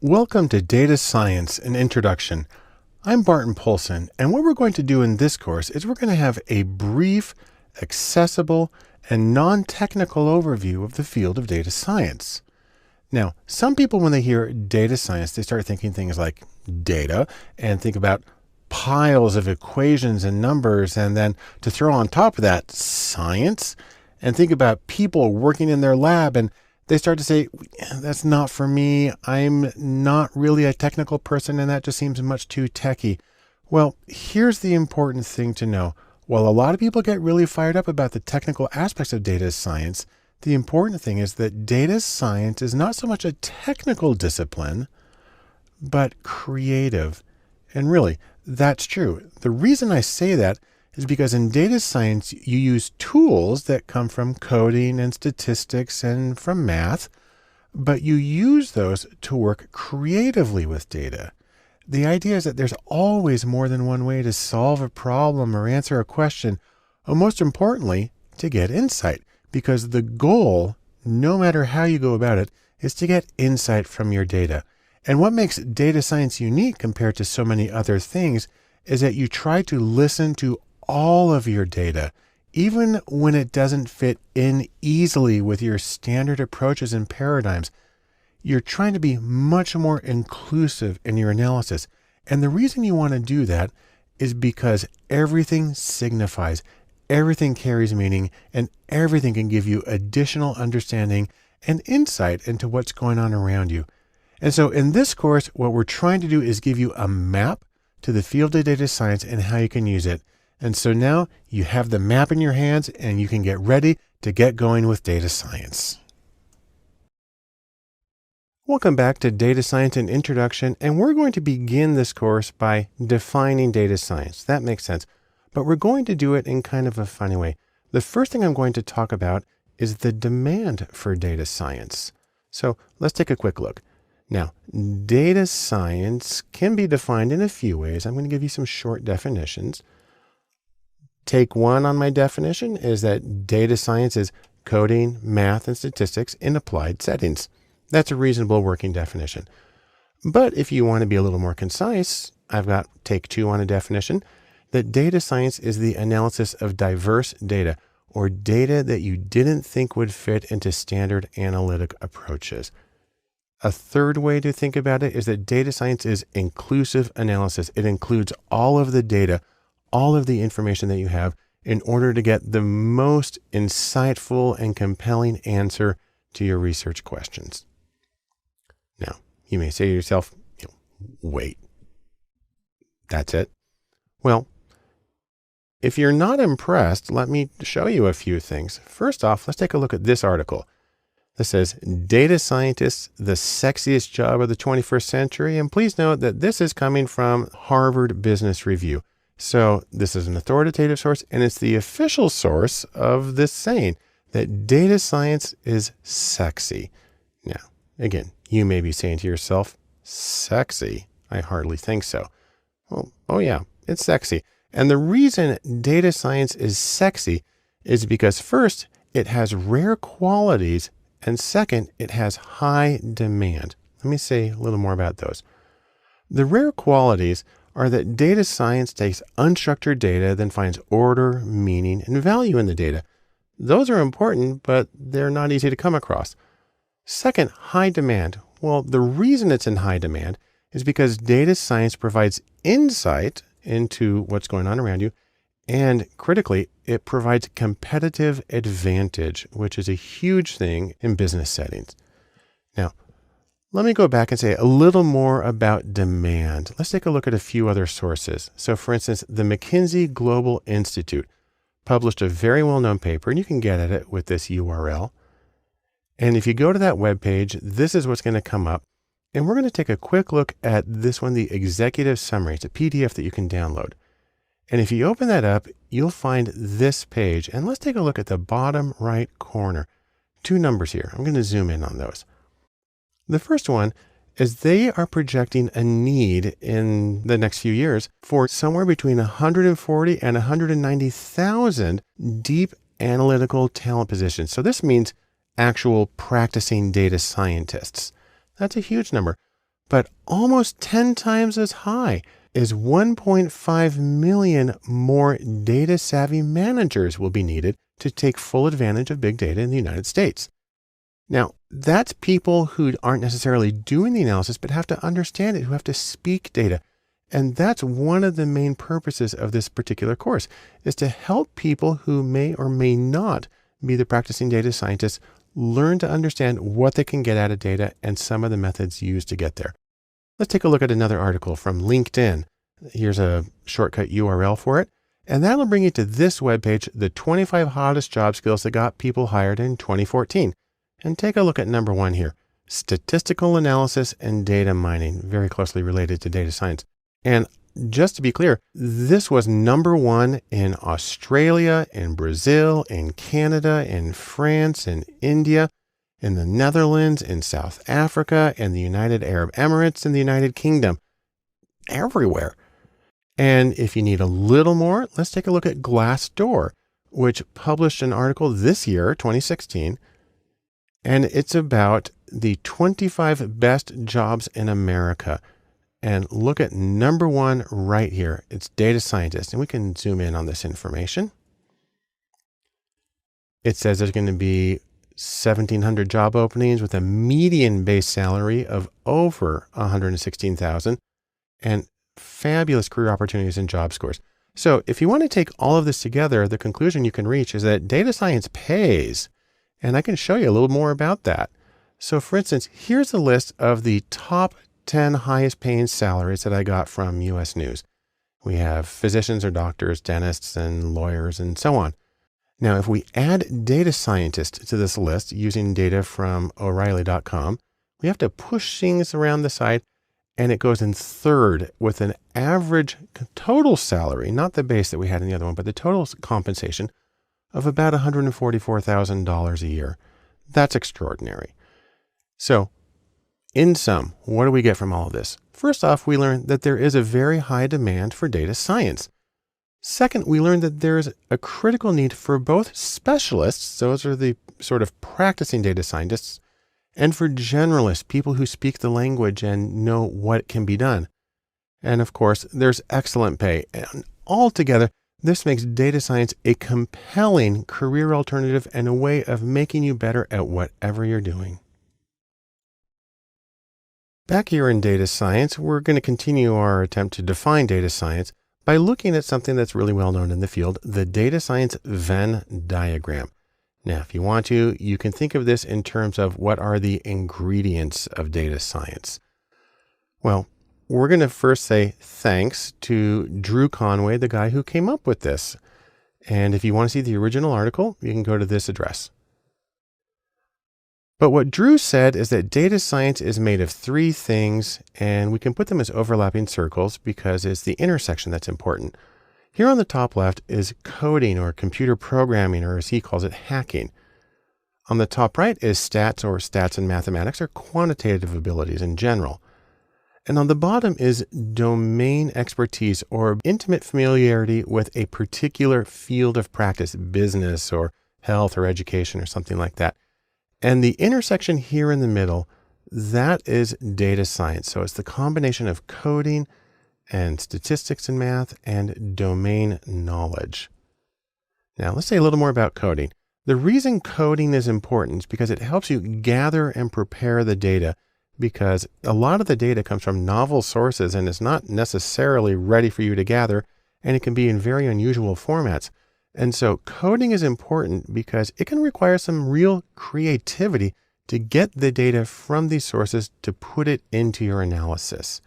Welcome to Data Science, an Introduction. I'm Barton Polson, and what we're going to do in this course is we're going to have a brief, accessible, and non-technical overview of the field of data science. Now, some people, when they hear data science, they start thinking things like data and think about piles of equations and numbers, and then to throw on top of that science, and think about people working in their lab, and they start to say, that's not for me. I'm not really a technical person, and that just seems much too techy. Well, here's the important thing to know. While a lot of people get really fired up about the technical aspects of data science, the important thing is that data science is not so much a technical discipline, but creative. And really, that's true. The reason I say that is because in data science, you use tools that come from coding and statistics and from math, but you use those to work creatively with data. The idea is that there's always more than one way to solve a problem or answer a question, or most importantly, to get insight, because the goal, no matter how you go about it, is to get insight from your data. And what makes data science unique compared to so many other things is that you try to listen to all of your data, even when it doesn't fit in easily with your standard approaches and paradigms. You're trying to be much more inclusive in your analysis. And the reason you want to do that is because everything signifies, everything carries meaning, and everything can give you additional understanding and insight into what's going on around you. And so in this course, what we're trying to do is give you a map to the field of data science and how you can use it. And so now you have the map in your hands and you can get ready to get going with data science. Welcome back to Data Science and Introduction, and we're going to begin this course by defining data science. That makes sense, but we're going to do it in kind of a funny way. The first thing I'm going to talk about is the demand for data science. So let's take a quick look. Now, data science can be defined in a few ways. I'm going to give you some short definitions. Take one on my definition is that data science is coding, math, and statistics in applied settings. That's a reasonable working definition. But if you want to be a little more concise, I've got take two on a definition that data science is the analysis of diverse data or data that you didn't think would fit into standard analytic approaches. A third way to think about it is that data science is inclusive analysis. It includes all of the data, all of the information that you have in order to get the most insightful and compelling answer to your research questions. Now, you may say to yourself, wait, that's it? Well, if you're not impressed, let me show you a few things. First off, let's take a look at this article. This says, Data Scientists, the Sexiest Job of the 21st Century. And please note that this is coming from Harvard Business Review. So this is an authoritative source, and it's the official source of this saying that data science is sexy. Now, again, you may be saying to yourself, sexy? I hardly think so. Well, oh yeah, it's sexy. And the reason data science is sexy is because first, it has rare qualities, and second, it has high demand. Let me say a little more about those. The rare qualities are that data science takes unstructured data, then finds order, meaning, and value in the data. Those are important, but they're not easy to come across. Second, high demand. Well, the reason it's in high demand is because data science provides insight into what's going on around you, and critically, it provides competitive advantage, which is a huge thing in business settings. Now, let me go back and say a little more about demand. Let's take a look at a few other sources. So for instance, the McKinsey Global Institute published a very well-known paper, and you can get at it with this URL. And if you go to that webpage, this is what's going to come up. And we're going to take a quick look at this one, the executive summary. It's a PDF that you can download. And if you open that up, you'll find this page. And let's take a look at the bottom right corner. Two numbers here. I'm going to zoom in on those. The first one is they are projecting a need in the next few years for somewhere between 140 and 190,000 deep analytical talent positions. So this means actual practicing data scientists. That's a huge number. but almost 10 times as high is 1.5 million more data savvy managers will be needed to take full advantage of big data in the United States. Now, that's people who aren't necessarily doing the analysis, but have to understand it, who have to speak data. And that's one of the main purposes of this particular course, is to help people who may or may not be the practicing data scientists learn to understand what they can get out of data and some of the methods used to get there. Let's take a look at another article from LinkedIn. Here's a shortcut URL for it. And that'll bring you to this webpage, the 25 hottest job skills that got people hired in 2014. And take a look at number 1 here, statistical analysis and data mining, very closely related to data science. And just to be clear, this was number 1 in Australia, in Brazil, in Canada, in France, in India, in the Netherlands, in South Africa, in the United Arab Emirates, in the United Kingdom, everywhere. And if you need a little more, let's take a look at Glassdoor, which published an article this year, 2016, and it's about the 25 best jobs in America. And look at number 1 right here. It's data scientist. And we can zoom in on this information. It says there's going to be 1,700 job openings with a median base salary of over $116,000 and fabulous career opportunities and job scores. So if you want to take all of this together, the conclusion you can reach is that data science pays. And I can show you a little more about that. So for instance, here's a list of the top 10 highest paying salaries that I got from US News. We have physicians or doctors, dentists, and lawyers, and so on. Now, if we add data scientists to this list using data from O'Reilly.com, we have to push things around the side, and it goes in third with an average total salary, not the base that we had in the other one, but the total compensation of about $144,000 a year. That's extraordinary. So, in sum, what do we get from all of this? First off, we learn that there is a very high demand for data science. Second, we learn that there is a critical need for both specialists, those are the sort of practicing data scientists, and for generalists, people who speak the language and know what can be done. And of course, there's excellent pay. And altogether, this makes data science a compelling career alternative and a way of making you better at whatever you're doing. Back here in data science, we're going to continue our attempt to define data science by looking at something that's really well known in the field, the data science Venn diagram. Now, if you want to, you can think of this in terms of what are the ingredients of data science. Well, we're going to first say thanks to Drew Conway, the guy who came up with this. And if you want to see the original article, you can go to this address. But what Drew said is that data science is made of 3 things, and we can put them as overlapping circles because it's the intersection that's important. Here on the top left is coding or computer programming, or as he calls it, hacking. On the top right is stats, or stats and mathematics, or quantitative abilities in general. And on the bottom is domain expertise or intimate familiarity with a particular field of practice, business or health or education or something like that. And the intersection here in the middle, that is data science. So it's the combination of coding and statistics and math and domain knowledge. Now let's say a little more about coding. The reason coding is important is because it helps you gather and prepare the data, because a lot of the data comes from novel sources and is not necessarily ready for you to gather, and it can be in very unusual formats. And so coding is important because it can require some real creativity to get the data from these sources to put it into your analysis.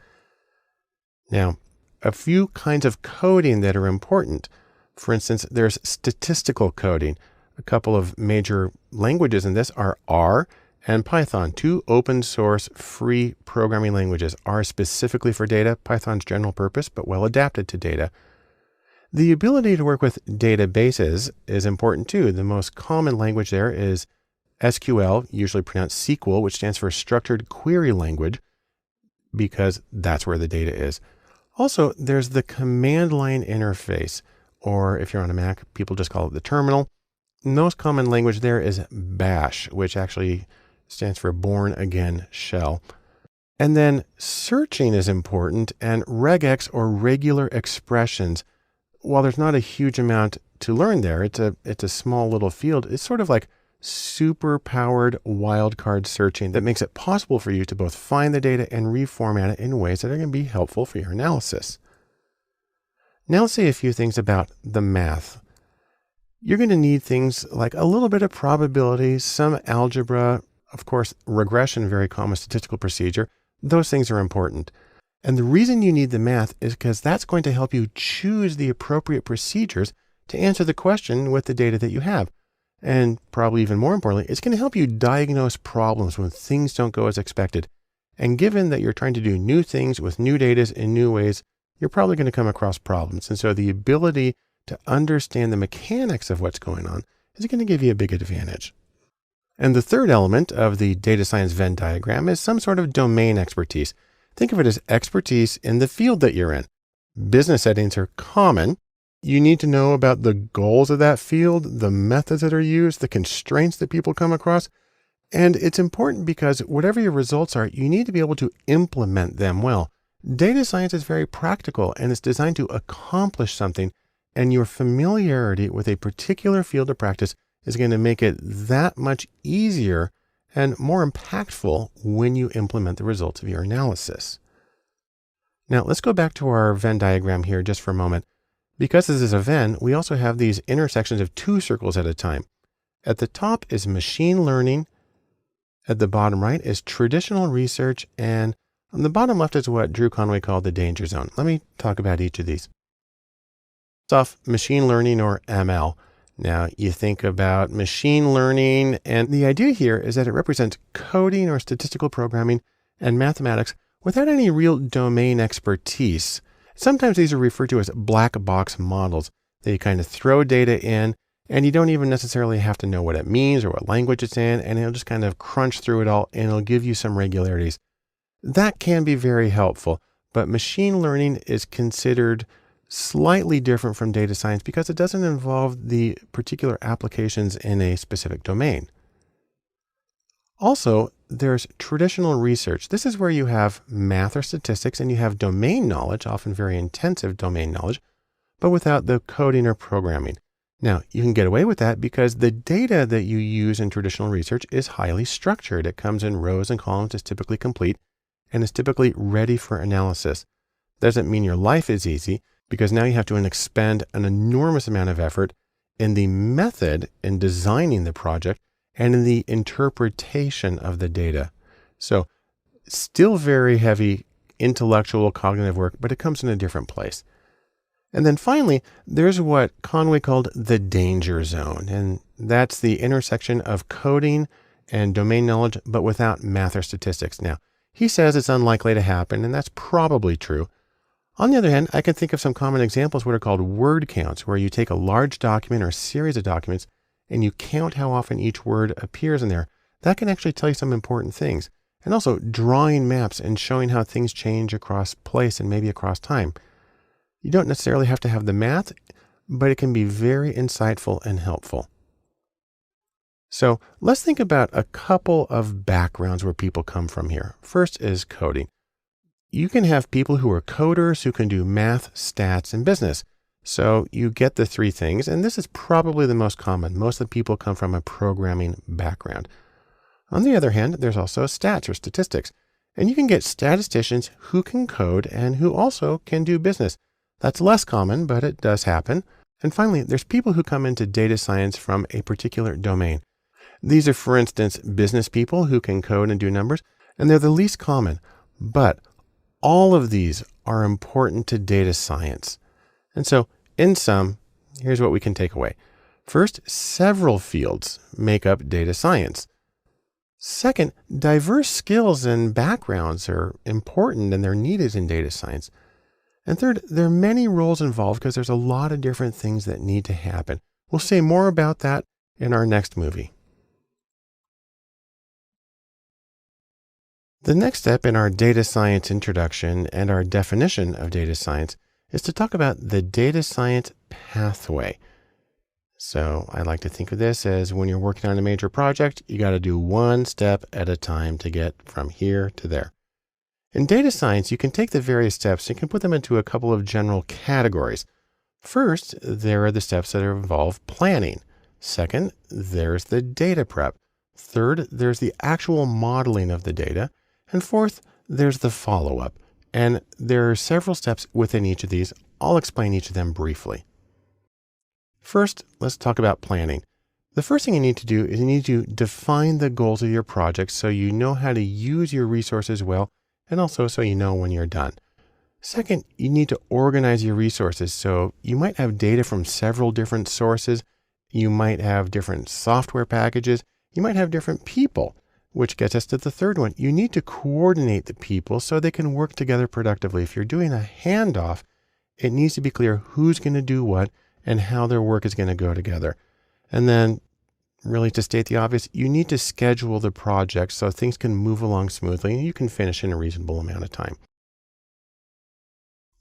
Now, a few kinds of coding that are important. For instance, there's statistical coding. A couple of major languages in this are R and Python, 2 open source free programming languages. R specifically for data, Python's general purpose, but well adapted to data. The ability to work with databases is important too. The most common language there is SQL, usually pronounced SQL, which stands for Structured Query Language, because that's where the data is. Also, there's the command line interface, or if you're on a Mac, people just call it the terminal. The most common language there is Bash, which actually stands for Born Again Shell. And then searching is important, and regex or regular expressions, while there's not a huge amount to learn there, it's a small little field. It's sort of like super powered wildcard searching that makes it possible for you to both find the data and reformat it in ways that are going to be helpful for your analysis. Now let's say a few things about the math. You're going to need things like a little bit of probability, some algebra, of course, regression, very common statistical procedure. Those things are important. And the reason you need the math is because that's going to help you choose the appropriate procedures to answer the question with the data that you have. And probably even more importantly, it's going to help you diagnose problems when things don't go as expected. And given that you're trying to do new things with new data in new ways, you're probably going to come across problems. And so the ability to understand the mechanics of what's going on is going to give you a big advantage. And the third element of the data science Venn diagram is some sort of domain expertise. Think of it as expertise in the field that you're in. Business settings are common. You need to know about the goals of that field, the methods that are used, the constraints that people come across. And it's important because whatever your results are, you need to be able to implement them well. Data science is very practical and it's designed to accomplish something, and your familiarity with a particular field of practice is going to make it that much easier and more impactful when you implement the results of your analysis. Now let's go back to our Venn diagram here just for a moment. Because this is a Venn, we also have these intersections of two circles at a time. At the top is machine learning. At the bottom right is traditional research. And on the bottom left is what Drew Conway called the danger zone. Let me talk about each of these. First off, machine learning, or ML. Now you think about machine learning, and the idea here is that it represents coding or statistical programming and mathematics without any real domain expertise. Sometimes these are referred to as black box models. They kind of throw data in, and you don't even necessarily have to know what it means or what language it's in, and it'll just kind of crunch through it all, and it'll give you some regularities. That can be very helpful, but machine learning is considered slightly different from data science because it doesn't involve the particular applications in a specific domain. Also, there's traditional research. This is where you have math or statistics and you have domain knowledge, often very intensive domain knowledge, but without the coding or programming. Now, you can get away with that because the data that you use in traditional research is highly structured. It comes in rows and columns, is typically complete, and is typically ready for analysis. Doesn't mean your life is easy, because now you have to expend an enormous amount of effort in the method in designing the project and in the interpretation of the data. So still very heavy intellectual cognitive work, but it comes in a different place. And then finally, there's what Conway called the danger zone. And that's the intersection of coding and domain knowledge, but without math or statistics. Now, he says it's unlikely to happen, and that's probably true. On the other hand, I can think of some common examples, what are called word counts, where you take a large document or a series of documents and you count how often each word appears in there. That can actually tell you some important things. And also drawing maps and showing how things change across place and maybe across time. You don't necessarily have to have the math, but it can be very insightful and helpful. So let's think about a couple of backgrounds where people come from here. First is coding. You can have people who are coders who can do math, stats, and business. So you get the three things, and this is probably the most common. Most of the people come from a programming background. On the other hand, there's also stats or statistics, and you can get statisticians who can code and who also can do business. That's less common, but it does happen. And finally, there's people who come into data science from a particular domain. These are, for instance, business people who can code and do numbers, and they're the least common. But all of these are important to data science. And so, in sum, here's what we can take away. First, several fields make up data science. Second, diverse skills and backgrounds are important and they're needed in data science. And third, there are many roles involved because there's a lot of different things that need to happen. We'll say more about that in our next movie. The next step in our data science introduction and our definition of data science is to talk about the data science pathway. So I like to think of this as when you're working on a major project, you got to do one step at a time to get from here to there. In data science, you can take the various steps and you can put them into a couple of general categories. First, there are the steps that involve planning. Second, there's the data prep. Third, there's the actual modeling of the data. And fourth, there's the follow-up. And there are several steps within each of these. I'll explain each of them briefly. First, let's talk about planning. The first thing you need to do is you need to define the goals of your project so you know how to use your resources well, and also so you know when you're done. Second, you need to organize your resources. So you might have data from several different sources. You might have different software packages. You might have different people, which gets us to the third one. You need to coordinate the people so they can work together productively. If you're doing a handoff, it needs to be clear who's going to do what and how their work is going to go together. And then, really to state the obvious, you need to schedule the project so things can move along smoothly and you can finish in a reasonable amount of time.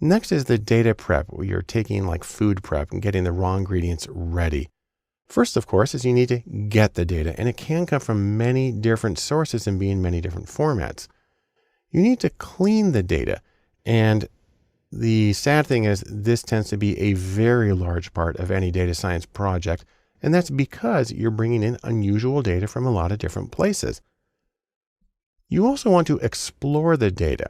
Next is the data prep, where you're taking like food prep and getting the raw ingredients ready. First, of course, is you need to get the data, and it can come from many different sources and be in many different formats. You need to clean the data, and the sad thing is this tends to be a very large part of any data science project, and that's because you're bringing in unusual data from a lot of different places. You also want to explore the data.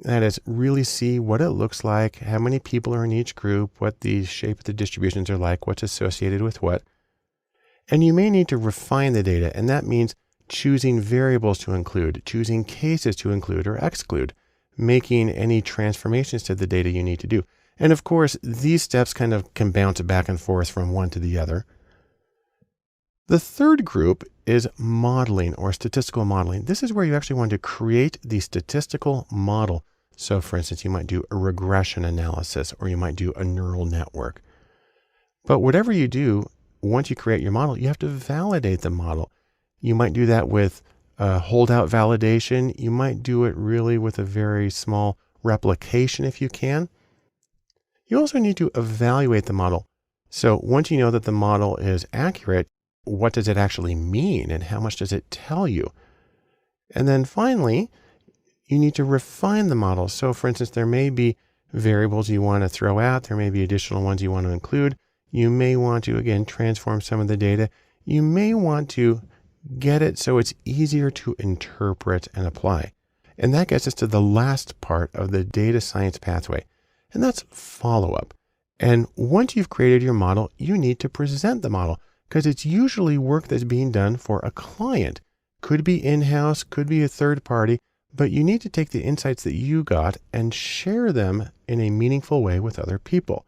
That is, really see what it looks like, how many people are in each group, what the shape of the distributions are like, what's associated with what. And you may need to refine the data, and that means choosing variables to include, choosing cases to include or exclude, making any transformations to the data you need to do. And of course, these steps kind of can bounce back and forth from one to the other. The third group is modeling or statistical modeling. This is where you actually want to create the statistical model. So for instance, you might do a regression analysis or you might do a neural network. But whatever you do, once you create your model, you have to validate the model. You might do that with holdout validation. You might do it really with a very small replication if you can. You also need to evaluate the model. So once you know that the model is accurate, what does it actually mean and how much does it tell you? And then finally, you need to refine the model. So for instance, there may be variables you want to throw out. There may be additional ones you want to include. You may want to, again, transform some of the data. You may want to get it so it's easier to interpret and apply. And that gets us to the last part of the data science pathway, and that's follow-up. And once you've created your model, you need to present the model because it's usually work that's being done for a client. Could be in-house, could be a third party, but you need to take the insights that you got and share them in a meaningful way with other people.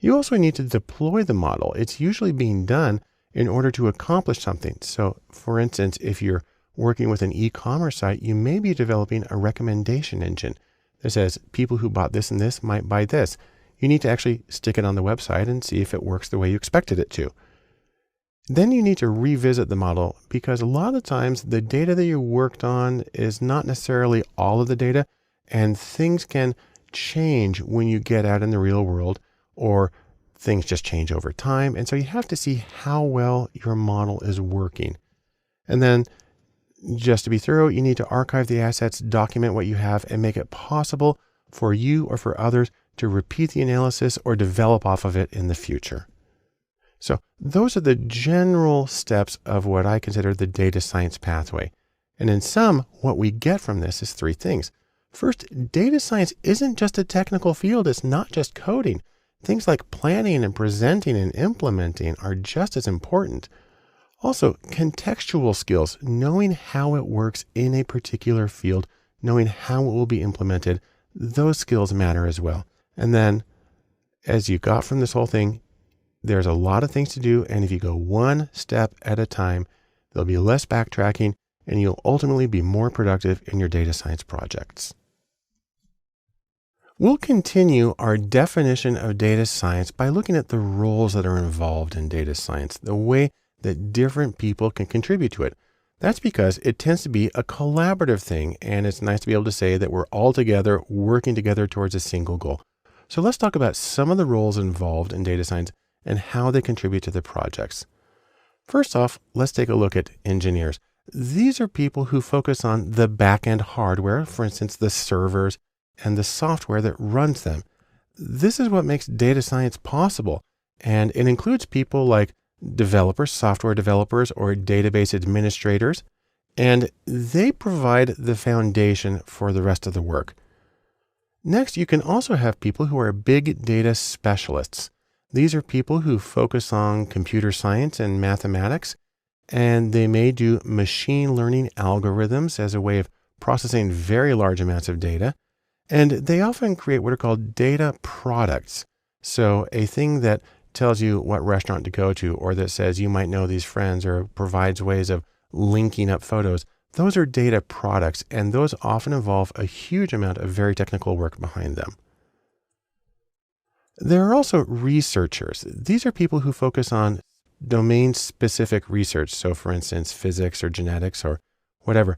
You also need to deploy the model. It's usually being done in order to accomplish something. So for instance, if you're working with an e-commerce site, you may be developing a recommendation engine that says people who bought this and this might buy this. You need to actually stick it on the website and see if it works the way you expected it to. Then you need to revisit the model because a lot of times the data that you worked on is not necessarily all of the data, and things can change when you get out in the real world, or things just change over time. And so you have to see how well your model is working. And then just to be thorough, you need to archive the assets, document what you have, and make it possible for you or for others to repeat the analysis or develop off of it in the future. So those are the general steps of what I consider the data science pathway. And in sum, what we get from this is three things. First, data science isn't just a technical field. It's not just coding. Things like planning and presenting and implementing are just as important. Also, contextual skills, knowing how it works in a particular field, knowing how it will be implemented, those skills matter as well. And then, as you got from this whole thing, there's a lot of things to do, and if you go one step at a time, there'll be less backtracking, and you'll ultimately be more productive in your data science projects. We'll continue our definition of data science by looking at the roles that are involved in data science, the way that different people can contribute to it. That's because it tends to be a collaborative thing, and it's nice to be able to say that we're all together, working together towards a single goal. So let's talk about some of the roles involved in data science and how they contribute to the projects. First off, let's take a look at engineers. These are people who focus on the back-end hardware, for instance, the servers and the software that runs them. This is what makes data science possible, and it includes people like developers, software developers, or database administrators, and they provide the foundation for the rest of the work. Next, you can also have people who are big data specialists. These are people who focus on computer science and mathematics, and they may do machine learning algorithms as a way of processing very large amounts of data. And they often create what are called data products. So a thing that tells you what restaurant to go to, or that says you might know these friends, or provides ways of linking up photos. Those are data products, and those often involve a huge amount of very technical work behind them. There are also researchers. These are people who focus on domain-specific research. So for instance, physics or genetics or whatever.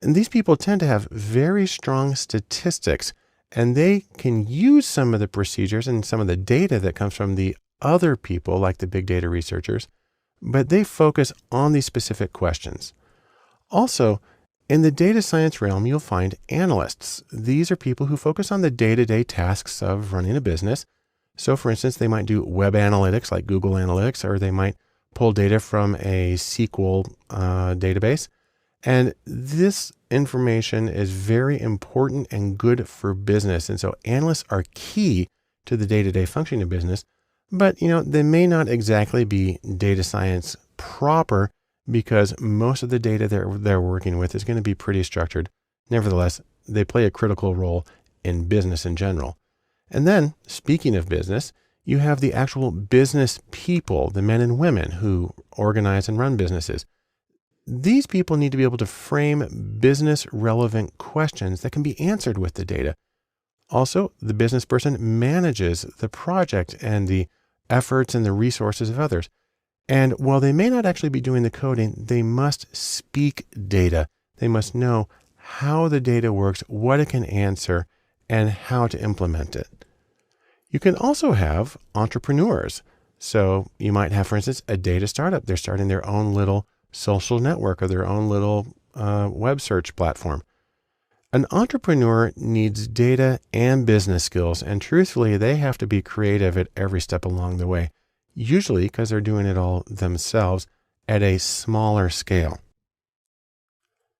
And these people tend to have very strong statistics, and they can use some of the procedures and some of the data that comes from the other people, like the big data researchers, but they focus on these specific questions. Also, in the data science realm, you'll find analysts. These are people who focus on the day-to-day tasks of running a business. So for instance, they might do web analytics like Google Analytics, or they might pull data from a SQL database. And this information is very important and good for business. And so analysts are key to the day-to-day functioning of business, but they may not exactly be data science proper, because most of the data they're working with is going to be pretty structured. Nevertheless, they play a critical role in business in general. And then, speaking of business, you have the actual business people, the men and women who organize and run businesses. These people need to be able to frame business relevant questions that can be answered with the data. Also, the business person manages the project and the efforts and the resources of others. And while they may not actually be doing the coding, they must speak data. They must know how the data works, what it can answer, and how to implement it. You can also have entrepreneurs. So you might have, for instance, a data startup. They're starting their own little social network or their own little web search platform. An entrepreneur needs data and business skills, and truthfully, they have to be creative at every step along the way, usually because they're doing it all themselves at a smaller scale.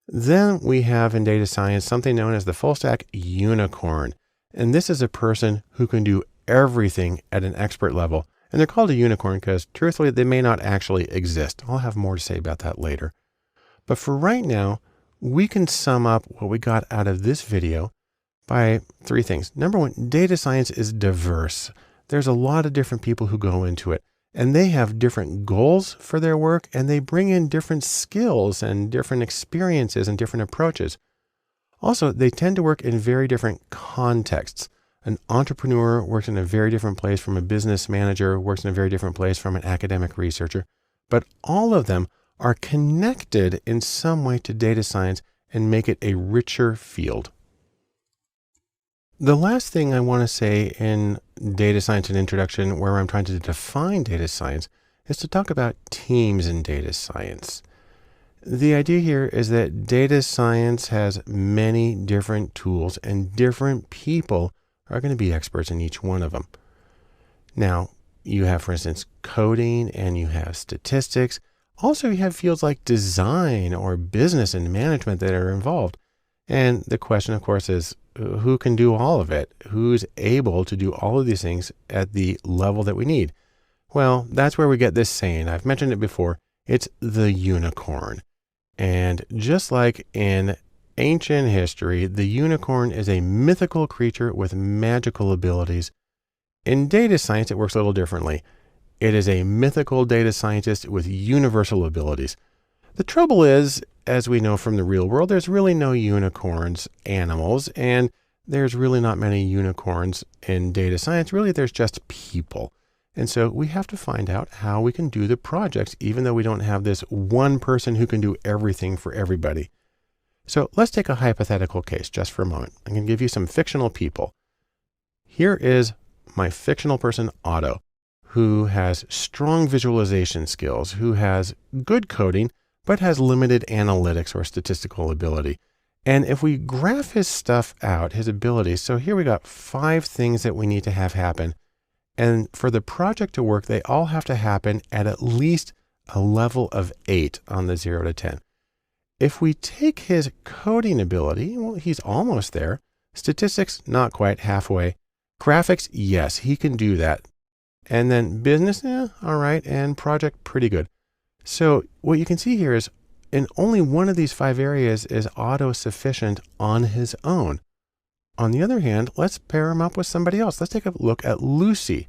Then we have in data science something known as the full stack unicorn. And this is a person who can do everything at an expert level. And they're called a unicorn because truthfully, they may not actually exist. I'll have more to say about that later. But for right now, we can sum up what we got out of this video by three things. Number one, data science is diverse. There's a lot of different people who go into it, and they have different goals for their work, and they bring in different skills and different experiences and different approaches. Also, they tend to work in very different contexts. An entrepreneur works in a very different place from a business manager, works in a very different place from an academic researcher, but all of them are connected in some way to data science and make it a richer field. The last thing I want to say in data science and introduction, where I'm trying to define data science, is to talk about teams in data science. The idea here is that data science has many different tools, and different people are going to be experts in each one of them. Now, you have, for instance, coding, and you have statistics. Also, you have fields like design or business and management that are involved. And the question, of course, is who can do all of it? Who's able to do all of these things at the level that we need? Well, that's where we get this saying. I've mentioned it before. It's the unicorn. And just like in ancient history, the unicorn is a mythical creature with magical abilities. In data science, it works a little differently. It is a mythical data scientist with universal abilities. The trouble is, as we know from the real world, there's really no unicorns animals, and there's really not many unicorns in data science. Really, there's just people. And so we have to find out how we can do the projects, even though we don't have this one person who can do everything for everybody. So let's take a hypothetical case just for a moment. I'm going to give you some fictional people. Here is my fictional person, Otto, who has strong visualization skills, who has good coding, but has limited analytics or statistical ability. And if we graph his stuff out, his abilities, so here we got 5 things that we need to have happen. And for the project to work, they all have to happen at least a level of 8 on the 0 to 10. If we take his coding ability, well, he's almost there. Statistics, not quite, halfway. Graphics, yes, he can do that. And then business, all right. And project, pretty good. So what you can see here is in only one of these 5 areas is auto-sufficient on his own. On the other hand, let's pair him up with somebody else. Let's take a look at Lucy.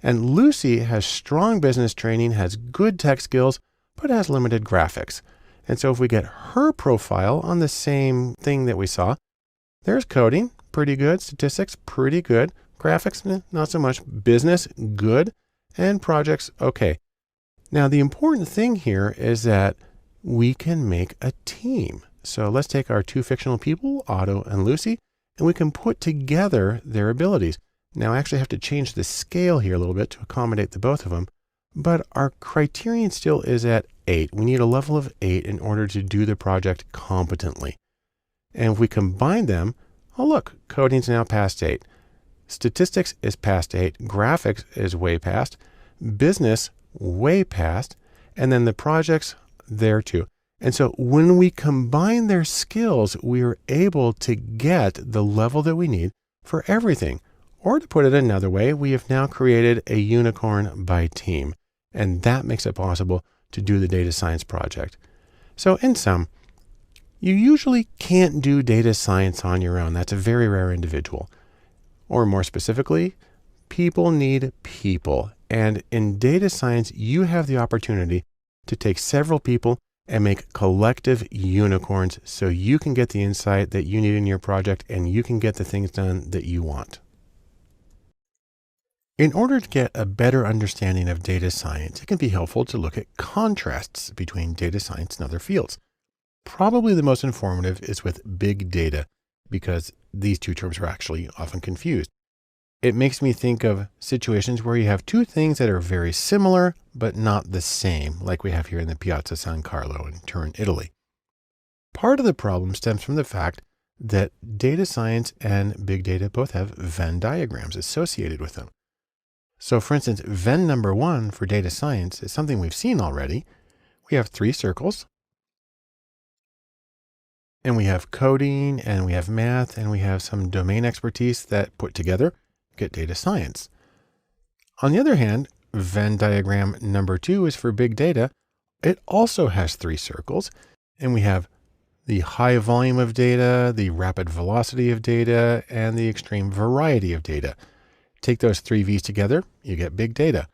And Lucy has strong business training, has good tech skills, but has limited graphics. And so if we get her profile on the same thing that we saw, there's coding, pretty good. Statistics, pretty good. Graphics, not so much. Business, good. And projects, okay. Now, the important thing here is that we can make a team. So let's take our 2 fictional people, Otto and Lucy, and we can put together their abilities. Now, I actually have to change the scale here a little bit to accommodate the both of them, but our criterion still is at 8. We need a level of 8 in order to do the project competently. And if we combine them, oh look, coding's now past 8. Statistics is past 8. Graphics is way past. Business, way past. And then the projects, there too. And so when we combine their skills, we are able to get the level that we need for everything. Or to put it another way, we have now created a unicorn by team. And that makes it possible to do the data science project. So in sum, you usually can't do data science on your own. That's a very rare individual. Or more specifically, people need people. And in data science, you have the opportunity to take several people and make collective unicorns so you can get the insight that you need in your project and you can get the things done that you want. In order to get a better understanding of data science, it can be helpful to look at contrasts between data science and other fields. Probably the most informative is with big data, because these 2 terms are actually often confused. It makes me think of situations where you have 2 things that are very similar, but not the same, like we have here in the Piazza San Carlo in Turin, Italy. Part of the problem stems from the fact that data science and big data both have Venn diagrams associated with them. So for instance, Venn number 1 for data science is something we've seen already. We have 3 circles, and we have coding, and we have math, and we have some domain expertise that put together get data science. On the other hand, Venn diagram number 2 is for big data. It also has 3 circles, and we have the high volume of data, the rapid velocity of data, and the extreme variety of data. Take those 3 V's together, you get big data.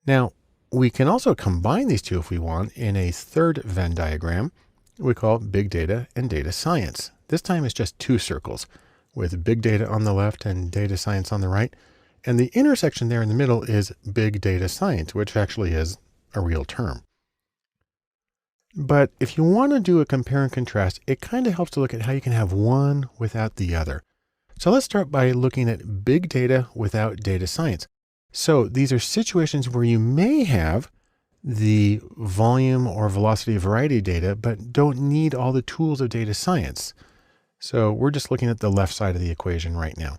Now, we can also combine these 2 if we want in a third Venn diagram we call big data and data science. This time it's just 2 circles with big data on the left and data science on the right. And the intersection there in the middle is big data science, which actually is a real term. But if you want to do a compare and contrast, it kind of helps to look at how you can have one without the other. So let's start by looking at big data without data science. So these are situations where you may have the volume or velocity variety data, but don't need all the tools of data science. So we're just looking at the left side of the equation right now.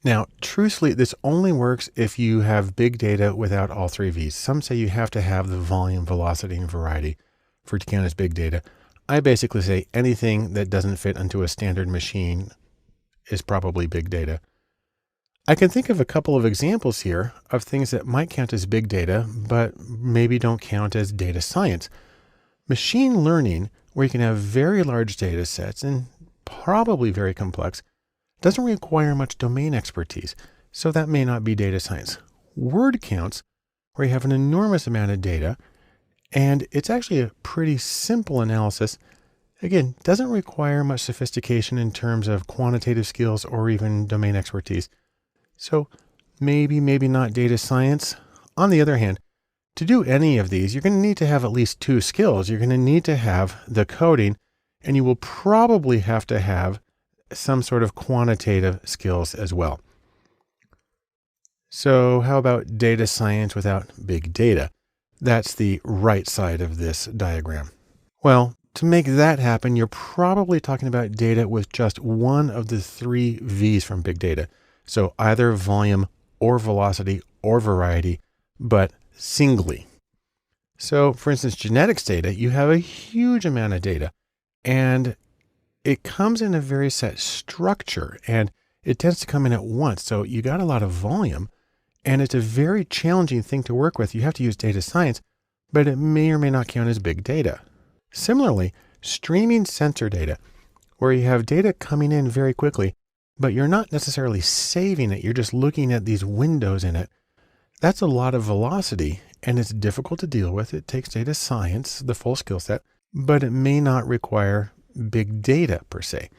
Now, truthfully, this only works if you have big data without all 3 V's. Some say you have to have the volume, velocity, and variety for it to count as big data. I basically say anything that doesn't fit into a standard machine is probably big data. I can think of a couple of examples here of things that might count as big data, but maybe don't count as data science. Machine learning, where you can have very large data sets and probably very complex, doesn't require much domain expertise, so that may not be data science. Word counts, where you have an enormous amount of data, and it's actually a pretty simple analysis. Again, doesn't require much sophistication in terms of quantitative skills or even domain expertise. So maybe not data science. On the other hand, to do any of these, you're going to need to have at least 2 skills. You're going to need to have the coding, and you will probably have to have some sort of quantitative skills as well. So how about data science without big data? That's the right side of this diagram. Well, to make that happen, you're probably talking about data with just one of the three V's from big data. So either volume or velocity or variety, but singly. So for instance, genetics data, you have a huge amount of data and it comes in a very set structure and it tends to come in at once. So you got a lot of volume and it's a very challenging thing to work with. You have to use data science, but it may or may not count as big data. Similarly, streaming sensor data, where you have data coming in very quickly, but you're not necessarily saving it. You're just looking at these windows in it. That's a lot of velocity and it's difficult to deal with. It takes data science, the full skill set, but it may not require big data per se.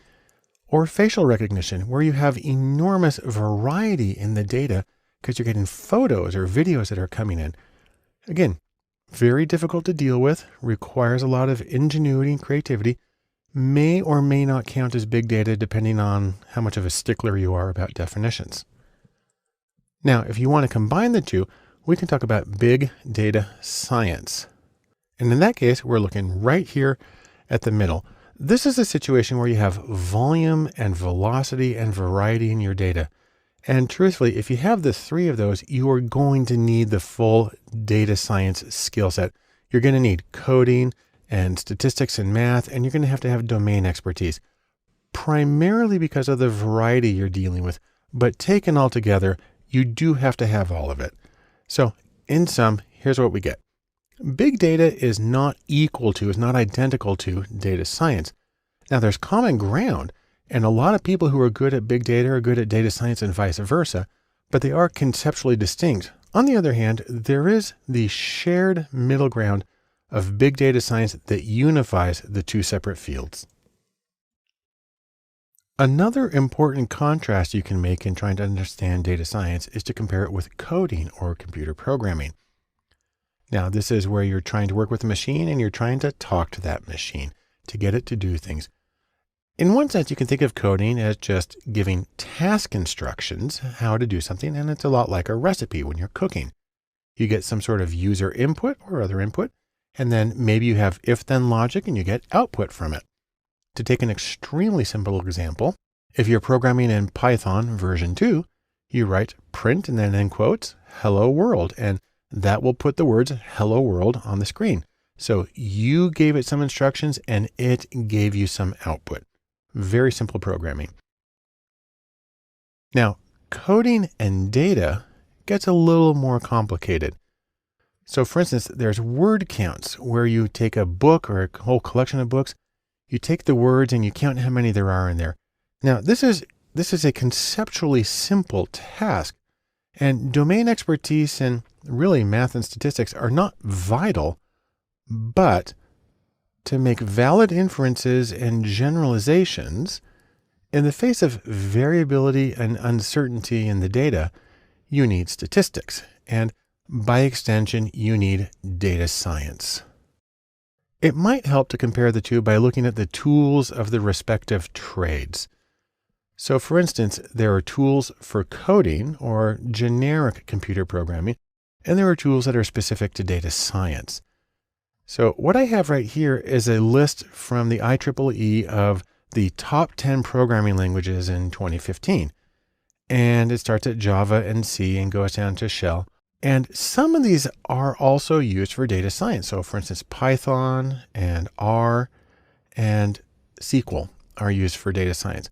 Or facial recognition, where you have enormous variety in the data because you're getting photos or videos that are coming in. Again, very difficult to deal with, requires a lot of ingenuity and creativity, may or may not count as big data depending on how much of a stickler you are about definitions. Now, if you want to combine the two, we can talk about big data science. And in that case, we're looking right here at the middle. This is a situation where you have volume and velocity and variety in your data. And truthfully, if you have the three of those, you are going to need the full data science skill set. You're going to need coding and statistics and math, and you're going to have domain expertise, primarily because of the variety you're dealing with. But taken all together, you do have to have all of it. So in sum, here's what we get. Big data is not identical to data science. Now there's common ground, and a lot of people who are good at big data are good at data science and vice versa, but they are conceptually distinct. On the other hand, there is the shared middle ground of big data science that unifies the two separate fields. Another important contrast you can make in trying to understand data science is to compare it with coding or computer programming. Now, this is where you're trying to work with a machine and you're trying to talk to that machine to get it to do things. In one sense, you can think of coding as just giving task instructions, how to do something, and it's a lot like a recipe when you're cooking. You get some sort of user input or other input, and then maybe you have if-then logic and you get output from it. To take an extremely simple example, if you're programming in Python version 2, you write print and then in quotes, hello world, and that will put the words hello world on the screen. So you gave it some instructions and it gave you some output. Very simple programming. Now, coding and data gets a little more complicated. So for instance, there's word counts where you take a book or a whole collection of books, you take the words and you count how many there are in there. Now, this is a conceptually simple task, and domain expertise and really math and statistics are not vital, but to make valid inferences and generalizations in the face of variability and uncertainty in the data, you need statistics. And by extension, you need data science. It might help to compare the two by looking at the tools of the respective trades. So for instance, there are tools for coding or generic computer programming, and there are tools that are specific to data science. So what I have right here is a list from the IEEE of the top 10 programming languages in 2015. And it starts at Java and C and goes down to Shell. And some of these are also used for data science. So for instance, Python and R and SQL are used for data science.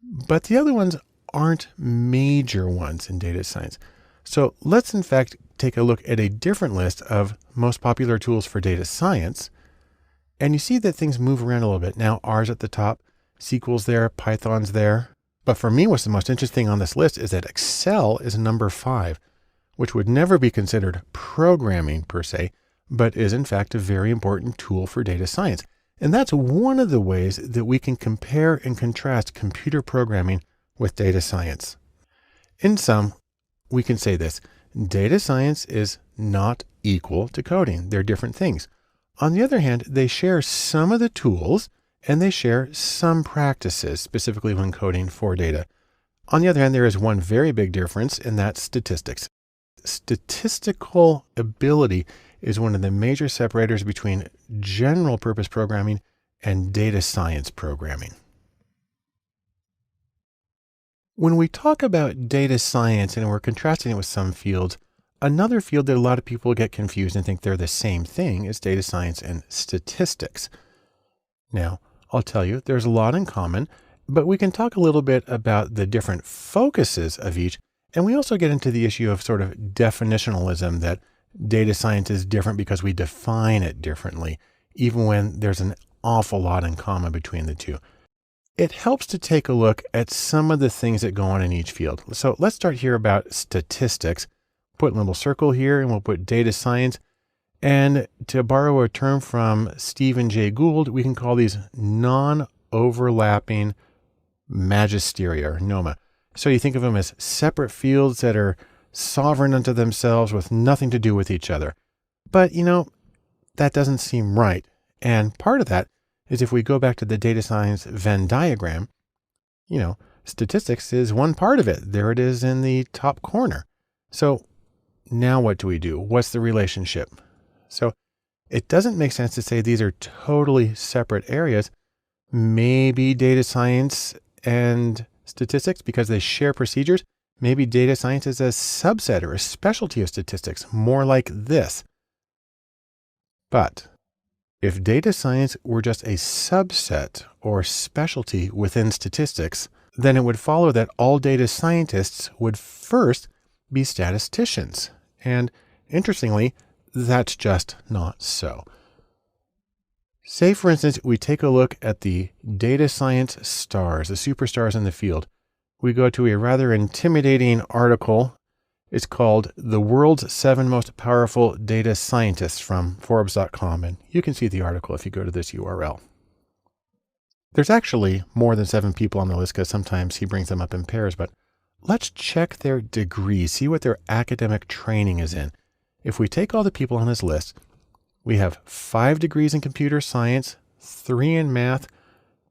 But the other ones aren't major ones in data science. So let's in fact take a look at a different list of most popular tools for data science. And you see that things move around a little bit. Now R's at the top, SQL's there, Python's there. But for me, what's the most interesting on this list is that Excel is number 5, which would never be considered programming per se, but is in fact a very important tool for data science. And that's one of the ways that we can compare and contrast computer programming with data science. In sum, we can say this: data science is not equal to coding. They're different things. On the other hand, they share some of the tools and they share some practices, specifically when coding for data. On the other hand, there is one very big difference, and that's statistics. Statistical ability is one of the major separators between general purpose programming and data science programming. When we talk about data science and we're contrasting it with some fields, another field that a lot of people get confused and think they're the same thing is data science and statistics. Now, I'll tell you, there's a lot in common, but we can talk a little bit about the different focuses of each. And we also get into the issue of sort of definitionalism, that data science is different because we define it differently, even when there's an awful lot in common between the two. It helps to take a look at some of the things that go on in each field. So let's start here about statistics. Put a little circle here and we'll put data science. And to borrow a term from Stephen Jay Gould, we can call these non-overlapping magisteria or noma. So you think of them as separate fields that are sovereign unto themselves with nothing to do with each other. But that doesn't seem right. And part of that is if we go back to the data science Venn diagram, statistics is one part of it. There it is in the top corner. So now what do we do? What's the relationship? So it doesn't make sense to say these are totally separate areas. Maybe data science and statistics, because they share procedures. Maybe data science is a subset or a specialty of statistics, more like this. But if data science were just a subset or specialty within statistics, then it would follow that all data scientists would first be statisticians. And interestingly, that's just not so. Say, for instance, we take a look at the data science stars, the superstars in the field. We go to a rather intimidating article. It's called The World's 7 Most Powerful Data Scientists from Forbes.com. And you can see the article if you go to this URL. There's actually more than 7 people on the list because sometimes he brings them up in pairs, but let's check their degrees, see what their academic training is in. If we take all the people on his list, we have 5 degrees in computer science, 3 in math,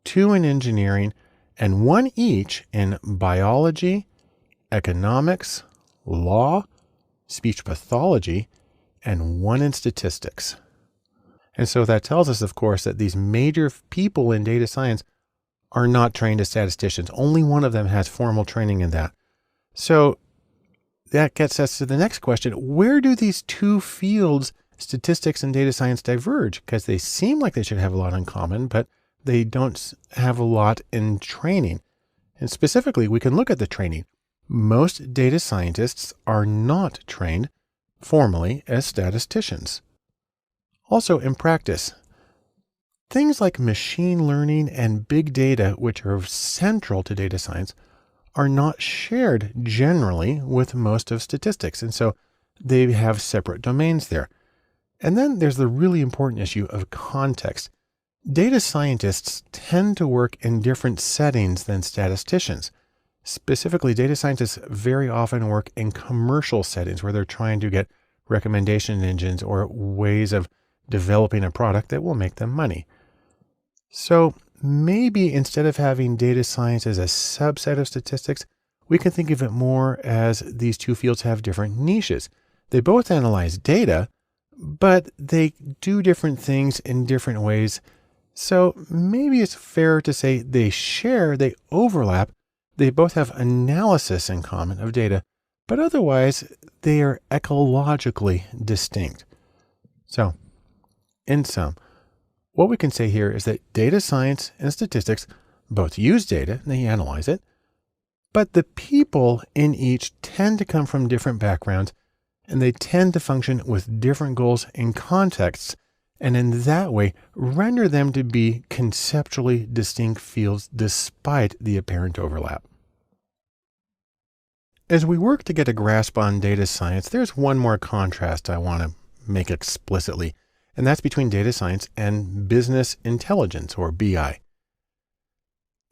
2 in engineering, and 1 each in biology, economics, law, speech pathology, and 1 in statistics. And so that tells us, of course, that these major people in data science are not trained as statisticians. Only one of them has formal training in that. So that gets us to the next question. Where do these two fields, statistics and data science, diverge? Because they seem like they should have a lot in common, but they don't have a lot in training. And specifically, we can look at the training. Most data scientists are not trained formally as statisticians. Also, in practice, things like machine learning and big data, which are central to data science, are not shared generally with most of statistics. And so they have separate domains there. And then there's the really important issue of context. Data scientists tend to work in different settings than statisticians. Specifically, data scientists very often work in commercial settings where they're trying to get recommendation engines or ways of developing a product that will make them money. So maybe instead of having data science as a subset of statistics, we can think of it more as these two fields have different niches. They both analyze data, but they do different things in different ways. So maybe it's fair to say they overlap. They both have analysis in common of data, but otherwise they are ecologically distinct. So in sum, what we can say here is that data science and statistics both use data, and they analyze it, but the people in each tend to come from different backgrounds, and they tend to function with different goals and contexts, and in that way render them to be conceptually distinct fields despite the apparent overlap. As we work to get a grasp on data science, there's one more contrast I want to make explicitly, and that's between data science and business intelligence, or BI.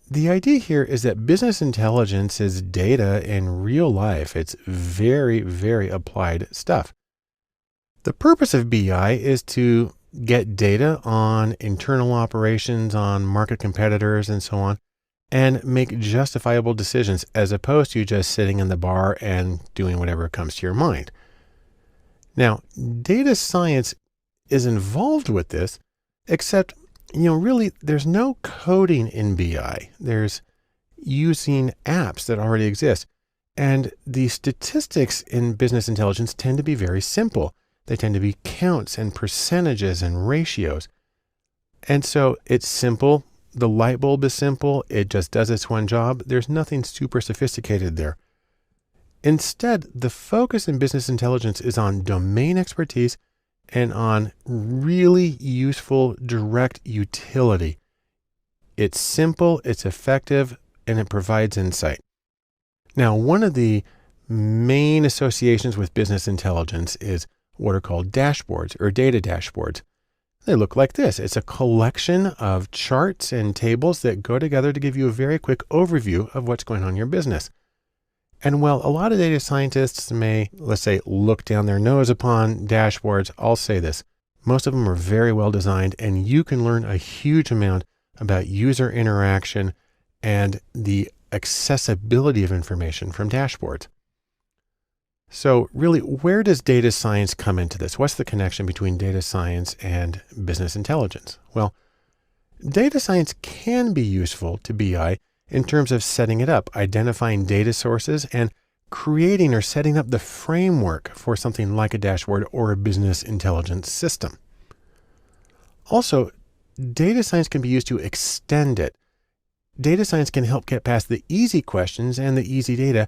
The idea here is that business intelligence is data in real life. It's very, very applied stuff. The purpose of BI is to get data on internal operations, on market competitors, and so on, and make justifiable decisions as opposed to just sitting in the bar and doing whatever comes to your mind. Now, data science is involved with this, except, really there's no coding in BI. There's using apps that already exist. And the statistics in business intelligence tend to be very simple. They tend to be counts and percentages and ratios. And so it's simple. The light bulb is simple. It just does its one job. There's nothing super sophisticated there. Instead, the focus in business intelligence is on domain expertise and on really useful direct utility. It's simple, it's effective, and it provides insight. Now, one of the main associations with business intelligence is what are called dashboards or data dashboards. They look like this. It's a collection of charts and tables that go together to give you a very quick overview of what's going on in your business. And while a lot of data scientists may, let's say, look down their nose upon dashboards, I'll say this. Most of them are very well designed, and you can learn a huge amount about user interaction and the accessibility of information from dashboards. So really, where does data science come into this? What's the connection between data science and business intelligence? Well, data science can be useful to BI in terms of setting it up, identifying data sources, and creating or setting up the framework for something like a dashboard or a business intelligence system. Also, data science can be used to extend it. Data science can help get past the easy questions and the easy data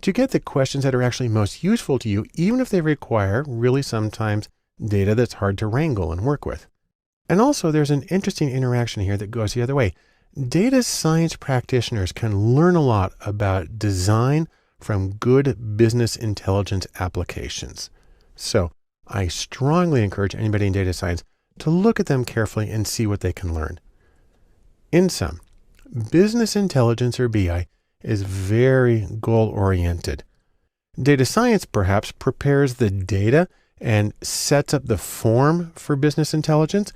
to get the questions that are actually most useful to you, even if they require really sometimes data that's hard to wrangle and work with. And also there's an interesting interaction here that goes the other way. Data science practitioners can learn a lot about design from good business intelligence applications. So I strongly encourage anybody in data science to look at them carefully and see what they can learn. In sum, business intelligence or BI is very goal-oriented. Data science perhaps prepares the data and sets up the form for business intelligence,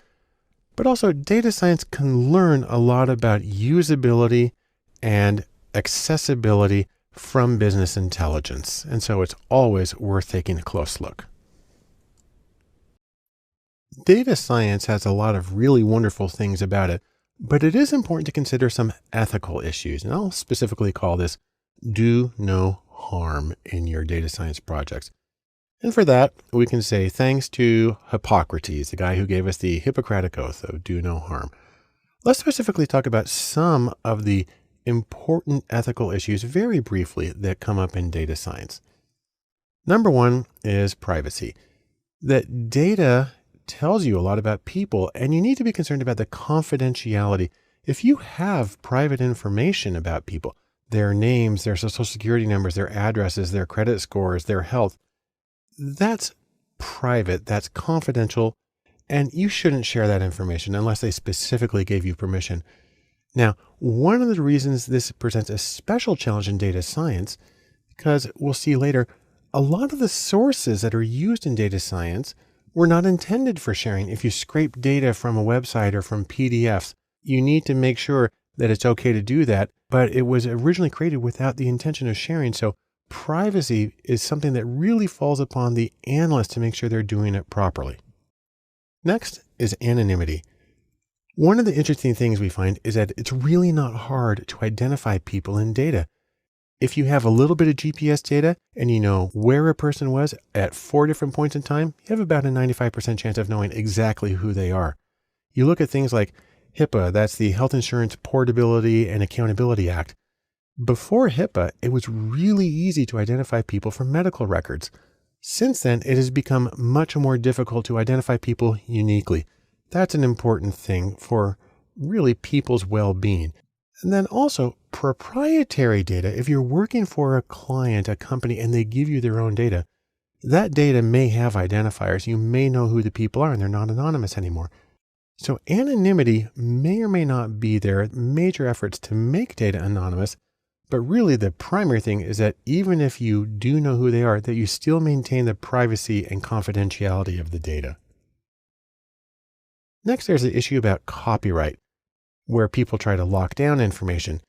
but also data science can learn a lot about usability and accessibility from business intelligence. And so it's always worth taking a close look. Data science has a lot of really wonderful things about it, but it is important to consider some ethical issues. And I'll specifically call this do no harm in your data science projects. And for that, we can say thanks to Hippocrates, the guy who gave us the Hippocratic Oath of do no harm. Let's specifically talk about some of the important ethical issues very briefly that come up in data science. Number one is privacy. That data tells you a lot about people, and you need to be concerned about the confidentiality. If you have private information about people, their names, their social security numbers, their addresses, their credit scores, their health, that's private, that's confidential, and you shouldn't share that information unless they specifically gave you permission. Now, one of the reasons this presents a special challenge in data science, because we'll see later, a lot of the sources that are used in data science were not intended for sharing. If you scrape data from a website or from PDFs, you need to make sure that it's okay to do that, but it was originally created without the intention of sharing. So privacy is something that really falls upon the analyst to make sure they're doing it properly. Next is anonymity. One of the interesting things we find is that it's really not hard to identify people in data. If you have a little bit of GPS data and you know where a person was at 4 different points in time, you have about a 95% chance of knowing exactly who they are. You look at things like HIPAA, that's the Health Insurance Portability and Accountability Act. Before HIPAA, it was really easy to identify people from medical records. Since then, it has become much more difficult to identify people uniquely. That's an important thing for really people's well-being. And then also proprietary data. If you're working for a client, a company, and they give you their own data, that data may have identifiers. You may know who the people are and they're not anonymous anymore. So anonymity may or may not be there. Major efforts to make data anonymous, but really the primary thing is that even if you do know who they are, that you still maintain the privacy and confidentiality of the data. Next, there's the issue about copyright, where people try to lock down information.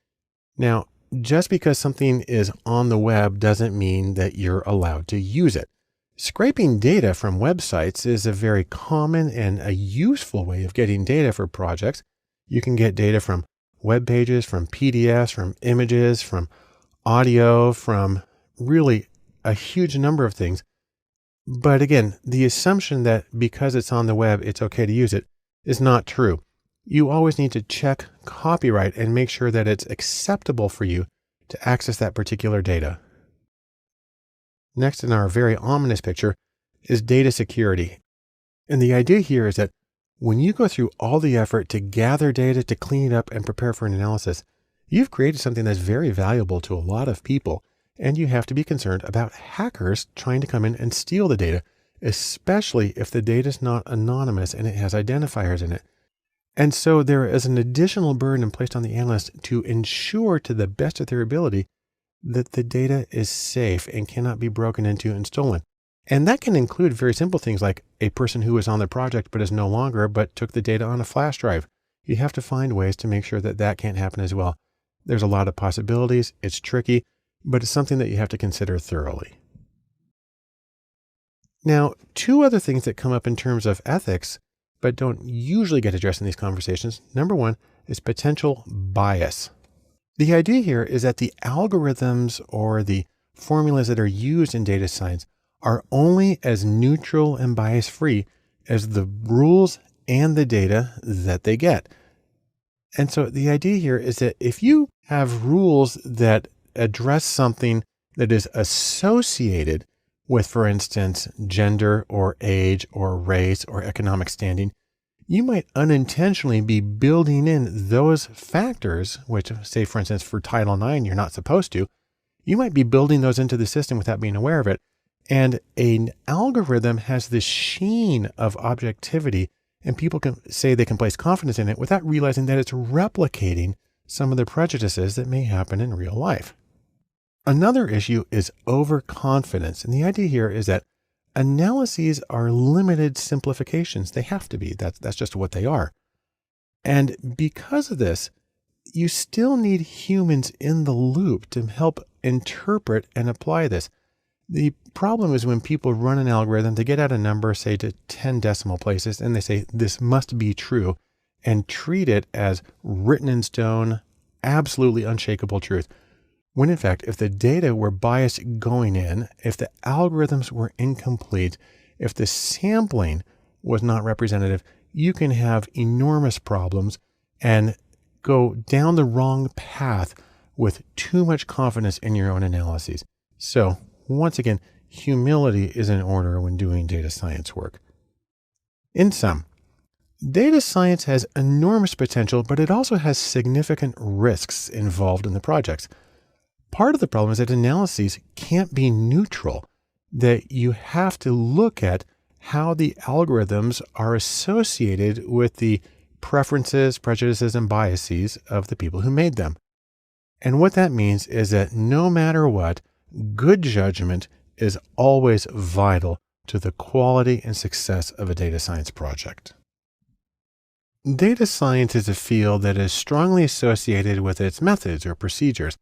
Now, just because something is on the web doesn't mean that you're allowed to use it. Scraping data from websites is a very common and a useful way of getting data for projects. You can get data from web pages, from PDFs, from images, from audio, from really a huge number of things. But again, the assumption that because it's on the web, it's okay to use it is not true. You always need to check copyright and make sure that it's acceptable for you to access that particular data. Next in our very ominous picture is data security. And the idea here is that when you go through all the effort to gather data, to clean it up and prepare for an analysis, you've created something that's very valuable to a lot of people. And you have to be concerned about hackers trying to come in and steal the data, especially if the data is not anonymous and it has identifiers in it. And so there is an additional burden placed on the analyst to ensure to the best of their ability that the data is safe and cannot be broken into and stolen. And that can include very simple things like a person who was on the project but is no longer, but took the data on a flash drive. You have to find ways to make sure that that can't happen as well. There's a lot of possibilities. It's tricky, but it's something that you have to consider thoroughly. Now, two other things that come up in terms of ethics, but don't usually get addressed in these conversations. Number one is potential bias. The idea here is that the algorithms or the formulas that are used in data science are only as neutral and bias-free as the rules and the data that they get. And so the idea here is that if you have rules that address something that is associated with, for instance, gender or age or race or economic standing, you might unintentionally be building in those factors, which, say, for instance, for Title IX, you're not supposed to. You might be building those into the system without being aware of it. And an algorithm has this sheen of objectivity, and people can say they can place confidence in it without realizing that it's replicating some of the prejudices that may happen in real life. Another issue is overconfidence. And the idea here is that analyses are limited simplifications. They have to be. That's just what they are. And because of this, you still need humans in the loop to help interpret and apply this. The problem is when people run an algorithm, they get out a number, say to 10 decimal places, and they say, this must be true, and treat it as written in stone, absolutely unshakable truth. When in fact, if the data were biased going in, if the algorithms were incomplete, if the sampling was not representative, you can have enormous problems and go down the wrong path with too much confidence in your own analyses. So once again, humility is in order when doing data science work. In sum, data science has enormous potential, but it also has significant risks involved in the projects. Part of the problem is that analyses can't be neutral, that you have to look at how the algorithms are associated with the preferences, prejudices, and biases of the people who made them. And what that means is that no matter what, good judgment is always vital to the quality and success of a data science project. Data science is a field that is strongly associated with its methods or procedures.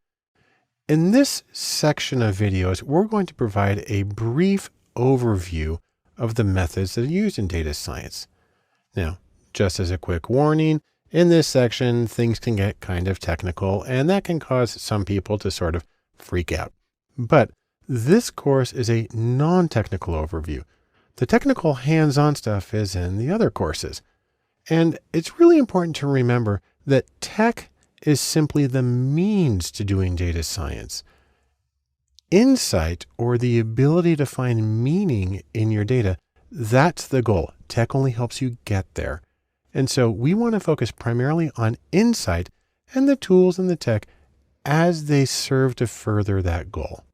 In this section of videos, we're going to provide a brief overview of the methods that are used in data science. Now, just as a quick warning, in this section, things can get kind of technical, and that can cause some people to sort of freak out. But this course is a non-technical overview. The technical hands-on stuff is in the other courses. And it's really important to remember that tech is simply the means to doing data science. Insight, or the ability to find meaning in your data, that's the goal. Tech only helps you get there. And so we want to focus primarily on insight and the tools and the tech as they serve to further that goal.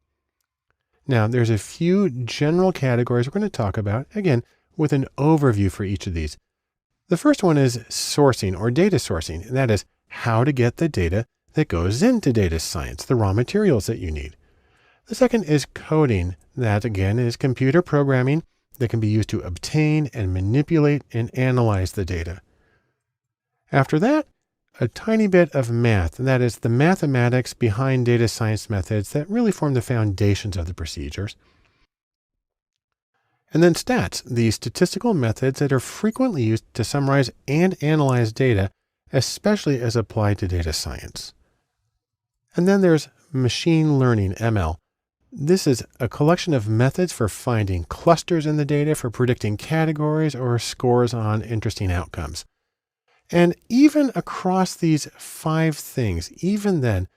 Now, there's a few general categories we're going to talk about, again, with an overview for each of these. The first one is sourcing or data sourcing, and that is how to get the data that goes into data science, the raw materials that you need. The second is coding. That again is computer programming that can be used to obtain and manipulate and analyze the data. After that, a tiny bit of math, and that is the mathematics behind data science methods that really form the foundations of the procedures. And then stats, the statistical methods that are frequently used to summarize and analyze data, especially as applied to data science. And then there's machine learning, ML. This is a collection of methods for finding clusters in the data, for predicting categories or scores on interesting outcomes. And even across these 5 things, even then,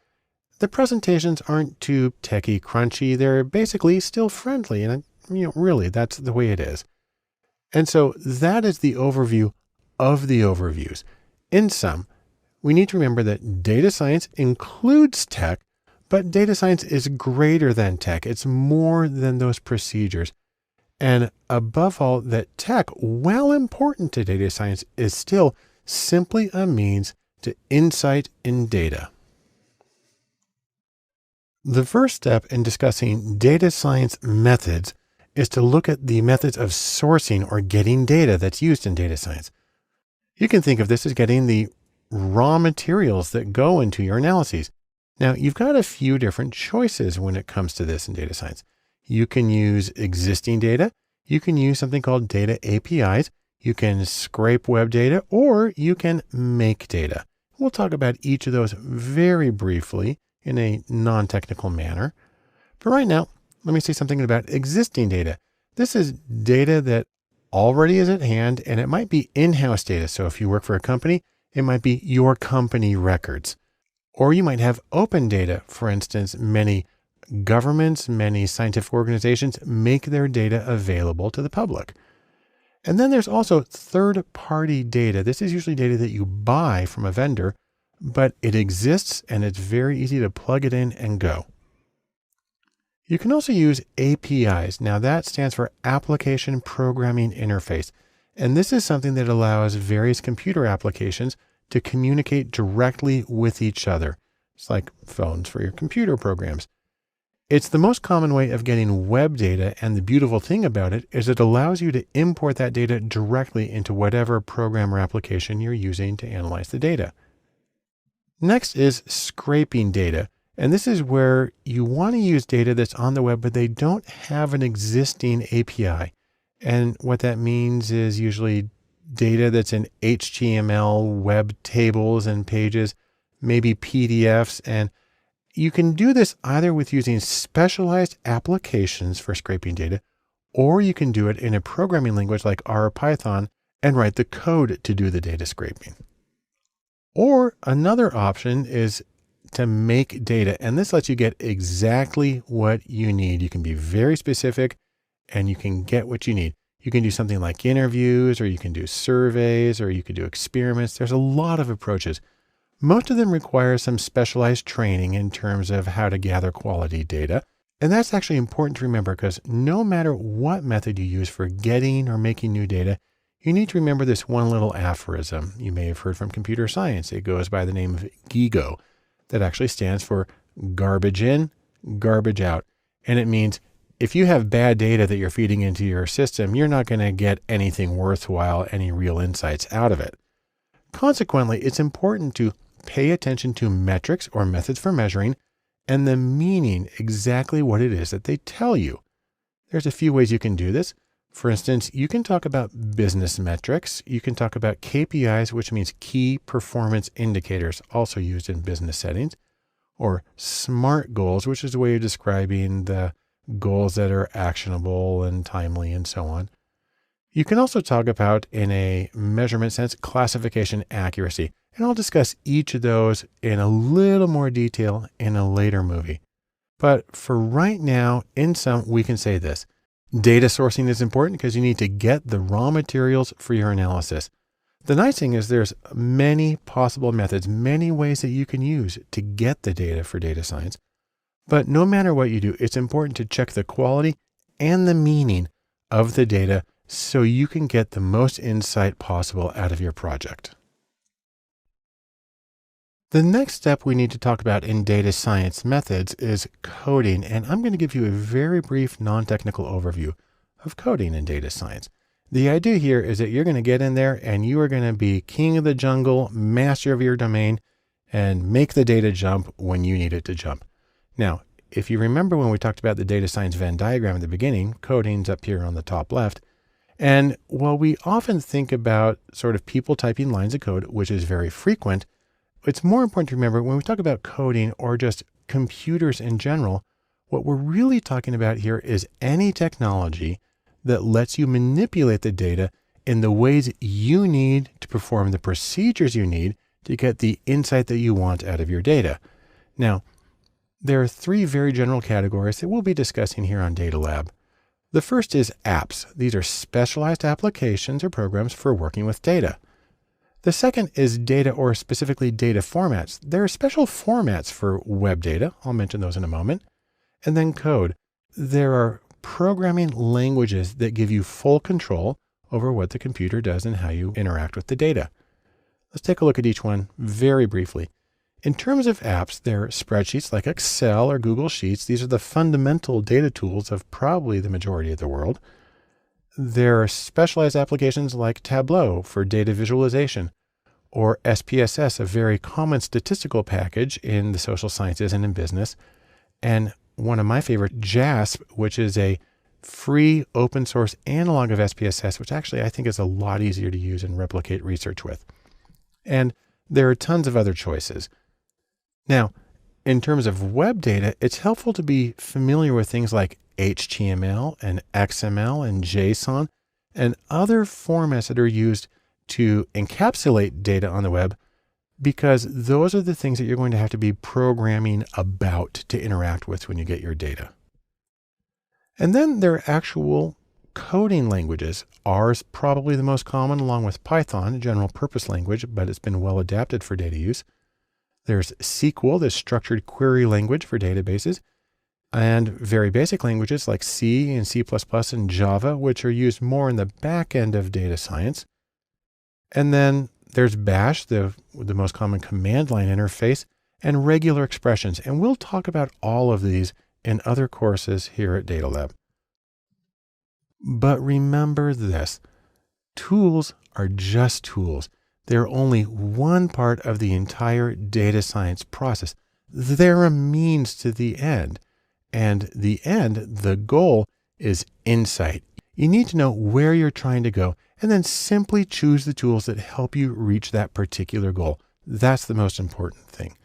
the presentations aren't too techie crunchy. They're basically still friendly. And really, that's the way it is. And so that is the overview of the overviews. In sum, we need to remember that data science includes tech, but data science is greater than tech. It's more than those procedures. And above all, that tech, while important to data science, is still simply a means to insight in data. The first step in discussing data science methods is to look at the methods of sourcing or getting data that's used in data science. You can think of this as getting the raw materials that go into your analyses. Now, you've got a few different choices when it comes to this in data science. You can use existing data. You can use something called data APIs. You can scrape web data, or you can make data. We'll talk about each of those very briefly in a non-technical manner. But right now, let me say something about existing data. This is data that already is at hand, and it might be in-house data. So if you work for a company, it might be your company records. Or you might have open data. For instance, many governments, many scientific organizations make their data available to the public. And then there's also third-party data. This is usually data that you buy from a vendor, but it exists and it's very easy to plug it in and go. You can also use APIs. Now that stands for Application Programming Interface. And this is something that allows various computer applications to communicate directly with each other. It's like phones for your computer programs. It's the most common way of getting web data, and the beautiful thing about it is it allows you to import that data directly into whatever program or application you're using to analyze the data. Next is scraping data, and this is where you want to use data that's on the web, but they don't have an existing API. And what that means is usually data that's in HTML, web tables and pages, maybe PDFs. And you can do this either with using specialized applications for scraping data, or you can do it in a programming language like R or Python and write the code to do the data scraping. Or another option is to make data, and this lets you get exactly what you need. You can be very specific and you can get what you need. You can do something like interviews, or you can do surveys, or you can do experiments. There's a lot of approaches. Most of them require some specialized training in terms of how to gather quality data. And that's actually important to remember, because no matter what method you use for getting or making new data, you need to remember this one little aphorism you may have heard from computer science. It goes by the name of GIGO. That actually stands for garbage in, garbage out. And it means if you have bad data that you're feeding into your system, you're not going to get anything worthwhile, any real insights out of it. Consequently, it's important to pay attention to metrics or methods for measuring and the meaning, exactly what it is that they tell you. There's a few ways you can do this. For instance, you can talk about business metrics. You can talk about KPIs, which means key performance indicators, also used in business settings, or SMART goals, which is a way of describing the goals that are actionable and timely and so on. You can also talk about, in a measurement sense, classification accuracy. And I'll discuss each of those in a little more detail in a later movie. But for right now, in sum, we can say this. Data sourcing is important because you need to get the raw materials for your analysis. The nice thing is there's many possible methods, many ways that you can use to get the data for data science. But no matter what you do, it's important to check the quality and the meaning of the data so you can get the most insight possible out of your project. The next step we need to talk about in data science methods is coding, and I'm going to give you a very brief non-technical overview of coding in data science. The idea here is that you're going to get in there and you are going to be king of the jungle, master of your domain, and make the data jump when you need it to jump. Now, if you remember when we talked about the data science Venn diagram at the beginning, coding's up here on the top left. And while we often think about sort of people typing lines of code, which is very frequent, it's more important to remember when we talk about coding or just computers in general, what we're really talking about here is any technology that lets you manipulate the data in the ways you need to perform the procedures you need to get the insight that you want out of your data. Now, there are three very general categories that we'll be discussing here on Data Lab. The first is apps. These are specialized applications or programs for working with data. The second is data, or specifically data formats. There are special formats for web data. I'll mention those in a moment. And then code. There are programming languages that give you full control over what the computer does and how you interact with the data. Let's take a look at each one very briefly. In terms of apps, there are spreadsheets like Excel or Google Sheets. These are the fundamental data tools of probably the majority of the world. There are specialized applications like Tableau for data visualization, or SPSS, a very common statistical package in the social sciences and in business. And one of my favorite, JASP, which is a free open source analog of SPSS, which actually I think is a lot easier to use and replicate research with. And there are tons of other choices. Now, in terms of web data, it's helpful to be familiar with things like HTML and XML and JSON and other formats that are used to encapsulate data on the web, because those are the things that you're going to have to be programming about to interact with when you get your data. And then there are actual coding languages. R is probably the most common, along with Python, a general purpose language, but it's been well adapted for data use. There's SQL, the structured query language for databases, and very basic languages like C and C++ and Java, which are used more in the back end of data science. And then there's Bash, the most common command line interface, and regular expressions. And we'll talk about all of these in other courses here at Data Lab. But remember this, tools are just tools. They're only one part of the entire data science process. They're a means to the end. And the end, the goal, is insight. You need to know where you're trying to go and then simply choose the tools that help you reach that particular goal. That's the most important thing.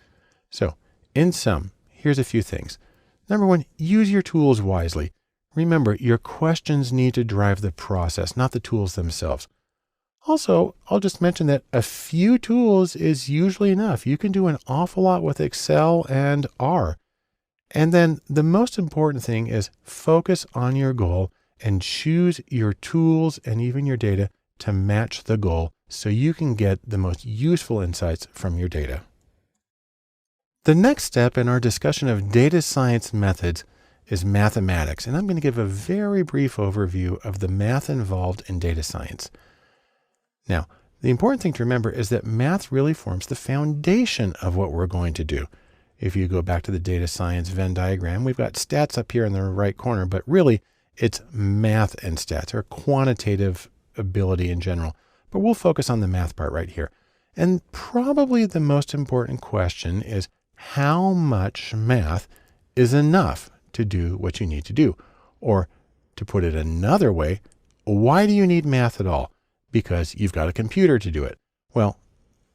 So, in sum, here's a few things. Number one, use your tools wisely. Remember, your questions need to drive the process, not the tools themselves. Also, I'll just mention that a few tools is usually enough. You can do an awful lot with Excel and R. And then the most important thing is focus on your goal and choose your tools and even your data to match the goal so you can get the most useful insights from your data. The next step in our discussion of data science methods is mathematics, and I'm going to give a very brief overview of the math involved in data science. Now, the important thing to remember is that math really forms the foundation of what we're going to do. If you go back to the data science Venn diagram, we've got stats up here in the right corner, but really it's math and stats, or quantitative ability in general. But we'll focus on the math part right here. And probably the most important question is how much math is enough to do what you need to do? Or to put it another way, why do you need math at all? Because you've got a computer to do it. Well,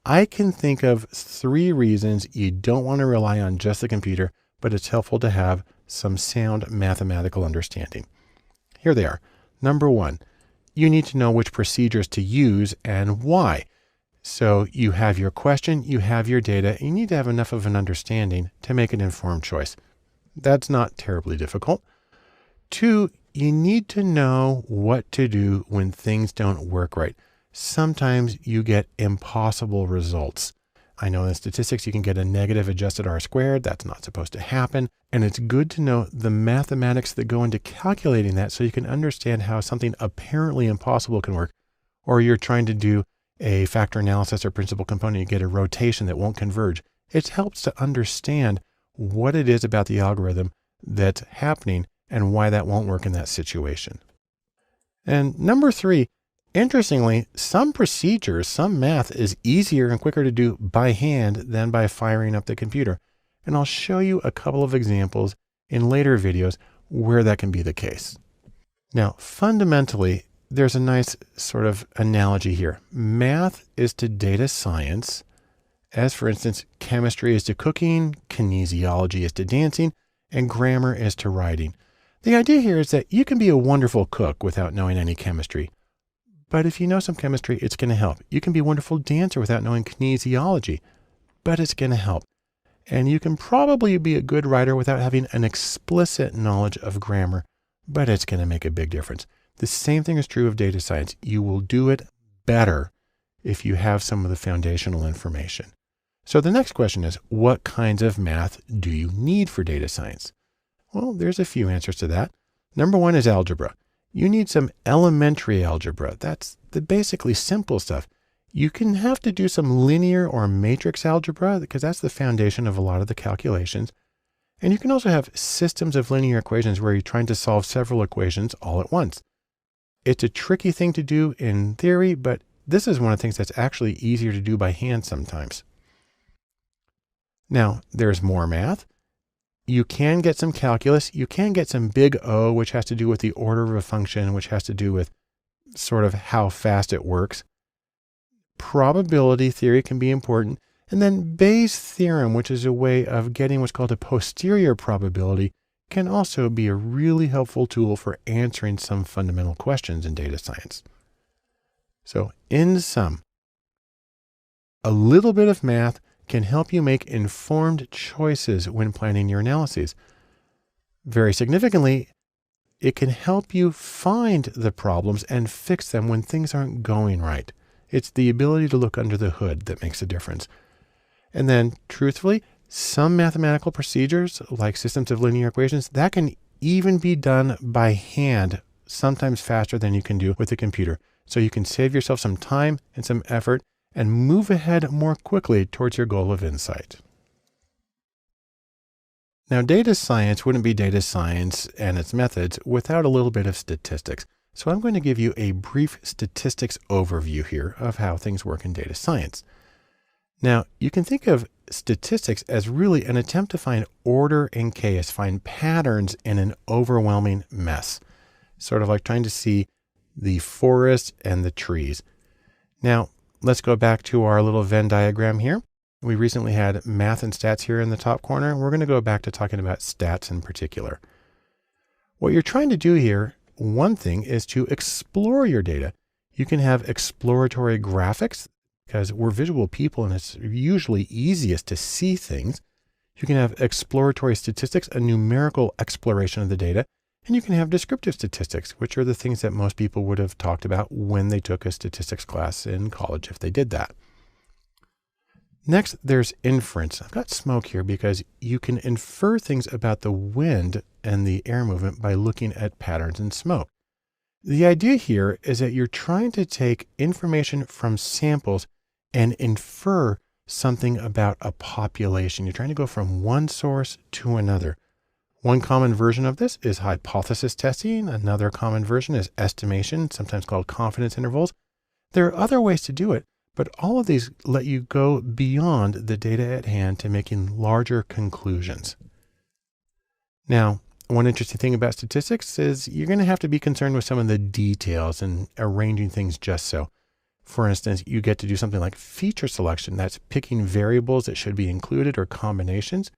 I can think of 3 reasons you don't want to rely on just the computer, but it's helpful to have some sound mathematical understanding. Here they are. Number 1, you need to know which procedures to use and why. So you have your question, you have your data, and you need to have enough of an understanding to make an informed choice. That's not terribly difficult. 2, you need to know what to do when things don't work right. Sometimes you get impossible results. I know in statistics you can get a negative adjusted R squared. That's not supposed to happen. And it's good to know the mathematics that go into calculating that so you can understand how something apparently impossible can work. Or you're trying to do a factor analysis or principal component, you get a rotation that won't converge. It helps to understand what it is about the algorithm that's happening and why that won't work in that situation. And number 3, interestingly, some procedures, some math is easier and quicker to do by hand than by firing up the computer. And I'll show you a couple of examples in later videos where that can be the case. Now, fundamentally, there's a nice sort of analogy here. Math is to data science, as for instance, chemistry is to cooking, kinesiology is to dancing, and grammar is to writing. The idea here is that you can be a wonderful cook without knowing any chemistry. But if you know some chemistry, it's going to help. You can be a wonderful dancer without knowing kinesiology, but it's going to help. And you can probably be a good writer without having an explicit knowledge of grammar, but it's going to make a big difference. The same thing is true of data science. You will do it better if you have some of the foundational information. So the next question is, what kinds of math do you need for data science? Well, there's a few answers to that. Number one is algebra. You need some elementary algebra. That's the basically simple stuff. You can have to do some linear or matrix algebra because that's the foundation of a lot of the calculations. And you can also have systems of linear equations where you're trying to solve several equations all at once. It's a tricky thing to do in theory, but this is one of the things that's actually easier to do by hand sometimes. Now, there's more math. You can get some calculus. You can get some big O, which has to do with the order of a function, which has to do with sort of how fast it works. Probability theory can be important. And then Bayes' theorem, which is a way of getting what's called a posterior probability, can also be a really helpful tool for answering some fundamental questions in data science. So in sum, a little bit of math can help you make informed choices when planning your analyses. Very significantly, it can help you find the problems and fix them when things aren't going right. It's the ability to look under the hood that makes a difference. And then, truthfully, some mathematical procedures, like systems of linear equations, that can even be done by hand, sometimes faster than you can do with a computer. So you can save yourself some time and some effort and move ahead more quickly towards your goal of insight. Now, data science wouldn't be data science and its methods without a little bit of statistics. So I'm going to give you a brief statistics overview here of how things work in data science. Now, you can think of statistics as really an attempt to find order in chaos, find patterns in an overwhelming mess, sort of like trying to see the forest and the trees. Now, let's go back to our little Venn diagram here. We recently had math and stats here in the top corner. We're going to go back to talking about stats in particular. What you're trying to do here, one thing is to explore your data. You can have exploratory graphics because we're visual people and it's usually easiest to see things. You can have exploratory statistics, a numerical exploration of the data. And you can have descriptive statistics, which are the things that most people would have talked about when they took a statistics class in college, if they did that. Next, there's inference. I've got smoke here because you can infer things about the wind and the air movement by looking at patterns in smoke. The idea here is that you're trying to take information from samples and infer something about a population. You're trying to go from one source to another. One common version of this is hypothesis testing. Another common version is estimation, sometimes called confidence intervals. There are other ways to do it, but all of these let you go beyond the data at hand to making larger conclusions. Now, one interesting thing about statistics is you're going to have to be concerned with some of the details and arranging things just so. For instance, you get to do something like feature selection. That's picking variables that should be included or combinations.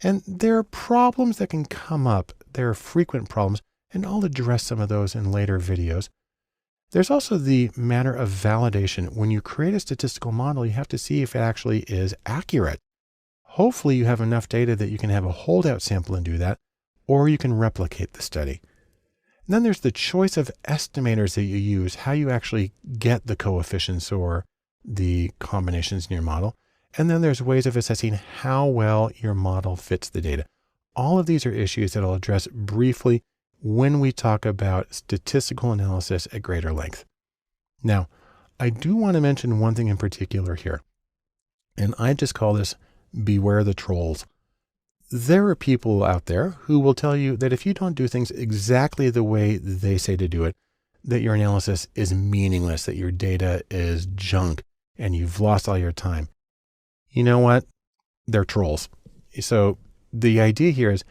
And there are problems that can come up. There are frequent problems, and I'll address some of those in later videos. There's also the matter of validation. When you create a statistical model, you have to see if it actually is accurate. Hopefully you have enough data that you can have a holdout sample and do that, or you can replicate the study. And then there's the choice of estimators that you use, how you actually get the coefficients or the combinations in your model. And then there's ways of assessing how well your model fits the data. All of these are issues that I'll address briefly when we talk about statistical analysis at greater length. Now, I do want to mention one thing in particular here, and I just call this beware the trolls. There are people out there who will tell you that if you don't do things exactly the way they say to do it, that your analysis is meaningless, that your data is junk, and you've lost all your time. You know what? They're trolls. So the idea here is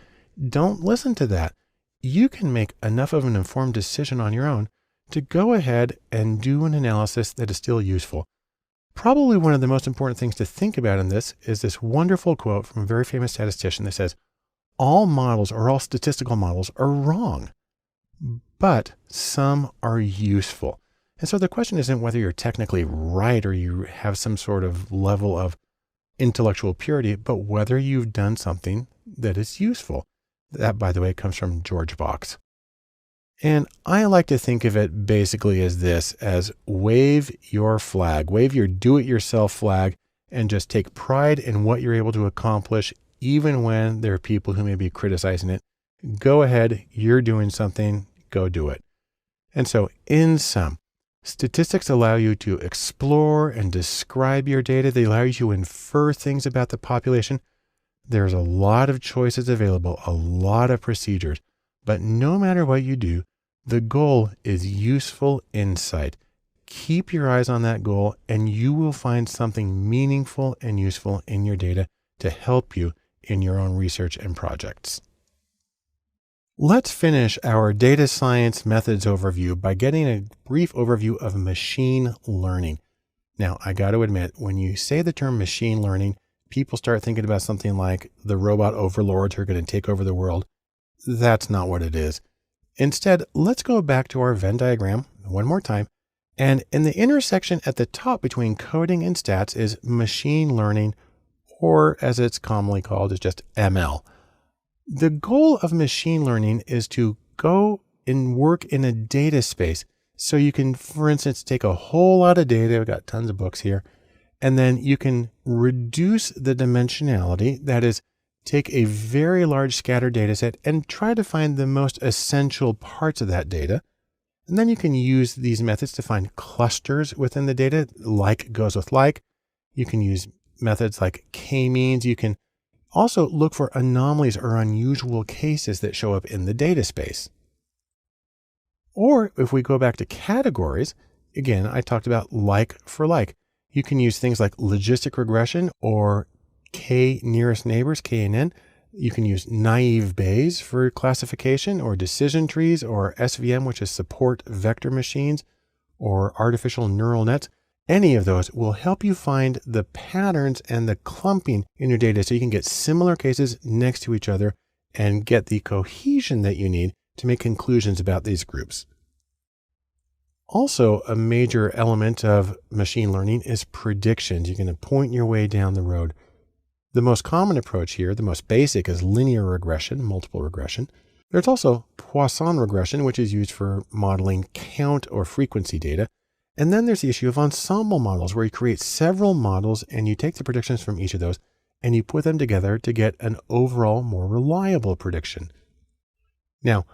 don't listen to that. You can make enough of an informed decision on your own to go ahead and do an analysis that is still useful. Probably one of the most important things to think about in this is this wonderful quote from a very famous statistician that says, all models or all statistical models are wrong, but some are useful. And so the question isn't whether you're technically right or you have some sort of level of intellectual purity, but whether you've done something that is useful. That, by the way, comes from George Box. And I like to think of it basically as this, as wave your flag, wave your do-it-yourself flag, and just take pride in what you're able to accomplish, even when there are people who may be criticizing it. Go ahead, you're doing something, go do it. And so in sum, statistics allow you to explore and describe your data. They allow you to infer things about the population. There's a lot of choices available, a lot of procedures, but no matter what you do, the goal is useful insight. Keep your eyes on that goal and you will find something meaningful and useful in your data to help you in your own research and projects. Let's finish our data science methods overview by getting a brief overview of machine learning. Now, I got to admit, when you say the term machine learning, people start thinking about something like the robot overlords who are going to take over the world. That's not what it is. Instead, let's go back to our Venn diagram one more time. And in the intersection at the top between coding and stats is machine learning, or as it's commonly called, is just ML. The goal of machine learning is to go and work in a data space. So you can, for instance, take a whole lot of data. I've got tons of books here. And then you can reduce the dimensionality. That is, take a very large scattered data set and try to find the most essential parts of that data. And then you can use these methods to find clusters within the data, like goes with like. You can use methods like k-means. You can also look for anomalies or unusual cases that show up in the data space. Or if we go back to categories, again, I talked about like for like. You can use things like logistic regression or k nearest neighbors, KNN. You can use naive Bayes for classification, or decision trees, or SVM, which is support vector machines, or artificial neural nets. Any of those will help you find the patterns and the clumping in your data so you can get similar cases next to each other and get the cohesion that you need to make conclusions about these groups. Also, a major element of machine learning is predictions. You're going to point your way down the road. The most common approach here, the most basic, is linear regression, multiple regression. There's also Poisson regression, which is used for modeling count or frequency data. And then there's the issue of ensemble models, where you create several models and you take the predictions from each of those and you put them together to get an overall more reliable prediction. Now,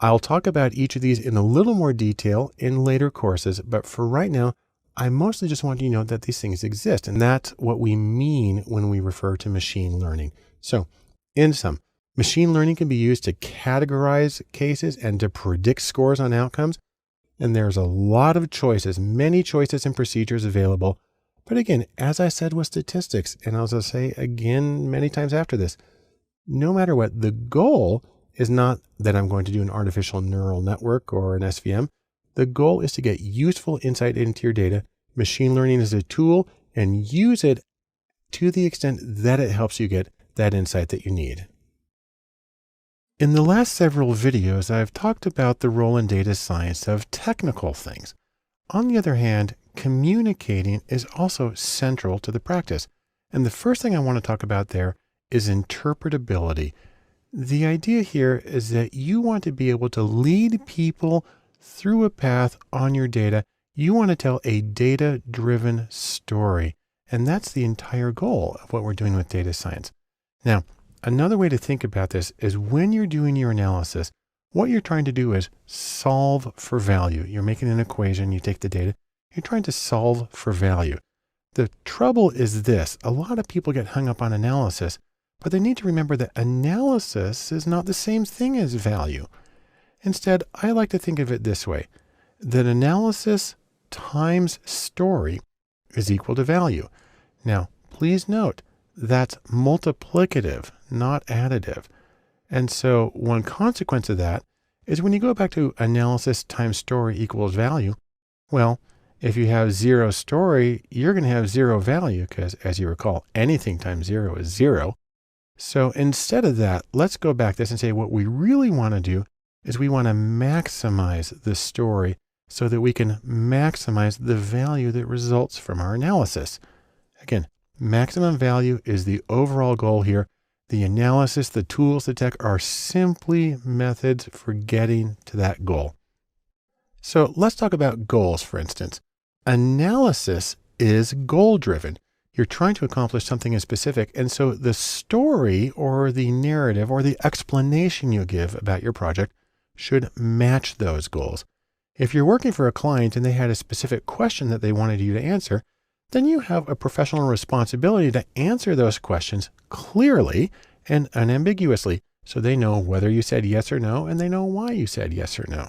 I'll talk about each of these in a little more detail in later courses, but for right now, I mostly just want you to know that these things exist, and that's what we mean when we refer to machine learning. So, in sum, machine learning can be used to categorize cases and to predict scores on outcomes. And there's a lot of choices, many choices and procedures available. But again, as I said with statistics, and as I'll say again many times after this, no matter what, the goal is not that I'm going to do an artificial neural network or an SVM. The goal is to get useful insight into your data. Machine learning is a tool, and use it to the extent that it helps you get that insight that you need. In the last several videos, I've talked about the role in data science of technical things. On the other hand, communicating is also central to the practice. And the first thing I want to talk about there is interpretability. The idea here is that you want to be able to lead people through a path on your data. You want to tell a data-driven story. And that's the entire goal of what we're doing with data science. Now, another way to think about this is when you're doing your analysis, what you're trying to do is solve for value. You're making an equation, you take the data, you're trying to solve for value. The trouble is this: a lot of people get hung up on analysis, but they need to remember that analysis is not the same thing as value. Instead, I like to think of it this way, that analysis times story is equal to value. Now, please note, that's multiplicative, not additive. And so one consequence of that is when you go back to analysis times story equals value, well, if you have zero story, you're going to have zero value because, as you recall, anything times zero is zero. So instead of that, let's go back this and say what we really want to do is we want to maximize the story so that we can maximize the value that results from our analysis. Again, maximum value is the overall goal here. The analysis, the tools, the tech are simply methods for getting to that goal. So let's talk about goals, for instance. Analysis is goal-driven. You're trying to accomplish something in specific. And so the story or the narrative or the explanation you give about your project should match those goals. If you're working for a client and they had a specific question that they wanted you to answer, then you have a professional responsibility to answer those questions clearly and unambiguously so they know whether you said yes or no and they know why you said yes or no.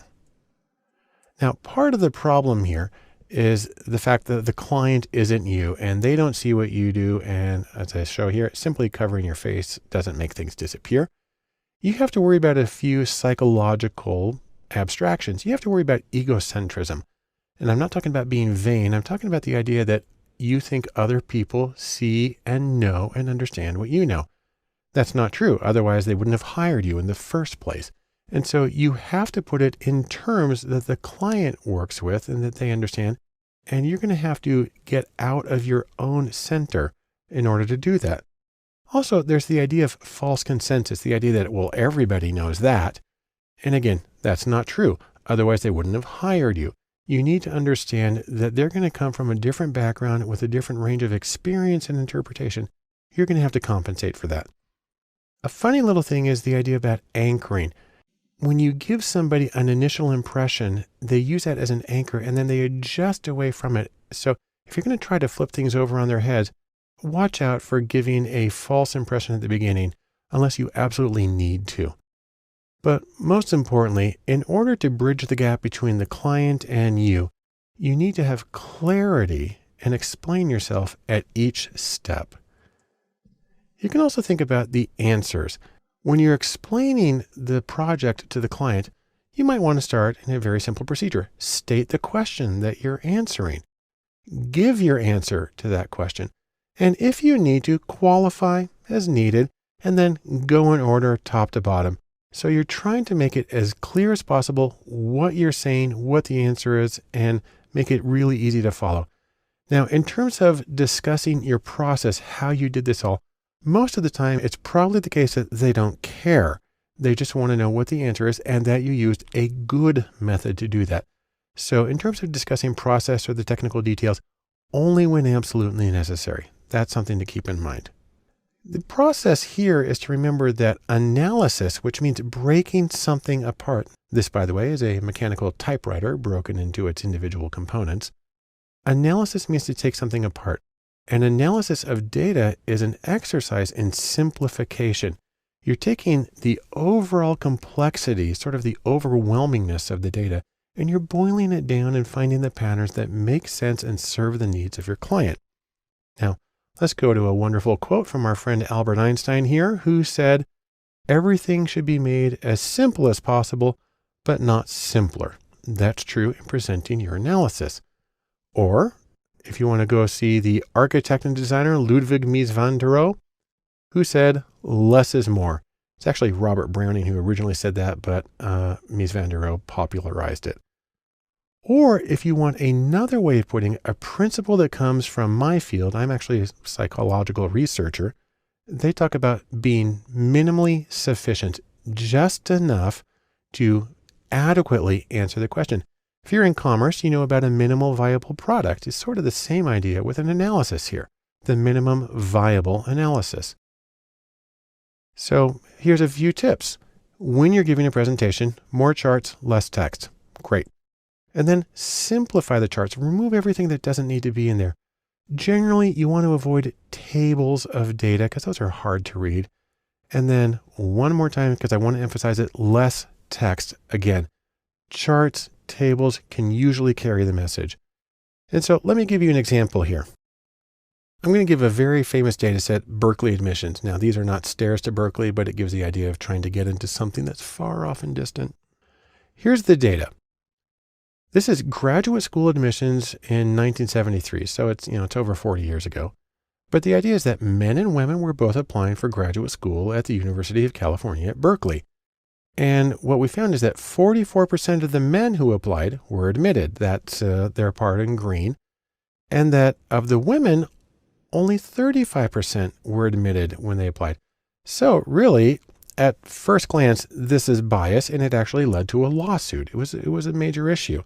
Now, part of the problem here is the fact that the client isn't you and they don't see what you do. And as I show here, simply covering your face doesn't make things disappear. You have to worry about a few psychological abstractions. You have to worry about egocentrism. And I'm not talking about being vain. I'm talking about the idea that you think other people see and know and understand what you know. That's not true. Otherwise, they wouldn't have hired you in the first place. And so you have to put it in terms that the client works with and that they understand. And you're going to have to get out of your own center in order to do that. Also, there's the idea of false consensus, the idea that, well, everybody knows that. And again, that's not true. Otherwise, they wouldn't have hired you. You need to understand that they're going to come from a different background with a different range of experience and interpretation. You're going to have to compensate for that. A funny little thing is the idea about anchoring. When you give somebody an initial impression, they use that as an anchor and then they adjust away from it. So if you're going to try to flip things over on their heads, watch out for giving a false impression at the beginning, unless you absolutely need to. But most importantly, in order to bridge the gap between the client and you need to have clarity and explain yourself at each step. You can also think about the answers. When you're explaining the project to the client, you might want to start in a very simple procedure. State the question that you're answering. Give your answer to that question. And if you need to, qualify as needed, and then go in order top to bottom. So you're trying to make it as clear as possible what you're saying, what the answer is, and make it really easy to follow. Now, in terms of discussing your process, how you did this all, most of the time, it's probably the case that they don't care. They just want to know what the answer is and that you used a good method to do that. So in terms of discussing process or the technical details, only when absolutely necessary. That's something to keep in mind. The process here is to remember that analysis, which means breaking something apart. This, by the way, is a mechanical typewriter broken into its individual components. Analysis means to take something apart. An analysis of data is an exercise in simplification. You're taking the overall complexity, sort of the overwhelmingness of the data, and you're boiling it down and finding the patterns that make sense and serve the needs of your client. Now, let's go to a wonderful quote from our friend Albert Einstein here, who said, "Everything should be made as simple as possible, but not simpler." That's true in presenting your analysis. Or, if you want to go see the architect and designer Ludwig Mies van der Rohe, who said, "Less is more." It's actually Robert Browning who originally said that, but Mies van der Rohe popularized it. Or if you want another way of putting a principle that comes from my field, I'm actually a psychological researcher. They talk about being minimally sufficient, just enough to adequately answer the question. If you're in commerce, you know about a minimal viable product. It's sort of the same idea with an analysis here, the minimum viable analysis. So here's a few tips. When you're giving a presentation, more charts, less text. Great. And then simplify the charts. Remove everything that doesn't need to be in there. Generally, you want to avoid tables of data because those are hard to read. And then one more time, because I want to emphasize it, less text. Again, charts, tables can usually carry the message. And so let me give you an example here. I'm going to give a very famous data set, Berkeley admissions. Now, these are not stairs to Berkeley, but it gives the idea of trying to get into something that's far off and distant. Here's the data. This is graduate school admissions in 1973. So it's over 40 years ago. But the idea is that men and women were both applying for graduate school at the University of California at Berkeley. And what we found is that 44% of the men who applied were admitted. That's their part in green. And that of the women, only 35% were admitted when they applied. So really, at first glance, this is bias, and it actually led to a lawsuit. It was a major issue.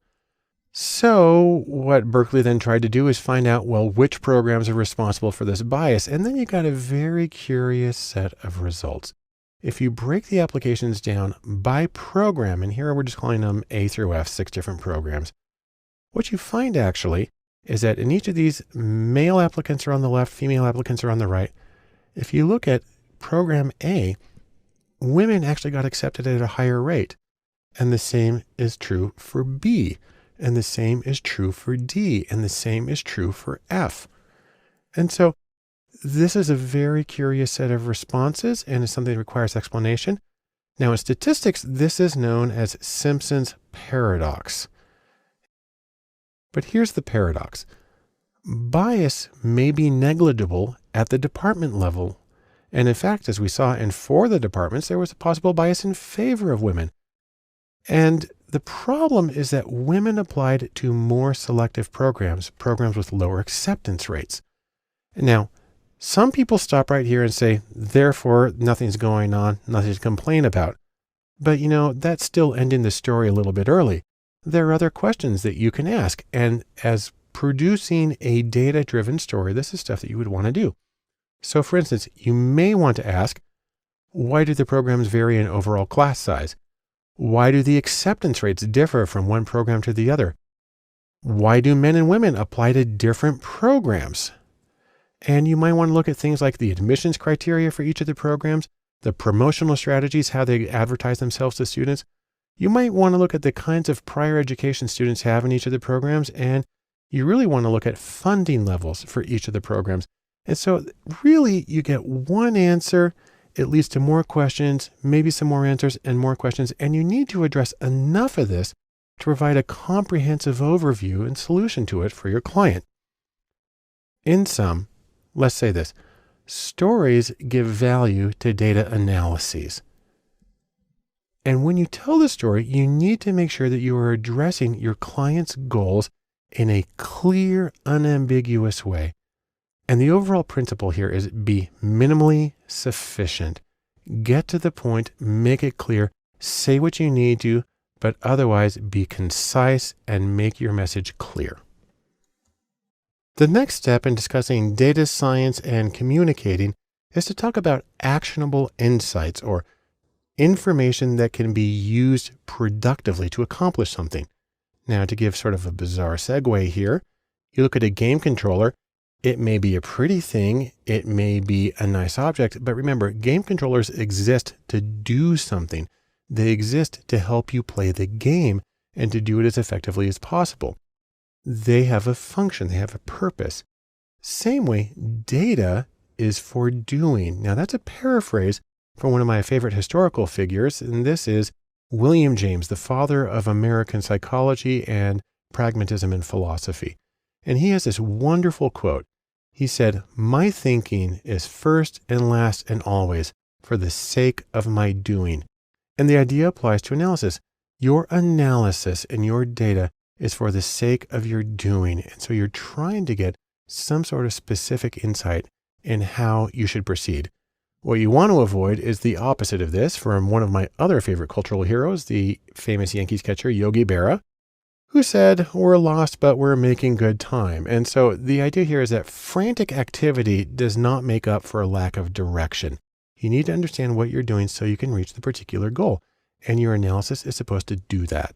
So what Berkeley then tried to do is find out, well, which programs are responsible for this bias? And then you got a very curious set of results. If you break the applications down by program, and here we're just calling them A through F, 6 different programs, what you find actually is that in each of these, male applicants are on the left, female applicants are on the right. If you look at program A, women actually got accepted at a higher rate. And the same is true for B. And the same is true for D. And the same is true for F. And so this is a very curious set of responses, and it's something that requires explanation. Now in statistics, this is known as Simpson's paradox. But here's the paradox. Bias may be negligible at the department level. And in fact, as we saw in 4 of the departments, there was a possible bias in favor of women. And the problem is that women applied to more selective programs with lower acceptance rates. Now, some people stop right here and say, therefore, nothing's going on, nothing to complain about. But that's still ending the story a little bit early. There are other questions that you can ask. And as producing a data-driven story, this is stuff that you would want to do. So for instance, you may want to ask, why do the programs vary in overall class size? Why do the acceptance rates differ from one program to the other? Why do men and women apply to different programs? And you might want to look at things like the admissions criteria for each of the programs, the promotional strategies, how they advertise themselves to students. You might want to look at the kinds of prior education students have in each of the programs, and you really want to look at funding levels for each of the programs. And so really you get one answer, it leads to more questions, maybe some more answers and more questions, and you need to address enough of this to provide a comprehensive overview and solution to it for your client. In sum, let's say this, stories give value to data analyses. And when you tell the story, you need to make sure that you are addressing your client's goals in a clear, unambiguous way. And the overall principle here is be minimally sufficient. Get to the point, make it clear, say what you need to, but otherwise be concise and make your message clear. The next step in discussing data science and communicating is to talk about actionable insights or information that can be used productively to accomplish something. Now, to give sort of a bizarre segue here, you look at a game controller. It may be a pretty thing. It may be a nice object, but remember, game controllers exist to do something. They exist to help you play the game and to do it as effectively as possible. They have a function. They have a purpose. Same way, data is for doing. Now, that's a paraphrase from one of my favorite historical figures, and this is William James, the father of American psychology and pragmatism in philosophy. And he has this wonderful quote. He said, "My thinking is first and last and always for the sake of my doing." And the idea applies to analysis. Your analysis and your data is for the sake of your doing. And so you're trying to get some sort of specific insight in how you should proceed. What you want to avoid is the opposite of this from one of my other favorite cultural heroes, the famous Yankees catcher, Yogi Berra, who said, "We're lost, but we're making good time." And so the idea here is that frantic activity does not make up for a lack of direction. You need to understand what you're doing so you can reach the particular goal. And your analysis is supposed to do that.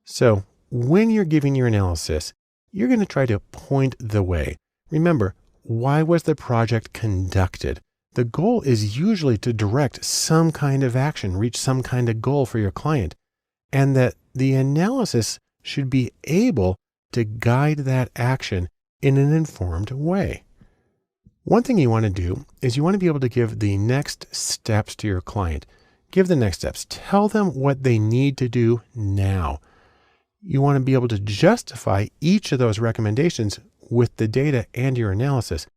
So when you're giving your analysis, you're going to try to point the way. Remember, why was the project conducted? The goal is usually to direct some kind of action, reach some kind of goal for your client, and that the analysis should be able to guide that action in an informed way. One thing you want to do is you want to be able to give the next steps to your client. Give the next steps. Tell them what they need to do now. You want to be able to justify each of those recommendations with the data and your analysis.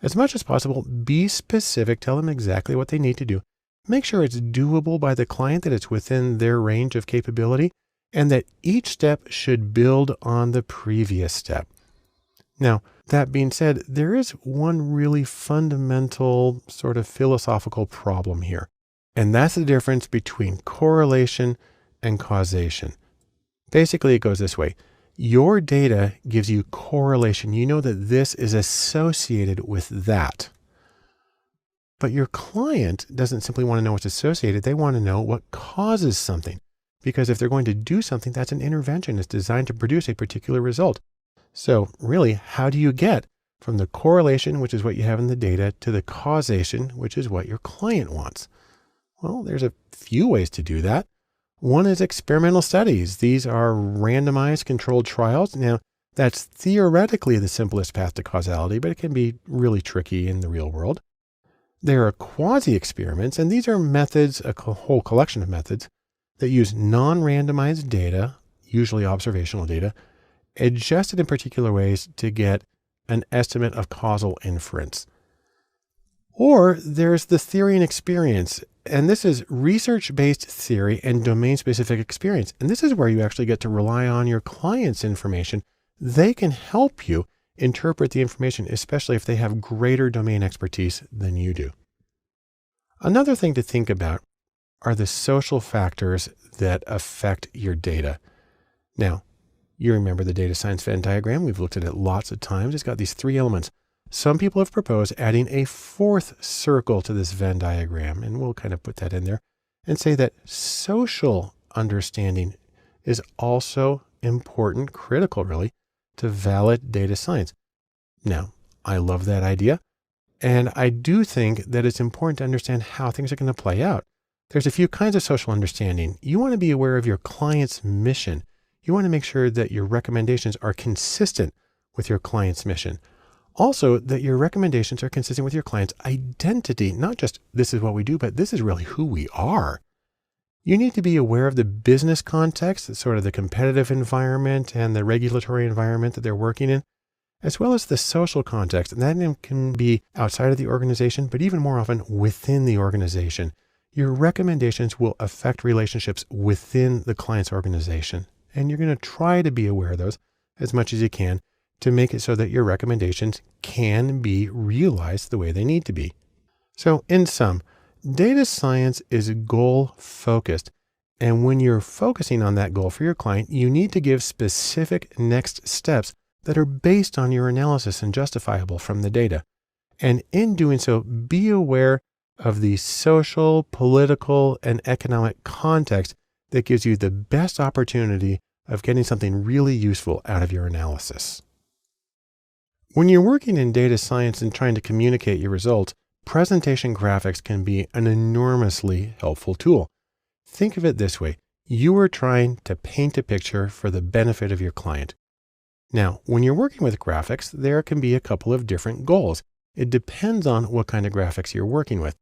As much as possible, be specific. Tell them exactly what they need to do. Make sure it's doable by the client, that it's within their range of capability, and that each step should build on the previous step. Now, that being said, there is one really fundamental sort of philosophical problem here, and that's the difference between correlation and causation. Basically, it goes this way. Your data gives you correlation. You know that this is associated with that. But your client doesn't simply want to know what's associated. They want to know what causes something. Because if they're going to do something, that's an intervention. It's designed to produce a particular result. So really, how do you get from the correlation, which is what you have in the data, to the causation, which is what your client wants? Well, there's a few ways to do that. One is experimental studies. These are randomized controlled trials. Now, that's theoretically the simplest path to causality, but it can be really tricky in the real world. There are quasi-experiments, and these are methods, a whole collection of methods, that use non-randomized data, usually observational data, adjusted in particular ways to get an estimate of causal inference. Or there's the theory and experience, and this is research-based theory and domain-specific experience. And this is where you actually get to rely on your client's information. They can help you interpret the information, especially if they have greater domain expertise than you do. Another thing to think about are the social factors that affect your data. Now, you remember the data science Venn diagram. We've looked at it lots of times. It's got these three elements. Some people have proposed adding a fourth circle to this Venn diagram, and we'll kind of put that in there and say that social understanding is also important, critical really, to valid data science. Now, I love that idea, and I do think that it's important to understand how things are going to play out. There's a few kinds of social understanding. You want to be aware of your client's mission. You want to make sure that your recommendations are consistent with your client's mission. Also, that your recommendations are consistent with your client's identity, not just this is what we do, but this is really who we are. You need to be aware of the business context, sort of the competitive environment and the regulatory environment that they're working in, as well as the social context. And that can be outside of the organization, but even more often within the organization. Your recommendations will affect relationships within the client's organization. And you're going to try to be aware of those as much as you can to make it so that your recommendations can be realized the way they need to be. So in sum, data science is goal focused. And when you're focusing on that goal for your client, you need to give specific next steps that are based on your analysis and justifiable from the data. And in doing so, be aware of the social, political, and economic context that gives you the best opportunity of getting something really useful out of your analysis. When you're working in data science and trying to communicate your results, presentation graphics can be an enormously helpful tool. Think of it this way. You are trying to paint a picture for the benefit of your client. Now, when you're working with graphics, there can be a couple of different goals. It depends on what kind of graphics you're working with.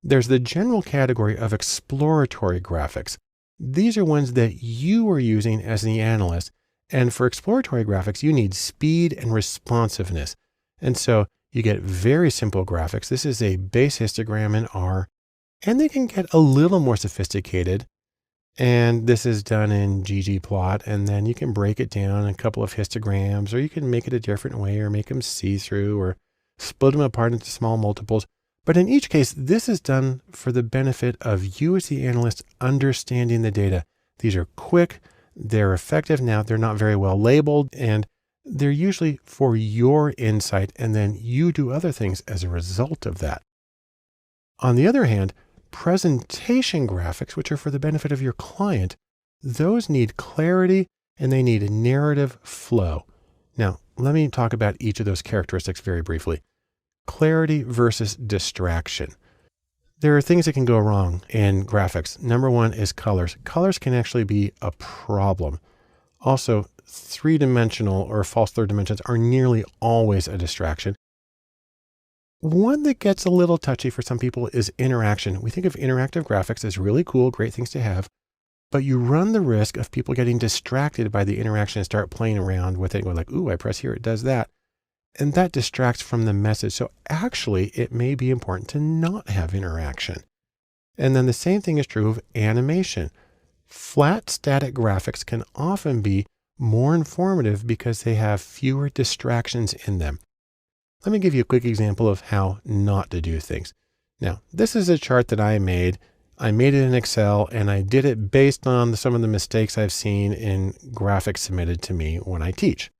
There's the general category of exploratory graphics. These are ones that you are using as the analyst. And for exploratory graphics, you need speed and responsiveness. And so you get very simple graphics. This is a base histogram in R, and they can get a little more sophisticated. And this is done in ggplot, and then you can break it down in a couple of histograms, or you can make it a different way, or make them see-through, or split them apart into small multiples. But in each case, this is done for the benefit of you as the analyst understanding the data. These are quick, they're effective. Now, they're not very well labeled, and they're usually for your insight, and then you do other things as a result of that. On the other hand, presentation graphics, which are for the benefit of your client, those need clarity and they need a narrative flow. Now, let me talk about each of those characteristics very briefly. Clarity versus distraction. There are things that can go wrong in graphics. Number one is colors. Colors can actually be a problem. Also, three-dimensional or false third dimensions are nearly always a distraction. One that gets a little touchy for some people is interaction. We think of interactive graphics as really cool, great things to have, but you run the risk of people getting distracted by the interaction and start playing around with it, going like, ooh, I press here, it does that. And that distracts from the message. So actually, it may be important to not have interaction. And then the same thing is true of animation. Flat static graphics can often be more informative because they have fewer distractions in them. Let me give you a quick example of how not to do things. Now, this is a chart that I made. I made it in Excel and I did it based on some of the mistakes I've seen in graphics submitted to me when I teach.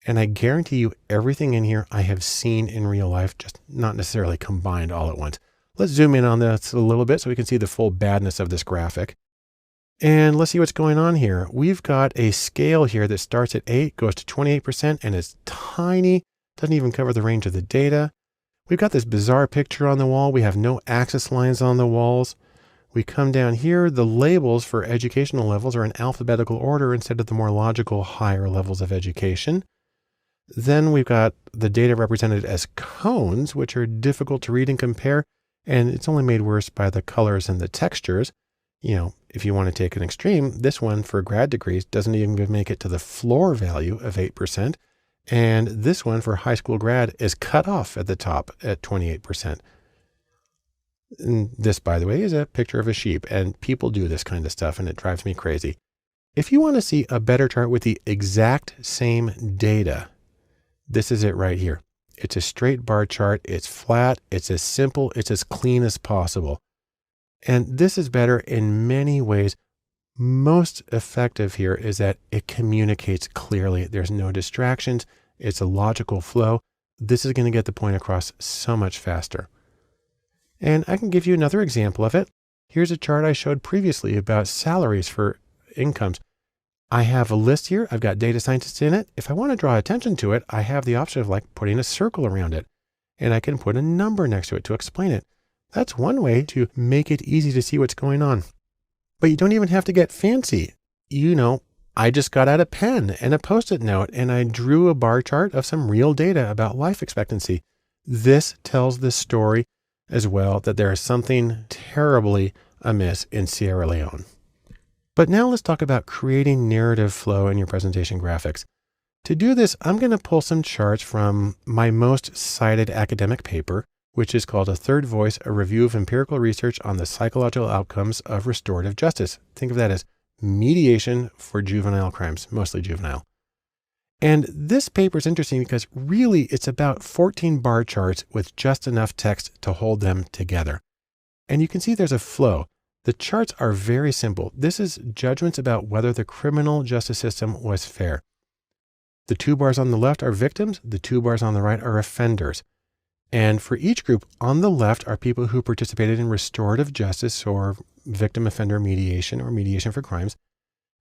And I guarantee you everything in here I have seen in real life, just not necessarily combined all at once. Let's zoom in on this a little bit so we can see the full badness of this graphic. And let's see what's going on here. We've got a scale here that starts at 8, goes to 28%, and it's tiny, doesn't even cover the range of the data. We've got this bizarre picture on the wall. We have no axis lines on the walls. We come down here, the labels for educational levels are in alphabetical order instead of the more logical higher levels of education. Then we've got the data represented as cones, which are difficult to read and compare, and it's only made worse by the colors and the textures. You know, if you want to take an extreme, this one for grad degrees doesn't even make it to the floor value of 8%. And this one for high school grad is cut off at the top at 28%. And this, by the way, is a picture of a sheep, and people do this kind of stuff and it drives me crazy. If you want to see a better chart with the exact same data, this is it right here. It's a straight bar chart. It's flat. It's as simple. It's as clean as possible. And this is better in many ways. Most effective here is that it communicates clearly. There's no distractions. It's a logical flow. This is going to get the point across so much faster. And I can give you another example of it. Here's a chart I showed previously about salaries for incomes. I have a list here. I've got data scientists in it. If I want to draw attention to it, I have the option of like putting a circle around it, and I can put a number next to it to explain it. That's one way to make it easy to see what's going on. But you don't even have to get fancy. You know, I just got out a pen and a Post-it note and I drew a bar chart of some real data about life expectancy. This tells the story as well that there is something terribly amiss in Sierra Leone. But now let's talk about creating narrative flow in your presentation graphics. To do this, I'm going to pull some charts from my most cited academic paper, which is called A Third Voice, a review of empirical research on the psychological outcomes of restorative justice. Think of that as mediation for juvenile crimes, mostly juvenile. And this paper is interesting because really it's about 14 bar charts with just enough text to hold them together. And you can see there's a flow. The charts are very simple. This is judgments about whether the criminal justice system was fair. The 2 bars on the left are victims. The 2 bars on the right are offenders. And for each group, on the left are people who participated in restorative justice or victim offender mediation or mediation for crimes.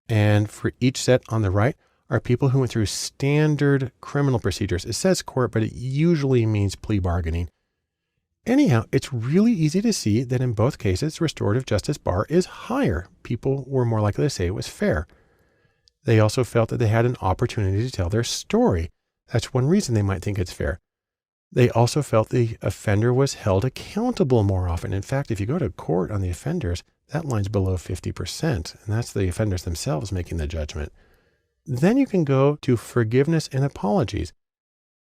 And for each set on the right are people who went through standard criminal procedures. It says court, but it usually means plea bargaining. Anyhow, it's really easy to see that in both cases, restorative justice bar is higher. People were more likely to say it was fair. They also felt that they had an opportunity to tell their story. That's one reason they might think it's fair. They also felt the offender was held accountable more often. In fact, if you go to court on the offenders, that line's below 50%, and that's the offenders themselves making the judgment. Then you can go to forgiveness and apologies.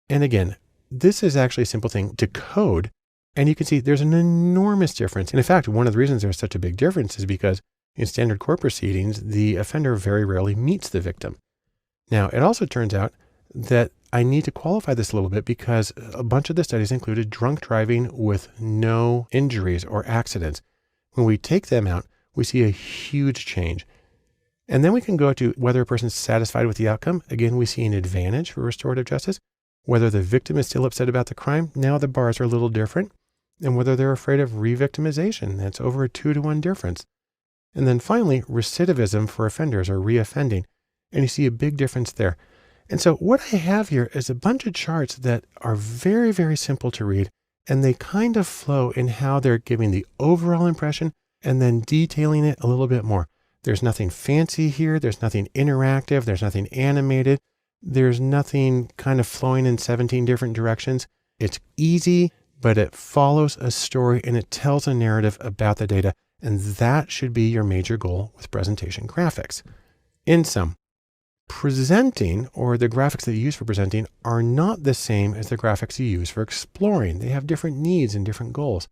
And again, this is actually a simple thing to code. And you can see there's an enormous difference. And in fact, one of the reasons there's such a big difference is because in standard court proceedings, the offender very rarely meets the victim. Now, it also turns out that I need to qualify this a little bit because a bunch of the studies included drunk driving with no injuries or accidents. When we take them out, we see a huge change. And then we can go to whether a person's satisfied with the outcome. Again, we see an advantage for restorative justice. Whether the victim is still upset about the crime, now the bars are a little different. And whether they're afraid of re-victimization, that's over a 2-to-1 difference. And then finally, recidivism for offenders or re-offending. And you see a big difference there. And so what I have here is a bunch of charts that are very, very simple to read. And they kind of flow in how they're giving the overall impression and then detailing it a little bit more. There's nothing fancy here. There's nothing interactive. There's nothing animated. There's nothing kind of flowing in 17 different directions. It's easy. but it follows a story and it tells a narrative about the data. And that should be your major goal with presentation graphics. In sum, presenting, or the graphics that you use for presenting, are not the same as the graphics you use for exploring. They have different needs and different goals.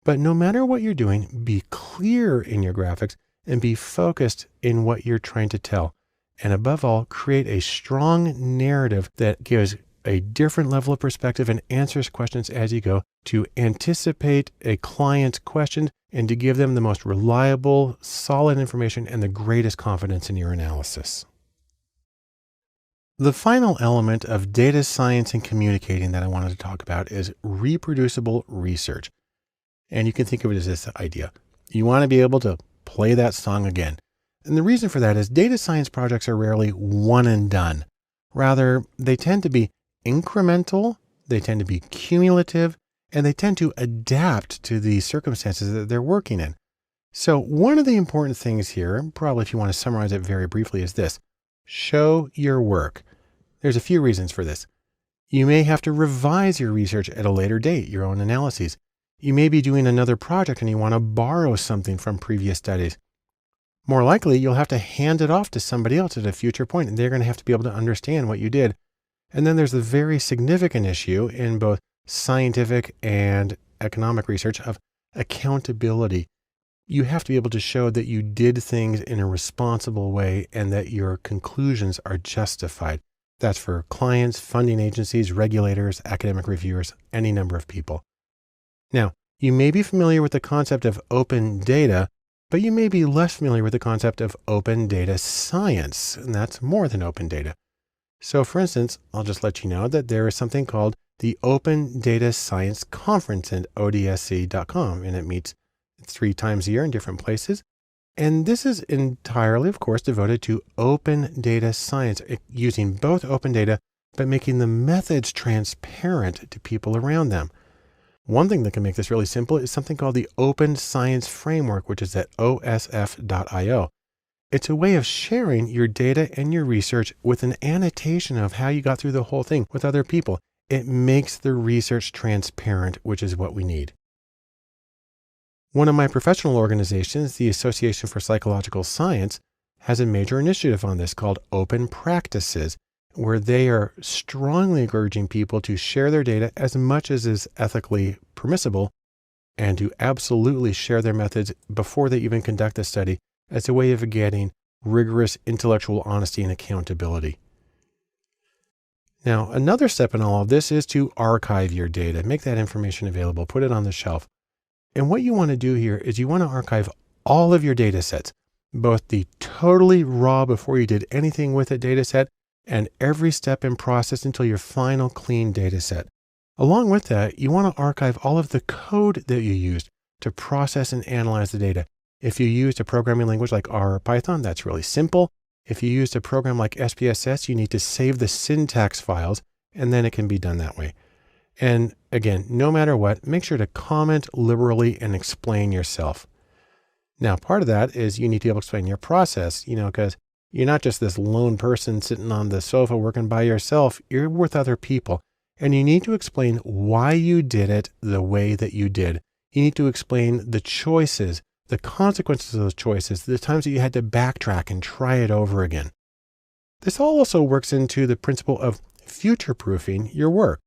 But no matter what you're doing, be clear in your graphics and be focused in what you're trying to tell. And above all, create a strong narrative that gives a different level of perspective and answers questions as you go, to anticipate a client's questions and to give them the most reliable, solid information and the greatest confidence in your analysis. The final element of data science and communicating that I wanted to talk about is reproducible research. And you can think of it as this idea. You want to be able to play that song again. And the reason for that is data science projects are rarely one and done. Rather, they tend to be incremental, they tend to be cumulative, and they tend to adapt to the circumstances that they're working in. So one of the important things here, probably if you want to summarize it very briefly, is this: show your work. There's a few reasons for this. You may have to revise your research at a later date, your own analyses. You may be doing another project and you want to borrow something from previous studies. More likely, you'll have to hand it off to somebody else at a future point, and they're going to have to be able to understand what you did. And then there's the very significant issue in both scientific and economic research of accountability. You have to be able to show that you did things in a responsible way and that your conclusions are justified. That's for clients, funding agencies, regulators, academic reviewers, any number of people. Now, you may be familiar with the concept of open data, but you may be less familiar with the concept of open data science, and that's more than open data. So for instance, I'll just let you know that there is something called the Open Data Science Conference at odsc.com, and it meets 3 times a year in different places. And this is entirely, of course, devoted to open data science, using both open data, but making the methods transparent to people around them. One thing that can make this really simple is something called the Open Science Framework, which is at osf.io. It's a way of sharing your data and your research with an annotation of how you got through the whole thing with other people. It makes the research transparent, which is what we need. One of my professional organizations, the Association for Psychological Science, has a major initiative on this called Open Practices, where they are strongly encouraging people to share their data as much as is ethically permissible, and to absolutely share their methods before they even conduct the study, as a way of getting rigorous intellectual honesty and accountability. Now, another step in all of this is to archive your data, make that information available, put it on the shelf. And what you want to do here is you want to archive all of your data sets, both the totally raw before you did anything with a data set, and every step in process until your final clean data set. Along with that, you want to archive all of the code that you used to process and analyze the data. If you used a programming language like R or Python, that's really simple. If you used a program like SPSS, you need to save the syntax files, and then it can be done that way. And again, no matter what, make sure to comment liberally and explain yourself. Now, part of that is you need to be able to explain your process, because you're not just this lone person sitting on the sofa working by yourself. You're with other people, and you need to explain why you did it the way that you did. You need to explain the choices, the consequences of those choices, the times that you had to backtrack and try it over again. This all also works into the principle of future-proofing your work.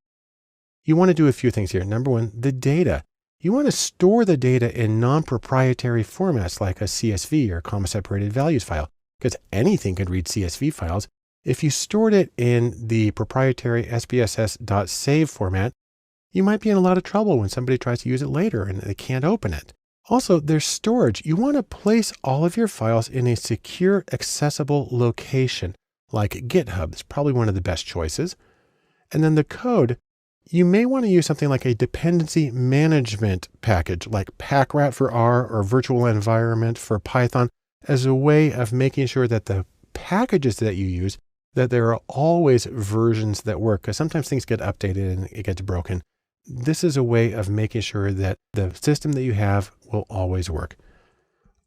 You want to do a few things here. Number one, the data. You want to store the data in non-proprietary formats like a CSV or comma-separated values file, because anything could read CSV files. If you stored it in the proprietary SPSS.save format, you might be in a lot of trouble when somebody tries to use it later and they can't open it. Also, there's storage. You want to place all of your files in a secure, accessible location, like GitHub. It's probably one of the best choices. And then the code, you may want to use something like a dependency management package, like PackRat for R or virtual environment for Python, as a way of making sure that the packages that you use, that there are always versions that work, because sometimes things get updated and it gets broken. This is a way of making sure that the system that you have will always work.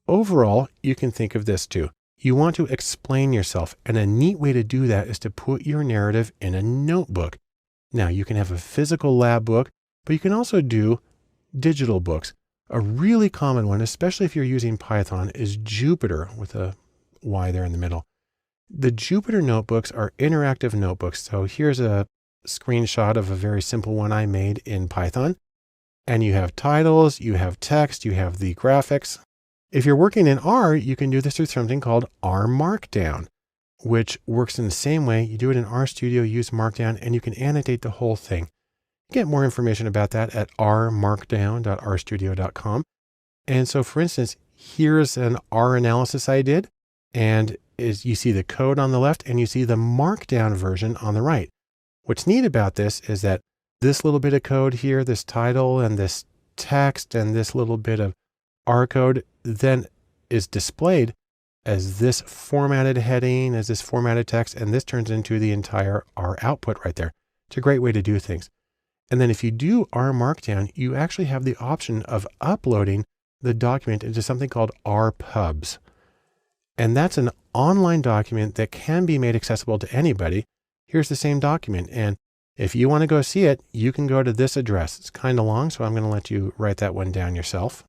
Overall, you can think of this too. You want to explain yourself, and a neat way to do that is to put your narrative in a notebook. Now, you can have a physical lab book, but you can also do digital books. A really common one, especially if you're using Python, is Jupyter with a Y there in the middle. The Jupyter notebooks are interactive notebooks. So here's a screenshot of a very simple one I made in Python. And you have titles, you have text, you have the graphics. If you're working in R, you can do this through something called R Markdown, which works in the same way. You do it in RStudio, use Markdown, and you can annotate the whole thing. You get more information about that at rmarkdown.rstudio.com. And so for instance, here's an R analysis I did, and you see the code on the left and you see the Markdown version on the right. What's neat about this is that this little bit of code here, this title and this text and this little bit of R code then is displayed as this formatted heading, as this formatted text, and this turns into the entire R output right there. It's a great way to do things. And then if you do R Markdown, you actually have the option of uploading the document into something called RPubs. And that's an online document that can be made accessible to anybody. Here's the same document. And if you want to go see it, you can go to this address. It's kind of long, so I'm going to let you write that one down yourself.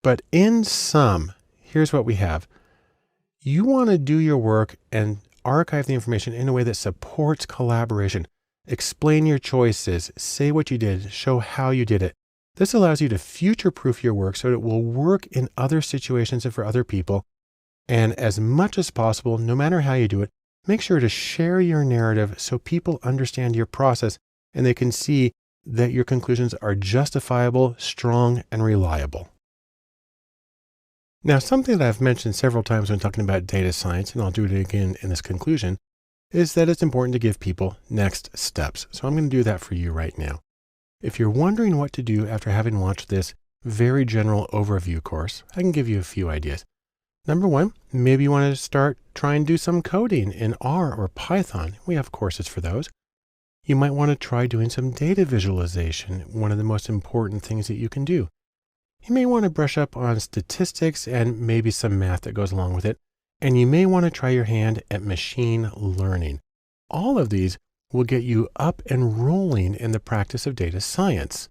But in sum, here's what we have. You want to do your work and archive the information in a way that supports collaboration. Explain your choices, say what you did, show how you did it. This allows you to future-proof your work so it will work in other situations and for other people. And as much as possible, no matter how you do it, make sure to share your narrative so people understand your process and they can see that your conclusions are justifiable, strong, and reliable. Now, something that I've mentioned several times when talking about data science, and I'll do it again in this conclusion, is that it's important to give people next steps. So I'm going to do that for you right now. If you're wondering what to do after having watched this very general overview course, I can give you a few ideas. Number one, maybe you want to start trying to do some coding in R or Python. We have courses for those. You might want to try doing some data visualization, one of the most important things that you can do. You may want to brush up on statistics and maybe some math that goes along with it. And you may want to try your hand at machine learning. All of these will get you up and rolling in the practice of data science.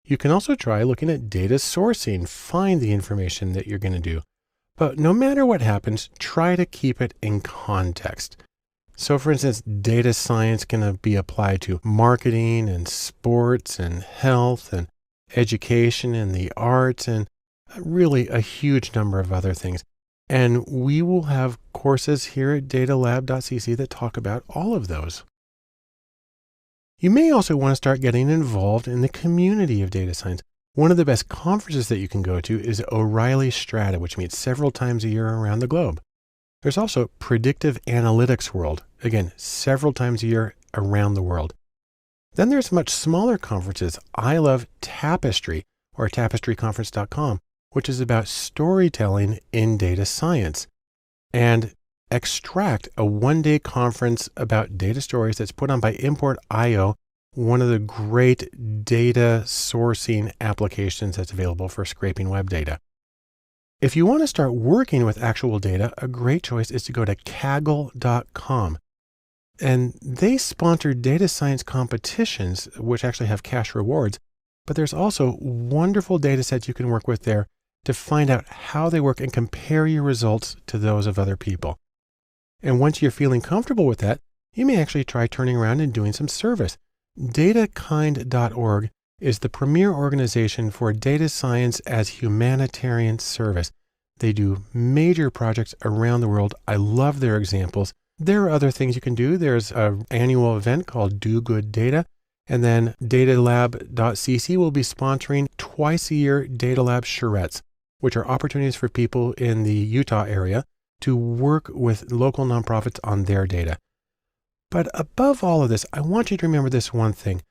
You can also try looking at data sourcing, find the information that you're going to do. But no matter what happens, try to keep it in context. So for instance, data science can be applied to marketing and sports and health and education and the arts and really a huge number of other things. And we will have courses here at datalab.cc that talk about all of those. You may also want to start getting involved in the community of data science. One of the best conferences that you can go to is O'Reilly Strata, which meets several times a year around the globe. There's also Predictive Analytics World, again, several times a year around the world. Then there's much smaller conferences. I love Tapestry or tapestryconference.com, which is about storytelling in data science. And Extract, a one-day conference about data stories that's put on by Import.io, one of the great data sourcing applications that's available for scraping web data. If you want to start working with actual data, a great choice is to go to Kaggle.com. And they sponsor data science competitions, which actually have cash rewards, but there's also wonderful data sets you can work with there to find out how they work and compare your results to those of other people. And once you're feeling comfortable with that, you may actually try turning around and doing some service. Datakind.org is the premier organization for data science as humanitarian service. They do major projects around the world. I love their examples. There are other things you can do. There's an annual event called Do Good Data. And then datalab.cc will be sponsoring twice a year Data Lab charrettes, which are opportunities for people in the Utah area to work with local nonprofits on their data. But above all of this, I want you to remember this one thing.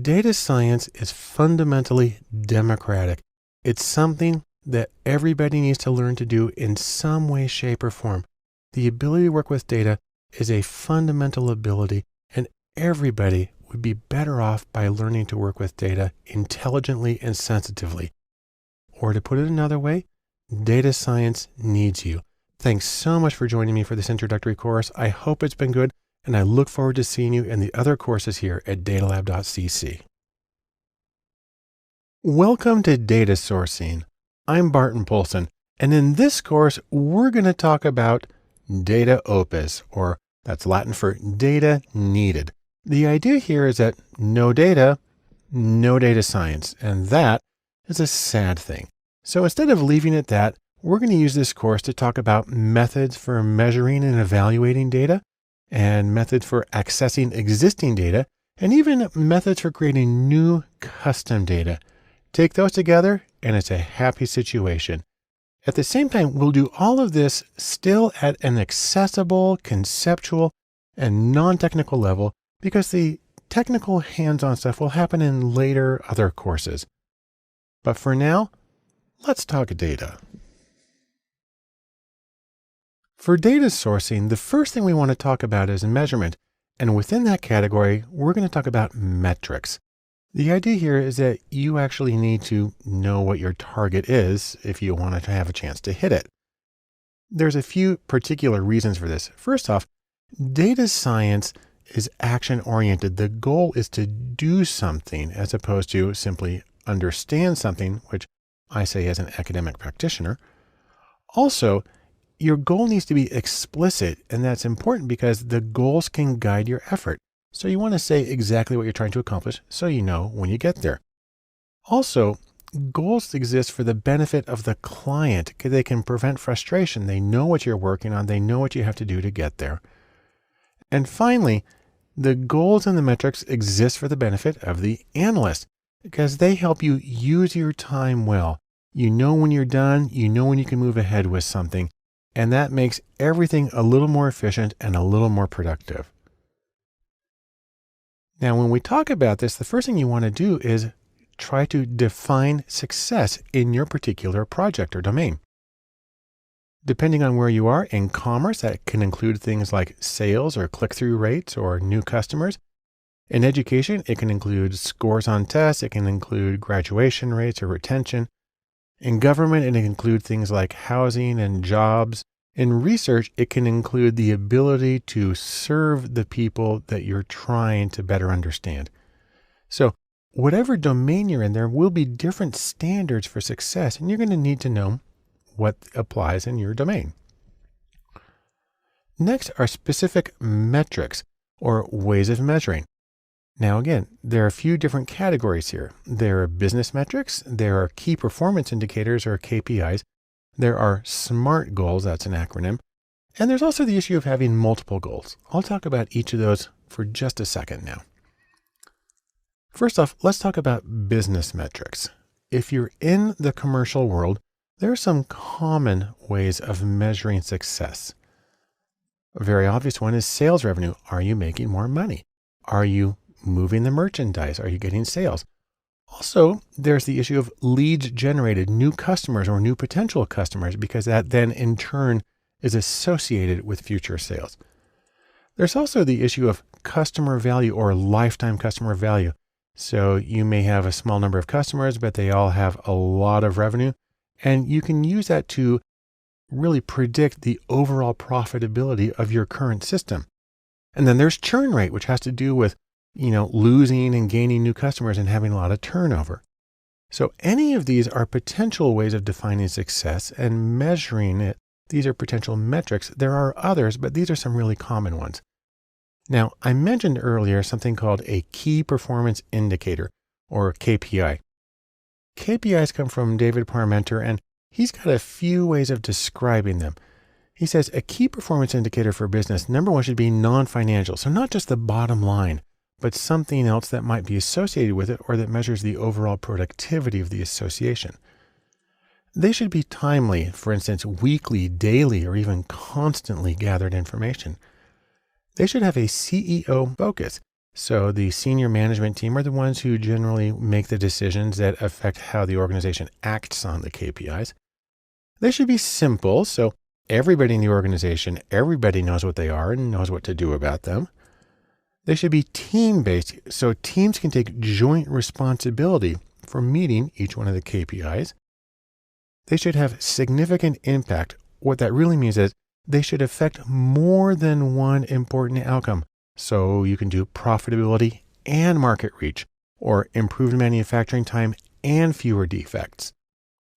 Data science is fundamentally democratic. It's something that everybody needs to learn to do in some way, shape, or form. The ability to work with data is a fundamental ability, and everybody would be better off by learning to work with data intelligently and sensitively. Or to put it another way, data science needs you. Thanks so much for joining me for this introductory course. I hope it's been good, and I look forward to seeing you in the other courses here at datalab.cc. Welcome to Data Sourcing. I'm Barton Polson, and in this course, we're going to talk about data opus, or that's Latin for data needed. The idea here is that no data science, and that is a sad thing. So instead of leaving it at that, we're going to use this course to talk about methods for measuring and evaluating data, and methods for accessing existing data, and even methods for creating new custom data. Take those together, and it's a happy situation. At the same time, we'll do all of this still at an accessible, conceptual, and non-technical level, because the technical hands-on stuff will happen in later other courses. But for now, let's talk data. For data sourcing, the first thing we want to talk about is measurement. And within that category, we're going to talk about metrics. The idea here is that you actually need to know what your target is if you want to have a chance to hit it. There's a few particular reasons for this. First off, data science is action-oriented. The goal is to do something as opposed to simply understand something, which I say as an academic practitioner. Also, your goal needs to be explicit, and that's important because the goals can guide your effort. So you want to say exactly what you're trying to accomplish so you know when you get there. Also, goals exist for the benefit of the client because they can prevent frustration. They know what you're working on. They know what you have to do to get there. And finally, the goals and the metrics exist for the benefit of the analyst because they help you use your time well. You know when you're done, you know when you can move ahead with something, and that makes everything a little more efficient and a little more productive. Now, when we talk about this, the first thing you want to do is try to define success in your particular project or domain. Depending on where you are in commerce, that can include things like sales or click-through rates or new customers. In education, it can include scores on tests. It can include graduation rates or retention. In government, it can include things like housing and jobs. In research, it can include the ability to serve the people that you're trying to better understand. So whatever domain you're in, there will be different standards for success, and you're going to need to know what applies in your domain. Next are specific metrics or ways of measuring. Now, again, there are a few different categories here. There are business metrics. There are key performance indicators or KPIs. There are SMART goals, that's an acronym. And there's also the issue of having multiple goals. I'll talk about each of those for just a second now. First off, let's talk about business metrics. If you're in the commercial world, there are some common ways of measuring success. A very obvious one is sales revenue. Are you making more money? Are you moving the merchandise? Are you getting sales? Also, there's the issue of leads generated, new customers or new potential customers, because that then in turn is associated with future sales. There's also the issue of customer value or lifetime customer value. So you may have a small number of customers, but they all have a lot of revenue, and you can use that to really predict the overall profitability of your current system. And then there's churn rate, which has to do with losing and gaining new customers and having a lot of turnover. So any of these are potential ways of defining success and measuring it. These are potential metrics. There are others, but these are some really common ones. Now, I mentioned earlier something called a key performance indicator or KPI. KPIs come from David Parmenter, and he's got a few ways of describing them. He says a key performance indicator for business, number one, should be non-financial. So not just the bottom line, but something else that might be associated with it or that measures the overall productivity of the association. They should be timely, for instance, weekly, daily, or even constantly gathered information. They should have a CEO focus. So the senior management team are the ones who generally make the decisions that affect how the organization acts on the KPIs. They should be simple. So everybody in the organization, everybody knows what they are and knows what to do about them. They should be team-based, so teams can take joint responsibility for meeting each one of the KPIs. They should have significant impact. What that really means is they should affect more than one important outcome. So you can do profitability and market reach, or improved manufacturing time and fewer defects.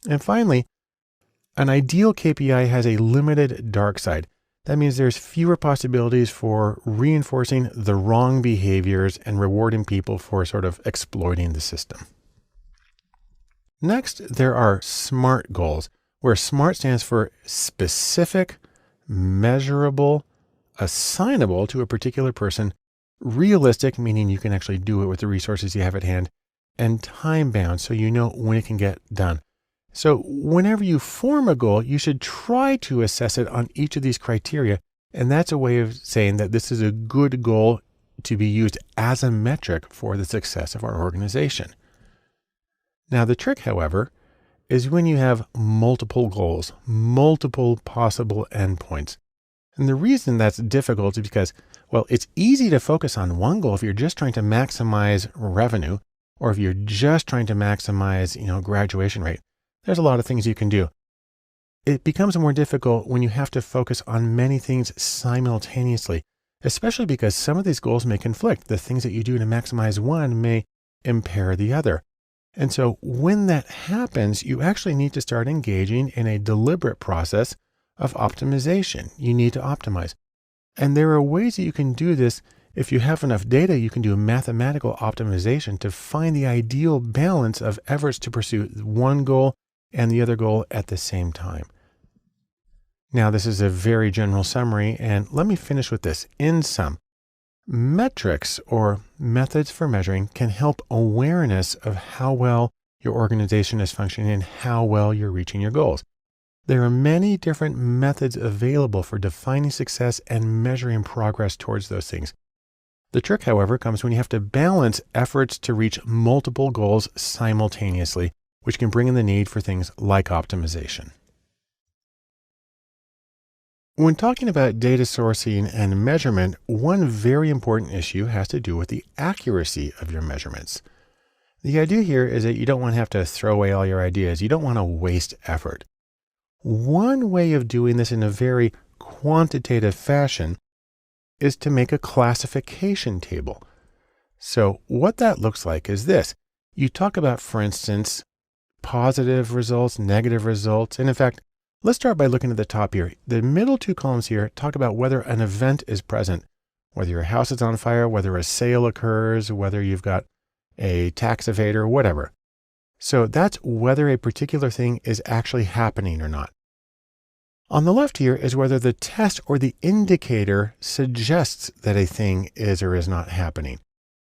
And finally, an ideal KPI has a limited dark side. That means there's fewer possibilities for reinforcing the wrong behaviors and rewarding people for sort of exploiting the system. Next, there are SMART goals, where SMART stands for specific, measurable, assignable to a particular person, realistic, meaning you can actually do it with the resources you have at hand, and time bound, so you know when it can get done. So whenever you form a goal, you should try to assess it on each of these criteria. And that's a way of saying that this is a good goal to be used as a metric for the success of our organization. Now, the trick, however, is when you have multiple goals, multiple possible endpoints. And the reason that's difficult is because, well, it's easy to focus on one goal if you're just trying to maximize revenue, or if you're just trying to maximize, graduation rate. There's a lot of things you can do. It becomes more difficult when you have to focus on many things simultaneously, especially because some of these goals may conflict. The things that you do to maximize one may impair the other. And so when that happens, you actually need to start engaging in a deliberate process of optimization. You need to optimize. And there are ways that you can do this. If you have enough data, you can do mathematical optimization to find the ideal balance of efforts to pursue one goal and the other goal at the same time. Now, this is a very general summary, and let me finish with this. In sum, metrics or methods for measuring can help awareness of how well your organization is functioning and how well you're reaching your goals. There are many different methods available for defining success and measuring progress towards those things. The trick, however, comes when you have to balance efforts to reach multiple goals simultaneously, which can bring in the need for things like optimization. When talking about data sourcing and measurement, one very important issue has to do with the accuracy of your measurements. The idea here is that you don't want to have to throw away all your ideas. You don't want to waste effort. One way of doing this in a very quantitative fashion is to make a classification table. So what that looks like is this. You talk about, for instance, positive results, negative results. And in fact, let's start by looking at the top here. The middle two columns here talk about whether an event is present, whether your house is on fire, whether a sale occurs, whether you've got a tax evader, whatever. So that's whether a particular thing is actually happening or not. On the left here is whether the test or the indicator suggests that a thing is or is not happening.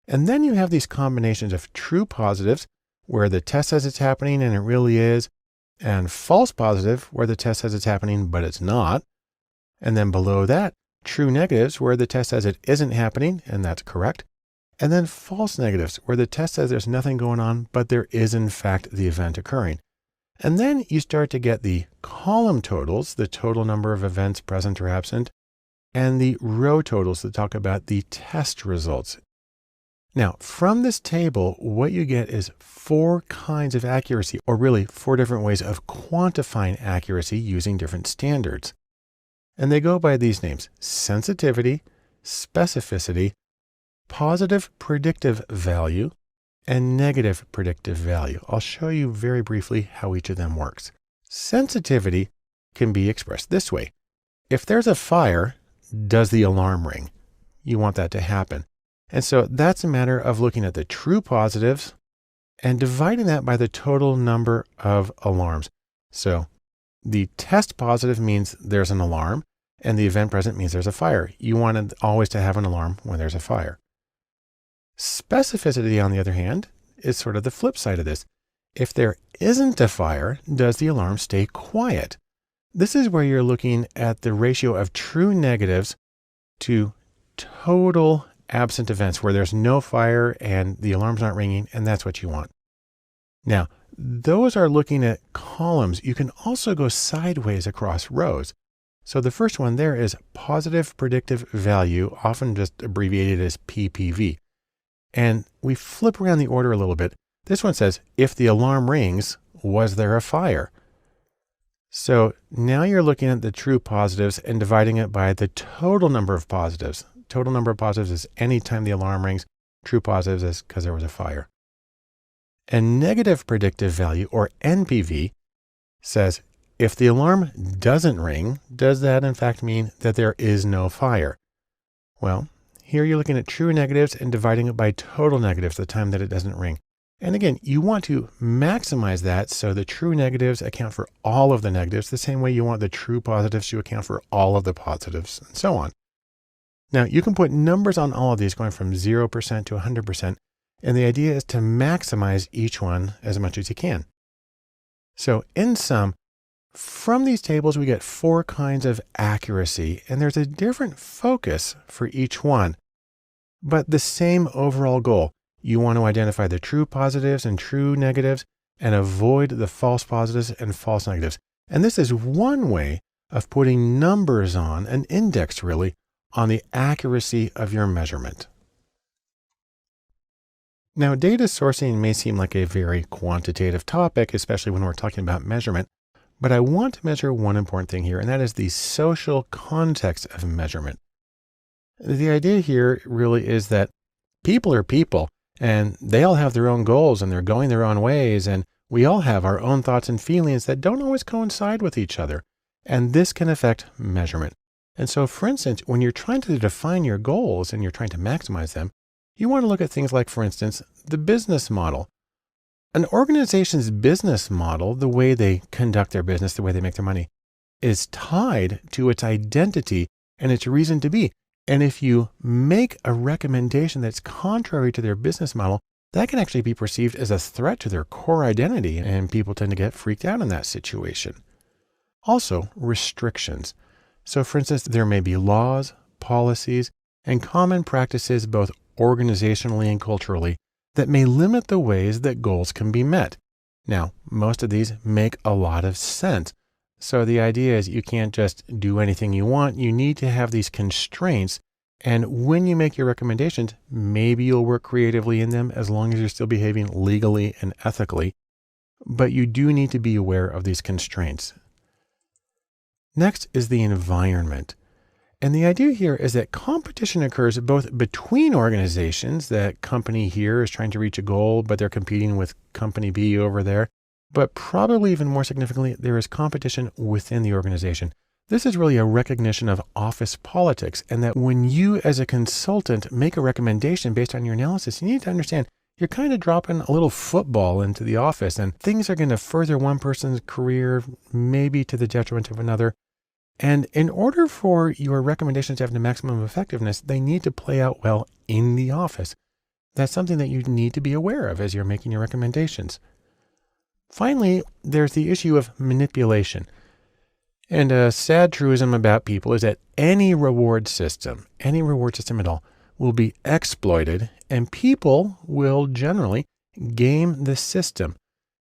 And then you have these combinations of true positives, where the test says it's happening and it really is, and false positive, where the test says it's happening but it's not. And then below that, true negatives, where the test says it isn't happening and that's correct. And then false negatives, where the test says there's nothing going on, but there is in fact the event occurring. And then you start to get the column totals, the total number of events present or absent, and the row totals that talk about the test results. Now, from this table, what you get is 4 kinds of accuracy, or really 4 different ways of quantifying accuracy using different standards. And they go by these names: sensitivity, specificity, positive predictive value, and negative predictive value. I'll show you very briefly how each of them works. Sensitivity can be expressed this way. If there's a fire, does the alarm ring? You want that to happen. And so that's a matter of looking at the true positives and dividing that by the total number of alarms. So the test positive means there's an alarm, and the event present means there's a fire. You want always to have an alarm when there's a fire. Specificity, on the other hand, is sort of the flip side of this. If there isn't a fire, does the alarm stay quiet? This is where you're looking at the ratio of true negatives to total absent events, where there's no fire and the alarm's not ringing, and that's what you want. Now, those are looking at columns. You can also go sideways across rows. So the first one there is positive predictive value, often just abbreviated as PPV. And we flip around the order a little bit. This one says, if the alarm rings, was there a fire? So now you're looking at the true positives and dividing it by the total number of positives. total number of positives is anytime the alarm rings. True positives is because there was a fire. And negative predictive value, or NPV, says if the alarm doesn't ring, does that in fact mean that there is no fire? Well, here you're looking at true negatives and dividing it by total negatives the time that it doesn't ring. And again, you want to maximize that so the true negatives account for all of the negatives, the same way you want the true positives to account for all of the positives, and so on. Now, you can put numbers on all of these going from 0% to 100%, and the idea is to maximize each one as much as you can. So in sum, from these tables, we get 4 kinds of accuracy, and there's a different focus for each one, but the same overall goal. You want to identify the true positives and true negatives and avoid the false positives and false negatives. And this is one way of putting numbers on, an index really, on the accuracy of your measurement. Now, data sourcing may seem like a very quantitative topic, especially when we're talking about measurement, but I want to measure one important thing here, and that is the social context of measurement. The idea here really is that people are people, and they all have their own goals and they're going their own ways, and we all have our own thoughts and feelings that don't always coincide with each other, and this can affect measurement. And so, for instance, when you're trying to define your goals and you're trying to maximize them, you want to look at things like, for instance, the business model. An organization's business model, the way they conduct their business, the way they make their money, is tied to its identity and its reason to be. And if you make a recommendation that's contrary to their business model, that can actually be perceived as a threat to their core identity, and people tend to get freaked out in that situation. Also, restrictions. So for instance, there may be laws, policies, and common practices, both organizationally and culturally, that may limit the ways that goals can be met. Now, most of these make a lot of sense. So the idea is you can't just do anything you want. You need to have these constraints. And when you make your recommendations, maybe you'll work creatively in them as long as you're still behaving legally and ethically. But you do need to be aware of these constraints. Next is the environment. And the idea here is that competition occurs both between organizations. That company here is trying to reach a goal, but they're competing with company B over there. But probably even more significantly, there is competition within the organization. This is really a recognition of office politics, and that when you as a consultant make a recommendation based on your analysis, you need to understand you're kind of dropping a little football into the office, and things are going to further one person's career, maybe to the detriment of another. And in order for your recommendations to have the maximum effectiveness, they need to play out well in the office. That's something that you need to be aware of as you're making your recommendations. Finally, there's the issue of manipulation. And a sad truism about people is that any reward system at all, will be exploited, and people will generally game the system.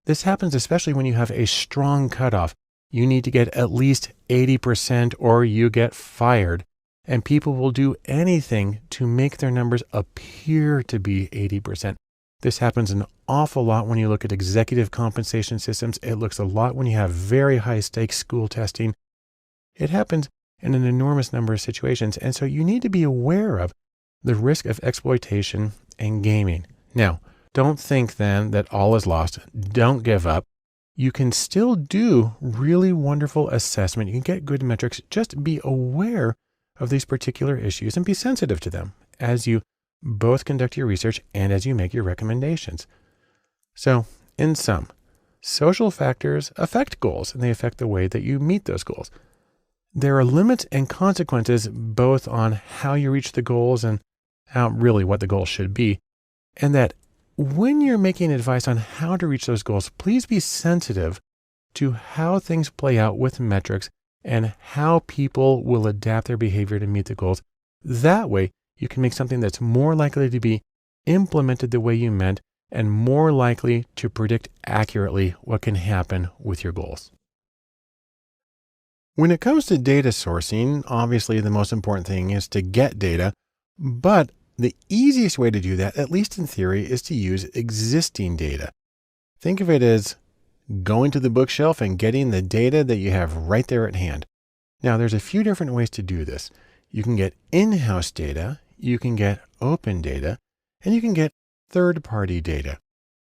This happens especially when you have a strong cutoff. You need to get at least 80% or you get fired. And people will do anything to make their numbers appear to be 80%. This happens an awful lot when you look at executive compensation systems. It looks a lot when you have very high stakes school testing. It happens in an enormous number of situations. And so you need to be aware of the risk of exploitation and gaming. Now, don't think then that all is lost. Don't give up. You can still do really wonderful assessment. You can get good metrics. Just be aware of these particular issues and be sensitive to them as you both conduct your research and as you make your recommendations. So, in sum, social factors affect goals, and they affect the way that you meet those goals. There are limits and consequences both on how you reach the goals and how really what the goal should be, and that when you're making advice on how to reach those goals, please be sensitive to how things play out with metrics and how people will adapt their behavior to meet the goals. That way, you can make something that's more likely to be implemented the way you meant and more likely to predict accurately what can happen with your goals. When it comes to data sourcing, obviously the most important thing is to get data, but the easiest way to do that, at least in theory, is to use existing data. Think of it as going to the bookshelf and getting the data that you have right there at hand. Now, there's a few different ways to do this. You can get in-house data, you can get open data, and you can get third-party data.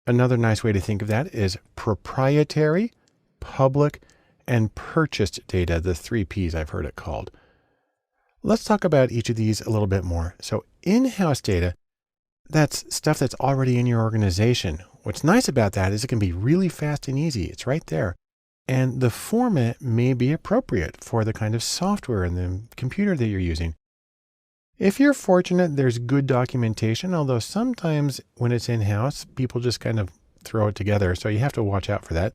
Another nice way to think of that is proprietary, public, and purchased data, the 3 Ps I've heard it called. Let's talk about each of these a little bit more. So in-house data, that's stuff that's already in your organization. What's nice about that is it can be really fast and easy. It's right there. And the format may be appropriate for the kind of software and the computer that you're using. If you're fortunate, there's good documentation, although sometimes when it's in-house, people just kind of throw it together. So you have to watch out for that.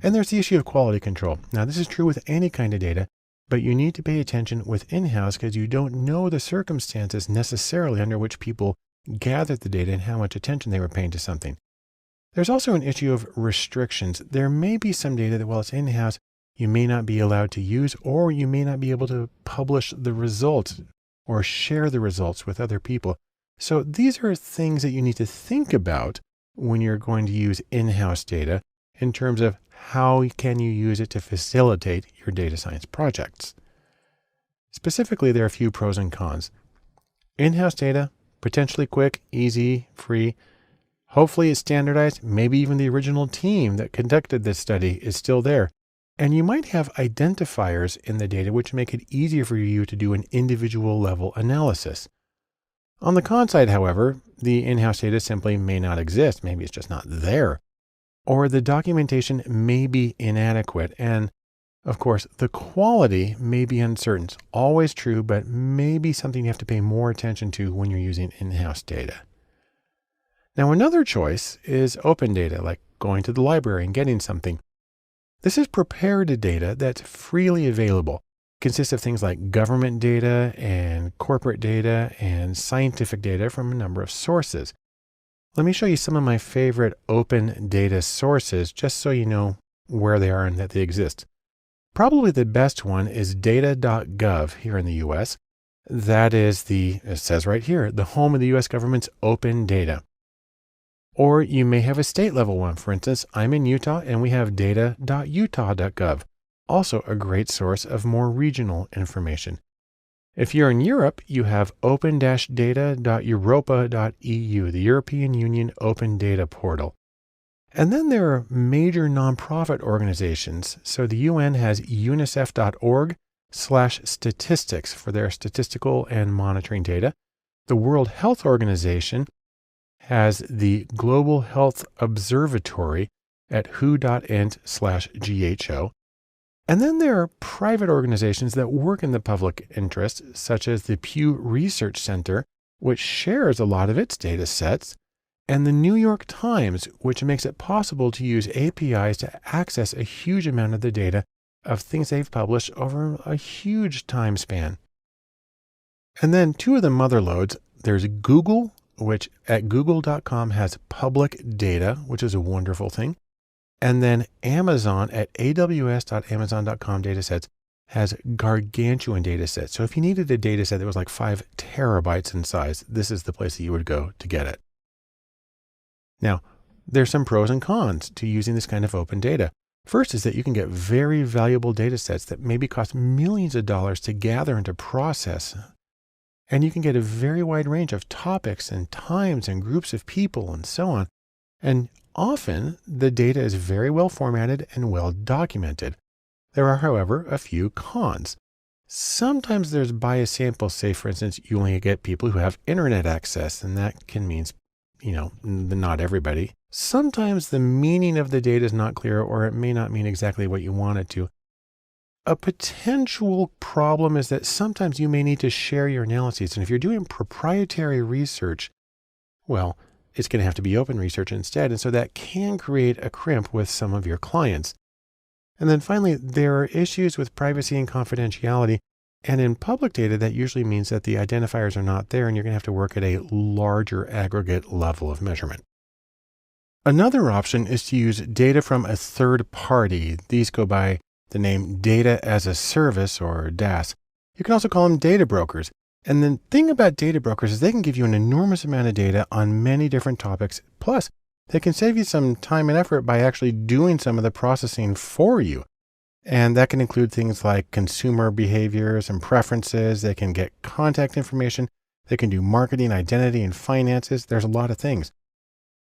And there's the issue of quality control. Now, this is true with any kind of data, but you need to pay attention with in-house because you don't know the circumstances necessarily under which people gathered the data and how much attention they were paying to something. There's also an issue of restrictions. There may be some data that while it's in-house, you may not be allowed to use, or you may not be able to publish the results or share the results with other people. So these are things that you need to think about when you're going to use in-house data in terms of how can you use it to facilitate your data science projects. Specifically, there are a few pros and cons. In-house data, potentially quick, easy, free. Hopefully it's standardized. Maybe even the original team that conducted this study is still there. And you might have identifiers in the data which make it easier for you to do an individual level analysis. On the con side, however, the in-house data simply may not exist. Maybe it's just not there. Or the documentation may be inadequate. And of course, the quality may be uncertain. It's always true, but maybe something you have to pay more attention to when you're using in-house data. Now, another choice is open data, like going to the library and getting something. This is prepared data that's freely available. It consists of things like government data and corporate data and scientific data from a number of sources. Let me show you some of my favorite open data sources, just so you know where they are and that they exist. Probably the best one is data.gov here in the US. That is it says right here, the home of the US government's open data. Or you may have a state level one. For instance, I'm in Utah and we have data.utah.gov, also a great source of more regional information. If you're in Europe, you have open-data.europa.eu, the European Union Open Data Portal. And then there are major nonprofit organizations. So the UN has unicef.org/statistics for their statistical and monitoring data. The World Health Organization has the Global Health Observatory at who.int/GHO. And then there are private organizations that work in the public interest, such as the Pew Research Center, which shares a lot of its data sets, and the New York Times, which makes it possible to use APIs to access a huge amount of the data of things they've published over a huge time span. And then two of the mother loads, there's Google, which at google.com has public data, which is a wonderful thing. And then Amazon at aws.amazon.com datasets has gargantuan datasets. So if you needed a dataset that was like 5 terabytes in size, this is the place that you would go to get it. Now, there's some pros and cons to using this kind of open data. First is that you can get very valuable datasets that maybe cost millions of dollars to gather and to process. And you can get a very wide range of topics and times and groups of people and so on. And often the data is very well formatted and well documented. There are, however, a few cons. Sometimes there's biased samples. Say, for instance, you only get people who have internet access, and that can mean, not everybody. Sometimes the meaning of the data is not clear, or it may not mean exactly what you want it to. A potential problem is that sometimes you may need to share your analyses. And if you're doing proprietary research, well, it's going to have to be open research instead. And so that can create a crimp with some of your clients. And then finally, there are issues with privacy and confidentiality. And in public data, that usually means that the identifiers are not there, and you're going to have to work at a larger aggregate level of measurement. Another option is to use data from a third party. These go by the name Data as a Service, or DAS. You can also call them data brokers. And the thing about data brokers is they can give you an enormous amount of data on many different topics. Plus, they can save you some time and effort by actually doing some of the processing for you. And that can include things like consumer behaviors and preferences. They can get contact information. They can do marketing, identity, and finances. There's a lot of things.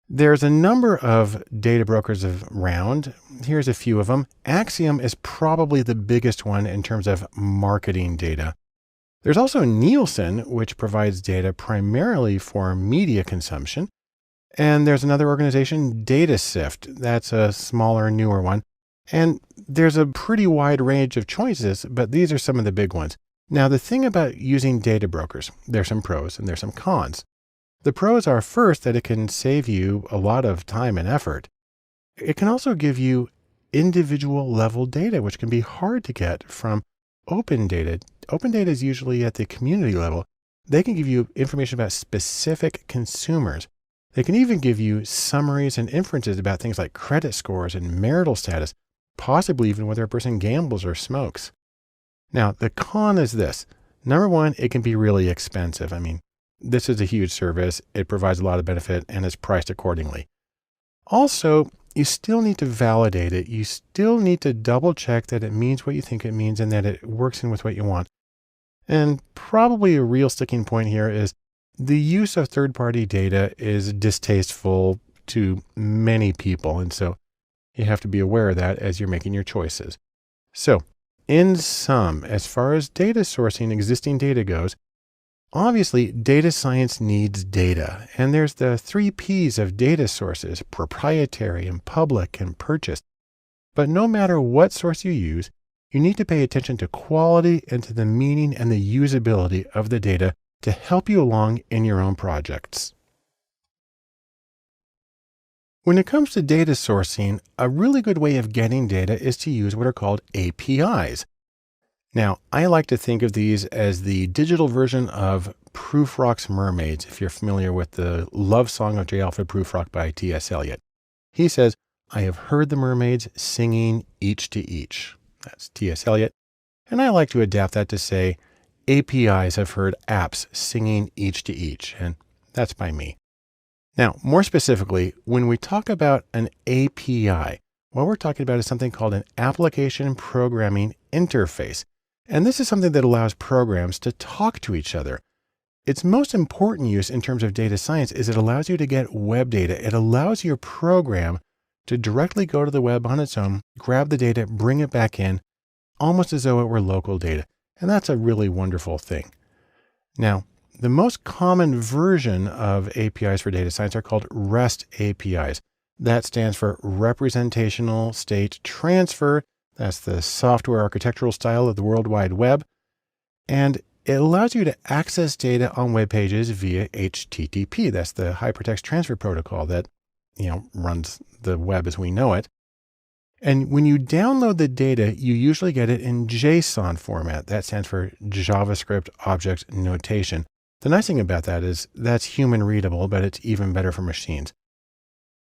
There's a number of data brokers around. Here's a few of them. Axiom is probably the biggest one in terms of marketing data. There's also Nielsen, which provides data primarily for media consumption. And there's another organization, DataSift. That's a smaller, newer one. And there's a pretty wide range of choices, but these are some of the big ones. Now, the thing about using data brokers, there's some pros and there's some cons. The pros are first that it can save you a lot of time and effort. It can also give you individual level data, which can be hard to get from open data. Open data is usually at the community level. They can give you information about specific consumers. They can even give you summaries and inferences about things like credit scores and marital status, possibly even whether a person gambles or smokes. Now, the con is this. Number one, it can be really expensive. I mean, this is a huge service. It provides a lot of benefit and is priced accordingly. Also, you still need to validate it. You still need to double check that it means what you think it means and that it works in with what you want. And probably a real sticking point here is the use of third-party data is distasteful to many people. And so you have to be aware of that as you're making your choices. So in sum, as far as data sourcing existing data goes, obviously data science needs data. And there's the 3 P's of data sources: proprietary and public and purchased. But no matter what source you use, you need to pay attention to quality and to the meaning and the usability of the data to help you along in your own projects. When it comes to data sourcing, a really good way of getting data is to use what are called APIs. Now, I like to think of these as the digital version of Prufrock's Mermaids, if you're familiar with the love song of J. Alfred Prufrock by T.S. Eliot. He says, "I have heard the mermaids singing each to each." That's T.S. Eliot. And I like to adapt that to say, APIs have heard apps singing each to each, and that's by me. Now, more specifically, when we talk about an API, what we're talking about is something called an application programming interface. And this is something that allows programs to talk to each other. Its most important use in terms of data science is it allows you to get web data. It allows your program to directly go to the web on its own, grab the data, bring it back in, almost as though it were local data. And that's a really wonderful thing. Now, the most common version of APIs for data science are called REST APIs. That stands for Representational State Transfer. That's the software architectural style of the World Wide Web. And it allows you to access data on web pages via HTTP. That's the Hypertext Transfer Protocol that, runs the web as we know it. And when you download the data, you usually get it in JSON format. That stands for JavaScript Object Notation. The nice thing about that is that's human readable, but it's even better for machines.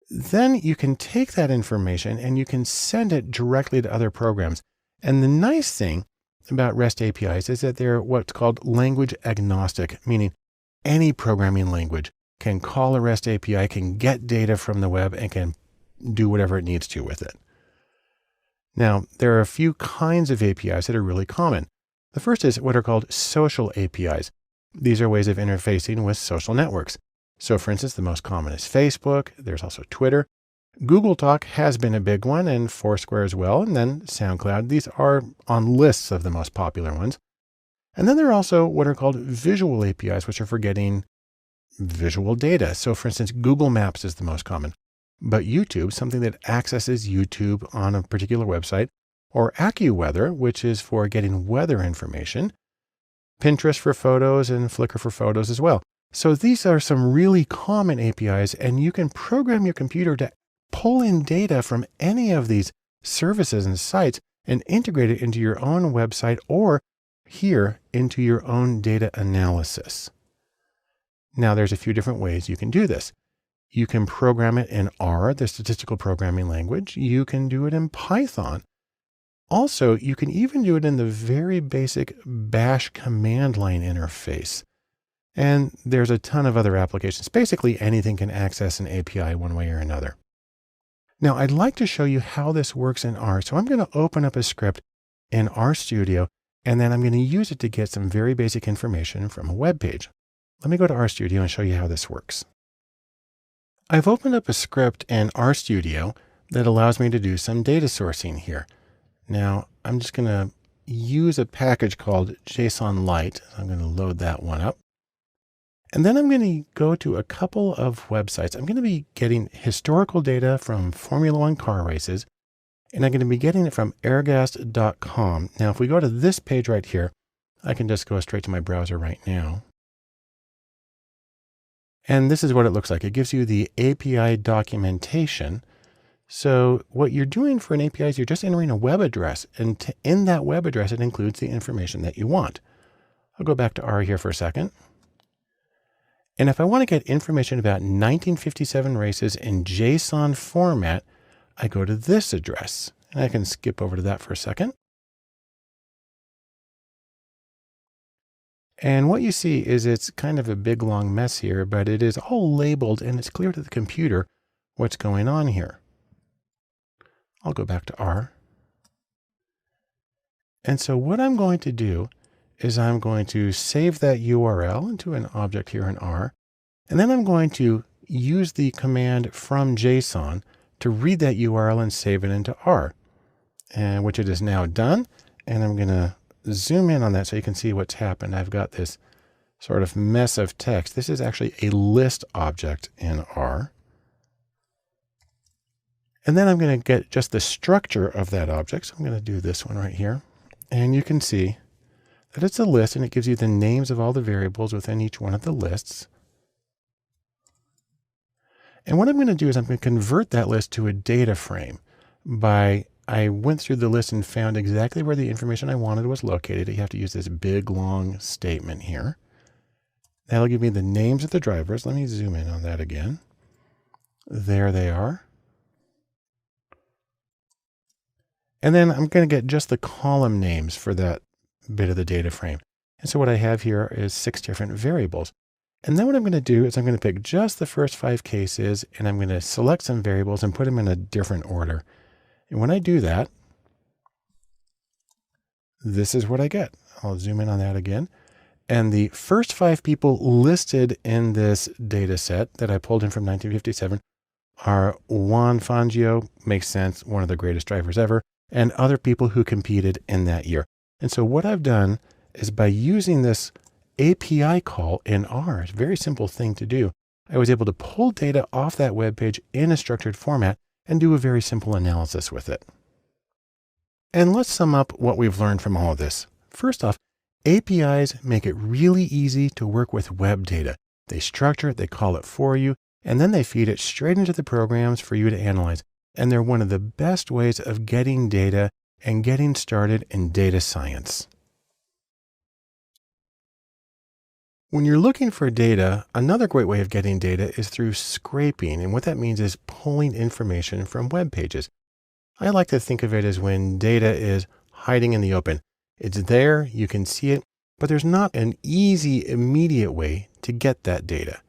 Then you can take that information and you can send it directly to other programs. And the nice thing about REST APIs is that they're what's called language agnostic, meaning any programming language can call a REST API, can get data from the web, and can do whatever it needs to with it. Now, there are a few kinds of APIs that are really common. The first is what are called social APIs. These are ways of interfacing with social networks. So for instance, the most common is Facebook. There's also Twitter. Google Talk has been a big one, and Foursquare as well. And then SoundCloud. These are on lists of the most popular ones. And then there are also what are called visual APIs, which are for getting visual data. So for instance, Google Maps is the most common. But YouTube, something that accesses YouTube on a particular website, or AccuWeather, which is for getting weather information, Pinterest for photos, and Flickr for photos as well. So these are some really common APIs, and you can program your computer to pull in data from any of these services and sites and integrate it into your own website or here into your own data analysis. Now, there's a few different ways you can do this. You can program it in R, the statistical programming language. You can do it in Python. Also, you can even do it in the very basic Bash command line interface. And there's a ton of other applications. Basically, anything can access an API one way or another. Now I'd like to show you how this works in R. So I'm going to open up a script in RStudio, and then I'm going to use it to get some very basic information from a web page. Let me go to RStudio and show you how this works. I've opened up a script in RStudio that allows me to do some data sourcing here. Now I'm just going to use a package called JSON Lite. I'm going to load that one up. And then I'm going to go to a couple of websites. I'm going to be getting historical data from Formula One car races, and I'm going to be getting it from airgas.com. Now, if we go to this page right here, I can just go straight to my browser right now. And this is what it looks like. It gives you the API documentation. So what you're doing for an API is you're just entering a web address, and in that web address, it includes the information that you want. I'll go back to R here for a second. And if I want to get information about 1957 races in JSON format, I go to this address, and I can skip over to that for a second. And what you see is it's kind of a big long mess here, but it is all labeled and it's clear to the computer what's going on here. I'll go back to R. And so what I'm going to do is I'm going to save that URL into an object here in R. And then I'm going to use the command from JSON to read that URL and save it into R, and which it is now done. And I'm going to zoom in on that so you can see what's happened. I've got this sort of mess of text. This is actually a list object in R. And then I'm going to get just the structure of that object. So I'm going to do this one right here. And you can see that it's a list, and it gives you the names of all the variables within each one of the lists. And what I'm going to do is I'm going to convert that list to a data frame I went through the list and found exactly where the information I wanted was located. You have to use this big, long statement here. That'll give me the names of the drivers. Let me zoom in on that again. There they are. And then I'm going to get just the column names for that bit of the data frame. And so what I have here is 6 different variables. And then what I'm going to do is I'm going to pick just the first 5 cases, and I'm going to select some variables and put them in a different order. And when I do that, this is what I get. I'll zoom in on that again. And the first 5 people listed in this data set that I pulled in from 1957 are Juan Fangio, makes sense, one of the greatest drivers ever, and other people who competed in that year. And so what I've done is by using this API call in R, it's a very simple thing to do, I was able to pull data off that web page in a structured format and do a very simple analysis with it. And let's sum up what we've learned from all of this. First off, APIs make it really easy to work with web data. They structure it, they call it for you, and then they feed it straight into the programs for you to analyze. And they're one of the best ways of getting data and getting started in data science. When you're looking for data, another great way of getting data is through scraping. And what that means is pulling information from web pages. I like to think of it as when data is hiding in the open. It's there, you can see it, but there's not an easy, immediate way to get that data.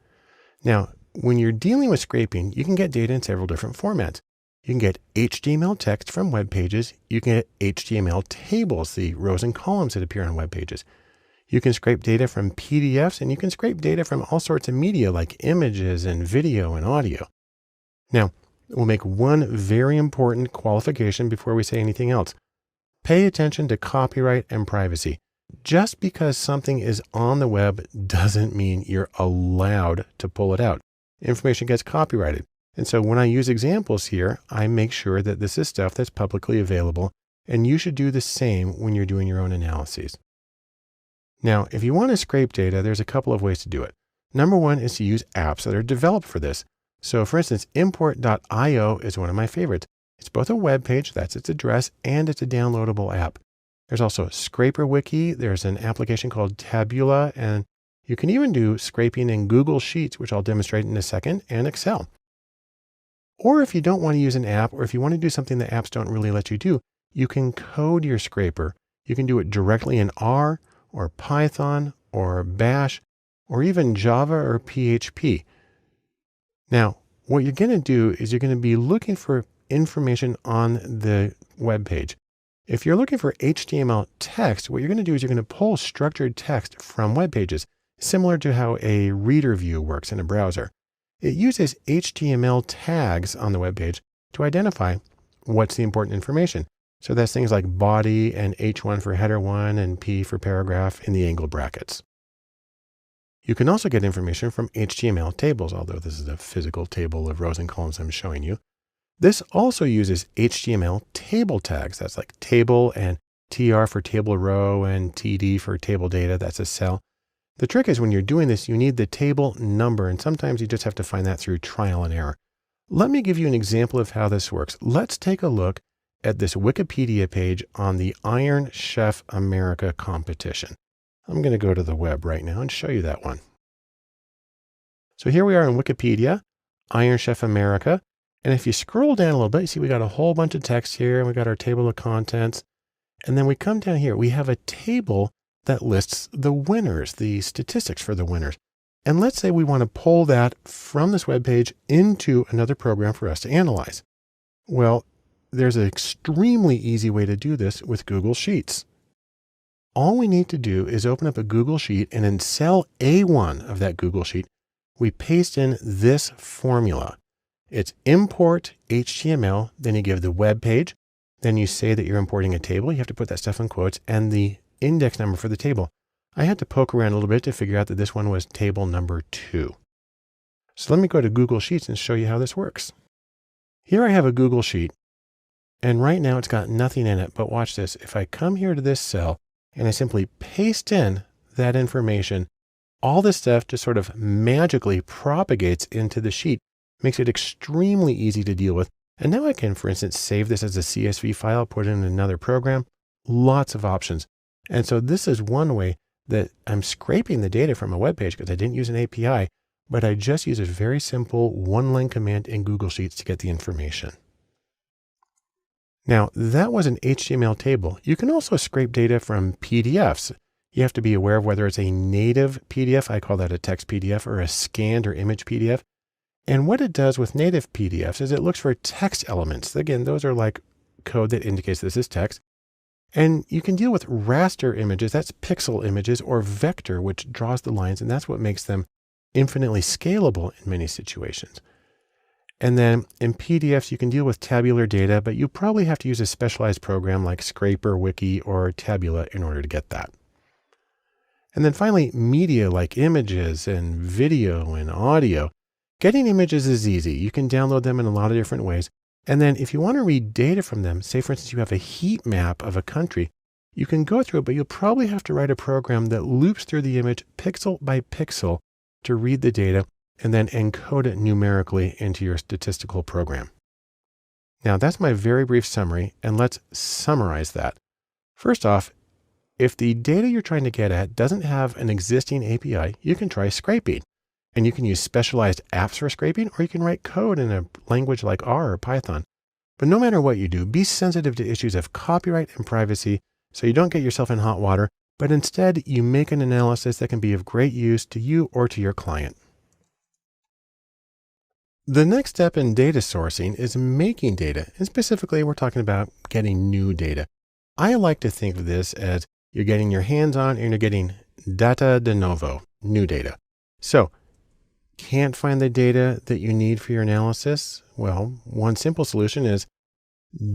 Now, when you're dealing with scraping, you can get data in several different formats. You can get HTML text from web pages. You can get HTML tables, the rows and columns that appear on web pages. You can scrape data from PDFs, and you can scrape data from all sorts of media like images and video and audio. Now, we'll make one very important qualification before we say anything else. Pay attention to copyright and privacy. Just because something is on the web doesn't mean you're allowed to pull it out. Information gets copyrighted. And so when I use examples here, I make sure that this is stuff that's publicly available, and you should do the same when you're doing your own analyses. Now, if you want to scrape data, there's a couple of ways to do it. Number one is to use apps that are developed for this. So for instance, import.io is one of my favorites. It's both a web page, that's its address, and it's a downloadable app. There's also Scraper Wiki. There's an application called Tabula, and you can even do scraping in Google Sheets, which I'll demonstrate in a second, and Excel. Or if you don't want to use an app, or if you want to do something that apps don't really let you do, you can code your scraper. You can do it directly in R, or Python, or Bash, or even Java or PHP. Now, what you're going to do is you're going to be looking for information on the web page. If you're looking for HTML text, what you're going to do is you're going to pull structured text from web pages, similar to how a reader view works in a browser. It uses HTML tags on the web page to identify what's the important information. So that's things like body and H1 for header 1 and P for paragraph in the angled brackets. You can also get information from HTML tables, although this is a physical table of rows and columns I'm showing you. This also uses HTML table tags. That's like table and TR for table row and TD for table data. That's a cell. The trick is when you're doing this, you need the table number, and sometimes you just have to find that through trial and error. Let me give you an example of how this works. Let's take a look at this Wikipedia page on the Iron Chef America competition. I'm going to go to the web right now and show you that one. So here we are in Wikipedia, Iron Chef America. And if you scroll down a little bit, you see we got a whole bunch of text here, and we got our table of contents. And then we come down here, we have a table that lists the winners, the statistics for the winners. And let's say we want to pull that from this web page into another program for us to analyze. Well, there's an extremely easy way to do this with Google Sheets. All we need to do is open up a Google Sheet, and in cell A1 of that Google Sheet, we paste in this formula. It's import HTML, then you give the web page, then you say that you're importing a table. You have to put that stuff in quotes and the index number for the table. I had to poke around a little bit to figure out that this one was table number 2. So let me go to Google Sheets and show you how this works. Here I have a Google Sheet, and right now it's got nothing in it, but watch this. If I come here to this cell and I simply paste in that information, all this stuff just sort of magically propagates into the sheet, makes it extremely easy to deal with. And now I can, for instance, save this as a CSV file, put it in another program, lots of options. And so this is one way that I'm scraping the data from a web page because I didn't use an API, but I just use a very simple one-line command in Google Sheets to get the information. Now that was an HTML table. You can also scrape data from PDFs. You have to be aware of whether it's a native PDF, I call that a text PDF, or a scanned or image PDF. And what it does with native PDFs is it looks for text elements. Again, those are like code that indicates this is text. And you can deal with raster images, that's pixel images, or vector, which draws the lines, and that's what makes them infinitely scalable in many situations. And then in PDFs, you can deal with tabular data, but you probably have to use a specialized program like Scraper, Wiki, or Tabula in order to get that. And then finally, media like images and video and audio. Getting images is easy. You can download them in a lot of different ways. And then if you want to read data from them, say for instance, you have a heat map of a country, you can go through it, but you'll probably have to write a program that loops through the image pixel by pixel to read the data and then encode it numerically into your statistical program. Now that's my very brief summary, and let's summarize that. First off, if the data you're trying to get at doesn't have an existing API, you can try scraping. And you can use specialized apps for scraping, or you can write code in a language like R or Python. But no matter what you do, be sensitive to issues of copyright and privacy so you don't get yourself in hot water, but instead you make an analysis that can be of great use to you or to your client. The next step in data sourcing is making data. And specifically, we're talking about getting new data. I like to think of this as you're getting your hands on and you're getting data de novo, new data. So, can't find the data that you need for your analysis? Well, one simple solution is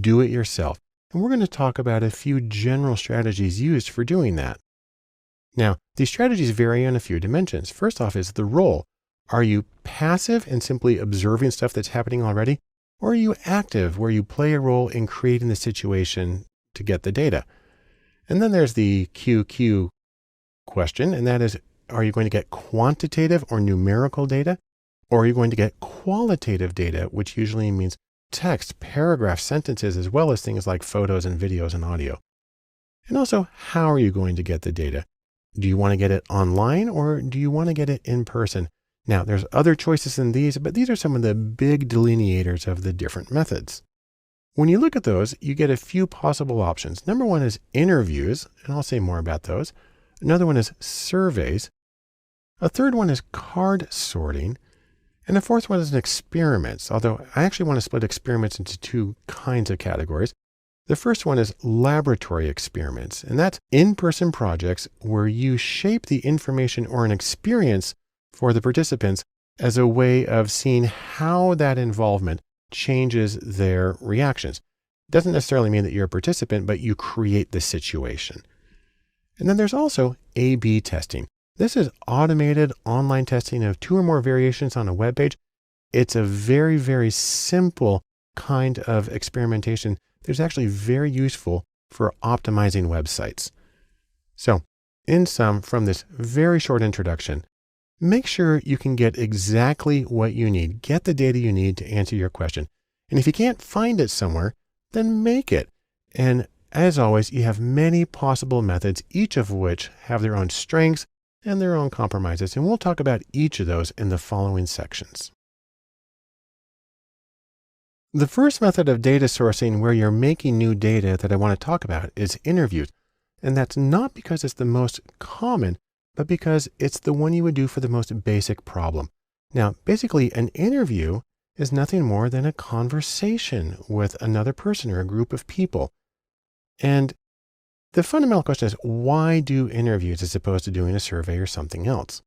do it yourself. And we're going to talk about a few general strategies used for doing that. Now, these strategies vary on a few dimensions. First off is the role. Are you passive and simply observing stuff that's happening already? Or are you active where you play a role in creating the situation to get the data? And then there's the QQ question, and that is, are you going to get quantitative or numerical data? Or are you going to get qualitative data, which usually means text, paragraphs, sentences, as well as things like photos and videos and audio? And also, how are you going to get the data? Do you want to get it online or do you want to get it in person? Now, there's other choices than these, but these are some of the big delineators of the different methods. When you look at those, you get a few possible options. Number one is interviews, and I'll say more about those. Another one is surveys. A third one is card sorting. And the fourth one is experiments, although I actually want to split experiments into two kinds of categories. The first one is laboratory experiments, and that's in-person projects where you shape the information or an experience for the participants as a way of seeing how that involvement changes their reactions. It doesn't necessarily mean that you're a participant, but you create the situation. And then there's also A/B testing. This is automated online testing of two or more variations on a web page. It's a very, very simple kind of experimentation that's actually very useful for optimizing websites. So, in sum, from this very short introduction, make sure you can get exactly what you need. Get the data you need to answer your question. And if you can't find it somewhere, then make it. And as always, you have many possible methods, each of which have their own strengths and their own compromises. And we'll talk about each of those in the following sections. The first method of data sourcing where you're making new data that I want to talk about is interviews. And that's not because it's the most common, but because it's the one you would do for the most basic problem. Now, basically, an interview is nothing more than a conversation with another person or a group of people. And the fundamental question is, why do interviews as opposed to doing a survey or something else?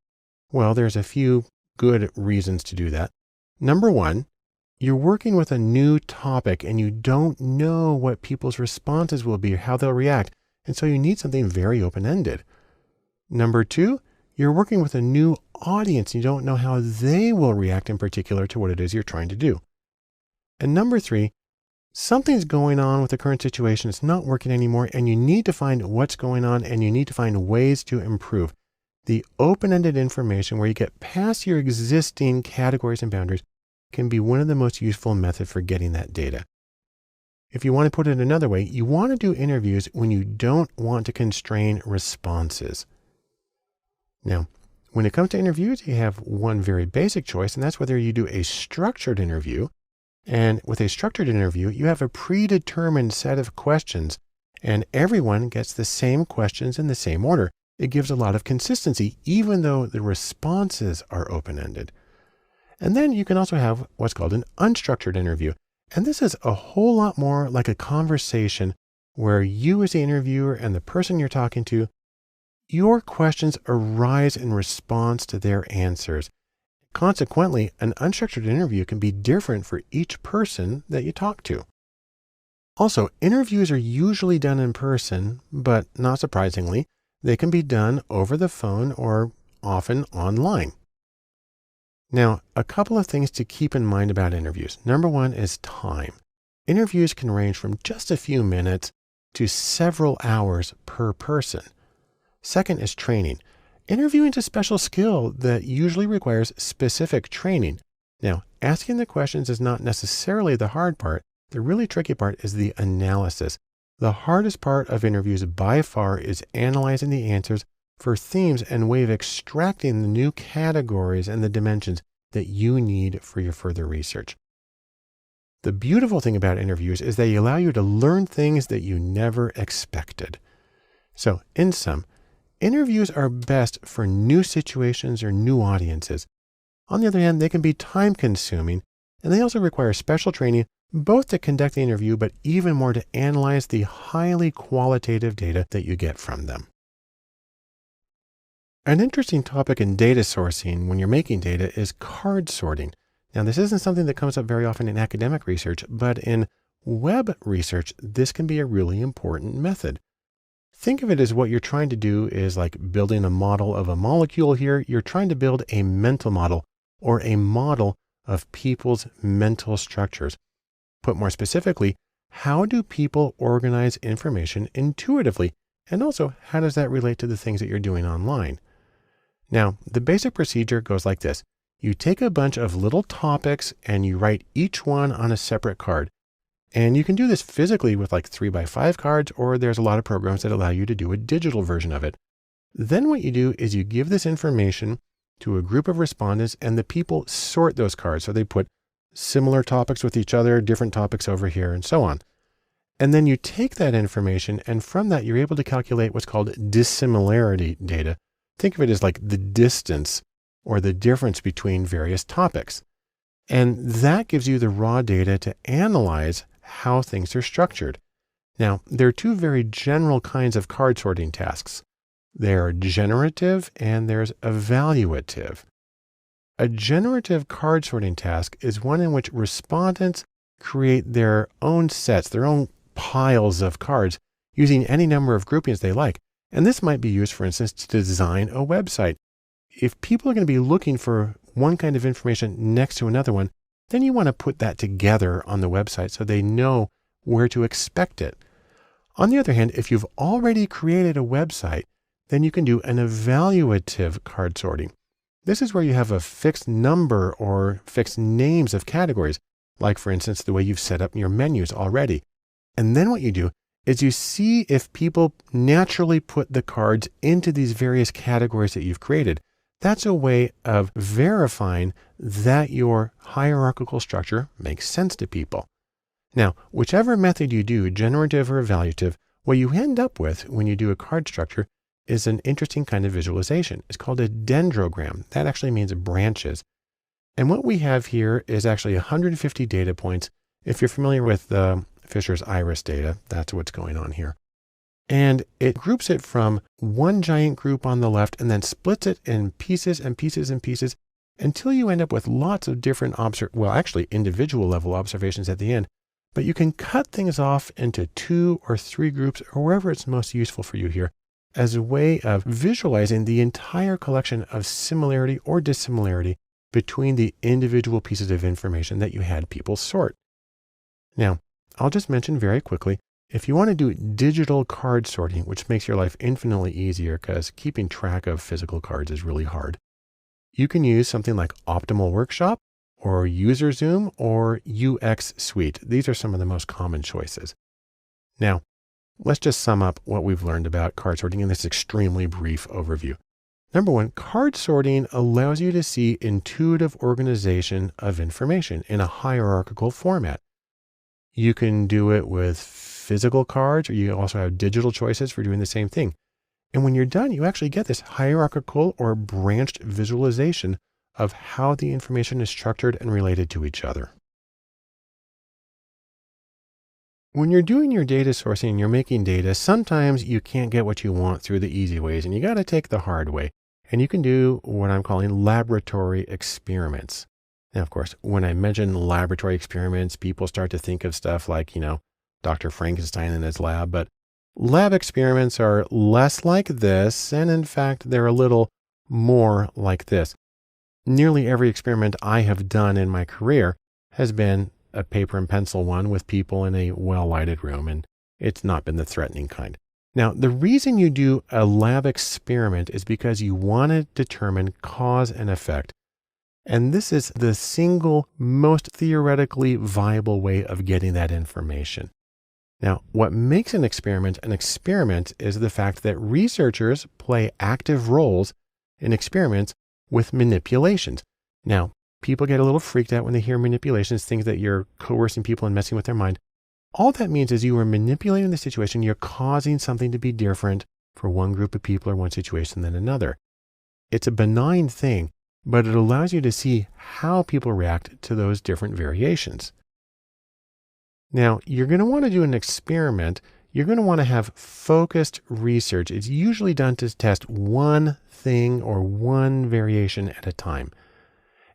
Well, there's a few good reasons to do that. Number one, you're working with a new topic and you don't know what people's responses will be or how they'll react. And so you need something very open-ended. Number two, you're working with a new audience. You don't know how they will react in particular to what it is you're trying to do. And number three, something's going on with the current situation. It's not working anymore, and you need to find what's going on, and you need to find ways to improve. The open-ended information where you get past your existing categories and boundaries can be one of the most useful methods for getting that data. If you want to put it another way, you want to do interviews when you don't want to constrain responses. Now, when it comes to interviews, you have one very basic choice, and that's whether you do a structured interview. And with a structured interview, you have a predetermined set of questions, and everyone gets the same questions in the same order. It gives a lot of consistency, even though the responses are open-ended. And then you can also have what's called an unstructured interview. And this is a whole lot more like a conversation where you as the interviewer and the person you're talking to, your questions arise in response to their answers. Consequently, an unstructured interview can be different for each person that you talk to. Also, interviews are usually done in person, but not surprisingly, they can be done over the phone or often online. Now, a couple of things to keep in mind about interviews. Number one is time. Interviews can range from just a few minutes to several hours per person. Second is training. Interviewing is a special skill that usually requires specific training. Now, asking the questions is not necessarily the hard part. The really tricky part is the analysis. The hardest part of interviews by far is analyzing the answers for themes and way of extracting the new categories and the dimensions that you need for your further research. The beautiful thing about interviews is they allow you to learn things that you never expected. So, in sum, interviews are best for new situations or new audiences. On the other hand, they can be time-consuming, and they also require special training, both to conduct the interview, but even more to analyze the highly qualitative data that you get from them. An interesting topic in data sourcing when you're making data is card sorting. Now, this isn't something that comes up very often in academic research, but in web research, this can be a really important method. Think of it as what you're trying to do is like building a model of a molecule here. You're trying to build a mental model or a model of people's mental structures. Put more specifically, how do people organize information intuitively? And also, how does that relate to the things that you're doing online? Now, the basic procedure goes like this. You take a bunch of little topics and you write each one on a separate card. And you can do this physically with like 3x5 cards, or there's a lot of programs that allow you to do a digital version of it. Then what you do is you give this information to a group of respondents and the people sort those cards. So they put similar topics with each other, different topics over here, and so on. And then you take that information, and from that, you're able to calculate what's called dissimilarity data. Think of it as like the distance or the difference between various topics. And that gives you the raw data to analyze how things are structured. Now, there are two very general kinds of card sorting tasks. There are generative and there's evaluative. A generative card sorting task is one in which respondents create their own sets, their own piles of cards using any number of groupings they like. And this might be used, for instance, to design a website. If people are going to be looking for one kind of information next to another one, then you want to put that together on the website so they know where to expect it. On the other hand, if you've already created a website, then you can do an evaluative card sorting. This is where you have a fixed number or fixed names of categories, like for instance, the way you've set up your menus already. And then what you do is you see if people naturally put the cards into these various categories that you've created. That's a way of verifying that your hierarchical structure makes sense to people. Now, whichever method you do, generative or evaluative, what you end up with when you do a card structure is an interesting kind of visualization. It's called a dendrogram. That actually means branches. And what we have here is actually 150 data points. If you're familiar with Fisher's iris data, that's what's going on here. And it groups it from one giant group on the left and then splits it in pieces and pieces and pieces until you end up with lots of different individual level observations at the end. But you can cut things off into 2 or 3 groups or wherever it's most useful for you here as a way of visualizing the entire collection of similarity or dissimilarity between the individual pieces of information that you had people sort. Now, I'll just mention very quickly, if you want to do digital card sorting, which makes your life infinitely easier because keeping track of physical cards is really hard, you can use something like Optimal Workshop or User Zoom or UX Suite. These are some of the most common choices. Now, let's just sum up what we've learned about card sorting in this extremely brief overview. Number one, card sorting allows you to see intuitive organization of information in a hierarchical format. You can do it with physical cards, or you also have digital choices for doing the same thing. And when you're done, you actually get this hierarchical or branched visualization of how the information is structured and related to each other. When you're doing your data sourcing and you're making data, sometimes you can't get what you want through the easy ways, and you got to take the hard way. And you can do what I'm calling laboratory experiments. Now, of course, when I mention laboratory experiments, people start to think of stuff like, Dr. Frankenstein in his lab, but lab experiments are less like this. And in fact, they're a little more like this. Nearly every experiment I have done in my career has been a paper and pencil one with people in a well-lighted room, and it's not been the threatening kind. Now, the reason you do a lab experiment is because you want to determine cause and effect. And this is the single most theoretically viable way of getting that information. Now, what makes an experiment is the fact that researchers play active roles in experiments with manipulations. Now, people get a little freaked out when they hear manipulations, think that you're coercing people and messing with their mind. All that means is you are manipulating the situation. You're causing something to be different for one group of people or one situation than another. It's a benign thing, but it allows you to see how people react to those different variations. Now, you're going to want to do an experiment. You're going to want to have focused research. It's usually done to test one thing or one variation at a time.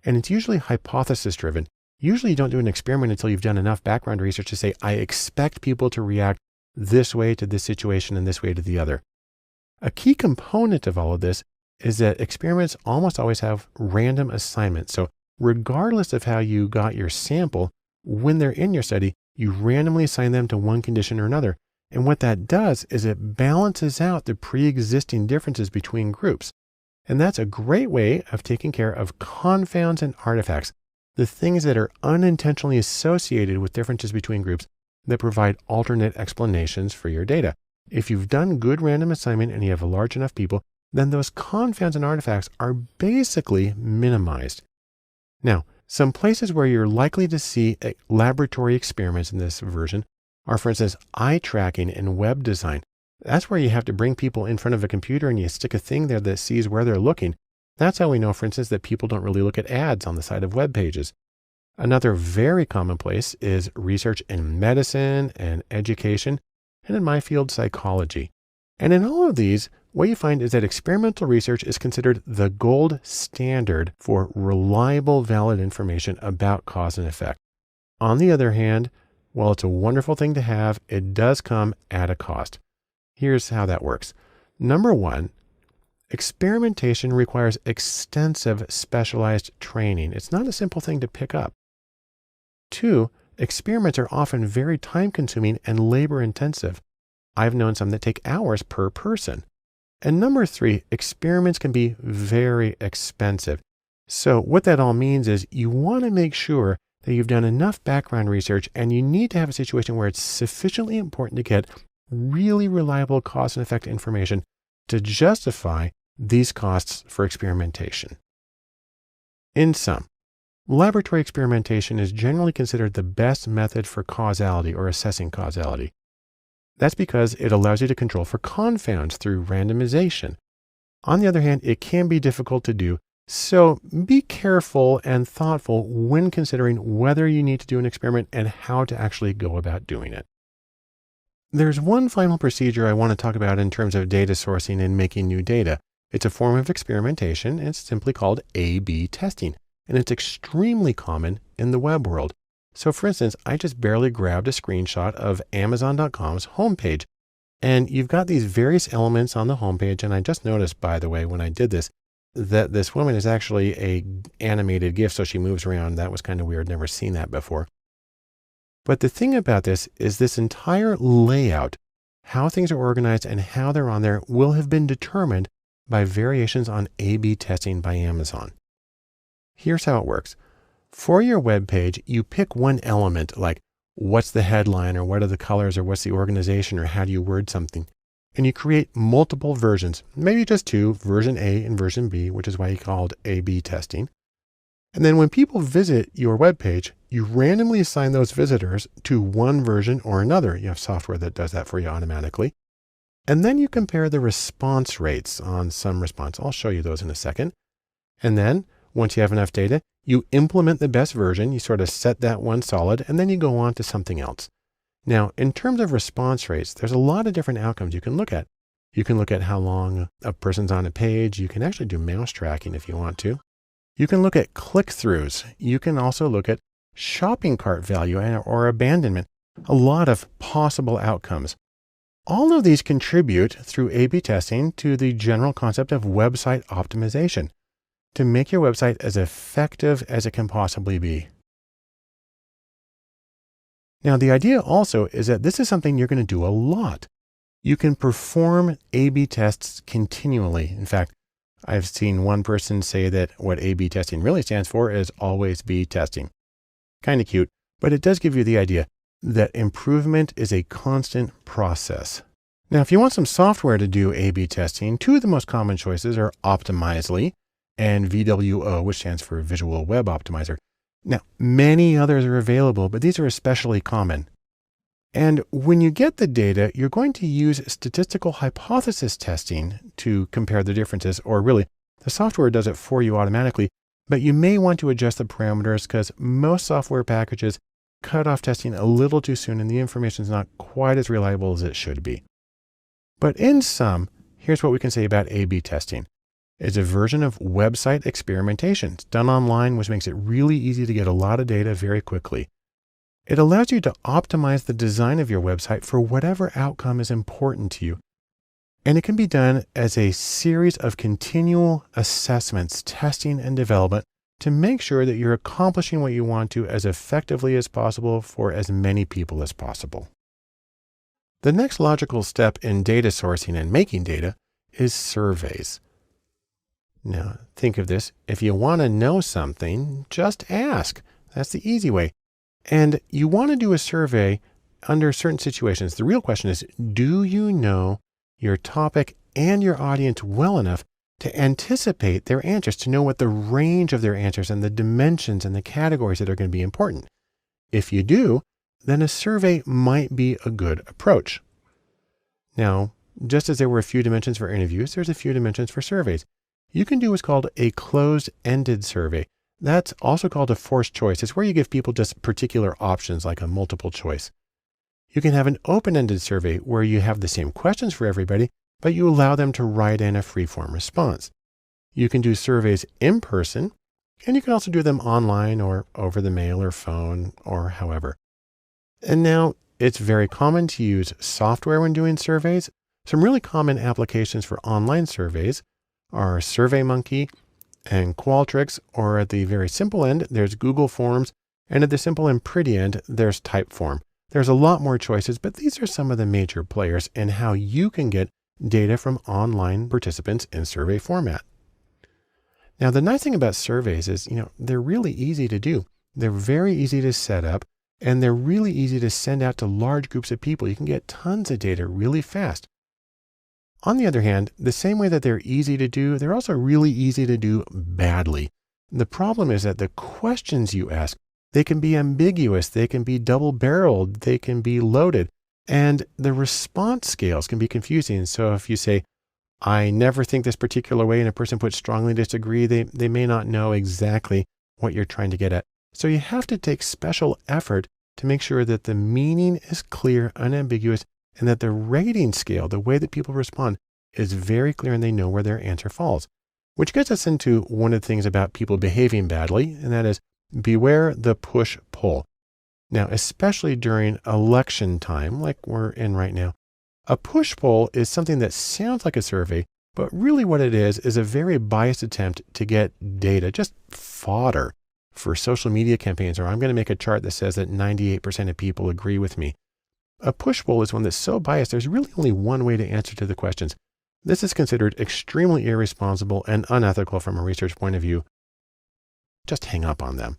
And it's usually hypothesis driven. Usually you don't do an experiment until you've done enough background research to say, I expect people to react this way to this situation and this way to the other. A key component of all of this is that experiments almost always have random assignments. So regardless of how you got your sample, when they're in your study, you randomly assign them to one condition or another. And what that does is it balances out the pre-existing differences between groups. And that's a great way of taking care of confounds and artifacts, the things that are unintentionally associated with differences between groups that provide alternate explanations for your data. If you've done good random assignment and you have a large enough people, then those confounds and artifacts are basically minimized. Now, some places where you're likely to see laboratory experiments in this version are, for instance, eye tracking and web design. That's where you have to bring people in front of a computer and you stick a thing there that sees where they're looking. That's how we know, for instance, that people don't really look at ads on the side of web pages. Another very commonplace is research in medicine and education, and in my field, psychology. And in all of these, what you find is that experimental research is considered the gold standard for reliable, valid information about cause and effect. On the other hand, while it's a wonderful thing to have, it does come at a cost. Here's how that works. Number one, experimentation requires extensive specialized training. It's not a simple thing to pick up. Two, experiments are often very time-consuming and labor-intensive. I've known some that take hours per person. And number three, experiments can be very expensive. So what that all means is you want to make sure that you've done enough background research, and you need to have a situation where it's sufficiently important to get really reliable cause and effect information to justify these costs for experimentation. In sum, laboratory experimentation is generally considered the best method for causality or assessing causality. That's because it allows you to control for confounds through randomization. On the other hand, it can be difficult to do, so be careful and thoughtful when considering whether you need to do an experiment and how to actually go about doing it. There's one final procedure I want to talk about in terms of data sourcing and making new data. It's a form of experimentation, and it's simply called A/B testing, and it's extremely common in the web world. So for instance, I just barely grabbed a screenshot of Amazon.com's homepage, and you've got these various elements on the homepage, and I just noticed, by the way, when I did this, that this woman is actually a animated GIF, so she moves around. That was kind of weird, never seen that before. But the thing about this is this entire layout, how things are organized and how they're on there, will have been determined by variations on A/B testing by Amazon. Here's how it works. For your web page, you pick one element, like what's the headline, or what are the colors, or what's the organization, or how do you word something, and you create multiple versions, maybe just two, version A and version B, which is why you called A/B testing. And then when people visit your web page, you randomly assign those visitors to one version or another. You have software that does that for you automatically. And then you compare the response rates on some response. I'll show you those in a second. And then once you have enough data, you implement the best version. You sort of set that one solid, and then you go on to something else. Now, in terms of response rates, there's a lot of different outcomes you can look at. You can look at how long a person's on a page. You can actually do mouse tracking if you want to. You can look at click-throughs. You can also look at shopping cart value or abandonment. A lot of possible outcomes. All of these contribute through A/B testing to the general concept of website optimization to make your website as effective as it can possibly be. Now, the idea also is that this is something you're going to do a lot. You can perform A/B tests continually. In fact, I've seen one person say that what A/B testing really stands for is always be testing. Kind of cute, but it does give you the idea that improvement is a constant process. Now, if you want some software to do A/B testing, two of the most common choices are Optimizely and VWO, which stands for Visual Web Optimizer. Now, many others are available, but these are especially common. And when you get the data, you're going to use statistical hypothesis testing to compare the differences, or really, the software does it for you automatically, but you may want to adjust the parameters because most software packages cut off testing a little too soon and the information is not quite as reliable as it should be. But in sum, here's what we can say about A/B testing. It's a version of website experimentation. It's done online, which makes it really easy to get a lot of data very quickly. It allows you to optimize the design of your website for whatever outcome is important to you. And it can be done as a series of continual assessments, testing, and development to make sure that you're accomplishing what you want to as effectively as possible for as many people as possible. The next logical step in data sourcing and making data is surveys. Now, think of this. If you want to know something, just ask. That's the easy way. And you want to do a survey under certain situations. The real question is, do you know your topic and your audience well enough to anticipate their answers, to know what the range of their answers and the dimensions and the categories that are going to be important? If you do, then a survey might be a good approach. Now, just as there were a few dimensions for interviews, there's a few dimensions for surveys. You can do what's called a closed-ended survey. That's also called a forced choice. It's where you give people just particular options like a multiple choice. You can have an open-ended survey where you have the same questions for everybody, but you allow them to write in a free-form response. You can do surveys in person, and you can also do them online or over the mail or phone or however. And now it's very common to use software when doing surveys. Some really common applications for online surveys are SurveyMonkey and Qualtrics, or at the very simple end, there's Google Forms, and at the simple and pretty end, there's Typeform. There's a lot more choices, but these are some of the major players in how you can get data from online participants in survey format. Now, the nice thing about surveys is, they're really easy to do. They're very easy to set up, and they're really easy to send out to large groups of people. You can get tons of data really fast. On the other hand, the same way that they're easy to do, they're also really easy to do badly. The problem is that the questions you ask, they can be ambiguous, they can be double-barreled, they can be loaded, and the response scales can be confusing. So if you say, I never think this particular way, and a person puts strongly disagree, they may not know exactly what you're trying to get at. So you have to take special effort to make sure that the meaning is clear, unambiguous, and that the rating scale, the way that people respond, is very clear and they know where their answer falls. Which gets us into one of the things about people behaving badly, and that is beware the push-pull. Now, especially during election time, like we're in right now, a push-pull is something that sounds like a survey, but really what it is a very biased attempt to get data, just fodder for social media campaigns, or I'm going to make a chart that says that 98% of people agree with me. A push-pull is one that's so biased, there's really only one way to answer to the questions. This is considered extremely irresponsible and unethical from a research point of view. Just hang up on them.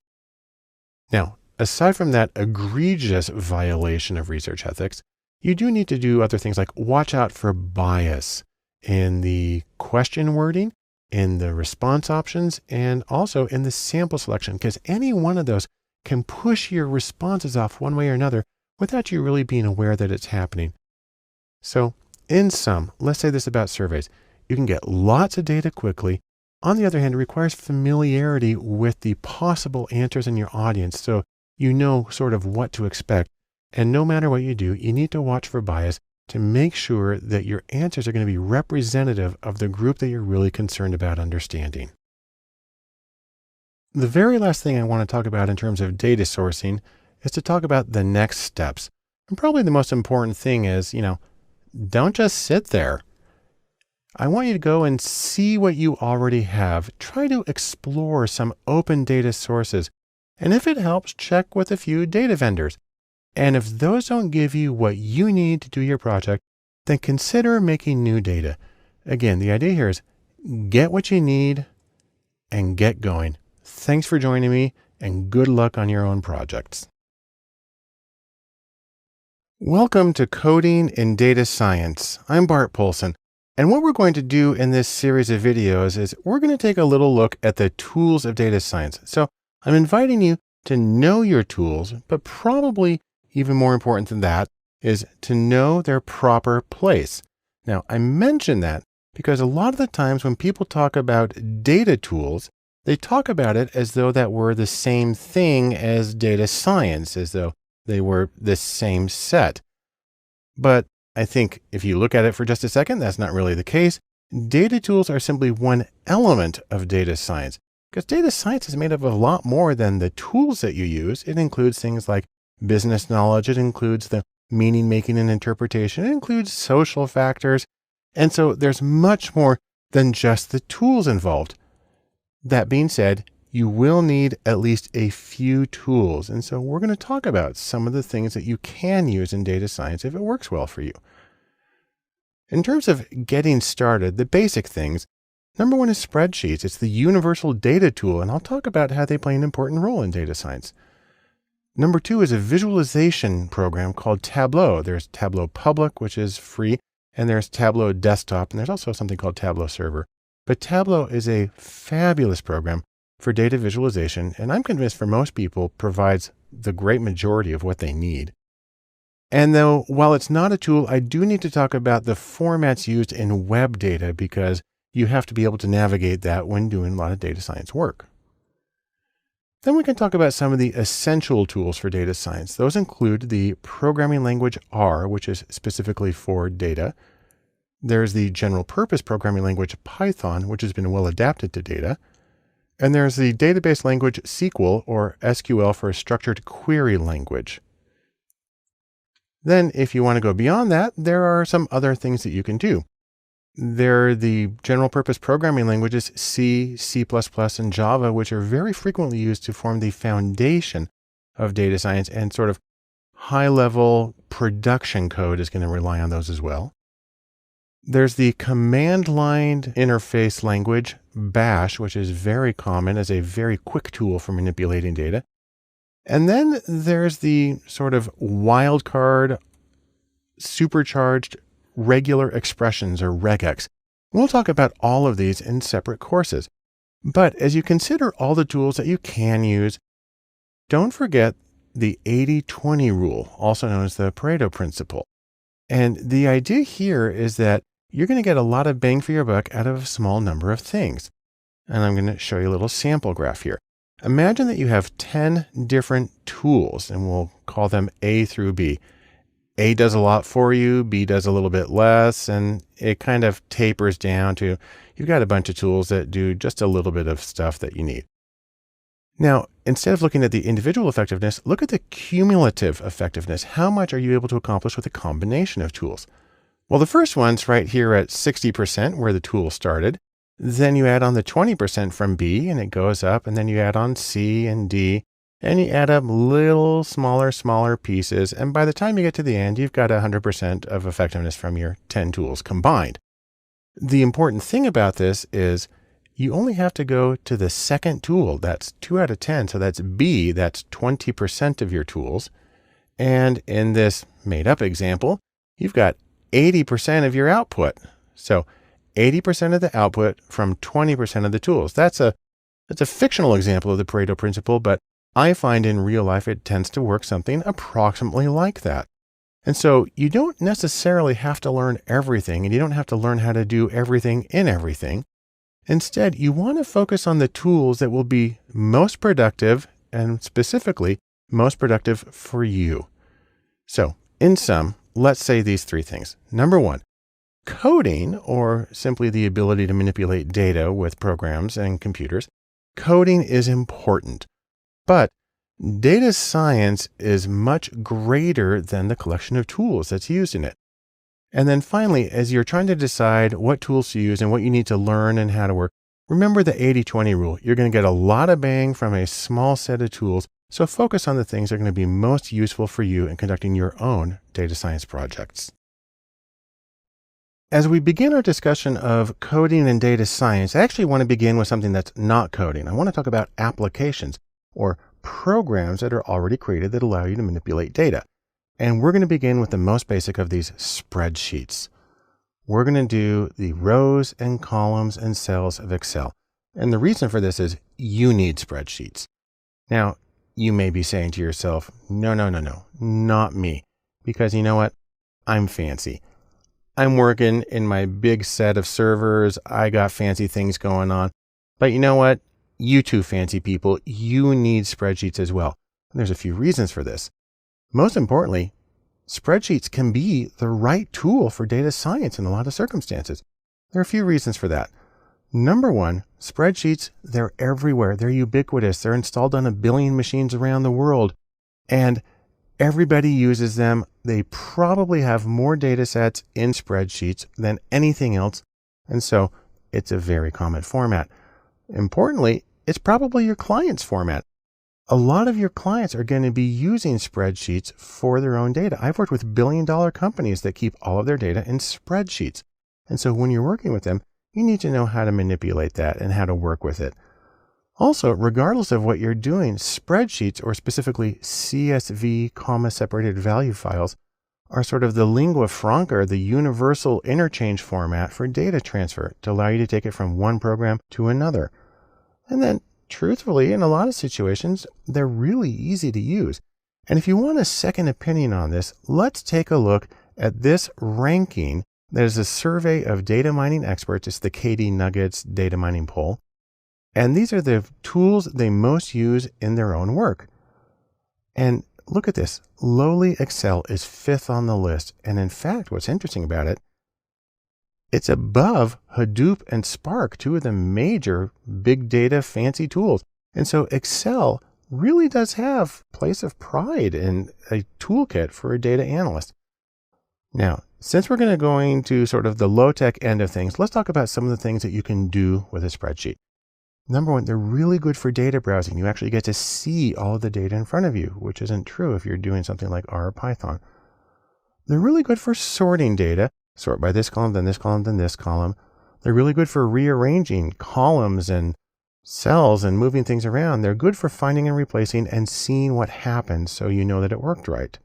Now, aside from that egregious violation of research ethics, you do need to do other things like watch out for bias in the question wording, in the response options, and also in the sample selection, because any one of those can push your responses off one way or another without you really being aware that it's happening. So in sum, let's say this about surveys. You can get lots of data quickly. On the other hand, it requires familiarity with the possible answers in your audience, so you know sort of what to expect. And no matter what you do, you need to watch for bias to make sure that your answers are going to be representative of the group that you're really concerned about understanding. The very last thing I want to talk about in terms of data sourcing is to talk about the next steps. And probably the most important thing is, don't just sit there. I want you to go and see what you already have. Try to explore some open data sources. And if it helps, check with a few data vendors. And if those don't give you what you need to do your project, then consider making new data. Again, the idea here is get what you need and get going. Thanks for joining me, and good luck on your own projects. Welcome to Coding in Data Science. I'm Bart Poulsen, and what we're going to do in this series of videos is we're going to take a little look at the tools of data science. So I'm inviting you to know your tools, but probably even more important than that is to know their proper place. Now, I mention that because a lot of the times when people talk about data tools, they talk about it as though that were the same thing as data science, as though they were the same set. But I think if you look at it for just a second, that's not really the case. Data tools are simply one element of data science, because data science is made up of a lot more than the tools that you use. It includes things like business knowledge. It includes the meaning making and interpretation. It includes social factors. And so there's much more than just the tools involved. That being said, you will need at least a few tools. And so we're going to talk about some of the things that you can use in data science if it works well for you. In terms of getting started, the basic things, number one is spreadsheets. It's the universal data tool, and I'll talk about how they play an important role in data science. Number two is a visualization program called Tableau. There's Tableau Public, which is free, and there's Tableau Desktop, and there's also something called Tableau Server. But Tableau is a fabulous program for data visualization, and I'm convinced for most people provides the great majority of what they need. And though, while it's not a tool, I do need to talk about the formats used in web data because you have to be able to navigate that when doing a lot of data science work. Then we can talk about some of the essential tools for data science. Those include the programming language R, which is specifically for data. There's the general purpose programming language Python, which has been well adapted to data. And there's the database language SQL, or SQL for structured query language. Then if you want to go beyond that, there are some other things that you can do. There are the general purpose programming languages C, C++, and Java, which are very frequently used to form the foundation of data science, and sort of high-level production code is going to rely on those as well. There's the command line interface language Bash, which is very common as a very quick tool for manipulating data. And then there's the sort of wildcard, supercharged regular expressions, or regex. We'll talk about all of these in separate courses. But as you consider all the tools that you can use, don't forget the 80-20 rule, also known as the Pareto principle. And the idea here is that you're going to get a lot of bang for your buck out of a small number of things. And I'm going to show you a little sample graph here. Imagine that you have 10 different tools, and we'll call them A through B. A does a lot for you, B does a little bit less, and it kind of tapers down to you've got a bunch of tools that do just a little bit of stuff that you need. Now, instead of looking at the individual effectiveness, look at the cumulative effectiveness. How much are you able to accomplish with a combination of tools? Well, the first one's right here at 60% where the tool started. Then you add on the 20% from B and it goes up, and then you add on C and D, and you add up little smaller pieces. And by the time you get to the end, you've got 100% of effectiveness from your 10 tools combined. The important thing about this is you only have to go to the second tool. That's 2 out of 10. So that's B, that's 20% of your tools. And in this made up example, you've got 80% of your output. So 80% of the output from 20% of the tools. That's a fictional example of the Pareto principle, but I find in real life it tends to work something approximately like that. And so you don't necessarily have to learn everything, and you don't have to learn how to do everything in everything. Instead, you want to focus on the tools that will be most productive, and specifically most productive for you. So in sum, let's say these 3 things. Number 1, coding, or simply the ability to manipulate data with programs and computers. Coding is important, but data science is much greater than the collection of tools that's used in it. And then finally, as you're trying to decide what tools to use and what you need to learn and how to work, remember the 80-20 rule. You're going to get a lot of bang from a small set of tools, so focus on the things that are going to be most useful for you in conducting your own data science projects. As we begin our discussion of coding and data science, I actually want to begin with something that's not coding. I want to talk about applications, or programs that are already created that allow you to manipulate data. And we're going to begin with the most basic of these, spreadsheets. We're going to do the rows and columns and cells of Excel. And the reason for this is you need spreadsheets. Now, you may be saying to yourself, no, not me. Because you know what? I'm fancy. I'm working in my big set of servers. I got fancy things going on. But you know what? You too, fancy people, you need spreadsheets as well. And there's a few reasons for this. Most importantly, spreadsheets can be the right tool for data science in a lot of circumstances. There are a few reasons for that. Number 1, spreadsheets, they're everywhere. They're ubiquitous. They're installed on 1 billion machines around the world. And everybody uses them. They probably have more data sets in spreadsheets than anything else. And so it's a very common format. Importantly, it's probably your client's format. A lot of your clients are going to be using spreadsheets for their own data. I've worked with billion-dollar companies that keep all of their data in spreadsheets. And so when you're working with them, you need to know how to manipulate that and how to work with it. Also, regardless of what you're doing, spreadsheets, or specifically CSV, comma-separated value files, are sort of the lingua franca, the universal interchange format for data transfer to allow you to take it from one program to another. And then, truthfully, in a lot of situations, they're really easy to use. And if you want a second opinion on this, let's take a look at this ranking. That is a survey of data mining experts. It's the KD Nuggets data mining poll. And these are the tools they most use in their own work. And look at this. Lowly Excel is 5th on the list. And in fact, what's interesting about it, it's above Hadoop and Spark, two of the major big data fancy tools. And so Excel really does have a place of pride in a toolkit for a data analyst. Now, since we're going to sort of the low-tech end of things, let's talk about some of the things that you can do with a spreadsheet. Number one, they're really good for data browsing. You actually get to see all of the data in front of you, which isn't true if you're doing something like R or Python. They're really good for sorting data. Sort by this column, then this column, then this column. They're really good for rearranging columns and cells and moving things around. They're good for finding and replacing and seeing what happened so you know that it worked right.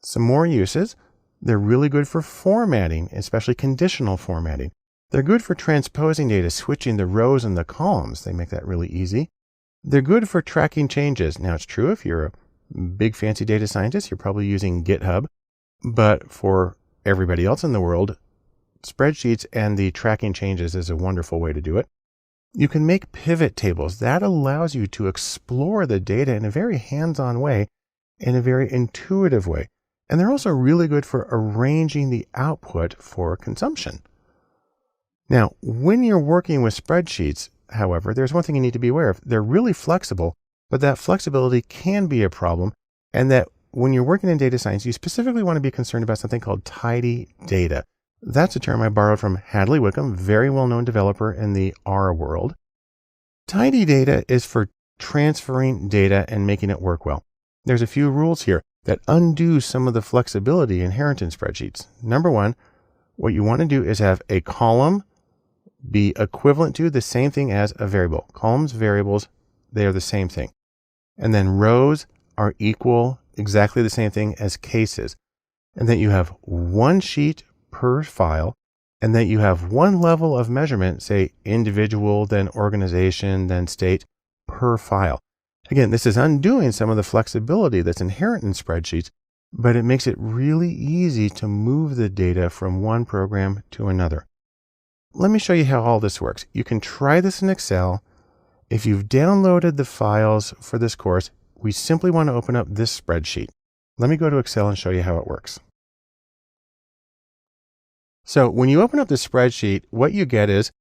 Some more uses. They're really good for formatting, especially conditional formatting. They're good for transposing data, switching the rows and the columns. They make that really easy. They're good for tracking changes. Now, it's true if you're a big fancy data scientist, you're probably using GitHub. But for everybody else in the world, spreadsheets and the tracking changes is a wonderful way to do it. You can make pivot tables. That allows you to explore the data in a very hands-on way, in a very intuitive way. And they're also really good for arranging the output for consumption. Now, when you're working with spreadsheets, however, there's one thing you need to be aware of. They're really flexible, but that flexibility can be a problem, and that when you're working in data science, you specifically want to be concerned about something called tidy data. That's a term I borrowed from Hadley Wickham, very well-known developer in the R world. Tidy data is for transferring data and making it work well. There's a few rules here that undo some of the flexibility inherent in spreadsheets. Number one, what you want to do is have a column be equivalent to the same thing as a variable. Columns, variables, they are the same thing. And then rows are equal, exactly the same thing as cases. And that you have one sheet per file, and that you have one level of measurement, say individual, then organization, then state, per file. Again, this is undoing some of the flexibility that's inherent in spreadsheets, but it makes it really easy to move the data from one program to another. Let me show you how all this works. You can try this in Excel. If you've downloaded the files for this course, we simply want to open up this spreadsheet. Let me go to Excel and show you how it works. So when you open up the spreadsheet, what you get is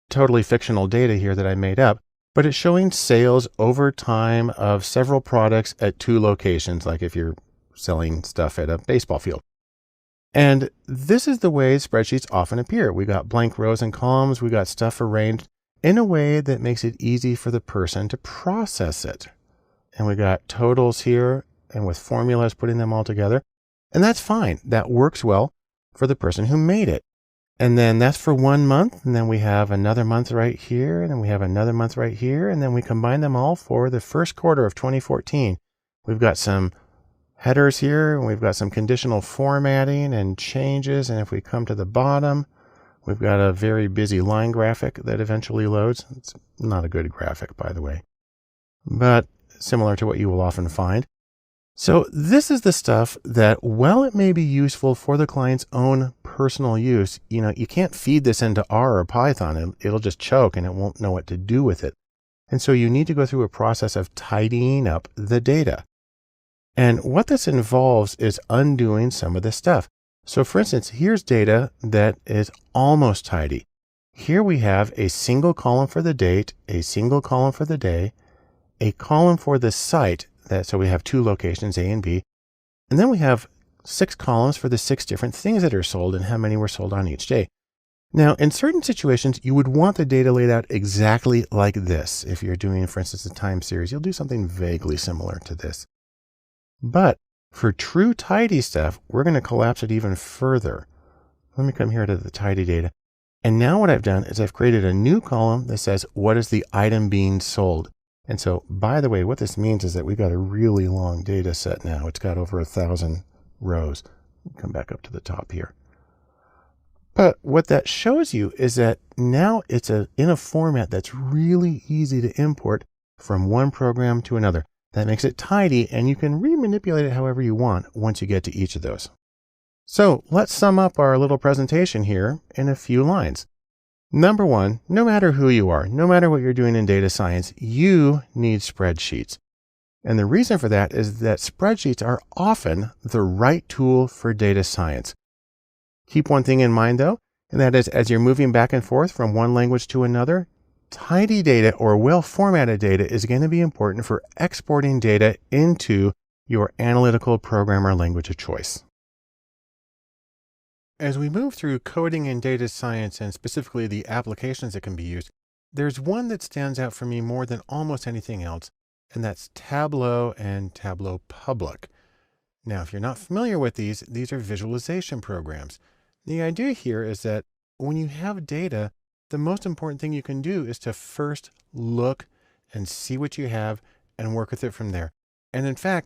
totally fictional data here that I made up, but it's showing sales over time of several products at 2 locations, like if you're selling stuff at a baseball field. And this is the way spreadsheets often appear. We got blank rows and columns. We got stuff arranged in a way that makes it easy for the person to process it. And we got totals here and with formulas, putting them all together. And that's fine. That works well for the person who made it. And then that's for 1 month. And then we have another month right here. And then we have another month right here. And then we combine them all for the first quarter of 2014. We've got some headers here, and we've got some conditional formatting and changes. And if we come to the bottom, we've got a very busy line graphic that eventually loads. It's not a good graphic, by the way, but similar to what you will often find. So this is the stuff that, while it may be useful for the client's own personal use, you can't feed this into R or Python. It'll just choke and it won't know what to do with it. And so you need to go through a process of tidying up the data. And what this involves is undoing some of this stuff. So for instance, here's data that is almost tidy. Here we have a single column for the date, a single column for the day, a column for the site. So we have 2 locations, A and B. And then we have 6 columns for the 6 different things that are sold and how many were sold on each day. Now, in certain situations, you would want the data laid out exactly like this. If you're doing, for instance, a time series, you'll do something vaguely similar to this. But for true tidy stuff, we're going to collapse it even further. Let me come here to the tidy data. And now what I've done is I've created a new column that says, what is the item being sold? And so, by the way, what this means is that we've got a really long data set now. It's got over 1,000 rows. Come back up to the top here. But what that shows you is that now it's in a format that's really easy to import from one program to another. That makes it tidy, and you can remanipulate it however you want once you get to each of those. So let's sum up our little presentation here in a few lines. Number one, no matter who you are, no matter what you're doing in data science, you need spreadsheets. And the reason for that is that spreadsheets are often the right tool for data science. Keep one thing in mind though, and that is as you're moving back and forth from one language to another, tidy data or well-formatted data is going to be important for exporting data into your analytical programmer language of choice. As we move through coding and data science, and specifically the applications that can be used, there's one that stands out for me more than almost anything else, and that's Tableau and Tableau Public. Now, if you're not familiar with these are visualization programs. The idea here is that when you have data, the most important thing you can do is to first look and see what you have and work with it from there. And in fact,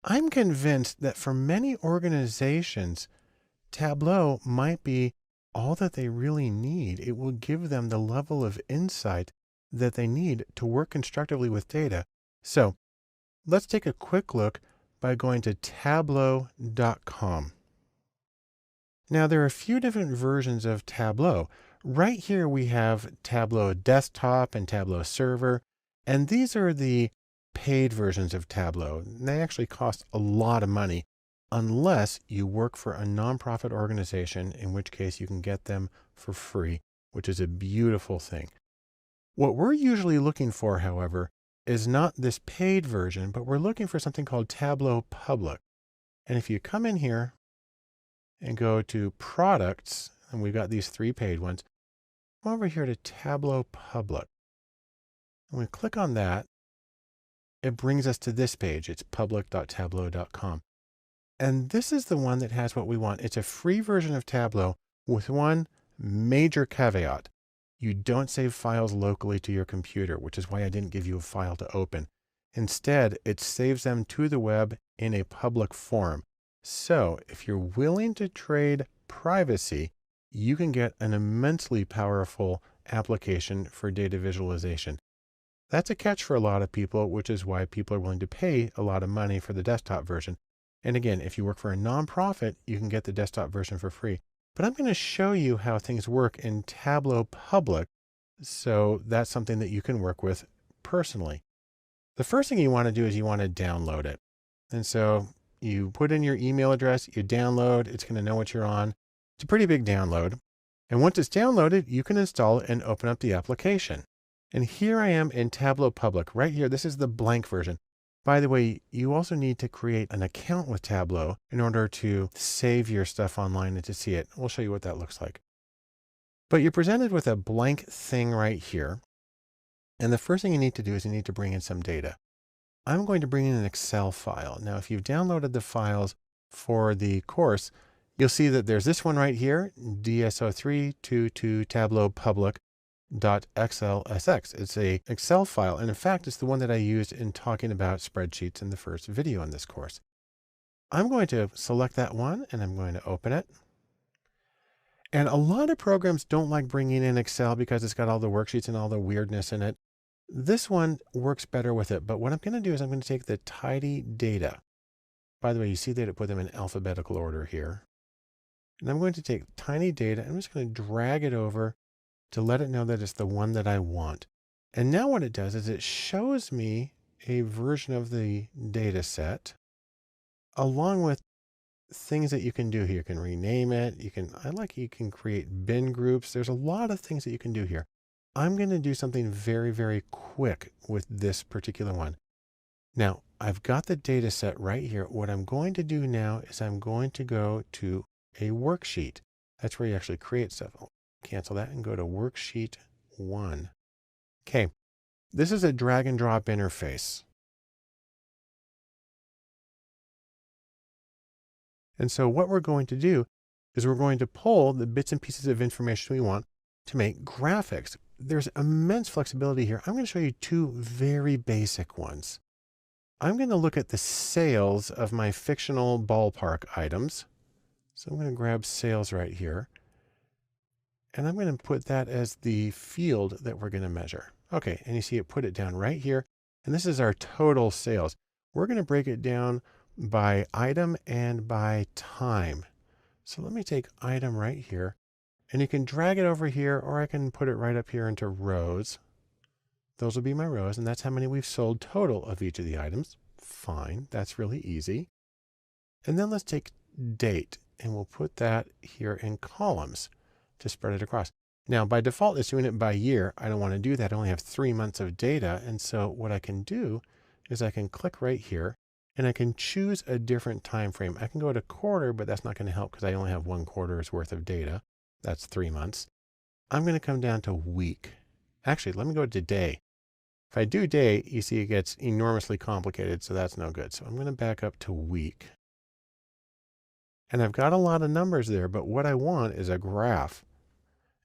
I'm convinced that for many organizations, Tableau might be all that they really need. It will give them the level of insight that they need to work constructively with data. So let's take a quick look by going to tableau.com. Now there are a few different versions of Tableau. Right here we have Tableau Desktop and Tableau Server, and these are the paid versions of Tableau. They actually cost a lot of money, unless you work for a nonprofit organization, in which case you can get them for free, which is a beautiful thing. What we're usually looking for, however, is not this paid version, but we're looking for something called Tableau Public. And if you come in here and go to Products, and we've got these three paid ones, come over here to Tableau Public. And we click on that, it brings us to this page. It's public.tableau.com. And this is the one that has what we want. It's a free version of Tableau with one major caveat. You don't save files locally to your computer, which is why I didn't give you a file to open. Instead, it saves them to the web in a public form. So if you're willing to trade privacy, you can get an immensely powerful application for data visualization. That's a catch for a lot of people, which is why people are willing to pay a lot of money for the desktop version. And again, if you work for a nonprofit, you can get the desktop version for free. But I'm going to show you how things work in Tableau Public. So that's something that you can work with personally. The first thing you want to do is you want to download it. And so you put in your email address, you download, it's going to know what you're on. It's a pretty big download. And once it's downloaded, you can install it and open up the application. And here I am in Tableau Public right here. This is the blank version. By the way, you also need to create an account with Tableau in order to save your stuff online and to see it. We'll show you what that looks like. But you're presented with a blank thing right here. And the first thing you need to do is you need to bring in some data. I'm going to bring in an Excel file. Now, if you've downloaded the files for the course, you'll see that there's this one right here, DSO322 Tableau Public. .xlsx. It's a Excel file, and in fact, it's the one that I used in talking about spreadsheets in the first video in this course. I'm going to select that one, and I'm going to open it. And a lot of programs don't like bringing in Excel because it's got all the worksheets and all the weirdness in it. This one works better with it, but what I'm going to do is I'm going to take the tidy data. By the way, you see that it put them in alphabetical order here. And I'm going to take tiny data, I'm just going to drag it over to let it know that it's the one that I want. And now what it does is it shows me a version of the data set along with things that you can do here. You can rename it. You can create bin groups. There's a lot of things that you can do here. I'm going to do something very, very quick with this particular one. Now I've got the data set right here. What I'm going to do now is I'm going to go to a worksheet. That's where you actually create stuff. Cancel that and go to worksheet 1. Okay, this is a drag and drop interface. And so what we're going to do is we're going to pull the bits and pieces of information we want to make graphics. There's immense flexibility here. I'm going to show you two very basic ones. I'm going to look at the sales of my fictional ballpark items. So I'm going to grab sales right here. And I'm going to put that as the field that we're going to measure. Okay, and you see it put it down right here. And this is our total sales. We're going to break it down by item and by time. So let me take item right here And you can drag it over here, or I can put it right up here into rows. Those will be my rows, and that's how many we've sold total of each of the items. Fine, that's really easy. And then let's take date, and we'll put that here in columns to spread it across. Now, by default, it's doing it by year. I don't want to do that. I only have 3 months of data. And so what I can do is I can click right here, and I can choose a different time frame. I can go to quarter, but that's not going to help because I only have 1 quarter's worth of data. That's 3 months. I'm going to come down to week. Actually, let me go to day. If I do day, you see it gets enormously complicated, so that's no good. So I'm going to back up to week. And I've got a lot of numbers there, but what I want is a graph.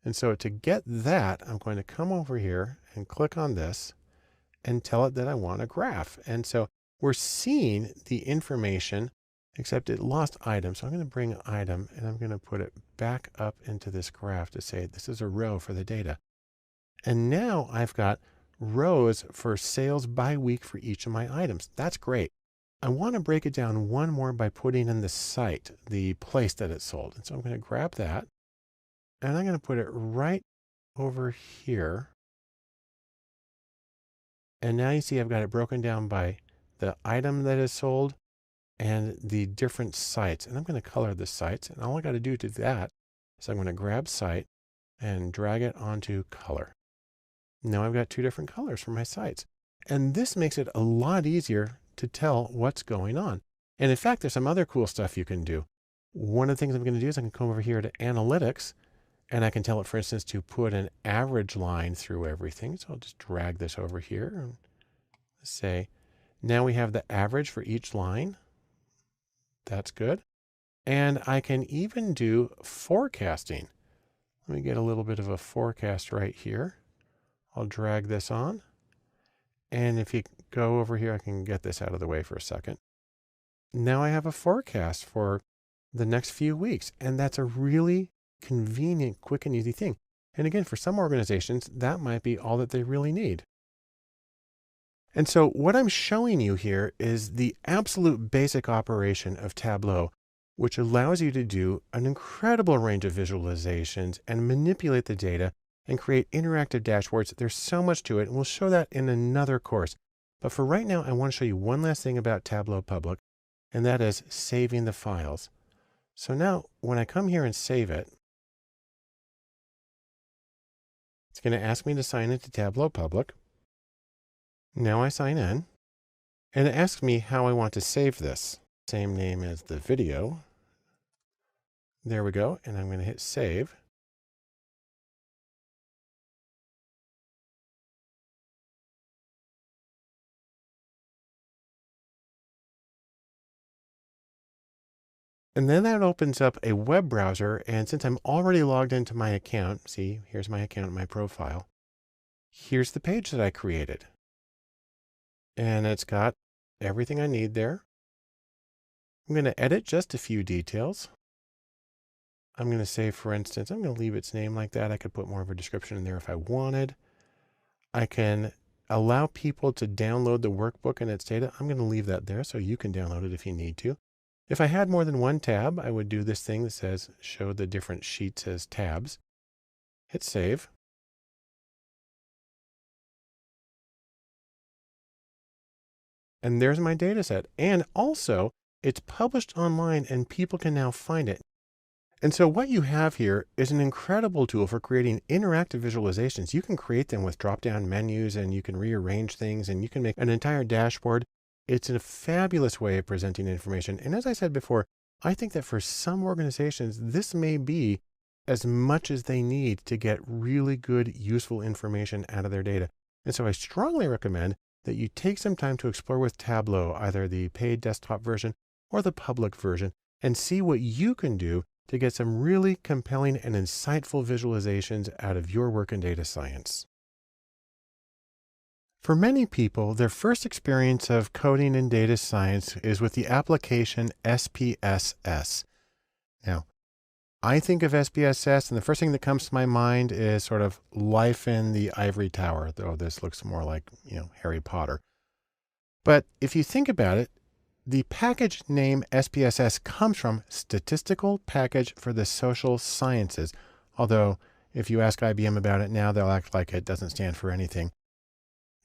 And so to get that, I'm going to come over here and click on this and tell it that I want a graph. And so we're seeing the information, except it lost item. So I'm going to bring item, and I'm going to put it back up into this graph to say this is a row for the data. And now I've got rows for sales by week for each of my items. That's great. I want to break it down one more by putting in the site, the place that it's sold. And so I'm going to grab that, and I'm going to put it right over here. And now you see I've got it broken down by the item that is sold and the different sites. And I'm going to color the sites. And all I got to do to that is I'm going to grab site and drag it onto color. Now I've got 2 different colors for my sites. And this makes it a lot easier to tell what's going on. And in fact, there's some other cool stuff you can do. One of the things I'm going to do is I can come over here to analytics, and I can tell it, for instance, to put an average line through everything. So I'll just drag this over here and say, now we have the average for each line. That's good. And I can even do forecasting. Let me get a little bit of a forecast right here. I'll drag this on. And if you go over here, I can get this out of the way for a second. Now I have a forecast for the next few weeks. And that's a really convenient, quick, and easy thing. And again, for some organizations, that might be all that they really need. And so what I'm showing you here is the absolute basic operation of Tableau, which allows you to do an incredible range of visualizations and manipulate the data and create interactive dashboards. There's so much to it, and we'll show that in another course. But for right now, I want to show you one last thing about Tableau Public, and that is saving the files. So now when I come here and save it, it's going to ask me to sign into Tableau Public. Now I sign in, and it asks me how I want to save this. Same name as the video. There we go, and I'm going to hit save. And then that opens up a web browser, and since I'm already logged into my account, see, here's my account, my profile. Here's the page that I created. And it's got everything I need there. I'm going to edit just a few details. I'm going to say, for instance, I'm going to leave its name like that. I could put more of a description in there if I wanted. I can allow people to download the workbook and its data. I'm going to leave that there so you can download it if you need to. If I had more than one tab, I would do this thing that says show the different sheets as tabs. Hit save. And there's my data set. And also, it's published online and people can now find it. And so what you have here is an incredible tool for creating interactive visualizations. You can create them with drop-down menus, and you can rearrange things, and you can make an entire dashboard. It's a fabulous way of presenting information. And as I said before, I think that for some organizations, this may be as much as they need to get really good, useful information out of their data. And so I strongly recommend that you take some time to explore with Tableau, either the paid desktop version or the public version, and see what you can do to get some really compelling and insightful visualizations out of your work in data science. For many people, their first experience of coding in data science is with the application SPSS. Now, I think of SPSS, and the first thing that comes to my mind is sort of life in the ivory tower, though this looks more like, Harry Potter. But if you think about it, the package name SPSS comes from Statistical Package for the Social Sciences. Although if you ask IBM about it now, they'll act like it doesn't stand for anything.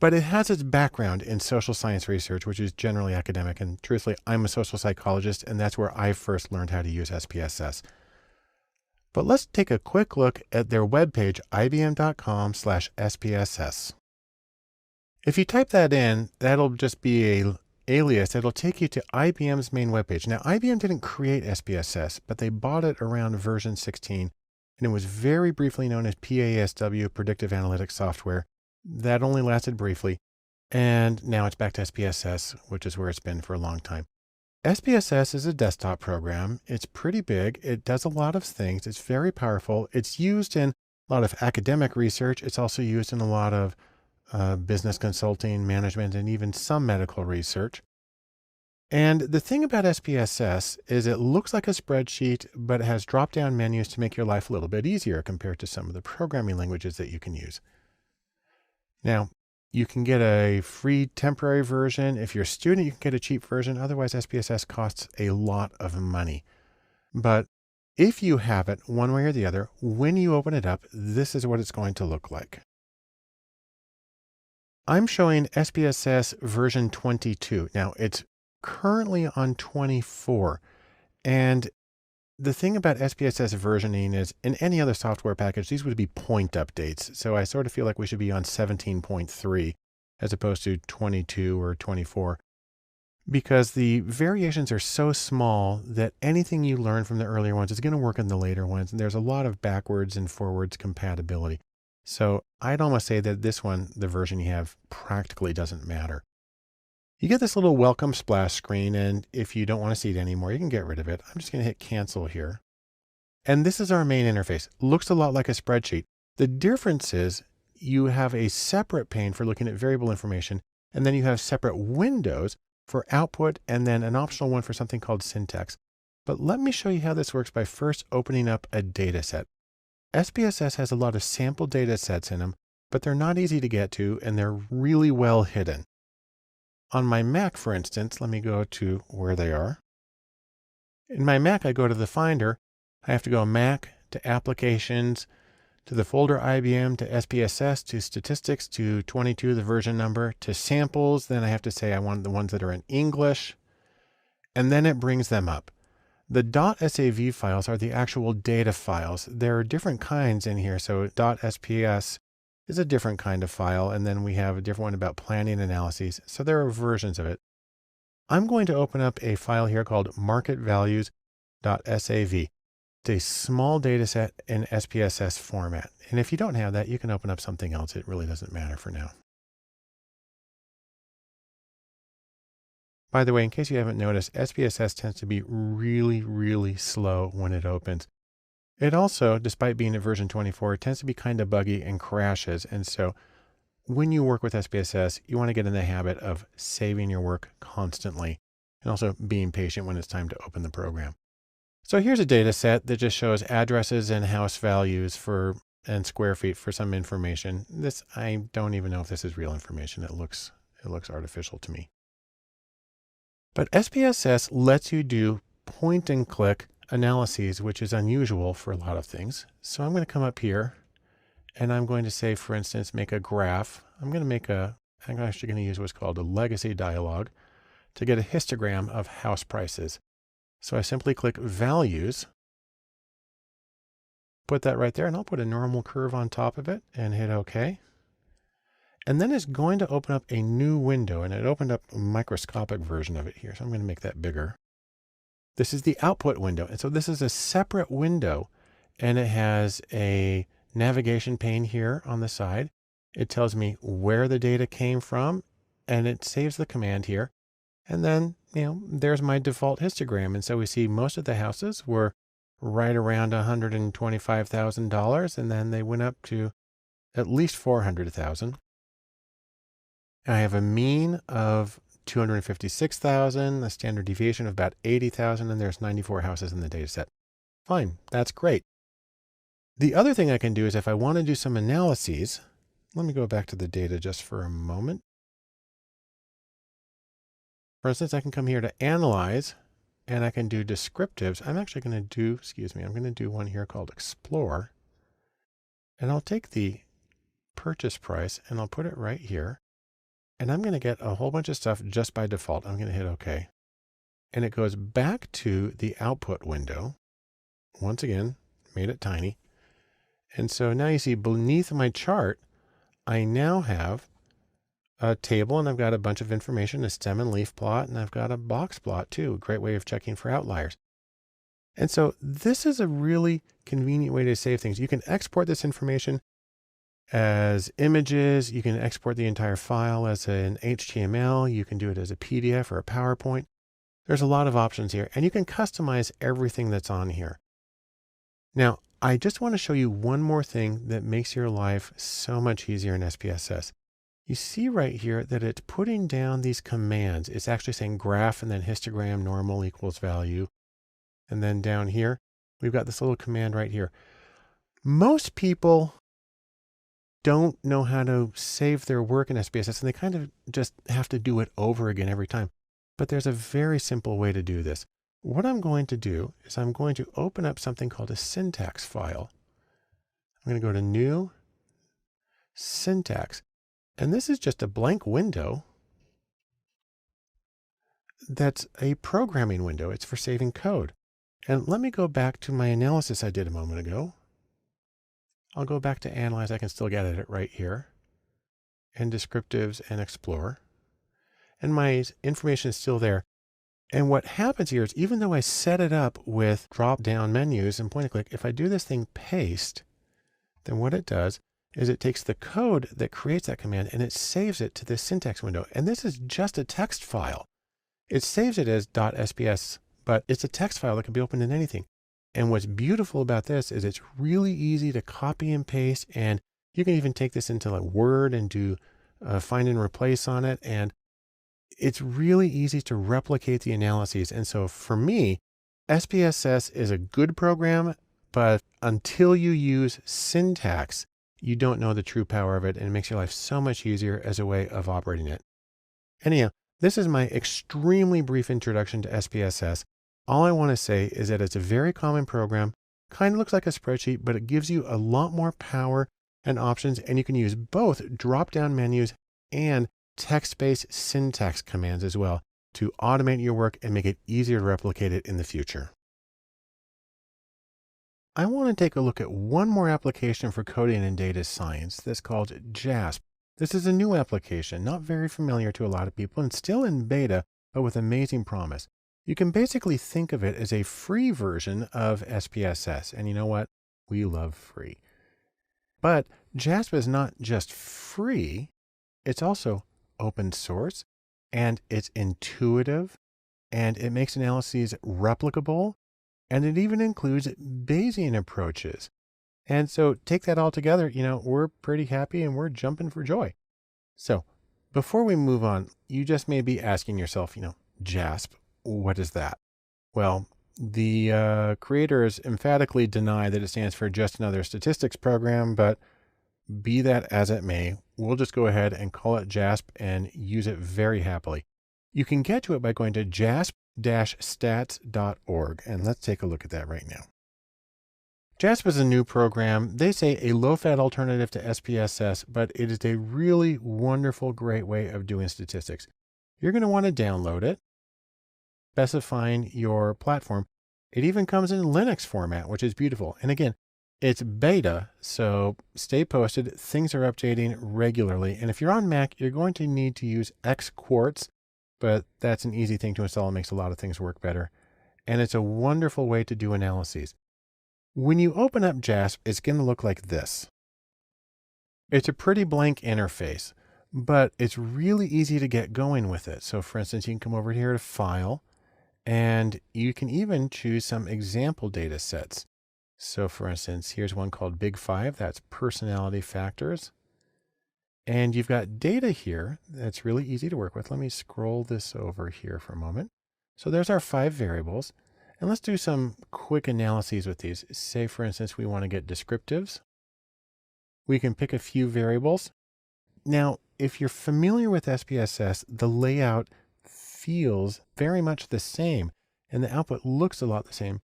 But it has its background in social science research, which is generally academic. And truthfully, I'm a social psychologist, and that's where I first learned how to use SPSS. But let's take a quick look at their webpage, ibm.com/SPSS. If you type that in, that'll just be a alias. It'll take you to IBM's main webpage. Now, IBM didn't create SPSS, but they bought it around version 16, and it was very briefly known as PASW, Predictive Analytics Software. That only lasted briefly, and now it's back to SPSS, which is where it's been for a long time. SPSS is a desktop program. It's pretty big. It does a lot of things. It's very powerful. It's used in a lot of academic research. It's also used in a lot of business consulting, management, and even some medical research. And the thing about SPSS is it looks like a spreadsheet, but it has drop-down menus to make your life a little bit easier compared to some of the programming languages that you can use. Now, you can get a free temporary version. If you're a student, you can get a cheap version. Otherwise, SPSS costs a lot of money. But if you have it one way or the other, when you open it up, this is what it's going to look like. I'm showing SPSS version 22. Now, it's currently on 24. And the thing about SPSS versioning is in any other software package, these would be point updates. So I sort of feel like we should be on 17.3 as opposed to 22 or 24, because the variations are so small that anything you learn from the earlier ones is going to work in the later ones. And there's a lot of backwards and forwards compatibility. So I'd almost say that this one, the version you have, practically doesn't matter. You get this little welcome splash screen, and if you don't want to see it anymore, you can get rid of it. I'm just going to hit cancel here. And this is our main interface. Looks a lot like a spreadsheet. The difference is you have a separate pane for looking at variable information, and then you have separate windows for output, and then an optional one for something called syntax. But let me show you how this works by first opening up a data set. SPSS has a lot of sample data sets in them, but they're not easy to get to, and they're really well hidden. On my Mac, for instance, let me go to where they are. In my Mac, I go to the Finder. I have to go Mac to Applications, to the folder IBM, to SPSS, to Statistics, to 22, the version number, to Samples. Then I have to say I want the ones that are in English, and then it brings them up. The .sav files are the actual data files. There are different kinds in here. So .sps is a different kind of file. And then we have a different one about planning analyses. So there are versions of it. I'm going to open up a file here called marketvalues.sav. It's a small data set in SPSS format. And if you don't have that, you can open up something else. It really doesn't matter for now. By the way, in case you haven't noticed, SPSS tends to be really, really slow when it opens. It also, despite being at version 24, tends to be kind of buggy and crashes. And so when you work with SPSS, you want to get in the habit of saving your work constantly and also being patient when it's time to open the program. So here's a data set that just shows addresses and house values and square feet for some information. I don't even know if this is real information. It looks artificial to me. But SPSS lets you do point and click analyses, which is unusual for a lot of things. So I'm going to come up here and I'm going to say, for instance, make a graph. I'm actually going to use what's called a legacy dialog to get a histogram of house prices. So I simply click values, put that right there, and I'll put a normal curve on top of it and hit OK. And then it's going to open up a new window, and it opened up a microscopic version of it here. So I'm going to make that bigger. This is the output window. And so this is a separate window, and it has a navigation pane here on the side. It tells me where the data came from, and it saves the command here. And then, there's my default histogram. And so we see most of the houses were right around $125,000, and then they went up to at least $400,000. I have a mean of 256,000, a standard deviation of about 80,000, and there's 94 houses in the data set. Fine, that's great. The other thing I can do is if I want to do some analyses, let me go back to the data just for a moment. For instance, I can come here to Analyze, and I can do descriptives. I'm actually going to do, I'm going to do one here called Explore. And I'll take the purchase price and I'll put it right here. And I'm going to get a whole bunch of stuff just by default. I'm going to hit OK. And it goes back to the output window. Once again, made it tiny. And so now you see beneath my chart, I now have a table and I've got a bunch of information, a stem and leaf plot, and I've got a box plot too. A great way of checking for outliers. And so this is a really convenient way to save things. You can export this information as images. You can export the entire file as an HTML. You can do it as a PDF or a PowerPoint. There's a lot of options here, and you can customize everything that's on here. Now, I just want to show you one more thing that makes your life so much easier in SPSS. You see right here that it's putting down these commands. It's actually saying graph and then histogram normal equals value. And then down here, we've got this little command right here. Most people don't know how to save their work in SPSS, and they kind of just have to do it over again every time. But there's a very simple way to do this. What I'm going to do is I'm going to open up something called a syntax file. I'm going to go to New, Syntax. And this is just a blank window that's a programming window. It's for saving code. And let me go back to my analysis I did a moment ago. I'll go back to Analyze. I can still get at it right here. And Descriptives and Explore. And my information is still there. And what happens here is even though I set it up with drop-down menus and point and click, if I do this thing paste, then what it does is it takes the code that creates that command and it saves it to this syntax window. And this is just a text file. It saves it as .sps, but it's a text file that can be opened in anything. And what's beautiful about this is it's really easy to copy and paste, and you can even take this into like Word and do find and replace on it. And it's really easy to replicate the analyses. And so for me, SPSS is a good program, but until you use syntax, you don't know the true power of it, and it makes your life so much easier as a way of operating it. Anyhow, this is my extremely brief introduction to SPSS. All I want to say is that it's a very common program, kind of looks like a spreadsheet, but it gives you a lot more power and options, and you can use both drop-down menus and text-based syntax commands as well to automate your work and make it easier to replicate it in the future. I want to take a look at one more application for coding and data science that's called JASP. This is a new application, not very familiar to a lot of people and still in beta, but with amazing promise. You can basically think of it as a free version of SPSS. And you know what? We love free. But JASP is not just free, it's also open source, and it's intuitive, and it makes analyses replicable, and it even includes Bayesian approaches. And so take that all together, we're pretty happy and we're jumping for joy. So before we move on, you just may be asking yourself, JASP, what is that? Well, the creators emphatically deny that it stands for just another statistics program, but be that as it may, we'll just go ahead and call it JASP and use it very happily. You can get to it by going to jasp-stats.org, and let's take a look at that right now. JASP is a new program. They say a low-fat alternative to SPSS, but it is a really wonderful, great way of doing statistics. You're going to want to download it, specifying your platform. It even comes in Linux format, which is beautiful. And again, it's beta, so stay posted. Things are updating regularly. And if you're on Mac, you're going to need to use Xquartz, but that's an easy thing to install and makes a lot of things work better. And it's a wonderful way to do analyses. When you open up JASP, it's going to look like this. It's a pretty blank interface, but it's really easy to get going with it. So for instance, you can come over here to File, and you can even choose some example data sets. So for instance, here's one called Big Five. That's personality factors. And you've got data here that's really easy to work with. Let me scroll this over here for a moment. So there's our 5 variables. And let's do some quick analyses with these. Say, for instance, we want to get descriptives. We can pick a few variables. Now, if you're familiar with SPSS, the layout feels very much the same, and the output looks a lot the same.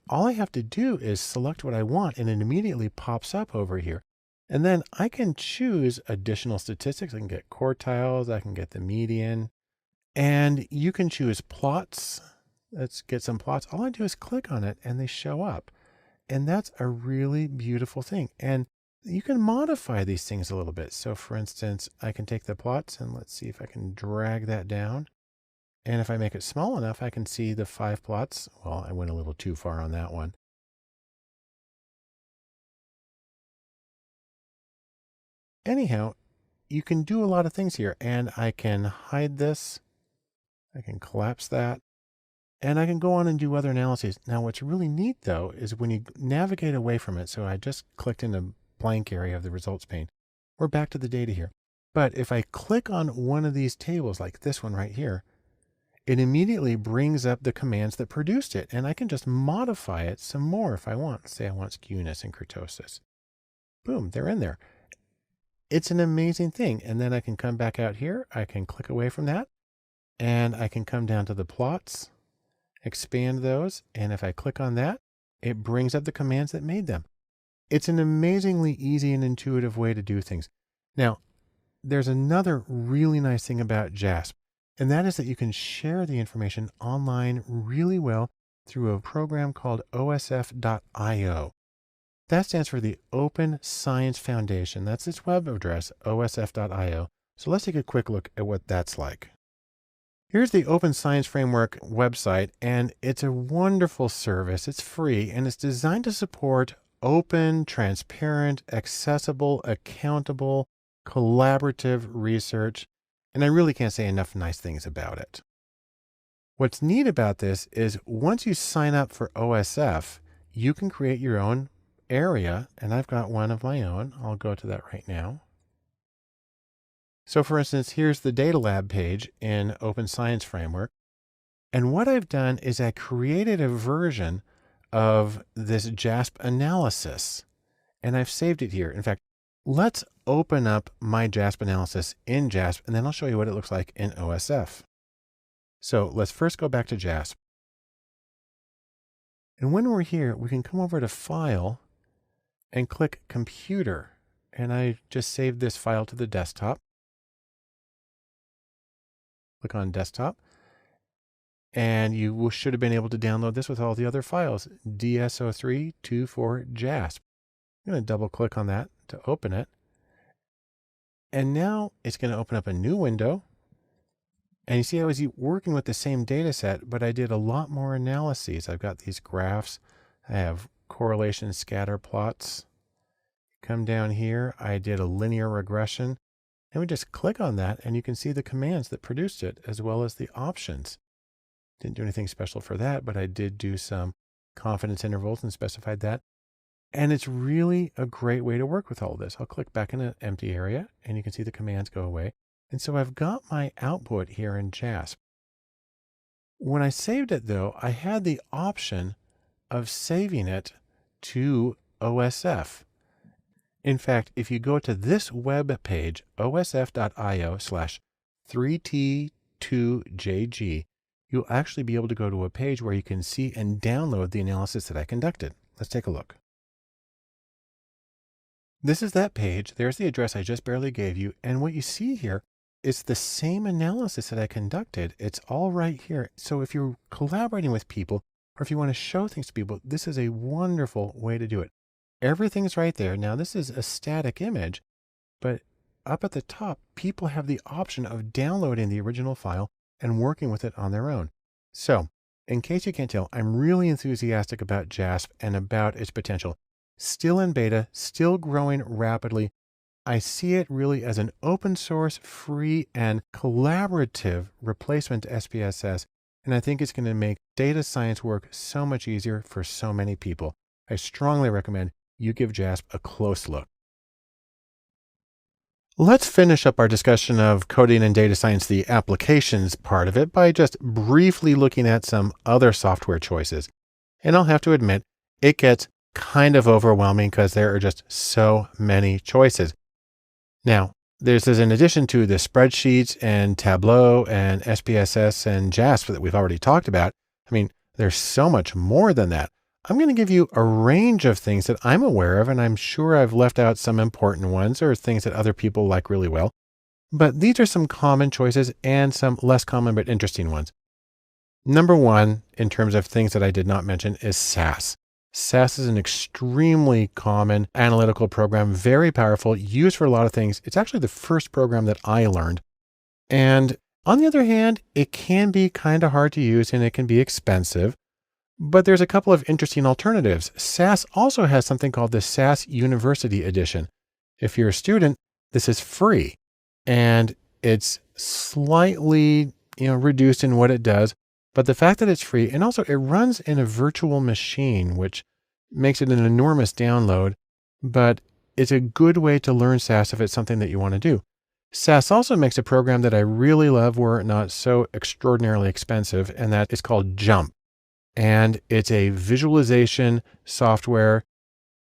all I have to do is select what I want and it immediately pops up over here. And then I can choose additional statistics. I can get quartiles. I can get the median. And you can choose plots. Let's get some plots. All I do is click on it and they show up. And that's a really beautiful thing. And you can modify these things a little bit. So for instance, I can take the plots and let's see if I can drag that down. And if I make it small enough, I can see the 5 plots. Well, I went a little too far on that one. Anyhow, you can do a lot of things here, and I can hide this. I can collapse that, and I can go on and do other analyses. Now, what's really neat though, is when you navigate away from it. So I just clicked in a blank area of the results pane. We're back to the data here. But if I click on one of these tables, like this one right here, it immediately brings up the commands that produced it. And I can just modify it some more if I want. Say I want skewness and kurtosis. Boom, they're in there. It's an amazing thing. And then I can come back out here. I can click away from that. And I can come down to the plots, expand those. And if I click on that, it brings up the commands that made them. It's an amazingly easy and intuitive way to do things. Now, there's another really nice thing about JASP. And that is that you can share the information online really well through a program called osf.io. That stands for the Open Science Foundation. That's its web address, osf.io. So let's take a quick look at what that's like. Here's the Open Science Framework website, and it's a wonderful service. It's free, and it's designed to support open, transparent, accessible, accountable, collaborative research. And I really can't say enough nice things about it. What's neat about this is once you sign up for OSF, you can create your own area. And I've got one of my own. I'll go to that right now. So for instance, here's the data lab page in Open Science Framework. And what I've done is I created a version of this JASP analysis, and I've saved it here. In fact, let's open up my JASP analysis in JASP, and then I'll show you what it looks like in OSF. So let's first go back to JASP. And when we're here, we can come over to File and click Computer. And I just saved this file to the desktop. Click on Desktop. And you should have been able to download this with all the other files, DSO324JASP. I'm going to double click on that to open it. And now it's going to open up a new window. And you see I was working with the same data set, but I did a lot more analyses. I've got these graphs. I have correlation scatter plots. Come down here, I did a linear regression. And we just click on that and you can see the commands that produced it as well as the options. Didn't do anything special for that, but I did do some confidence intervals and specified that. And it's really a great way to work with all of this. I'll click back in an empty area and you can see the commands go away. And so I've got my output here in JASP. When I saved it though, I had the option of saving it to OSF. In fact, if you go to this web page, osf.io/3t2jg, you'll actually be able to go to a page where you can see and download the analysis that I conducted. Let's take a look. This is that page. There's the address I just barely gave you. And what you see here is the same analysis that I conducted. It's all right here. So if you're collaborating with people, or if you want to show things to people, this is a wonderful way to do it. Everything's right there. Now this is a static image, but up at the top, people have the option of downloading the original file and working with it on their own. So in case you can't tell, I'm really enthusiastic about JASP and about its potential. Still in beta, still growing rapidly. I see it really as an open source, free and collaborative replacement to SPSS. And I think it's going to make data science work so much easier for so many people. I strongly recommend you give JASP a close look. Let's finish up our discussion of coding and data science, the applications part of it, by just briefly looking at some other software choices. And I'll have to admit, it gets kind of overwhelming because there are just so many choices. Now, this is in addition to the spreadsheets and Tableau and SPSS and JASP that we've already talked about. I mean, there's so much more than that. I'm going to give you a range of things that I'm aware of, and I'm sure I've left out some important ones or things that other people like really well. But these are some common choices and some less common but interesting ones. Number one, in terms of things that I did not mention, is SAS. SAS is an extremely common analytical program, very powerful, used for a lot of things. It's actually the first program that I learned. And on the other hand, it can be kind of hard to use and it can be expensive. But there's a couple of interesting alternatives. SAS also has something called the SAS University Edition. If you're a student, this is free and it's slightly, reduced in what it does. But the fact that it's free, and also it runs in a virtual machine, which makes it an enormous download, but it's a good way to learn SAS if it's something that you want to do. SAS also makes a program that I really love were it not so extraordinarily expensive, and that is called JUMP. And it's a visualization software.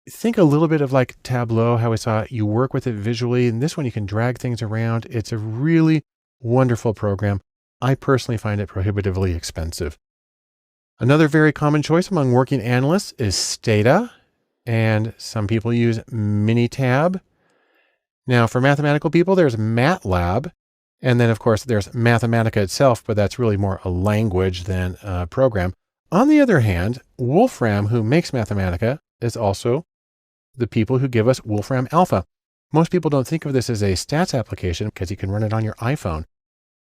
Think a little bit of like Tableau, how we saw you work with it visually. And this one, you can drag things around. It's a really wonderful program. I personally find it prohibitively expensive. Another very common choice among working analysts is Stata, and some people use Minitab. Now, for mathematical people, there's MATLAB, and then of course there's Mathematica itself, but that's really more a language than a program. On the other hand, Wolfram, who makes Mathematica, is also the people who give us Wolfram Alpha. Most people don't think of this as a stats application because you can run it on your iPhone.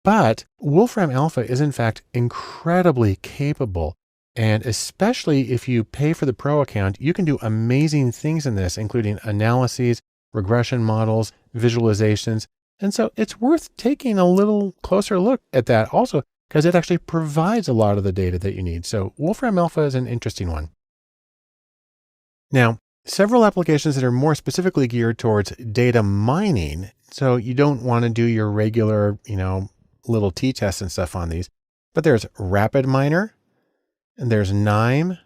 But Wolfram Alpha is in fact incredibly capable. And especially if you pay for the Pro account, you can do amazing things in this, including analyses, regression models, visualizations. And so it's worth taking a little closer look at that also, because it actually provides a lot of the data that you need. So Wolfram Alpha is an interesting one. Now, several applications that are more specifically geared towards data mining. So you don't want to do your regular, little t-tests and stuff on these, but there's RapidMiner, and there's Nime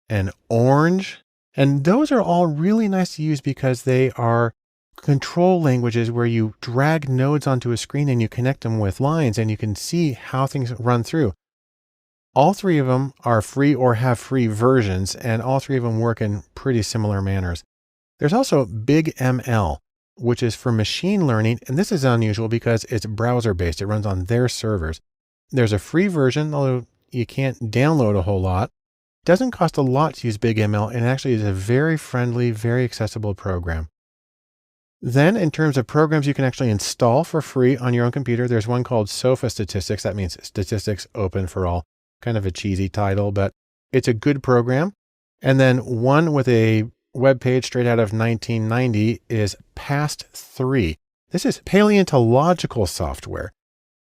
and Orange. And those are all really nice to use because they are control languages where you drag nodes onto a screen and you connect them with lines and you can see how things run through. All three of them are free or have free versions, and all three of them work in pretty similar manners. There's also BigML, which is for machine learning. And this is unusual because it's browser based. It runs on their servers. There's a free version, although you can't download a whole lot. It doesn't cost a lot to use BigML, and actually is a very friendly, very accessible program. Then in terms of programs you can actually install for free on your own computer, there's one called SOFA Statistics. That means Statistics Open for All. Kind of a cheesy title, but it's a good program. And then one with a web page straight out of 1990 is PAST3. This is paleontological software.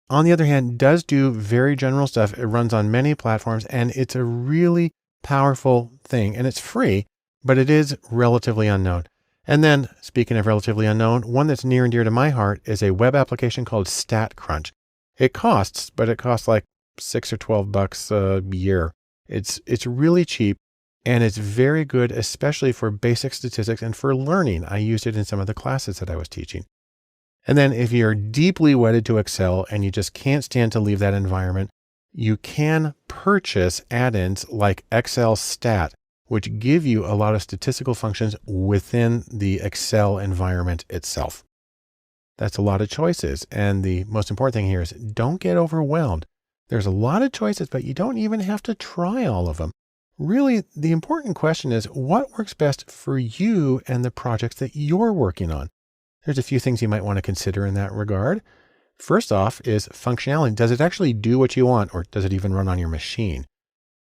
On the other hand, does do very general stuff. It runs on many platforms, and it's a really powerful thing, and it's free, but it is relatively unknown. And then, speaking of relatively unknown, one that's near and dear to my heart is a web application called StatCrunch. It costs, but it costs like $6 or $12 a year. It's really cheap, and it's very good, especially for basic statistics and for learning. I used it in some of the classes that I was teaching. And then if you're deeply wedded to Excel and you just can't stand to leave that environment, you can purchase add-ins like Excel Stat, which give you a lot of statistical functions within the Excel environment itself. That's a lot of choices. And the most important thing here is don't get overwhelmed. There's a lot of choices, but you don't even have to try all of them. Really, the important question is what works best for you and the projects that you're working on. There's a few things you might want to consider in that regard. First off is functionality. Does it actually do what you want, or does it even run on your machine?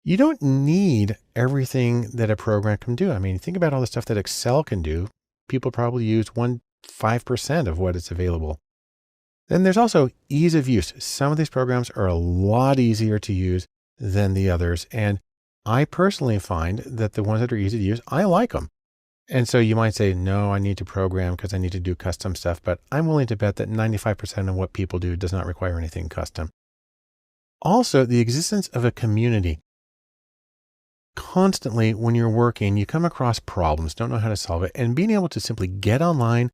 You don't need everything that a program can do. I mean, think about all the stuff that Excel can do. People probably use 5% of what is available. Then there's also ease of use. Some of these programs are a lot easier to use than the others. And I personally find that the ones that are easy to use, I like them. And so you might say, no, I need to program because I need to do custom stuff, but I'm willing to bet that 95% of what people do does not require anything custom. Also, the existence of a community. Constantly when you're working, you come across problems, don't know how to solve it, and being able to simply get online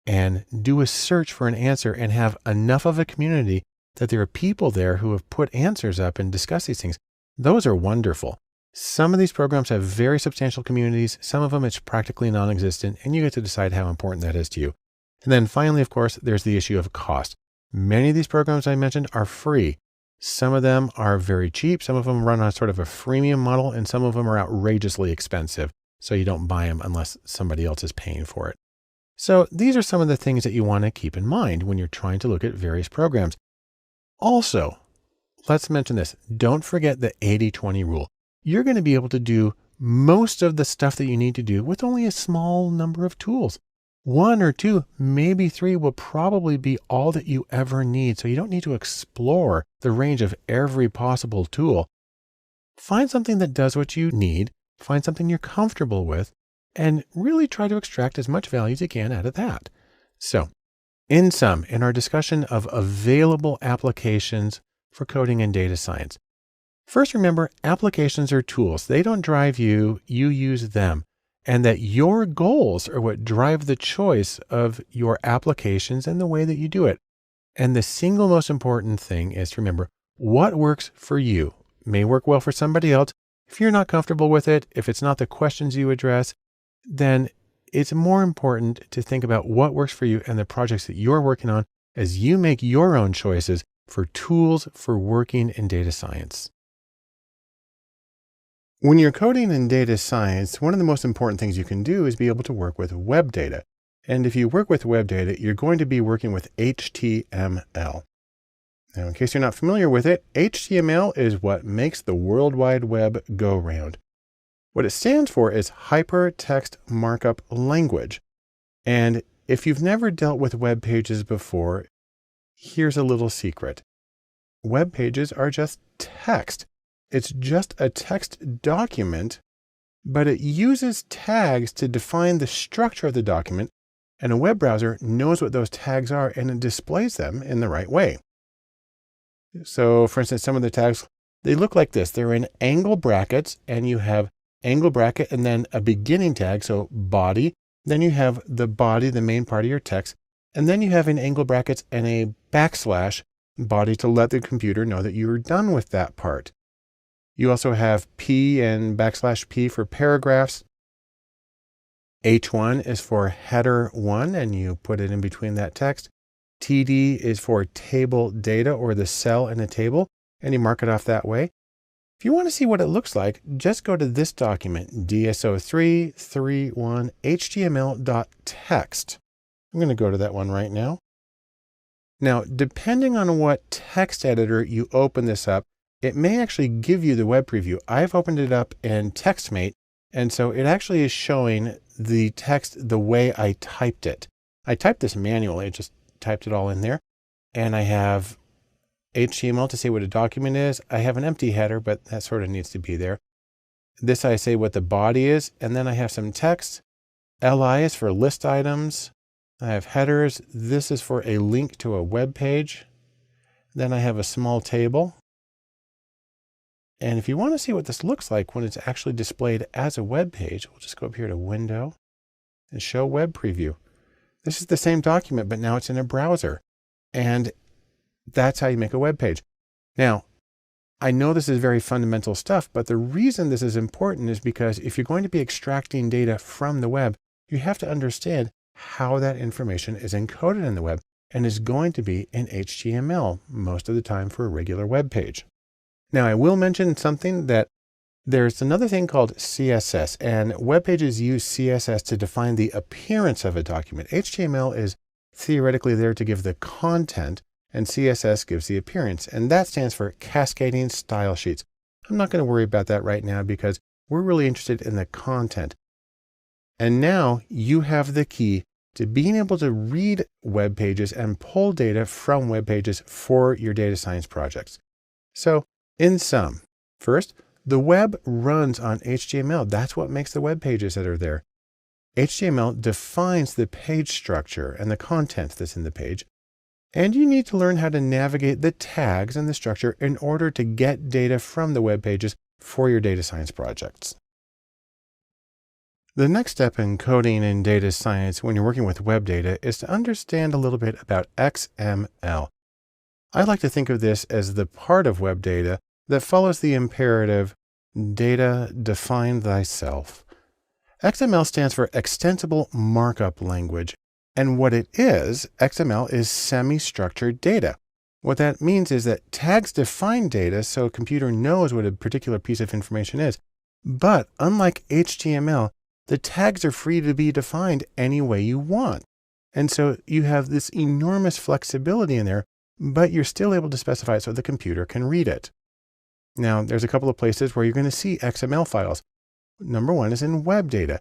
and do a search for an answer and have enough of a community that there are people there who have put answers up and discuss these things. Those are wonderful. Some of these programs have very substantial communities. Some of them it's practically non-existent, and you get to decide how important that is to you. And then finally, of course, there's the issue of cost. Many of these programs I mentioned are free. Some of them are very cheap. Some of them run on sort of a freemium model, and some of them are outrageously expensive. So you don't buy them unless somebody else is paying for it. So these are some of the things that you want to keep in mind when you're trying to look at various programs. Also, let's mention this. Don't forget the 80-20 rule. You're going to be able to do most of the stuff that you need to do with only a small number of tools. 1 or 2, maybe 3 will probably be all that you ever need. So you don't need to explore the range of every possible tool. Find something that does what you need, find something you're comfortable with, and really try to extract as much value as you can out of that. So in sum, in our discussion of available applications for coding and data science, first remember applications are tools. They don't drive you, you use them. And that your goals are what drive the choice of your applications and the way that you do it. And the single most important thing is to remember what works for you may work well for somebody else. If you're not comfortable with it, if it's not the questions you address, then it's more important to think about what works for you and the projects that you're working on as you make your own choices for tools for working in data science. When you're coding in data science, one of the most important things you can do is be able to work with web data. And if you work with web data, you're going to be working with HTML. Now, in case you're not familiar with it, HTML is what makes the World Wide Web go round. What it stands for is Hypertext Markup Language. And if you've never dealt with web pages before, here's a little secret. Web pages are just text. It's just a text document, but it uses tags to define the structure of the document, and a web browser knows what those tags are and it displays them in the right way. So for instance, some of the tags, they look like this. They're in angle brackets, and you have angle bracket and then a beginning tag, so body. Then you have the body, the main part of your text, and then you have in angle brackets and a backslash body to let the computer know that you're done with that part. You also have P and backslash P for paragraphs. H1 is for header 1, and you put it in between that text. TD is for table data, or the cell in a table, and you mark it off that way. If you want to see what it looks like, just go to this document, DSO331html.txt. I'm going to go to that one right now. Now, depending on what text editor you open this up, it may actually give you the web preview. I've opened it up in TextMate, and so it actually is showing the text the way I typed it. I typed this manually, I just typed it all in there, and I have HTML to say what a document is. I have an empty header, but that sort of needs to be there. This I say what the body is, and then I have some text. LI is for list items. I have headers. This is for a link to a web page. Then I have a small table. And if you want to see what this looks like when it's actually displayed as a web page, we'll just go up here to Window and Show Web Preview. This is the same document, but now it's in a browser. And that's how you make a web page. Now, I know this is very fundamental stuff, but the reason this is important is because if you're going to be extracting data from the web, you have to understand how that information is encoded in the web and is going to be in HTML most of the time for a regular web page. Now, I will mention something that there's another thing called CSS, and web pages use CSS to define the appearance of a document. HTML is theoretically there to give the content, and CSS gives the appearance, and that stands for Cascading Style Sheets. I'm not going to worry about that right now because we're really interested in the content. And now you have the key to being able to read web pages and pull data from web pages for your data science projects. So, in sum, first, the web runs on HTML. That's what makes the web pages that are there. HTML defines the page structure and the content that's in the page. And you need to learn how to navigate the tags and the structure in order to get data from the web pages for your data science projects. The next step in coding in data science when you're working with web data is to understand a little bit about XML. I like to think of this as the part of web data that follows the imperative Data Define Thyself. XML stands for Extensible Markup Language. And what it is, XML is semi-structured data. What that means is that tags define data so a computer knows what a particular piece of information is. But unlike HTML, the tags are free to be defined any way you want. And so you have this enormous flexibility in there, but you're still able to specify it so the computer can read it. Now, there's a couple of places where you're going to see XML files. Number one is in web data.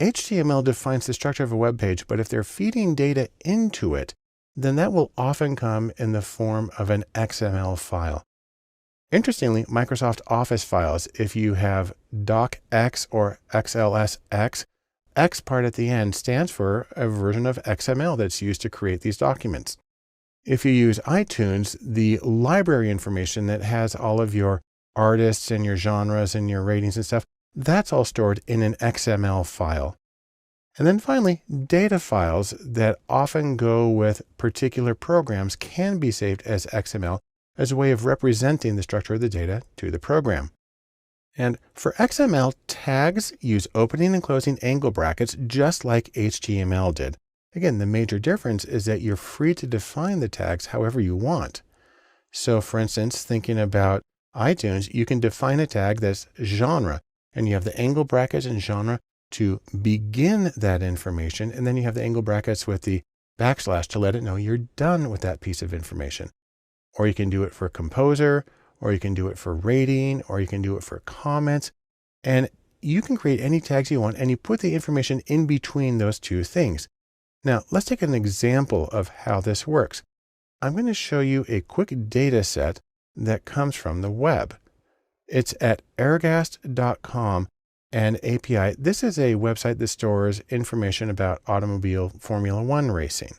HTML defines the structure of a web page, but if they're feeding data into it, then that will often come in the form of an XML file. Interestingly, Microsoft Office files, if you have docx or XLSX, X part at the end stands for a version of XML that's used to create these documents. If you use iTunes, the library information that has all of your artists and your genres and your ratings and stuff, that's all stored in an XML file. And then finally, data files that often go with particular programs can be saved as XML as a way of representing the structure of the data to the program. And for XML, tags use opening and closing angle brackets just like HTML did. Again, the major difference is that you're free to define the tags however you want. So for instance, thinking about iTunes, you can define a tag that's genre, and you have the angle brackets and genre to begin that information, and then you have the angle brackets with the backslash to let it know you're done with that piece of information. Or you can do it for composer, or you can do it for rating, or you can do it for comments, and you can create any tags you want, and you put the information in between those two things. Now, let's take an example of how this works. I'm going to show you a quick data set that comes from the web. It's at airgast.com and API. This is a website that stores information about automobile Formula One racing.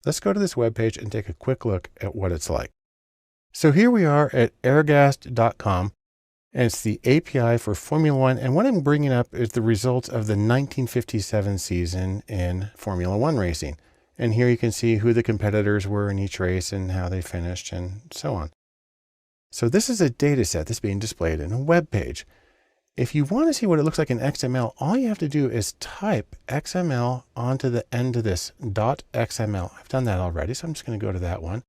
Let's go to this webpage and take a quick look at what it's like. So here we are at airgast.com, and it's the API for Formula One. And what I'm bringing up is the results of the 1957 season in Formula One racing. And here you can see who the competitors were in each race and how they finished and so on. So this is a data set that's being displayed in a web page. If you want to see what it looks like in XML, all you have to do is type XML onto the end of this .xml. I've done that already, so I'm just going to go to that one.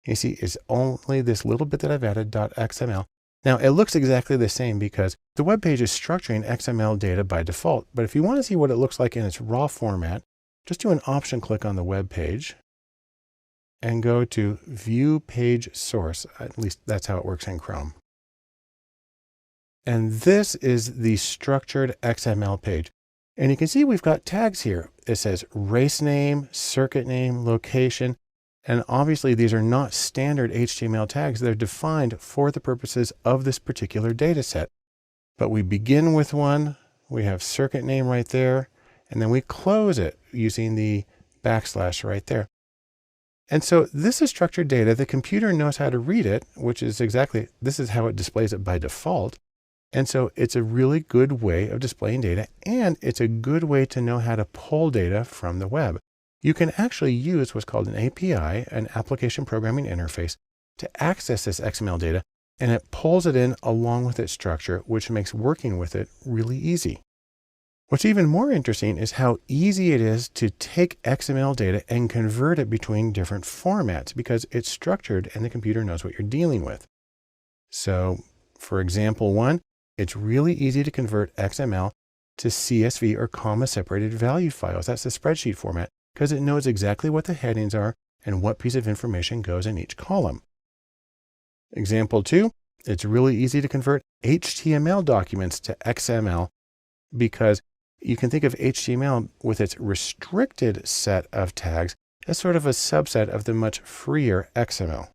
You see, it's only this little bit that I've added .xml. Now, it looks exactly the same because the web page is structuring XML data by default. But if you want to see what it looks like in its raw format, just do an option click on the web page and go to View Page Source. At least that's how it works in Chrome. And this is the structured XML page. And you can see we've got tags here. It says race name, circuit name, location. And obviously these are not standard HTML tags. They're defined for the purposes of this particular data set. But we begin with one, we have circuit name right there, and then we close it using the backslash right there. And so this is structured data. The computer knows how to read it, which is exactly, this is how it displays it by default. And so it's a really good way of displaying data, and it's a good way to know how to pull data from the web. You can actually use what's called an API, an application programming interface, to access this XML data, and it pulls it in along with its structure, which makes working with it really easy. What's even more interesting is how easy it is to take XML data and convert it between different formats because it's structured and the computer knows what you're dealing with. So for example one, it's really easy to convert XML to CSV or comma separated value files. That's the spreadsheet format because it knows exactly what the headings are and what piece of information goes in each column. Example 2, it's really easy to convert HTML documents to XML because you can think of HTML with its restricted set of tags as sort of a subset of the much freer XML.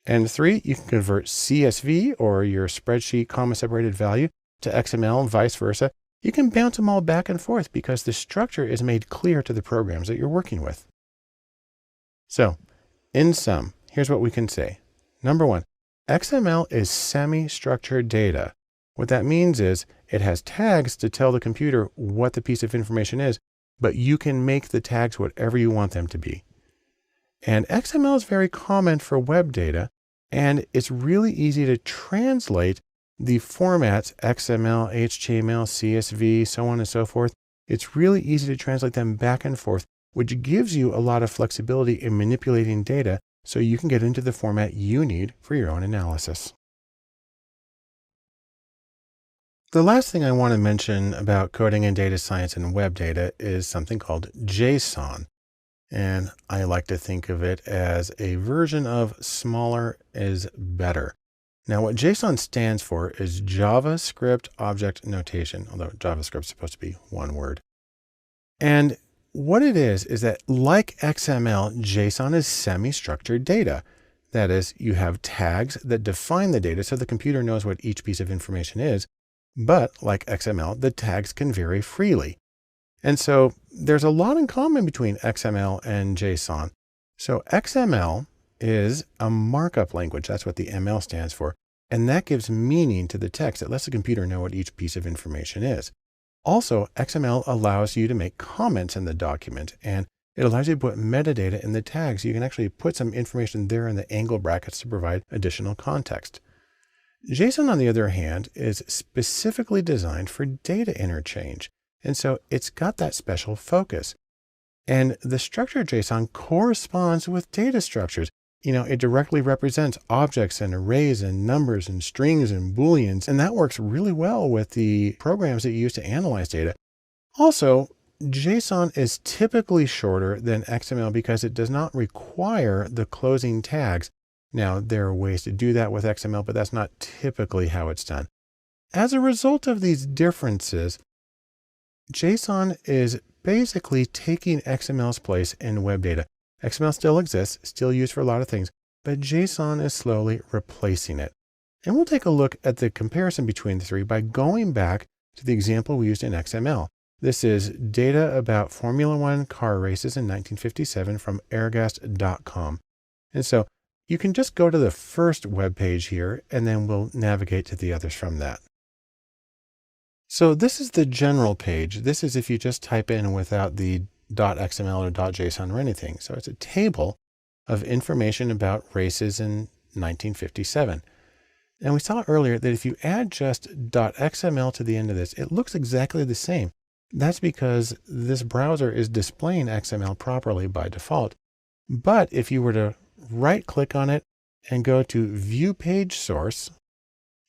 And 3, you can convert CSV or your spreadsheet comma separated value to XML and vice versa. You can bounce them all back and forth because the structure is made clear to the programs that you're working with. So in sum, here's what we can say. Number 1, XML is semi-structured data. What that means is it has tags to tell the computer what the piece of information is, but you can make the tags whatever you want them to be. And XML is very common for web data, and it's really easy to translate the formats XML, HTML, CSV, so on and so forth, it's really easy to translate them back and forth, which gives you a lot of flexibility in manipulating data so you can get into the format you need for your own analysis. The last thing I want to mention about coding in data science and web data is something called JSON. And I like to think of it as a version of smaller is better. Now, what JSON stands for is JavaScript Object Notation, although JavaScript is supposed to be one word. And what it is that like XML, JSON is semi-structured data. That is, you have tags that define the data so the computer knows what each piece of information is. But like XML, the tags can vary freely. And so there's a lot in common between XML and JSON. So XML is a markup language. That's what the ML stands for. And that gives meaning to the text. It lets the computer know what each piece of information is. Also, XML allows you to make comments in the document, and it allows you to put metadata in the tags. You can actually put some information there in the angle brackets to provide additional context. JSON, on the other hand, is specifically designed for data interchange. And so it's got that special focus. And the structured JSON corresponds with data structures. It directly represents objects and arrays and numbers and strings and booleans. And that works really well with the programs that you use to analyze data. Also, JSON is typically shorter than XML because it does not require the closing tags. Now, there are ways to do that with XML, but that's not typically how it's done. As a result of these differences, JSON is basically taking XML's place in web data. XML still exists, still used for a lot of things, but JSON is slowly replacing it. And we'll take a look at the comparison between the three by going back to the example we used in XML. This is data about Formula One car races in 1957 from airgast.com. And so you can just go to the first web page here, and then we'll navigate to the others from that. So this is the general page. This is if you just type in without the .xml or .json or anything. So it's a table of information about races in 1957. And we saw earlier that if you add just .xml to the end of this, it looks exactly the same. That's because this browser is displaying XML properly by default. But if you were to right click on it and go to view page source,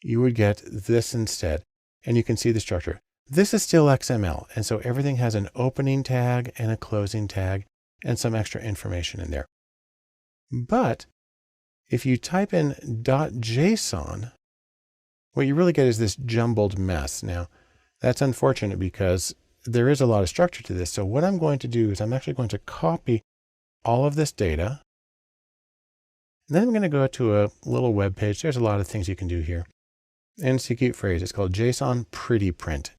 you would get this instead. And you can see the structure. This is still XML. And so everything has an opening tag and a closing tag and some extra information in there. But if you type in .json, what you really get is this jumbled mess. Now, that's unfortunate because there is a lot of structure to this. So what I'm going to do is I'm actually going to copy all of this data. And then I'm going to go to a little web page. There's a lot of things you can do here. And it's a cute phrase. It's called JSON Pretty Print.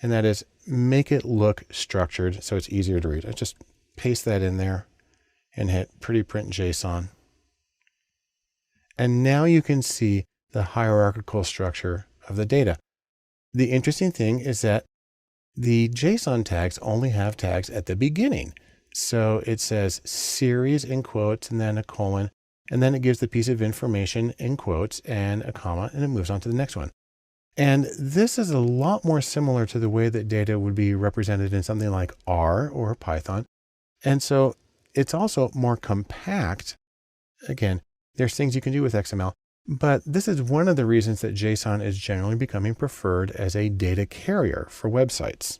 And that is make it look structured so it's easier to read. I just paste that in there and hit Pretty Print JSON. And now you can see the hierarchical structure of the data. The interesting thing is that the JSON tags only have tags at the beginning. So it says series in quotes and then a colon. And then it gives the piece of information in quotes and a comma, and it moves on to the next one. And this is a lot more similar to the way that data would be represented in something like R or Python. And so it's also more compact. Again, there's things you can do with XML, but this is one of the reasons that JSON is generally becoming preferred as a data carrier for websites.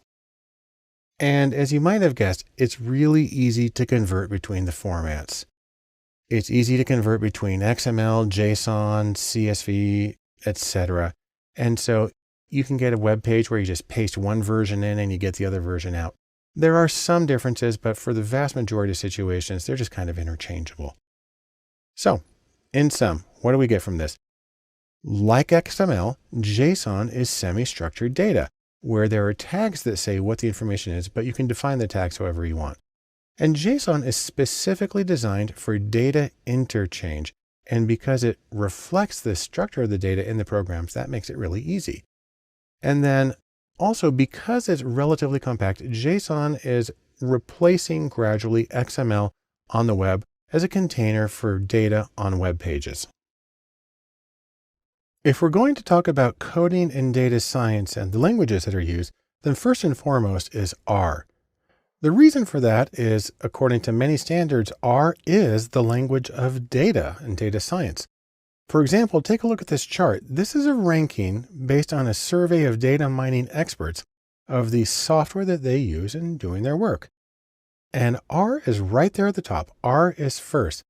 And as you might have guessed, it's really easy to convert between the formats. It's easy to convert between XML, JSON, CSV, etc. And so you can get a web page where you just paste one version in and you get the other version out. There are some differences, but for the vast majority of situations, they're just kind of interchangeable. So in sum, what do we get from this? Like XML, JSON is semi-structured data where there are tags that say what the information is, but you can define the tags however you want. And JSON is specifically designed for data interchange. And because it reflects the structure of the data in the programs, that makes it really easy. And then also because it's relatively compact, JSON is replacing gradually XML on the web as a container for data on web pages. If we're going to talk about coding in data science and the languages that are used, then first and foremost is R. The reason for that is, according to many standards, R is the language of data and data science. For example, take a look at this chart. This is a ranking based on a survey of data mining experts of the software that they use in doing their work. And R is right there at the top. R is first.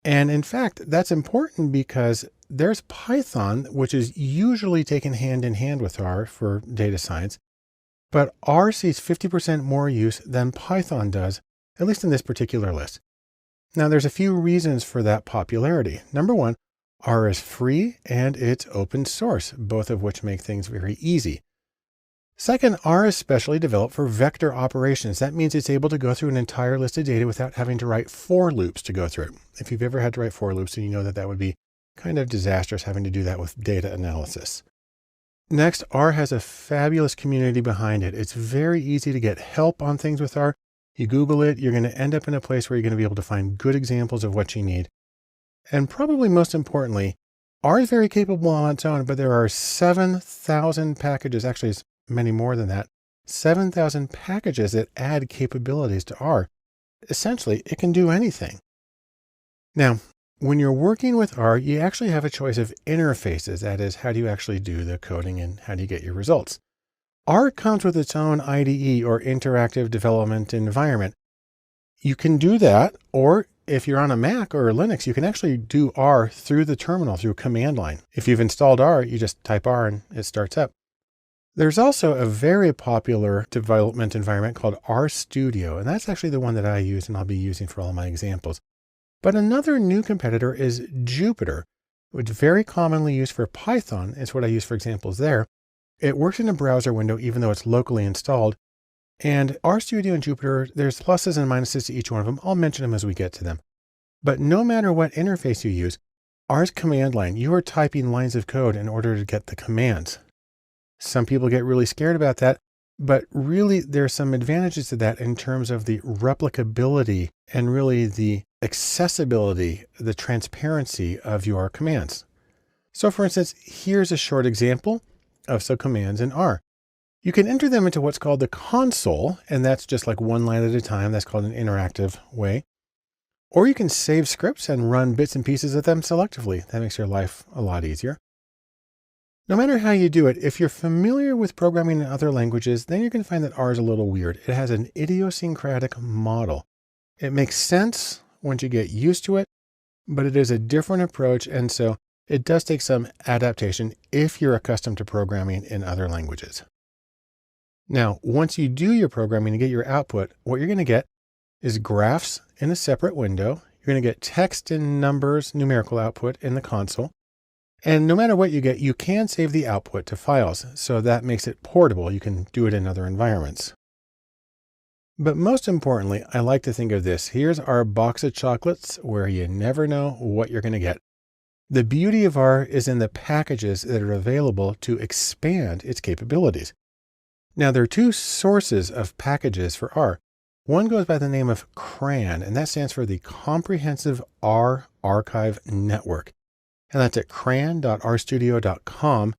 And in fact, that's important because there's Python, which is usually taken hand in hand with R for data science. But R sees 50% more use than Python does, at least in this particular list. Now, there's a few reasons for that popularity. Number one, R is free and it's open source, both of which make things very easy. Second, R is specially developed for vector operations. That means it's able to go through an entire list of data without having to write for loops to go through it. If you've ever had to write for loops, then you know that that would be kind of disastrous having to do that with data analysis. Next, R has a fabulous community behind it. It's very easy to get help on things with R. You Google it, you're going to end up in a place where you're going to be able to find good examples of what you need. And probably most importantly, R is very capable on its own, but there are 7,000 packages, actually it's many more than that, 7,000 packages that add capabilities to R. Essentially, it can do anything. Now, when you're working with R, you actually have a choice of interfaces. That is, how do you actually do the coding and how do you get your results? R comes with its own IDE or interactive development environment. You can do that, or if you're on a Mac or a Linux, you can actually do R through the terminal, through command line. If you've installed R, you just type R and it starts up. There's also a very popular development environment called RStudio, and that's actually the one that I use and I'll be using for all my examples. But another new competitor is Jupyter, which is very commonly used for Python. It's what I use for examples there. It works in a browser window, even though it's locally installed. And RStudio and Jupyter, there's pluses and minuses to each one of them. I'll mention them as we get to them. But no matter what interface you use, R's command line, you are typing lines of code in order to get the commands. Some people get really scared about that, but really there's some advantages to that in terms of the replicability and really the accessibility, the transparency of your commands. So for instance, here's a short example of some commands in R. You can enter them into what's called the console, and that's just like one line at a time. That's called an interactive way. Or you can save scripts and run bits and pieces of them selectively. That makes your life a lot easier. No matter how you do it, if you're familiar with programming in other languages, then you're going to find that R is a little weird. It has an idiosyncratic model. It makes sense once you get used to it, but it is a different approach. And so it does take some adaptation if you're accustomed to programming in other languages. Now, once you do your programming and get your output, what you're going to get is graphs in a separate window. You're going to get text and numbers, numerical output in the console. And no matter what you get, you can save the output to files. So that makes it portable. You can do it in other environments. But most importantly, I like to think of this. Here's our box of chocolates where you never know what you're going to get. The beauty of R is in the packages that are available to expand its capabilities. Now, there are two sources of packages for R. One goes by the name of CRAN, and that stands for the Comprehensive R Archive Network. And that's at cran.rstudio.com.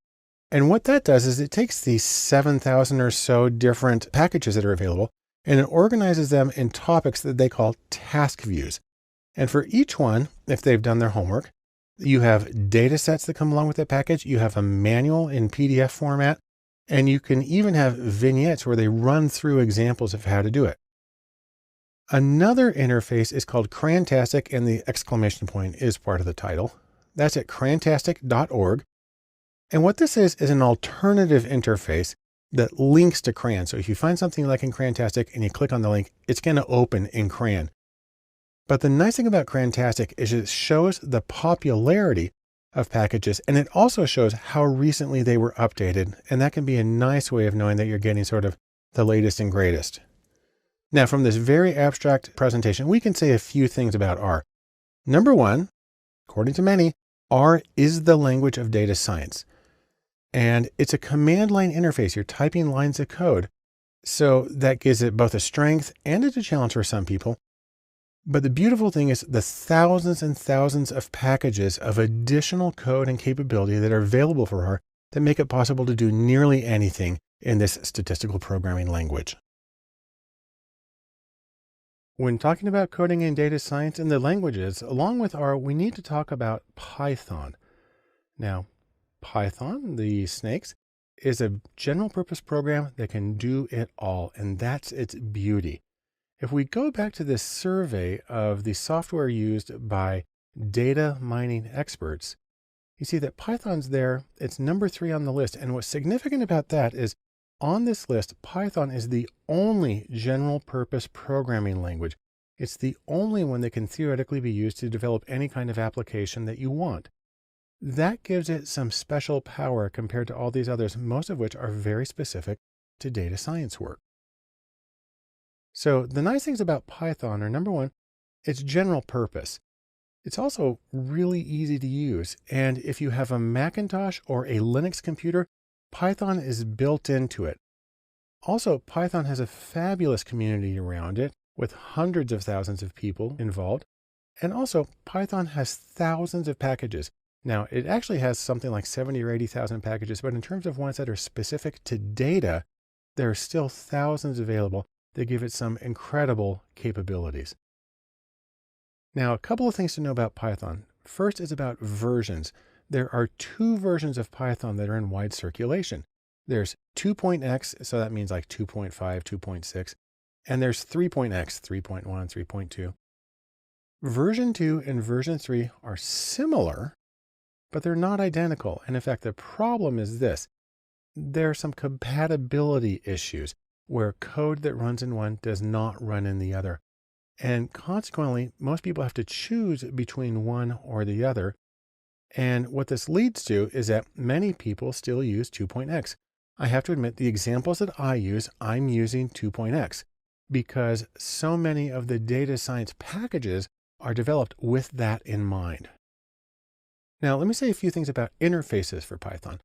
And what that does is it takes these 7,000 or so different packages that are available, and it organizes them in topics that they call task views. And for each one, if they've done their homework, you have data sets that come along with that package. You have a manual in PDF format, and you can even have vignettes where they run through examples of how to do it. Another interface is called Crantastic, and the exclamation point is part of the title. That's at crantastic.org. And what this is an alternative interface that links to CRAN. So if you find something like in Crantastic and you click on the link, it's going to open in CRAN. But the nice thing about Crantastic is it shows the popularity of packages, and it also shows how recently they were updated. And that can be a nice way of knowing that you're getting sort of the latest and greatest. Now, from this very abstract presentation, we can say a few things about R. Number one, according to many, R is the language of data science. And it's a command line interface. You're typing lines of code. So that gives it both a strength and it's a challenge for some people. But the beautiful thing is the thousands and thousands of packages of additional code and capability that are available for R that make it possible to do nearly anything in this statistical programming language. When talking about coding in data science in the languages, along with R, we need to talk about Python. Now, Python, the snakes, is a general purpose program that can do it all, and that's its beauty. If we go back to this survey of the software used by data mining experts, you see that Python's there. It's number 3 on the list. And what's significant about that is on this list, Python is the only general purpose programming language. It's the only one that can theoretically be used to develop any kind of application that you want. That gives it some special power compared to all these others, most of which are very specific to data science work. So the nice things about Python are, number one, it's general purpose. It's also really easy to use. And if you have a Macintosh or a Linux computer, Python is built into it. Also, Python has a fabulous community around it with hundreds of thousands of people involved. And also, Python has thousands of packages. Now, it actually has something like 70 or 80,000 packages, but in terms of ones that are specific to data, there are still thousands available. They give it some incredible capabilities. Now, a couple of things to know about Python. First is about versions. There are 2 versions of Python that are in wide circulation. There's 2.x, so that means like 2.5, 2.6, and there's 3.x, 3.1, 3.2. Version 2 and version 3 are similar, but they're not identical. And in fact, the problem is this. There are some compatibility issues where code that runs in one does not run in the other. And consequently, most people have to choose between one or the other. And what this leads to is that many people still use 2.x. I have to admit, the examples that I use, I'm using 2.x because so many of the data science packages are developed with that in mind. Now, let me say a few things about interfaces for Python.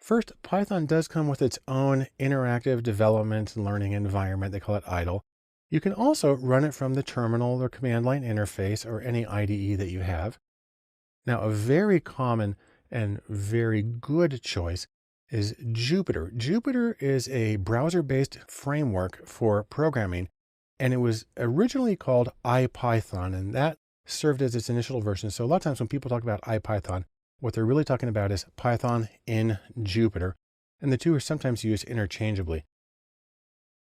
First, Python does come with its own interactive development and learning environment. They call it idle. You can also run it from the terminal or command line interface or any IDE that you have. Now, a very common and very good choice is Jupyter. Jupyter is a browser-based framework for programming, and it was originally called IPython, and that served as its initial version. So a lot of times when people talk about IPython, what they're really talking about is Python in Jupyter, and the two are sometimes used interchangeably.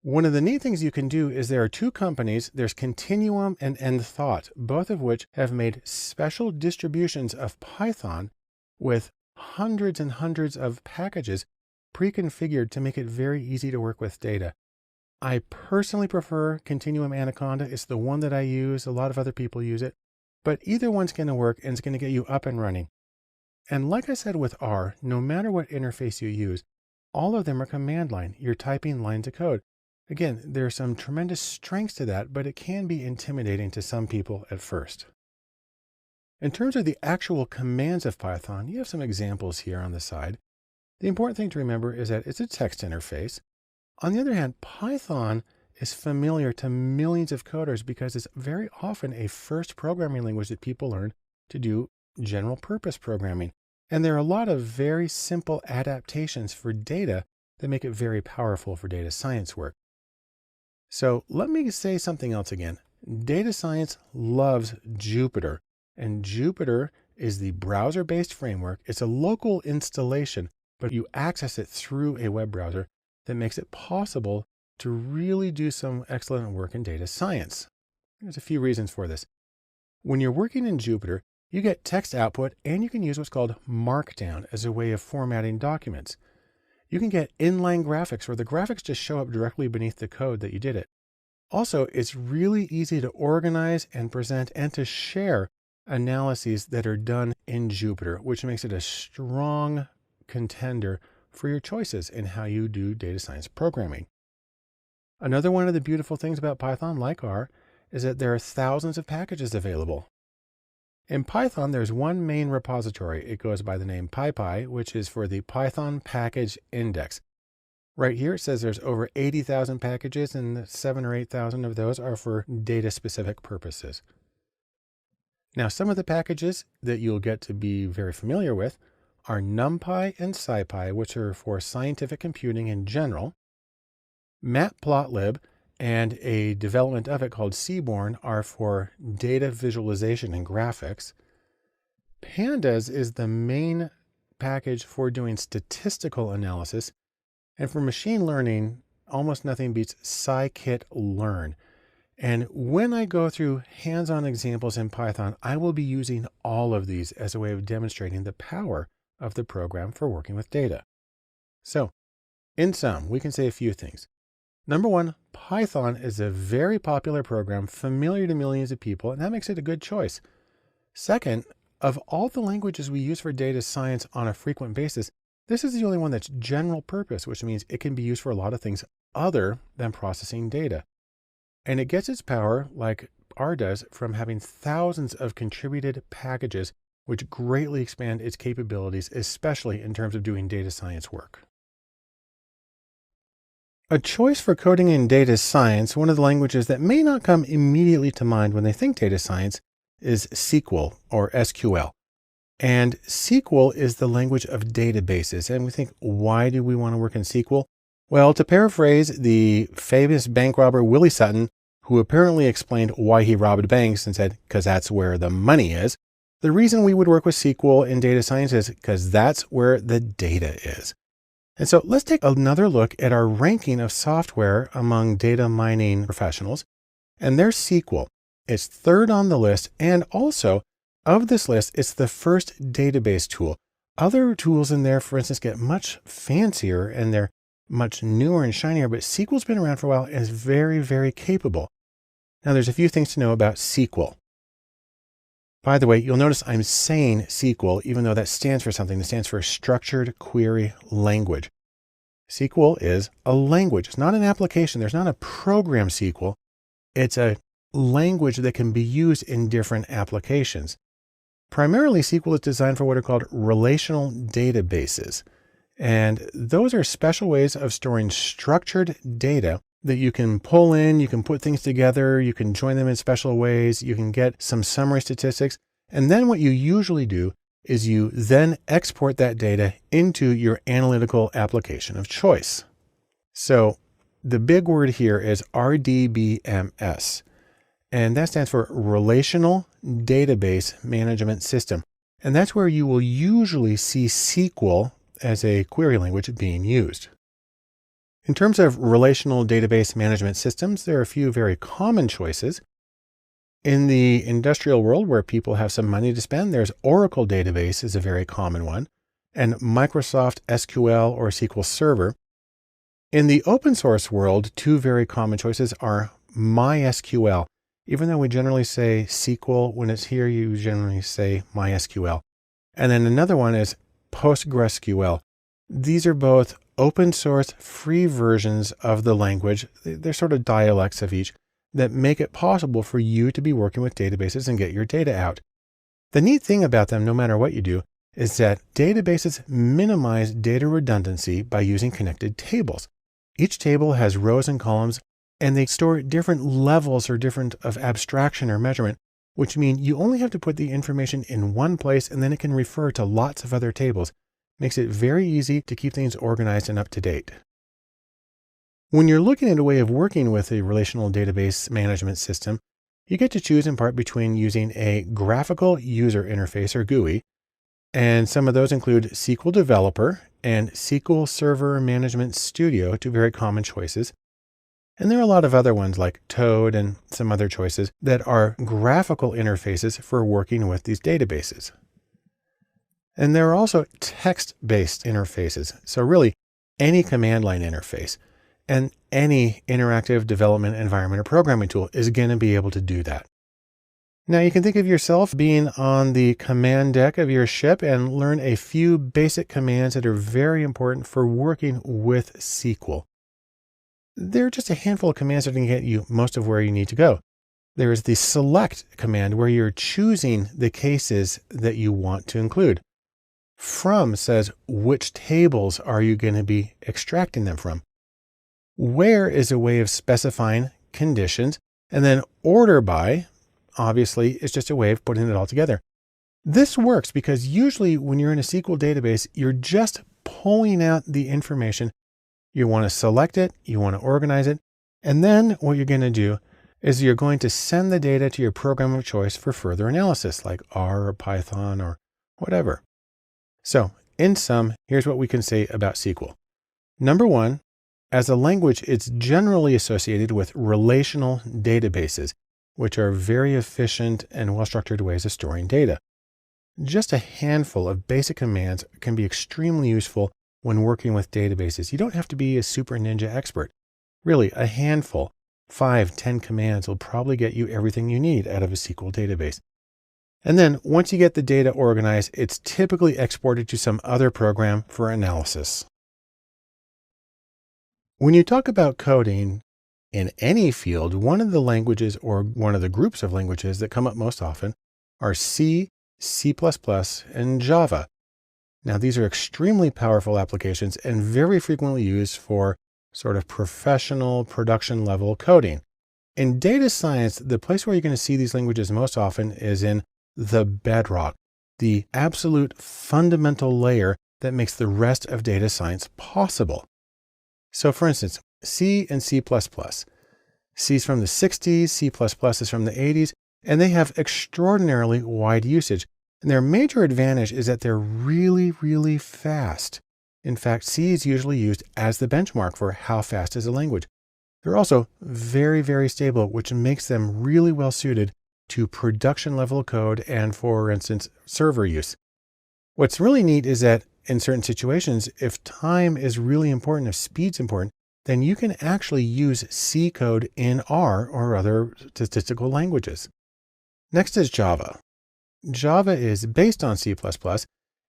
One of the neat things you can do is there are 2 companies, there's Continuum and Endthought, both of which have made special distributions of Python with hundreds and hundreds of packages pre-configured to make it very easy to work with data. I personally prefer Continuum Anaconda. It's the one that I use. A lot of other people use it, but either one's going to work and it's going to get you up and running. And like I said with R, no matter what interface you use, all of them are command line. You're typing lines of code. Again, there are some tremendous strengths to that, but it can be intimidating to some people at first. In terms of the actual commands of Python, you have some examples here on the side. The important thing to remember is that it's a text interface. On the other hand, Python is familiar to millions of coders because it's very often a first programming language that people learn to do general purpose programming. And there are a lot of very simple adaptations for data that make it very powerful for data science work. So let me say something else again. Data science loves Jupyter, and Jupyter is the browser-based framework. It's a local installation, but you access it through a web browser that makes it possible to really do some excellent work in data science. There's a few reasons for this. When you're working in Jupyter, you get text output, and you can use what's called Markdown as a way of formatting documents. You can get inline graphics where the graphics just show up directly beneath the code that you did it. Also, it's really easy to organize and present and to share analyses that are done in Jupyter, which makes it a strong contender for your choices in how you do data science programming. Another one of the beautiful things about Python, like R, is that there are thousands of packages available. In Python, there's one main repository. It goes by the name PyPy, which is for the Python Package Index. Right here it says there's over 80,000 packages, and 7 or 8,000 of those are for data specific purposes. Now, some of the packages that you'll get to be very familiar with are NumPy and SciPy, which are for scientific computing in general. Matplotlib and a development of it called Seaborn are for data visualization and graphics. Pandas is the main package for doing statistical analysis. And for machine learning, almost nothing beats scikit-learn. And when I go through hands-on examples in Python, I will be using all of these as a way of demonstrating the power of the program for working with data. So, in sum, we can say a few things. Number one, Python is a very popular program, familiar to millions of people, and that makes it a good choice. Second, of all the languages we use for data science on a frequent basis, this is the only one that's general purpose, which means it can be used for a lot of things other than processing data. And it gets its power, like R does, from having thousands of contributed packages, which greatly expand its capabilities, especially in terms of doing data science work. A choice for coding in data science, one of the languages that may not come immediately to mind when they think data science, is SQL or SQL. And SQL is the language of databases. And we think, why do we want to work in SQL? Well, to paraphrase the famous bank robber Willie Sutton, who apparently explained why he robbed banks and said, because that's where the money is. The reason we would work with SQL in data science is because that's where the data is. And so let's take another look at our ranking of software among data mining professionals. And there's SQL. It's third on the list. And also, of this list, it's the first database tool. Other tools in there, for instance, get much fancier and they're much newer and shinier, but SQL's been around for a while and is very, very capable. Now, there's a few things to know about SQL. By the way, you'll notice I'm saying SQL, even though that stands for something. That stands for Structured Query Language. SQL is a language. It's not an application. There's not a program SQL. It's a language that can be used in different applications. Primarily, SQL is designed for what are called relational databases. And those are special ways of storing structured data that you can pull in, you can put things together, you can join them in special ways, you can get some summary statistics. And then what you usually do is you then export that data into your analytical application of choice. So the big word here is RDBMS, and that stands for Relational Database Management System. And that's where you will usually see SQL as a query language being used. In terms of relational database management systems, there are a few very common choices. In the industrial world where people have some money to spend, there's Oracle database is a very common one, and Microsoft SQL or SQL Server. In the open source world, two very common choices are MySQL. Even though we generally say SQL, when it's here, you generally say MySQL. And then another one is PostgreSQL. These are both open source free versions of the language. They're sort of dialects of each that make it possible for you to be working with databases and get your data out. The neat thing about them, no matter what you do, is that databases minimize data redundancy by using connected tables. Each table has rows and columns, and they store different levels or different of abstraction or measurement, which mean you only have to put the information in one place and then it can refer to lots of other tables. Makes it very easy to keep things organized and up to date. When you're looking at a way of working with a relational database management system, you get to choose in part between using a graphical user interface or GUI, and some of those include SQL Developer and SQL Server Management Studio, two very common choices. And there are a lot of other ones like Toad and some other choices that are graphical interfaces for working with these databases. And there are also text-based interfaces. So really any command line interface and any interactive development environment or programming tool is going to be able to do that. Now you can think of yourself being on the command deck of your ship and learn a few basic commands that are very important for working with SQL. There are just a handful of commands that can get you most of where you need to go. There is the select command where you're choosing the cases that you want to include. From says which tables are you going to be extracting them from. Where is a way of specifying conditions. And then order by, obviously, is just a way of putting it all together. This works because usually when you're in a SQL database, you're just pulling out the information. You want to select it, you want to organize it, and then what you're going to do is you're going to send the data to your program of choice for further analysis, like R or Python or whatever. So in sum, here's what we can say about SQL. Number one, as a language, it's generally associated with relational databases, which are very efficient and well-structured ways of storing data. Just a handful of basic commands can be extremely useful when working with databases. You don't have to be a super ninja expert. Really, a handful, 5-10 commands will probably get you everything you need out of a SQL database. And then once you get the data organized, it's typically exported to some other program for analysis. When you talk about coding in any field, one of the languages or one of the groups of languages that come up most often are C, C++, and Java. Now, these are extremely powerful applications and very frequently used for sort of professional production level coding. In data science, the place where you're going to see these languages most often is in the bedrock, the absolute fundamental layer that makes the rest of data science possible. So for instance, C and C++. C is from the 60s, C++ is from the 80s, and they have extraordinarily wide usage. And their major advantage is that they're really, really fast. In fact, C is usually used as the benchmark for how fast is a language. They're also very, very stable, which makes them really well suited to production level code and, for instance, server use. What's really neat is that in certain situations, if time is really important, if speed's important, then you can actually use C code in R or other statistical languages. Next is Java. Java is based on C++.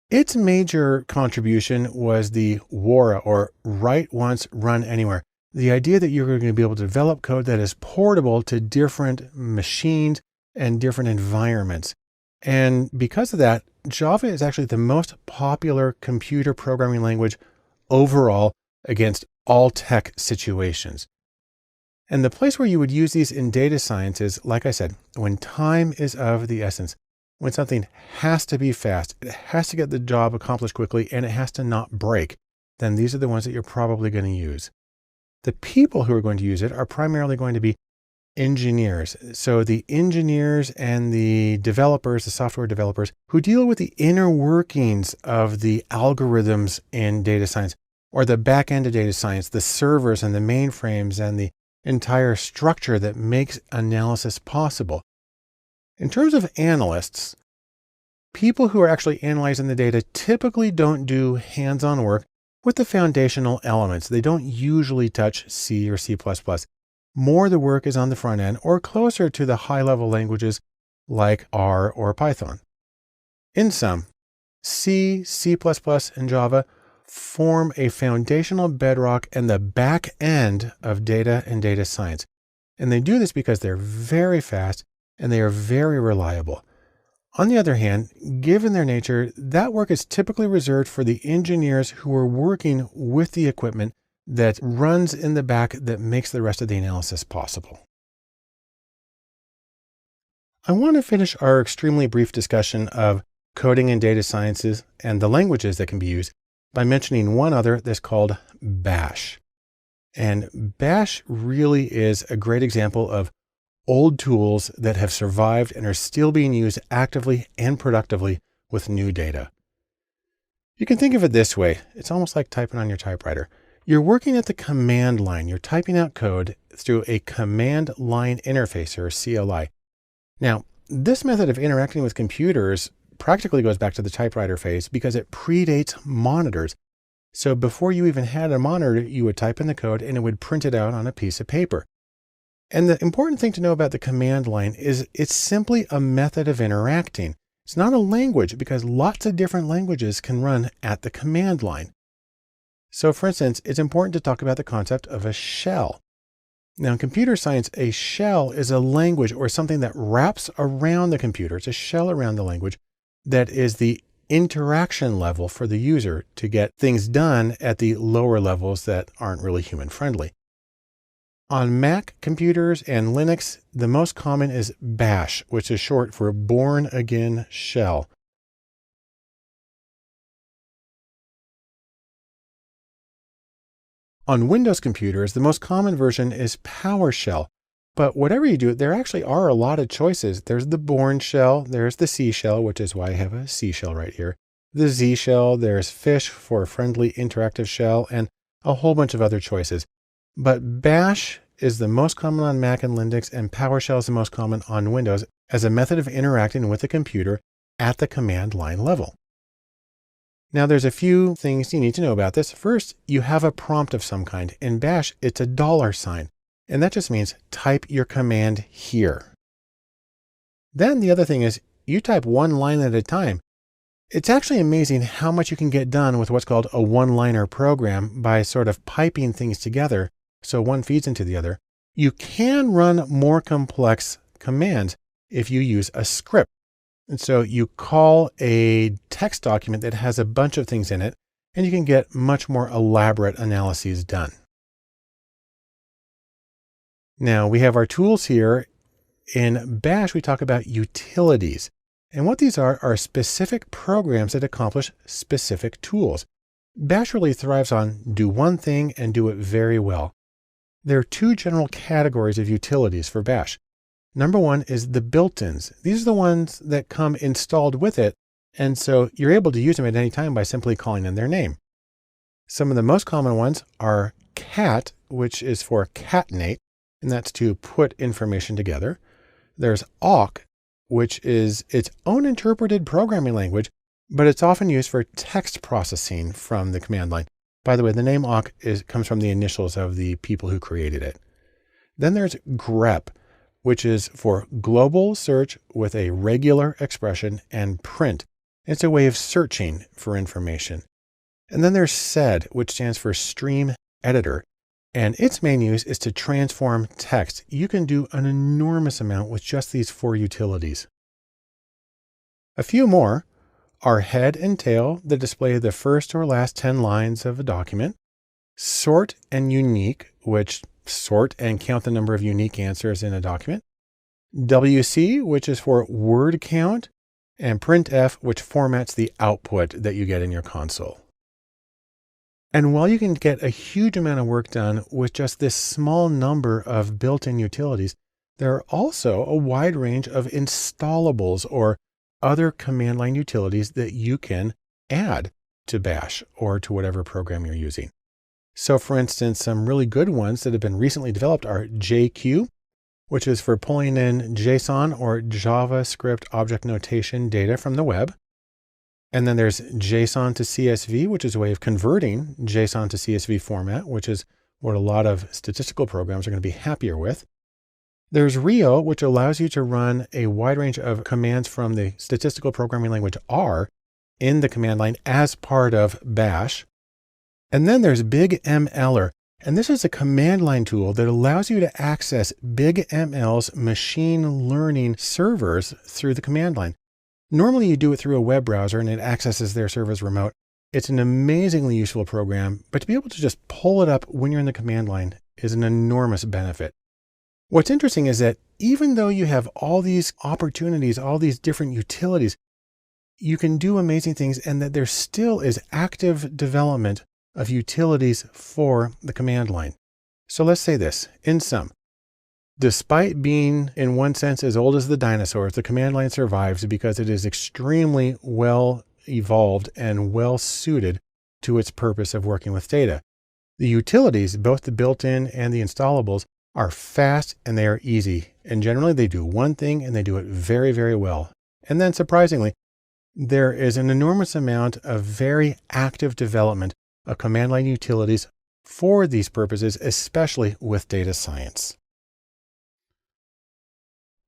Its major contribution was the WARA, or write once, run anywhere. The idea that you're going to be able to develop code that is portable to different machines and different environments. And because of that, Java is actually the most popular computer programming language overall against all tech situations. And the place where you would use these in data science is, like I said, when time is of the essence, when something has to be fast, it has to get the job accomplished quickly, and it has to not break, then these are the ones that you're probably going to use. The people who are going to use it are primarily going to be engineers. So the engineers and the developers, the software developers who deal with the inner workings of the algorithms in data science, or the back end of data science, the servers and the mainframes and the entire structure that makes analysis possible. In terms of analysts, people who are actually analyzing the data typically don't do hands-on work with the foundational elements. They don't usually touch C or C++. More the work is on the front end or closer to the high-level languages like R or Python. In sum, C, C++, and Java form a foundational bedrock and the back end of data and data science. And they do this because they're very fast and they are very reliable. On the other hand, given their nature, that work is typically reserved for the engineers who are working with the equipment that runs in the back that makes the rest of the analysis possible. I want to finish our extremely brief discussion of coding in data sciences and the languages that can be used by mentioning one other that's called Bash. And Bash really is a great example of old tools that have survived and are still being used actively and productively with new data. You can think of it this way. It's almost like typing on your typewriter. You're working at the command line. You're typing out code through a command line interface, or CLI. Now, this method of interacting with computers practically goes back to the typewriter phase because it predates monitors. So before you even had a monitor, you would type in the code and it would print it out on a piece of paper. And the important thing to know about the command line is it's simply a method of interacting. It's not a language because lots of different languages can run at the command line. So for instance, it's important to talk about the concept of a shell. Now in computer science, a shell is a language or something that wraps around the computer. It's a shell around the language that is the interaction level for the user to get things done at the lower levels that aren't really human friendly. On Mac computers and Linux, the most common is Bash, which is short for Born Again Shell. On Windows computers, the most common version is PowerShell. But whatever you do, there actually are a lot of choices. There's the Bourne shell, there's the C shell, which is why I have a C shell right here. The Z shell, there's Fish for friendly interactive shell, and a whole bunch of other choices. But Bash is the most common on Mac and Linux, and PowerShell is the most common on Windows as a method of interacting with the computer at the command line level. Now there's a few things you need to know about this. First, you have a prompt of some kind. In Bash, it's a $sign. And that just means type your command here. Then the other thing is you type one line at a time. It's actually amazing how much you can get done with what's called a one-liner program by sort of piping things together so one feeds into the other. You can run more complex commands if you use a script. And so you call a text document that has a bunch of things in it, and you can get much more elaborate analyses done. Now we have our tools here. In Bash, we talk about utilities. And what these are specific programs that accomplish specific tools. Bash really thrives on do one thing and do it very well. There are two general categories of utilities for Bash. Number one is the built-ins. These are the ones that come installed with it. And so you're able to use them at any time by simply calling in their name. Some of the most common ones are cat, which is for catenate, and that's to put information together. There's awk, which is its own interpreted programming language, but it's often used for text processing from the command line. By the way, the name awk comes from the initials of the people who created it. Then there's grep, which is for global search with a regular expression, and print. It's a way of searching for information. And then there's sed, which stands for stream editor. And its main use is to transform text. You can do an enormous amount with just these four utilities. A few more are head and tail that display the first or last 10 lines of a document. Sort and unique, which sort and count the number of unique answers in a document. WC, which is for word count. And printf, which formats the output that you get in your console. And while you can get a huge amount of work done with just this small number of built-in utilities, there are also a wide range of installables or other command line utilities that you can add to Bash or to whatever program you're using. So for instance, some really good ones that have been recently developed are JQ, which is for pulling in JSON or JavaScript object notation data from the web. And then there's JSON to CSV, which is a way of converting JSON to CSV format, which is what a lot of statistical programs are going to be happier with. There's Rio, which allows you to run a wide range of commands from the statistical programming language R in the command line as part of Bash. And then there's BigMLer, and this is a command line tool that allows you to access BigML's machine learning servers through the command line. Normally you do it through a web browser and it accesses their servers remote. It's an amazingly useful program, but to be able to just pull it up when you're in the command line is an enormous benefit. What's interesting is that even though you have all these opportunities, all these different utilities, you can do amazing things, and that there still is active development of utilities for the command line. So let's say this, in sum. Despite being, in one sense, as old as the dinosaurs, the command line survives because it is extremely well evolved and well suited to its purpose of working with data. The utilities, both the built-in and the installables, are fast and they are easy. And generally they do one thing and they do it very, very well. And then surprisingly, there is an enormous amount of very active development of command line utilities for these purposes, especially with data science.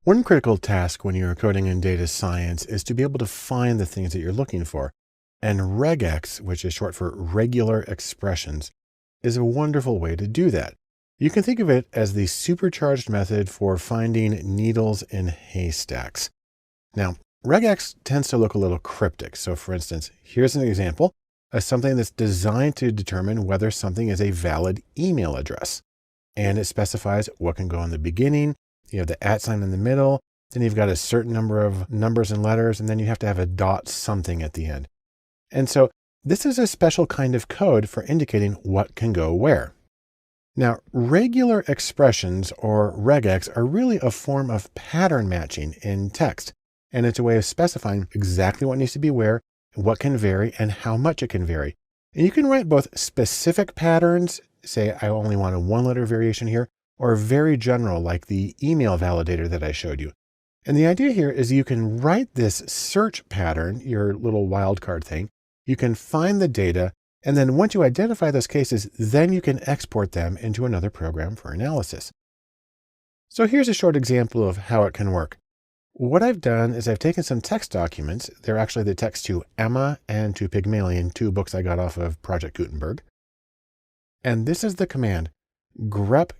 One critical task when you're coding in data science is to be able to find the things that you're looking for. And regex, which is short for regular expressions, is a wonderful way to do that. You can think of it as the supercharged method for finding needles in haystacks. Now, regex tends to look a little cryptic. So for instance, here's an example of something that's designed to determine whether something is a valid email address. And it specifies what can go in the beginning. You have the @ sign in the middle. Then you've got a certain number of numbers and letters, and then you have to have a dot something at the end. And so this is a special kind of code for indicating what can go where. Now, regular expressions, or regex, are really a form of pattern matching in text. And it's a way of specifying exactly what needs to be where, what can vary, and how much it can vary. And you can write both specific patterns, say I only want a 1-letter variation here, or very general, like the email validator that I showed you. And the idea here is you can write this search pattern, your little wildcard thing. You can find the data, and then once you identify those cases, then you can export them into another program for analysis. So here's a short example of how it can work. What I've done is I've taken some text documents. They're actually the text to Emma and to Pygmalion, 2 books I got off of Project Gutenberg. And this is the command, grep::l.ve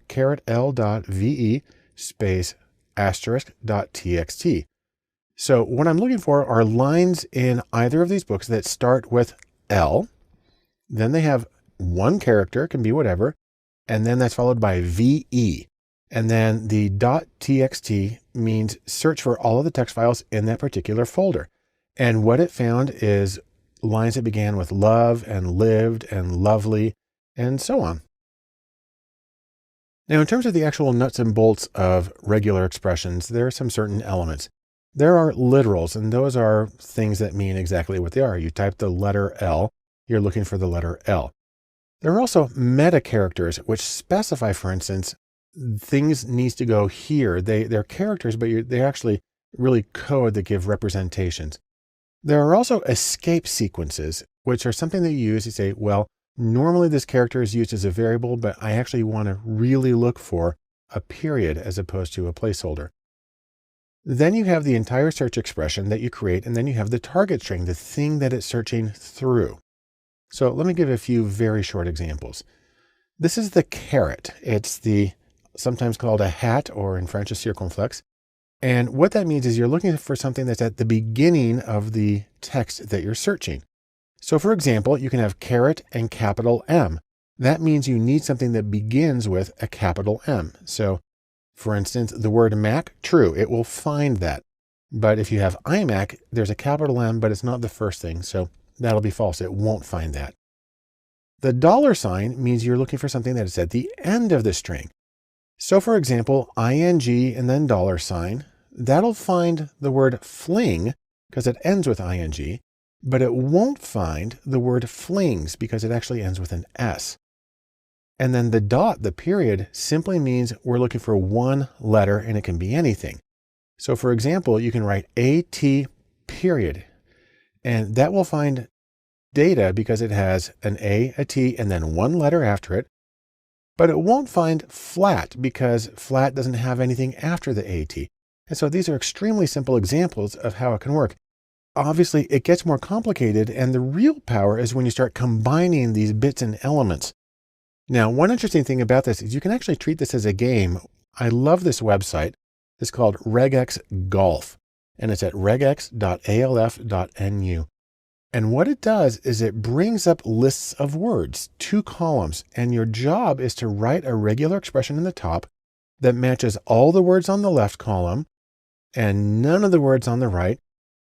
***.txt. So what I'm looking for are lines in either of these books that start with L. Then they have 1 character, can be whatever, and then that's followed by VE. And then the .txt means search for all of the text files in that particular folder. And what it found is lines that began with love and lived and lovely and so on. Now, in terms of the actual nuts and bolts of regular expressions, there are some certain elements. There are literals, and those are things that mean exactly what they are. You type the letter L, you're looking for the letter L. There are also meta characters, which specify, for instance, things needs to go here. They're characters, but they actually really code that give representations. There are also escape sequences, which are something that you use to say, well, normally this character is used as a variable, but I actually want to really look for a period as opposed to a placeholder. Then you have the entire search expression that you create, and then you have the target string, the thing that it's searching through. So let me give a few very short examples. This is the caret. It's sometimes called a hat, or in French, a circonflexe. And what that means is you're looking for something that's at the beginning of the text that you're searching. So for example, you can have caret and capital M. That means you need something that begins with a capital M. So for instance, the word Mac, true, it will find that. But if you have iMac, there's a capital M, but it's not the first thing. So that'll be false. It won't find that. The $sign means you're looking for something that is at the end of the string. So for example, ing and then $sign, that'll find the word fling because it ends with ing, but it won't find the word flings because it actually ends with an S. And then the dot, the period, simply means we're looking for 1 letter, and it can be anything. So for example, you can write AT period, and that will find data because it has an A, a T, and then 1 letter after it. But it won't find flat because flat doesn't have anything after the AT. And so these are extremely simple examples of how it can work. Obviously, it gets more complicated, and the real power is when you start combining these bits and elements. Now, one interesting thing about this is you can actually treat this as a game. I love this website. It's called Regex Golf, and it's at regex.alf.nu. And what it does is it brings up lists of words, 2 columns, and your job is to write a regular expression in the top that matches all the words on the left column and none of the words on the right,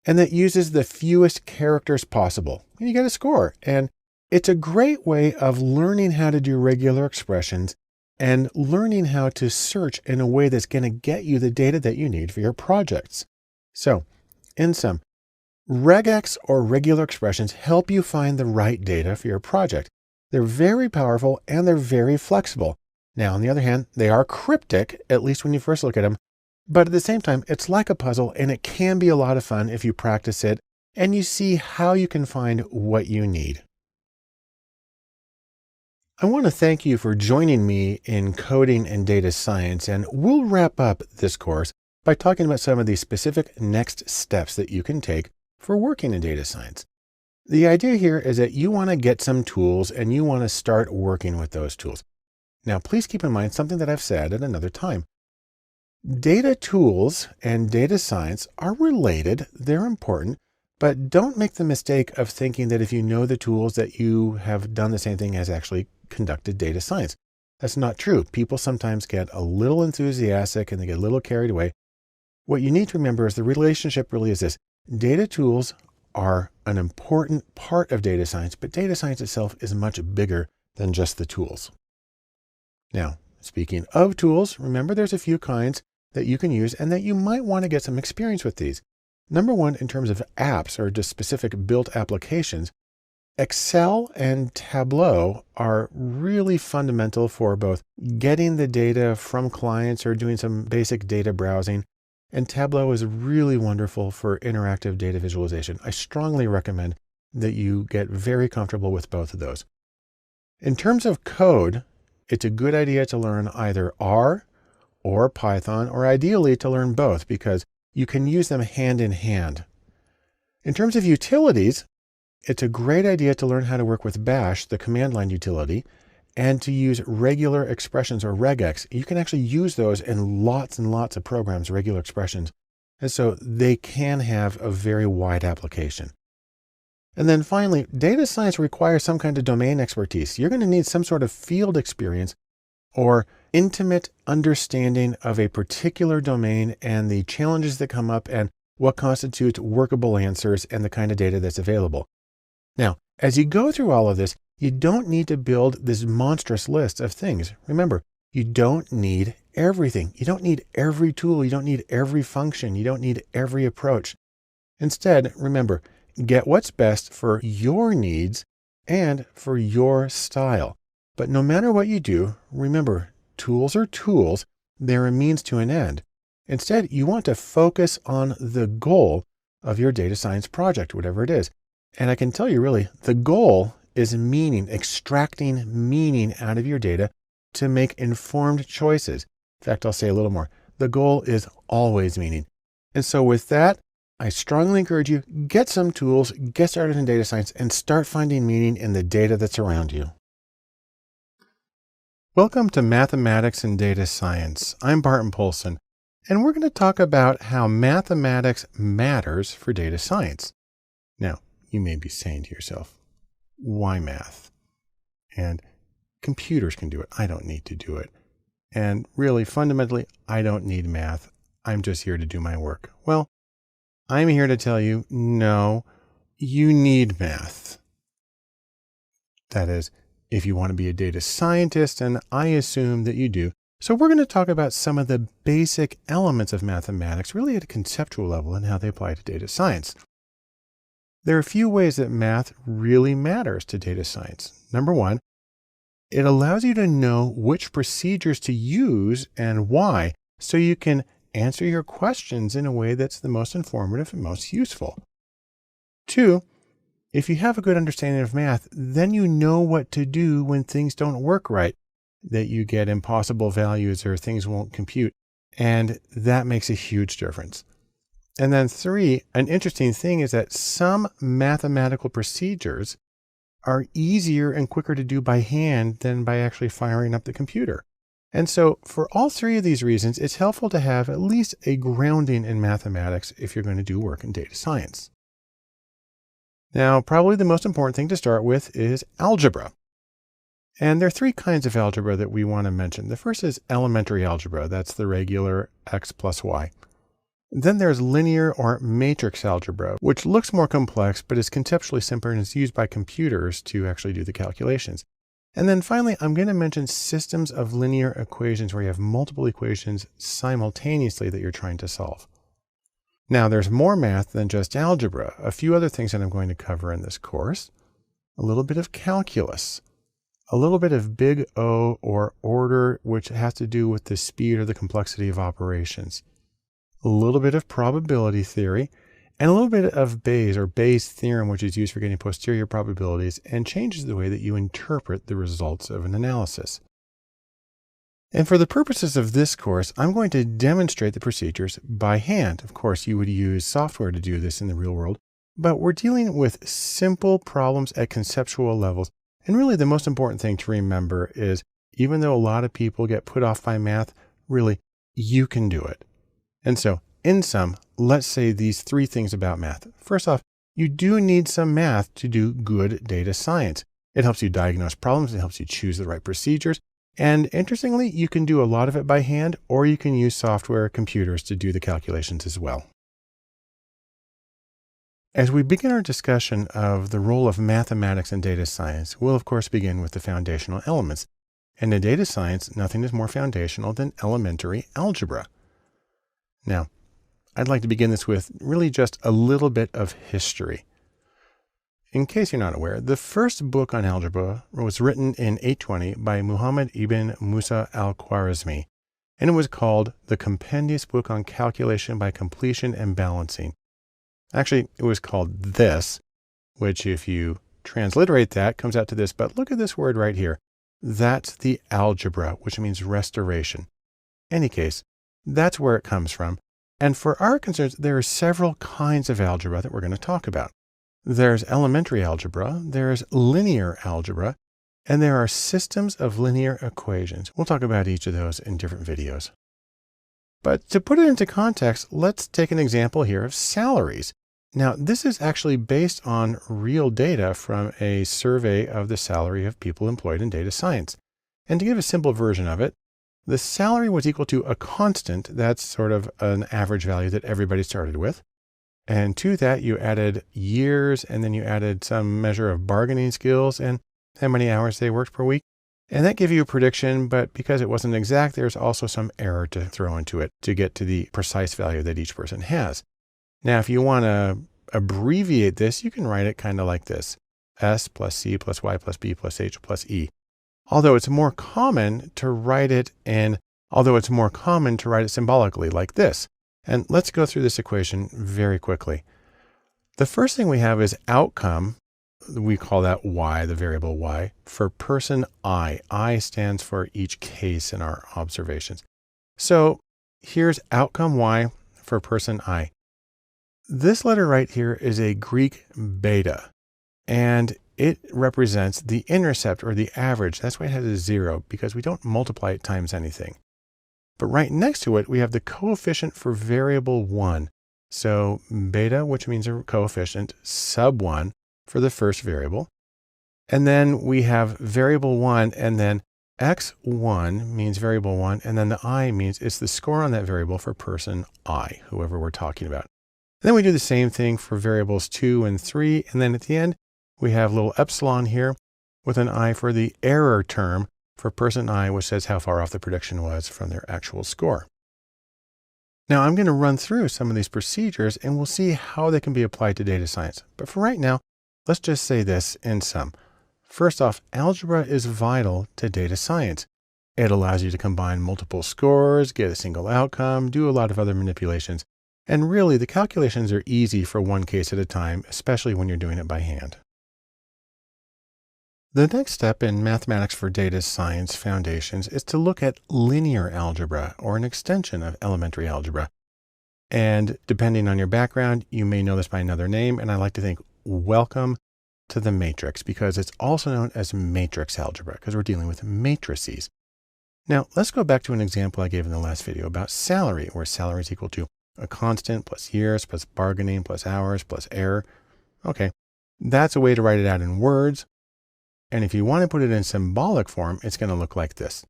and that uses the fewest characters possible. And you get a score. And it's a great way of learning how to do regular expressions and learning how to search in a way that's going to get you the data that you need for your projects. So, in sum, regex or regular expressions help you find the right data for your project. They're very powerful and they're very flexible. Now, on the other hand, they are cryptic, at least when you first look at them. But at the same time, it's like a puzzle, and it can be a lot of fun if you practice it and you see how you can find what you need. I want to thank you for joining me in coding and data science, and we'll wrap up this course by talking about some of the specific next steps that you can take for working in data science. The idea here is that you want to get some tools and you want to start working with those tools. Now, please keep in mind something that I've said at another time. Data tools and data science are related. They're important, but don't make the mistake of thinking that if you know the tools that you have done the same thing as actually conducted data science. That's not true. People sometimes get a little enthusiastic and they get a little carried away. What you need to remember is the relationship really is this. Data tools are an important part of data science, but data science itself is much bigger than just the tools. Now, speaking of tools, remember there's a few kinds that you can use and that you might want to get some experience with these. Number one, in terms of apps or just specific built applications, Excel and Tableau are really fundamental for both getting the data from clients or doing some basic data browsing. And Tableau is really wonderful for interactive data visualization. I strongly recommend that you get very comfortable with both of those. In terms of code, it's a good idea to learn either R or Python, or ideally to learn both because you can use them hand in hand. In terms of utilities, it's a great idea to learn how to work with Bash, the command line utility, and to use regular expressions or regex. You can actually use those in lots and lots of programs, regular expressions. And so they can have a very wide application. And then finally, data science requires some kind of domain expertise. You're going to need some sort of field experience or intimate understanding of a particular domain and the challenges that come up and what constitutes workable answers and the kind of data that's available. Now, as you go through all of this, you don't need to build this monstrous list of things. Remember, you don't need everything. You don't need every tool. You don't need every function. You don't need every approach. Instead, remember, get what's best for your needs and for your style. But no matter what you do, remember, tools are tools. They're a means to an end. Instead, you want to focus on the goal of your data science project, whatever it is. And I can tell you really, the goal is meaning, extracting meaning out of your data to make informed choices. In fact, I'll say a little more. The goal is always meaning. And so with that, I strongly encourage you, get some tools, get started in data science, and start finding meaning in the data that's around you. Welcome to Mathematics and Data Science. I'm Barton Polson, and we're going to talk about how mathematics matters for data science. Now, you may be saying to yourself, why math? And computers can do it. I don't need to do it. And really, fundamentally, I don't need math. I'm just here to do my work. Well, I'm here to tell you, no, you need math. That is, if you want to be a data scientist, and I assume that you do. So we're going to talk about some of the basic elements of mathematics, really at a conceptual level, and how they apply to data science. There are a few ways that math really matters to data science. Number one, it allows you to know which procedures to use and why, so you can answer your questions in a way that's the most informative and most useful. Two, if you have a good understanding of math, then you know what to do when things don't work right, that you get impossible values or things won't compute, and that makes a huge difference. And then three, an interesting thing is that some mathematical procedures are easier and quicker to do by hand than by actually firing up the computer. And so for all three of these reasons, it's helpful to have at least a grounding in mathematics if you're going to do work in data science. Now, probably the most important thing to start with is algebra. And there are three kinds of algebra that we want to mention. The first is elementary algebra. That's the regular x plus y. Then there's linear or matrix algebra, which looks more complex, but is conceptually simpler and is used by computers to actually do the calculations. And then finally, I'm going to mention systems of linear equations where you have multiple equations simultaneously that you're trying to solve. Now, there's more math than just algebra. A few other things that I'm going to cover in this course. A little bit of calculus. A little bit of big O or order, which has to do with the speed or the complexity of operations. A little bit of probability theory. And a little bit of Bayes' theorem, which is used for getting posterior probabilities and changes the way that you interpret the results of an analysis. And for the purposes of this course, I'm going to demonstrate the procedures by hand. Of course, you would use software to do this in the real world, but we're dealing with simple problems at conceptual levels. And really the most important thing to remember is, even though a lot of people get put off by math, really, you can do it. And so in sum, let's say these three things about math. First off, you do need some math to do good data science. It helps you diagnose problems. It helps you choose the right procedures. And interestingly, you can do a lot of it by hand, or you can use software, computers to do the calculations as well. As we begin our discussion of the role of mathematics in data science, we'll of course begin with the foundational elements. And in data science, nothing is more foundational than elementary algebra. Now, I'd like to begin this with really just a little bit of history. In case you're not aware, the first book on algebra was written in 820 by Muhammad ibn Musa al-Khwarizmi, and it was called The Compendious Book on Calculation by Completion and Balancing. Actually, it was called this, which if you transliterate that comes out to this, but look at this word right here. That's the algebra, which means restoration. Any case, that's where it comes from. And for our concerns, there are several kinds of algebra that we're going to talk about. There's elementary algebra, there's linear algebra, and there are systems of linear equations. We'll talk about each of those in different videos. But to put it into context, let's take an example here of salaries. Now, this is actually based on real data from a survey of the salary of people employed in data science. And to give a simple version of it, the salary was equal to a constant. That's sort of an average value that everybody started with. And to that, you added years, and then you added some measure of bargaining skills and how many hours they worked per week. And that gave you a prediction, but because it wasn't exact, there's also some error to throw into it to get to the precise value that each person has. Now, if you want to abbreviate this, you can write it kind of like this: S plus C plus Y plus B plus H plus E. Although it's more common to write it symbolically like this. And let's go through this equation very quickly. The first thing we have is outcome. We call that Y, the variable Y, for person I. I stands for each case in our observations. So here's outcome Y for person I. This letter right here is a Greek beta, and it represents the intercept or the average. That's why it has a 0, because we don't multiply it times anything. But right next to it, we have the coefficient for variable 1. So beta, which means a coefficient, sub 1 for the first variable. And then we have variable 1, and then x1 means variable 1, and then the I means it's the score on that variable for person I, whoever we're talking about. Then we do the same thing for variables 2 and 3, and then at the end, we have little epsilon here with an I for the error term for person I, which says how far off the prediction was from their actual score. Now I'm going to run through some of these procedures and we'll see how they can be applied to data science. But for right now, let's just say this in sum. First off, algebra is vital to data science. It allows you to combine multiple scores, get a single outcome, do a lot of other manipulations. And really, the calculations are easy for one case at a time, especially when you're doing it by hand. The next step in mathematics for data science foundations is to look at linear algebra, or an extension of elementary algebra. And depending on your background, you may know this by another name, and I like to think, welcome to the matrix, because it's also known as matrix algebra, because we're dealing with matrices. Now, let's go back to an example I gave in the last video about salary, where salary is equal to a constant plus years plus bargaining plus hours plus error. Okay, that's a way to write it out in words. And if you want to put it in symbolic form, it's going to look like this.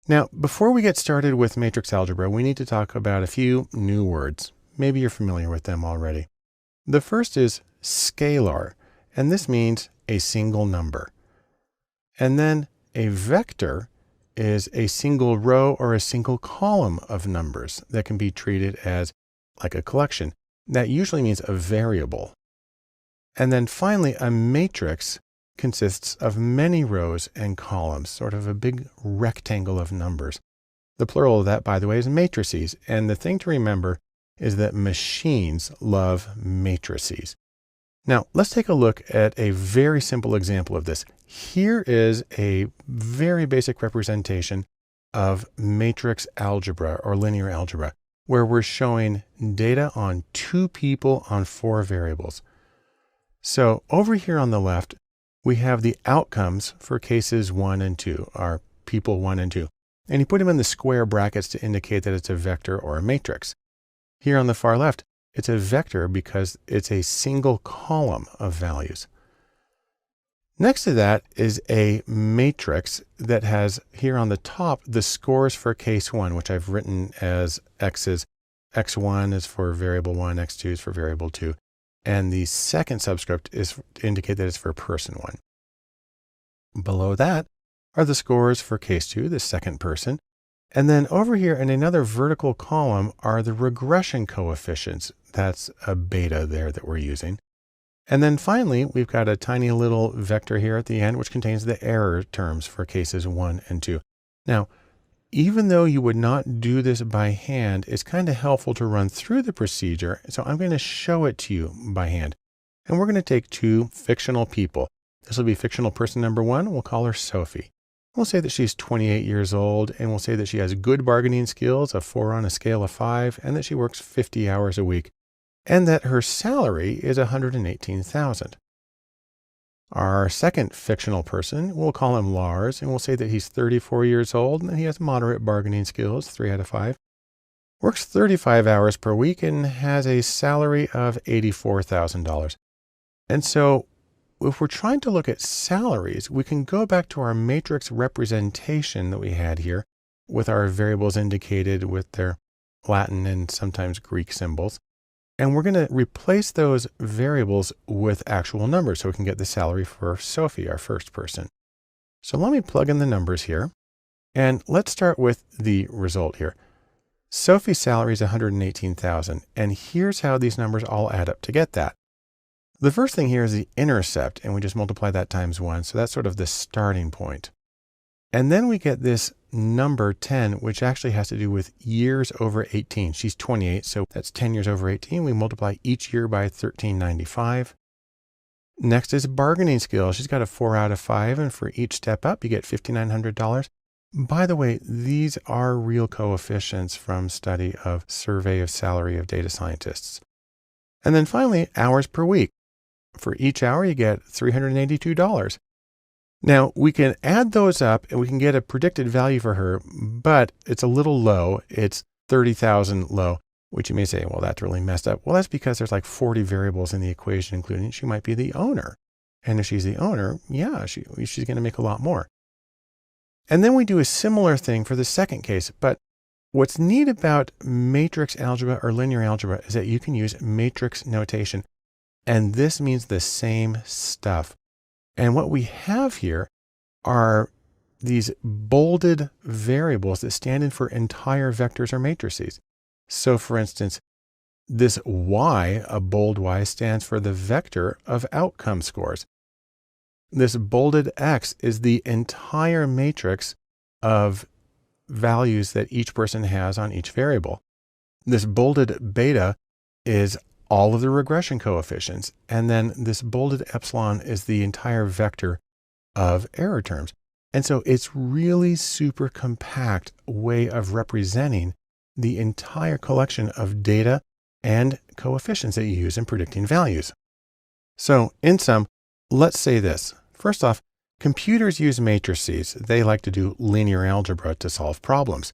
Now, before we get started with matrix algebra, we need to talk about a few new words. Maybe you're familiar with them already. The first is scalar, and this means a single number. And then a vector is a single row or a single column of numbers that can be treated as like a collection. That usually means a variable. And then finally, a matrix consists of many rows and columns, sort of a big rectangle of numbers. The plural of that, by the way, is matrices. And the thing to remember is that machines love matrices. Now, let's take a look at a very simple example of this. Here is a very basic representation of matrix algebra or linear algebra, where we're showing data on 2 people on 4 variables. So over here on the left, we have the outcomes for cases 1 and 2, our people 1 and 2. and you put them in the square brackets to indicate that it's a vector or a matrix. Here on the far left, it's a vector because it's a single column of values. Next to that is a matrix that has here on the top the scores for case 1, which I've written as x's. x1 is for variable 1, x2 is for variable 2, and the second subscript is to indicate that it's for person 1. Below that are the scores for case 2, the second person, and then over here in another vertical column are the regression coefficients. That's a beta there that we're using. And then finally, we've got a tiny little vector here at the end, which contains the error terms for cases 1 and 2. Now, even though you would not do this by hand, it's kind of helpful to run through the procedure. So I'm going to show it to you by hand. And we're going to take 2 fictional people. This will be fictional person number 1. We'll call her Sophie. We'll say that she's 28 years old, and we'll say that she has good bargaining skills, a 4 on a scale of 5, and that she works 50 hours a week, and that her salary is $118,000. Our second fictional person, we'll call him Lars, and we'll say that he's 34 years old and that he has moderate bargaining skills, 3 out of 5, works 35 hours per week, and has a salary of $84,000. And so if we're trying to look at salaries, we can go back to our matrix representation that we had here with our variables indicated with their Latin and sometimes Greek symbols. And we're going to replace those variables with actual numbers so we can get the salary for Sophie, our first person. So let me plug in the numbers here. And let's start with the result here. Sophie's salary is $118,000. And here's how these numbers all add up to get that. The first thing here is the intercept, and we just multiply that times 1. So that's sort of the starting point. And then we get this number 10, which actually has to do with years over 18. She's 28, so that's 10 years over 18. We multiply each year by 1395. Next is bargaining skill. She's got a 4 out of 5, and for each step up, you get $5,900. By the way, these are real coefficients from study of survey of salary of data scientists. And then finally, hours per week. For each hour, you get $382. Now, we can add those up and we can get a predicted value for her, but it's a little low. It's 30,000 low, which you may say, well, that's really messed up. Well, that's because there's like 40 variables in the equation, including she might be the owner. And if she's the owner, yeah, she's going to make a lot more. And then we do a similar thing for the second case. But what's neat about matrix algebra or linear algebra is that you can use matrix notation. And this means the same stuff. And what we have here are these bolded variables that stand in for entire vectors or matrices. So for instance, this Y, a bold Y, stands for the vector of outcome scores. This bolded X is the entire matrix of values that each person has on each variable. This bolded beta is all of the regression coefficients. And then this bolded epsilon is the entire vector of error terms. And so it's really super compact way of representing the entire collection of data and coefficients that you use in predicting values. So in sum, let's say this. First off, computers use matrices. They like to do linear algebra to solve problems.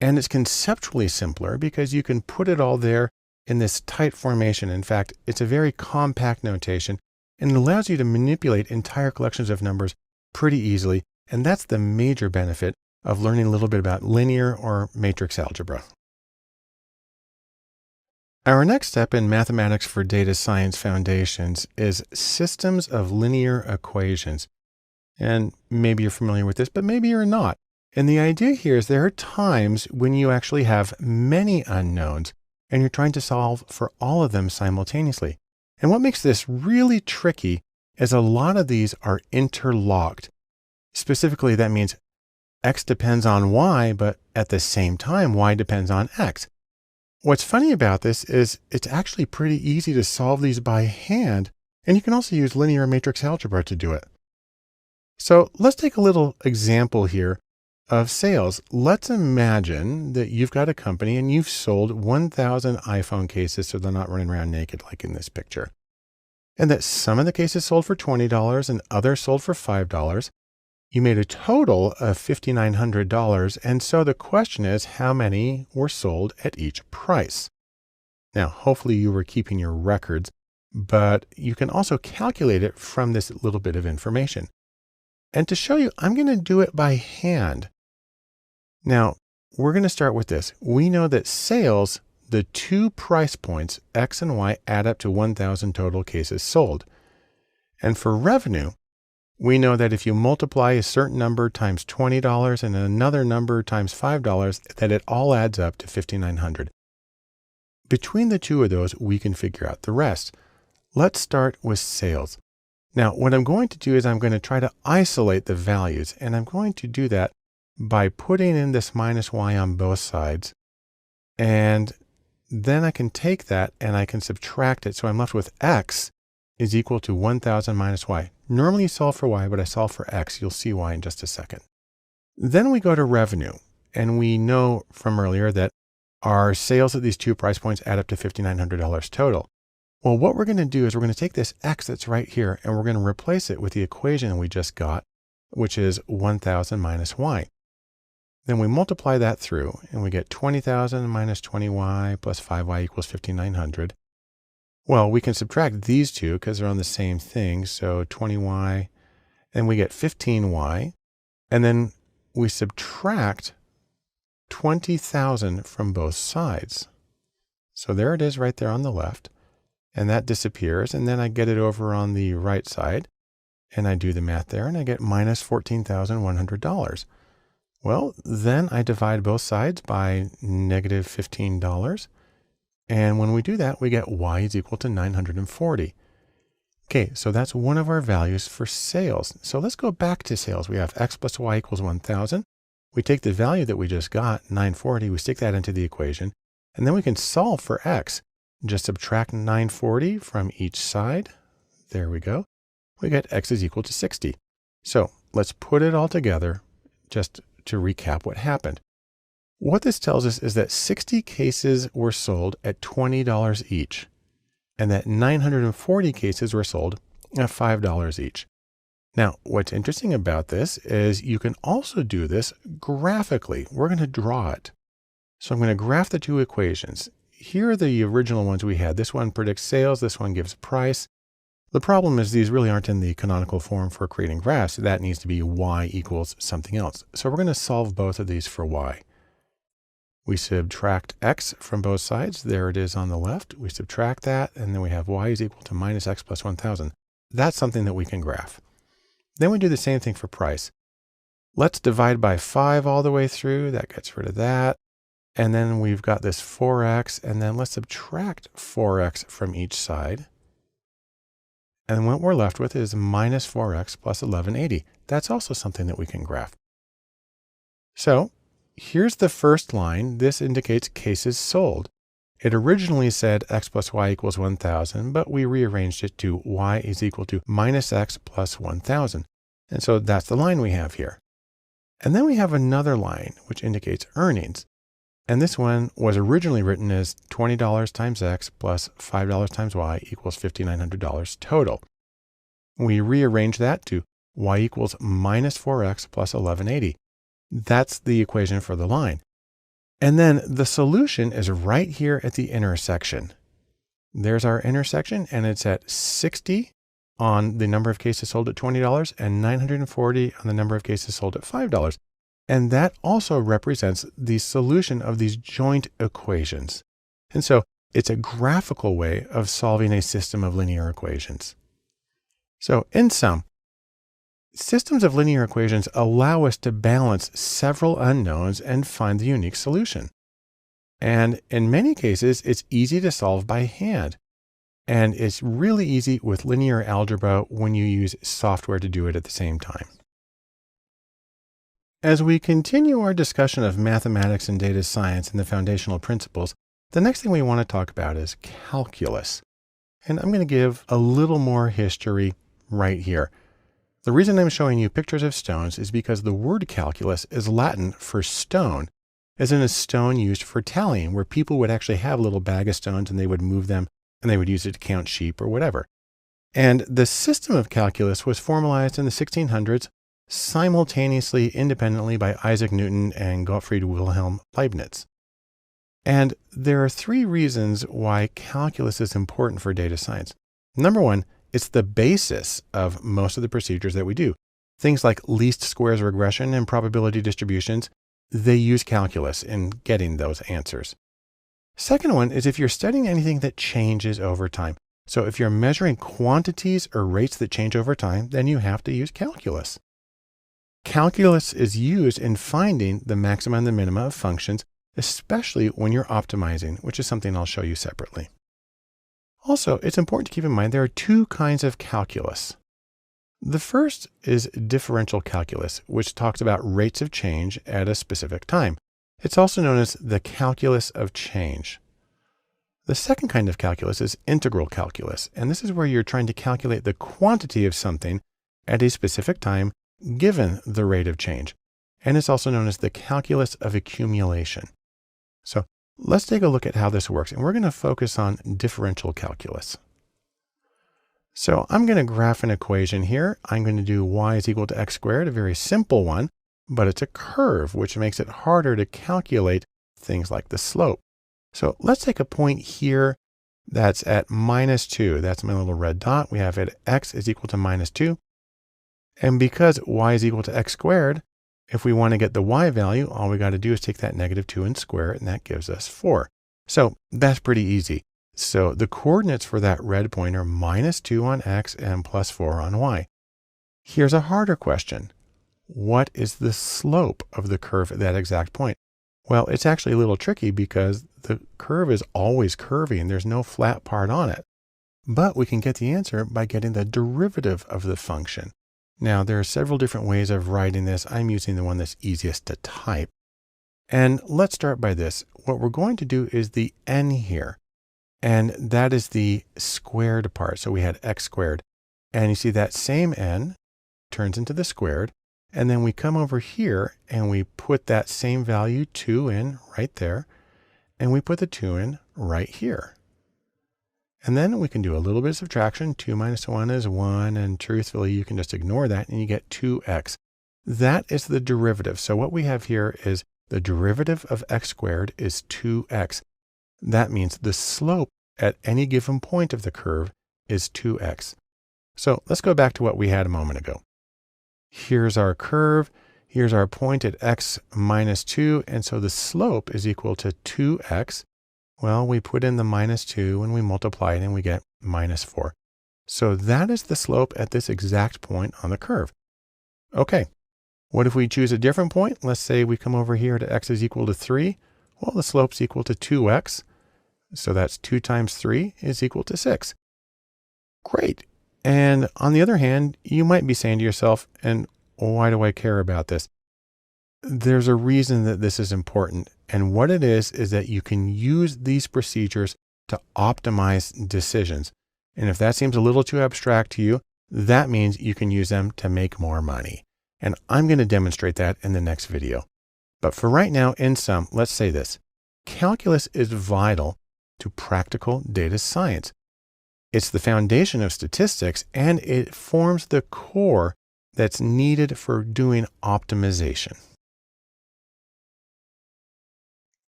And it's conceptually simpler because you can put it all there in this tight formation. In fact, it's a very compact notation and it allows you to manipulate entire collections of numbers pretty easily. And that's the major benefit of learning a little bit about linear or matrix algebra. Our next step in mathematics for data science foundations is systems of linear equations. And maybe you're familiar with this, but maybe you're not. And the idea here is there are times when you actually have many unknowns and you're trying to solve for all of them simultaneously. And what makes this really tricky is a lot of these are interlocked. Specifically, that means X depends on Y, but at the same time, Y depends on X. What's funny about this is it's actually pretty easy to solve these by hand, and you can also use linear matrix algebra to do it. So let's take a little example here of sales. Let's imagine that you've got a company and you've sold 1,000 iPhone cases so they're not running around naked like in this picture. And that some of the cases sold for $20 and others sold for $5. You made a total of $5,900, and so the question is, how many were sold at each price? Now, hopefully you were keeping your records, but you can also calculate it from this little bit of information. And to show you, I'm going to do it by hand. Now, we're going to start with this. We know that sales, the two price points, X and Y, add up to 1,000 total cases sold. And for revenue, we know that if you multiply a certain number times $20 and another number times $5, that it all adds up to $5,900. Between the two of those, we can figure out the rest. Let's start with sales. Now, what I'm going to do is I'm going to try to isolate the values, and I'm going to do that by putting in this minus Y on both sides. And then I can take that and I can subtract it. So I'm left with X is equal to 1,000 minus Y. Normally you solve for Y, but I solve for X. You'll see why in just a second. Then we go to revenue, and we know from earlier that our sales at these two price points add up to $5,900 total. Well, what we're going to do is we're going to take this X that's right here, and we're going to replace it with the equation we just got, which is 1,000 minus Y. Then we multiply that through, and we get 20,000 minus 20Y plus 5Y equals 5,900. Well, we can subtract these two because they're on the same thing. So 20Y, and we get 15Y. And then we subtract 20,000 from both sides. So there it is right there on the left. And that disappears. And then I get it over on the right side. And I do the math there, and I get minus $14,100. Well, then I divide both sides by negative $15. And when we do that, we get Y is equal to 940. Okay, so that's one of our values for sales. So let's go back to sales. We have X plus Y equals 1,000. We take the value that we just got, 940, we stick that into the equation, and then we can solve for X. Just subtract 940 from each side. There we go. We get X is equal to 60. So let's put it all together just to recap what happened. What this tells us is that 60 cases were sold at $20 each, and that 940 cases were sold at $5 each. Now, what's interesting about this is you can also do this graphically. We're going to draw it. So I'm going to graph the two equations. Here are the original ones we had. This one predicts sales. This one gives price. The problem is these really aren't in the canonical form for creating graphs. That needs to be Y equals something else. So we're going to solve both of these for Y. We subtract X from both sides. There it is on the left. We subtract that, and then we have Y is equal to minus X plus 1,000. That's something that we can graph. Then we do the same thing for price. Let's divide by 5 all the way through. That gets rid of that. And then we've got this 4X, and then let's subtract 4X from each side. And what we're left with is minus 4X plus 1180. That's also something that we can graph. So here's the first line. This indicates cases sold. It originally said X plus Y equals 1,000, but we rearranged it to Y is equal to minus X plus 1,000. And so that's the line we have here. And then we have another line, which indicates earnings. And this one was originally written as $20 times X plus $5 times Y equals $5,900 total. We rearrange that to Y equals minus 4X plus 1180. That's the equation for the line. And then the solution is right here at the intersection. There's our intersection, and it's at 60 on the number of cases sold at $20 and 940 on the number of cases sold at $5. And that also represents the solution of these joint equations. And so it's a graphical way of solving a system of linear equations. So in sum, systems of linear equations allow us to balance several unknowns and find the unique solution. And in many cases, it's easy to solve by hand. And it's really easy with linear algebra when you use software to do it at the same time. As we continue our discussion of mathematics and data science and the foundational principles, the next thing we want to talk about is calculus. And I'm going to give a little more history right here. The reason I'm showing you pictures of stones is because the word calculus is Latin for stone, as in a stone used for tallying, where people would actually have a little bag of stones and they would move them and they would use it to count sheep or whatever. And the system of calculus was formalized in the 1600s simultaneously, independently by Isaac Newton and Gottfried Wilhelm Leibniz. And there are three reasons why calculus is important for data science. Number one, it's the basis of most of the procedures that we do. Things like least squares regression and probability distributions, they use calculus in getting those answers. Second one is if you're studying anything that changes over time. So if you're measuring quantities or rates that change over time, then you have to use calculus. Calculus is used in finding the maxima and the minima of functions, especially when you're optimizing, which is something I'll show you separately. Also, it's important to keep in mind there are two kinds of calculus. The first is differential calculus, which talks about rates of change at a specific time. It's also known as the calculus of change. The second kind of calculus is integral calculus, and this is where you're trying to calculate the quantity of something at a specific time given the rate of change. And it's also known as the calculus of accumulation. So let's take a look at how this works, and we're going to focus on differential calculus. So I'm going to graph an equation here. I'm going to do y is equal to x squared, a very simple one, but it's a curve, which makes it harder to calculate things like the slope. So let's take a point here that's at -2. That's my little red dot. We have it x is equal to -2. And because y is equal to x squared, if we want to get the y value, all we got to do is take that -2 and square it, and that gives us 4. So that's pretty easy. So the coordinates for that red point are -2 on x and +4 on y. Here's a harder question. What is the slope of the curve at that exact point? Well, it's actually a little tricky because the curve is always curvy and there's no flat part on it. But we can get the answer by getting the derivative of the function. Now, there are several different ways of writing this. I'm using the one that's easiest to type. And let's start by this. What we're going to do is the n here. And that is the squared part. So we had x squared. And you see that same n turns into the squared. And then we come over here and we put that same value 2 in right there. And we put the 2 in right here. And then we can do a little bit of subtraction. 2 minus 1 is 1. And truthfully, you can just ignore that and you get 2x. That is the derivative. So what we have here is the derivative of x squared is 2x. That means the slope at any given point of the curve is 2x. So let's go back to what we had a moment ago. Here's our curve. Here's our point at x -2. And so the slope is equal to 2x. Well, we put in the -2 and we multiply it and we get -4. So that is the slope at this exact point on the curve. Okay. What if we choose a different point? Let's say we come over here to x is equal to 3. Well, the slope's equal to 2x. So that's 2 times 3 is equal to 6. Great. And on the other hand, you might be saying to yourself, and why do I care about this? There's a reason that this is important. And what it is that you can use these procedures to optimize decisions. And if that seems a little too abstract to you, that means you can use them to make more money. And I'm going to demonstrate that in the next video. But for right now, in sum, let's say this. Calculus is vital to practical data science. It's the foundation of statistics, and it forms the core that's needed for doing optimization.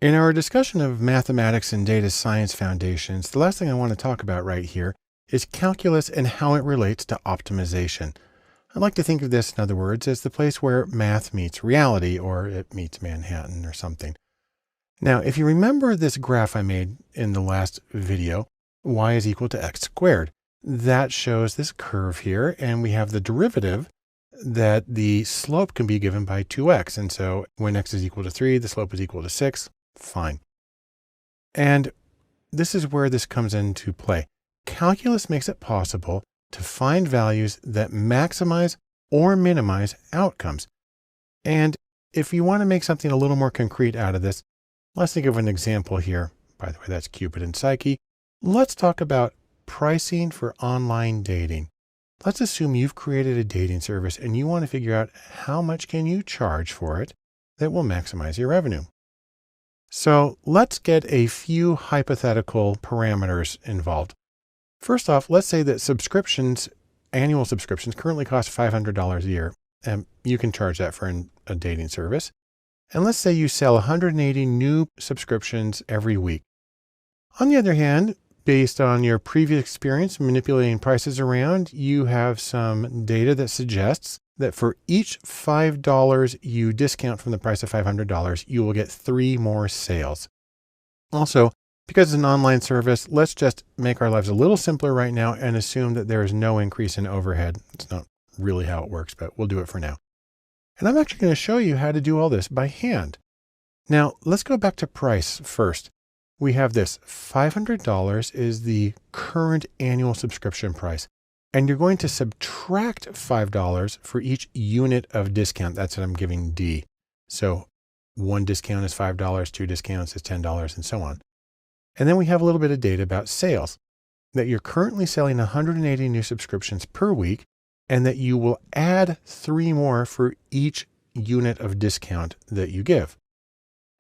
In our discussion of mathematics and data science foundations, the last thing I want to talk about right here is calculus and how it relates to optimization. I like to think of this, in other words, as the place where math meets reality, or it meets Manhattan or something. Now, if you remember this graph I made in the last video, y is equal to x squared. That shows this curve here, and we have the derivative that the slope can be given by 2x. And so when x is equal to 3, the slope is equal to 6. Fine. And this is where this comes into play. Calculus makes it possible to find values that maximize or minimize outcomes. And if you want to make something a little more concrete out of this, let's think of an example here. By the way, that's Cupid and Psyche. Let's talk about pricing for online dating. Let's assume you've created a dating service and you want to figure out how much can you charge for it that will maximize your revenue. So let's get a few hypothetical parameters involved. First off, let's say that annual subscriptions currently cost $500 a year. and you can charge that for a dating service. And let's say you sell 180 new subscriptions every week. On the other hand, based on your previous experience manipulating prices around, you have some data that suggests that for each $5 you discount from the price of $500, you will get 3 more sales. Also, because it's an online service, let's just make our lives a little simpler right now and assume that there is no increase in overhead. It's not really how it works, but we'll do it for now. And I'm actually going to show you how to do all this by hand. Now, let's go back to price first. We have this $500 is the current annual subscription price. And you're going to subtract $5 for each unit of discount. That's what I'm giving D. So 1 discount is $5, 2 discounts is $10, and so on. And then we have a little bit of data about sales, that you're currently selling 180 new subscriptions per week, and that you will add 3 more for each unit of discount that you give.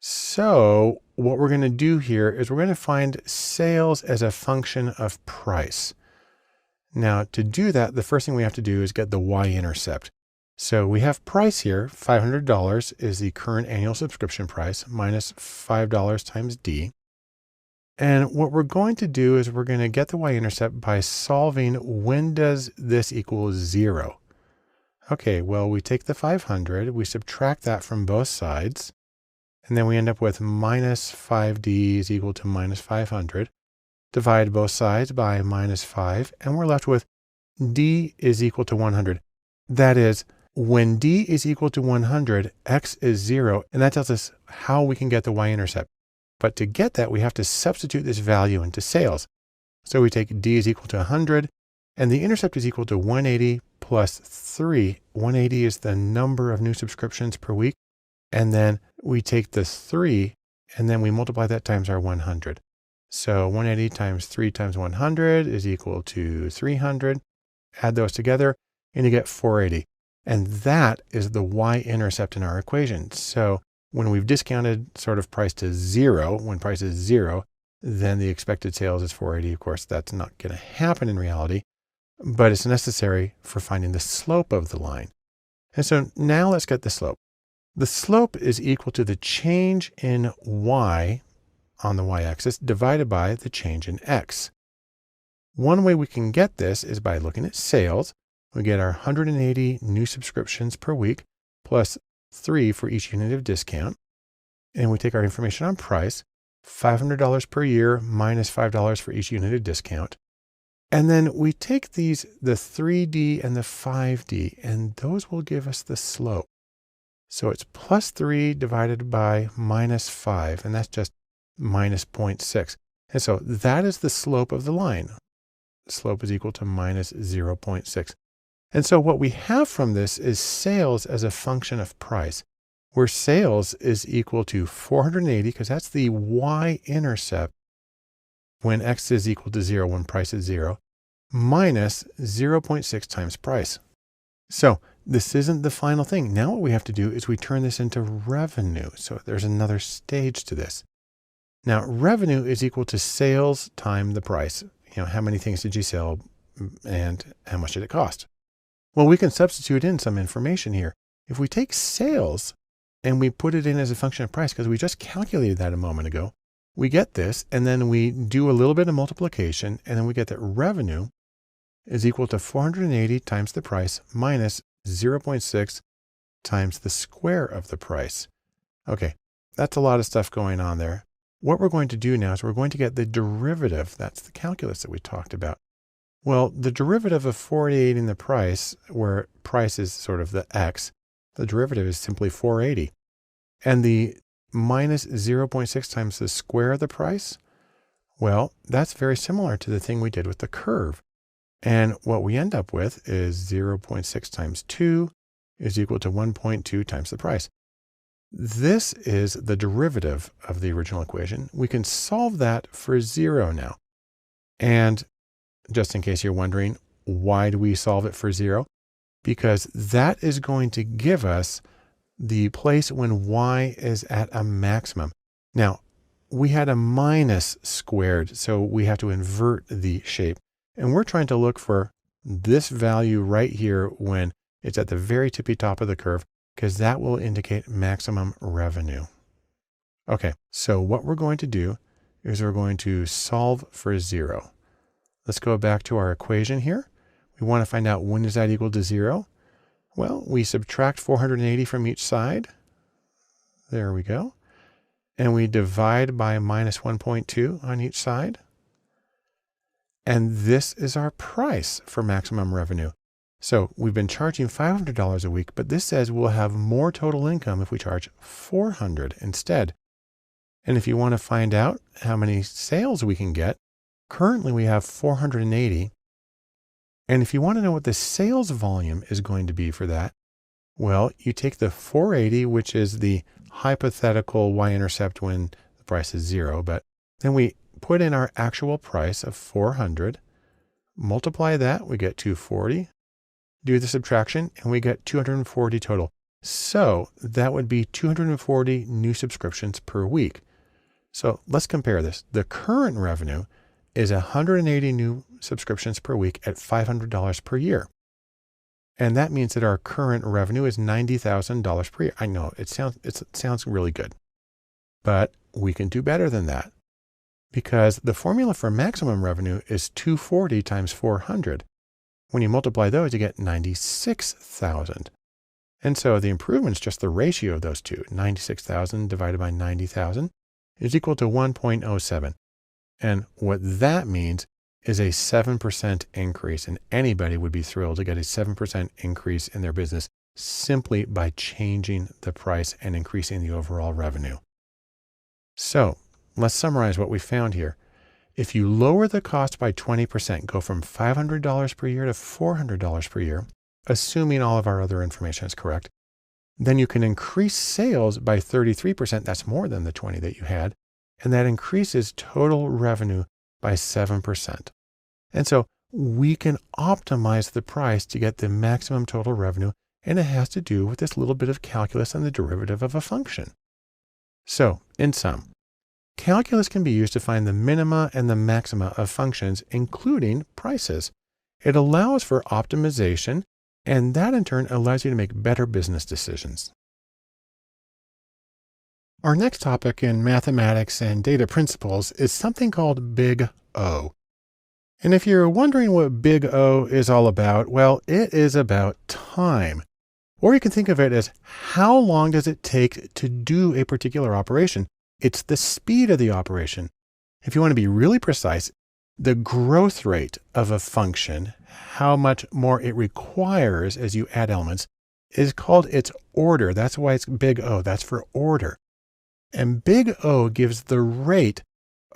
So what we're going to do here is we're going to find sales as a function of price. Now, to do that, the first thing we have to do is get the y-intercept. So we have price here, $500 is the current annual subscription price minus $5 times D. And what we're going to do is we're going to get the y-intercept by solving when does this equal 0. Okay, well, we take the 500, we subtract that from both sides, and then we end up with minus 5D is equal to minus 500. Divide both sides by minus 5, and we're left with D is equal to 100. That is, when D is equal to 100, X is 0, and that tells us how we can get the y-intercept. But to get that, we have to substitute this value into sales. So we take D is equal to 100, and the intercept is equal to 180 plus 3. 180 is the number of new subscriptions per week. And then we take the 3, and then we multiply that times our 100. So 180 times 3 times 100 is equal to 300. Add those together, and you get 480. And that is the y-intercept in our equation. So when we've discounted sort of price to 0, when price is 0, then the expected sales is 480. Of course, that's not going to happen in reality, but it's necessary for finding the slope of the line. And so now let's get the slope. The slope is equal to the change in y on the y-axis divided by the change in x. One way we can get this is by looking at sales. We get our 180 new subscriptions per week plus 3 for each unit of discount. And we take our information on price, $500 per year minus $5 for each unit of discount. And then we take the 3D and the 5D, and those will give us the slope. So it's plus 3 divided by minus 5, and that's just minus 0.6. And so that is the slope of the line. The slope is equal to minus 0.6. And so what we have from this is sales as a function of price, where sales is equal to 480, because that's the y-intercept when x is equal to 0, when price is 0, minus 0.6 times price. So this isn't the final thing. Now what we have to do is we turn this into revenue. So there's another stage to this. Now revenue is equal to sales times the price. You know, how many things did you sell and how much did it cost? Well, we can substitute in some information here. If we take sales and we put it in as a function of price, because we just calculated that a moment ago, we get this, and then we do a little bit of multiplication, and then we get that revenue is equal to 480 times the price minus 0.6 times the square of the price. Okay, that's a lot of stuff going on there. What we're going to do now is we're going to get the derivative. That's the calculus that we talked about. Well, the derivative of 480 in the price, where price is sort of the x, the derivative is simply 480. And the minus 0.6 times the square of the price, well, that's very similar to the thing we did with the curve. And what we end up with is 0.6 times 2 is equal to 1.2 times the price. This is the derivative of the original equation. We can solve that for 0 now. And just in case you're wondering, why do we solve it for 0? Because that is going to give us the place when y is at a maximum. Now, we had a minus squared, so we have to invert the shape. And we're trying to look for this value right here when It's at the very tippy top of the curve because that will indicate maximum revenue. Okay, so what we're going to do is we're going to solve for 0. Let's go back to our equation here. We want to find out when is that equal to 0. Well, we subtract 480 from each side. There we go. And we divide by minus 1.2 on each side. And this is our price for maximum revenue. So we've been charging $500 a week, but this says we'll have more total income if we charge $400 instead. And if you want to find out how many sales we can get, currently we have 480. And if you want to know what the sales volume is going to be for that, well, you take the 480, which is the hypothetical y-intercept when the price is 0, but then we put in our actual price of 400, multiply that, we get 240, do the subtraction, and we get 240 total. So that would be 240 new subscriptions per week. So let's compare this. The current revenue is 180 new subscriptions per week at $500 per year. And that means that our current revenue is $90,000 per year. I know it sounds really good, but we can do better than that because the formula for maximum revenue is 240 times 400. When you multiply those, you get 96,000. And so the improvement is just the ratio of those two. 96,000 divided by 90,000 is equal to 1.07. And what that means is a 7% increase, and anybody would be thrilled to get a 7% increase in their business simply by changing the price and increasing the overall revenue. So let's summarize what we found here. If you lower the cost by 20%, go from $500 per year to $400 per year, assuming all of our other information is correct, then you can increase sales by 33%. That's more than the 20 that you had. And that increases total revenue by 7%. And so we can optimize the price to get the maximum total revenue. And it has to do with this little bit of calculus and the derivative of a function. So in sum, calculus can be used to find the minima and the maxima of functions, including prices. It allows for optimization, and that in turn allows you to make better business decisions. Our next topic in mathematics and data principles is something called Big O. And if you're wondering what Big O is all about, well, it is about time. Or you can think of it as how long does it take to do a particular operation? It's the speed of the operation. If you want to be really precise, the growth rate of a function, how much more it requires as you add elements, is called its order. That's why it's Big O. That's for order. And Big O gives the rate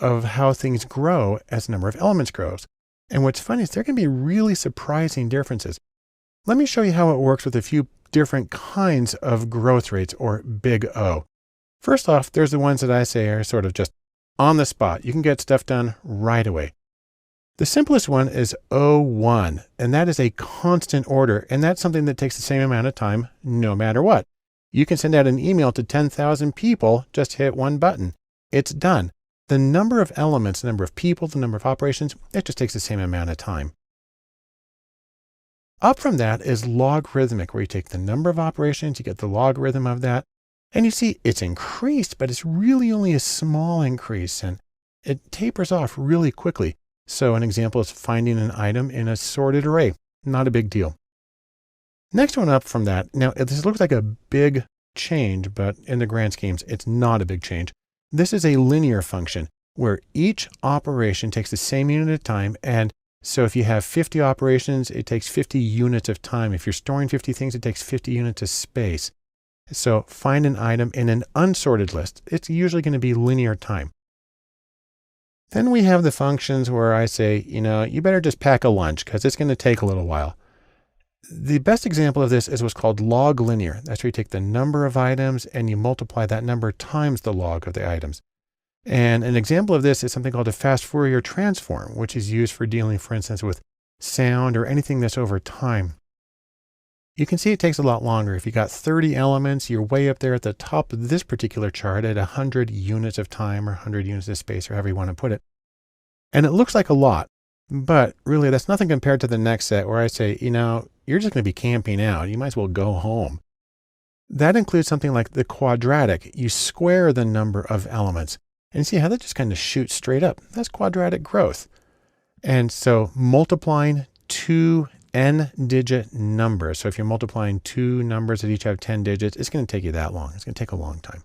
of how things grow as the number of elements grows. And what's funny is there can be really surprising differences. Let me show you how it works with a few different kinds of growth rates, or Big O. First off, there's the ones that I say are sort of just on the spot. You can get stuff done right away. The simplest one is O1, and that is a constant order, and that's something that takes the same amount of time no matter what. You can send out an email to 10,000 people, just hit one button. It's done. The number of elements, the number of people, the number of operations, it just takes the same amount of time. Up from that is logarithmic, where you take the number of operations, you get the logarithm of that, and you see it's increased, but it's really only a small increase, and it tapers off really quickly. So an example is finding an item in a sorted array. Not a big deal. Next one up from that. Now, this looks like a big change, but in the grand schemes, it's not a big change. This is a linear function where each operation takes the same unit of time. And so if you have 50 operations, it takes 50 units of time. If you're storing 50 things, it takes 50 units of space. So find an item in an unsorted list. It's usually going to be linear time. Then we have the functions where I say, you better just pack a lunch because it's going to take a little while. The best example of this is what's called log linear. That's where you take the number of items and you multiply that number times the log of the items. And an example of this is something called a fast Fourier transform, which is used for dealing, for instance, with sound or anything that's over time. You can see it takes a lot longer. If you got 30 elements, you're way up there at the top of this particular chart at 100 units of time or 100 units of space, or however you want to put it. And it looks like a lot. But really, that's nothing compared to the next set where I say, you're just going to be camping out. You might as well go home. That includes something like the quadratic. You square the number of elements. And see how that just kind of shoots straight up. That's quadratic growth. And so multiplying two n-digit numbers. So if you're multiplying two numbers that each have 10 digits, it's going to take you that long. It's going to take a long time.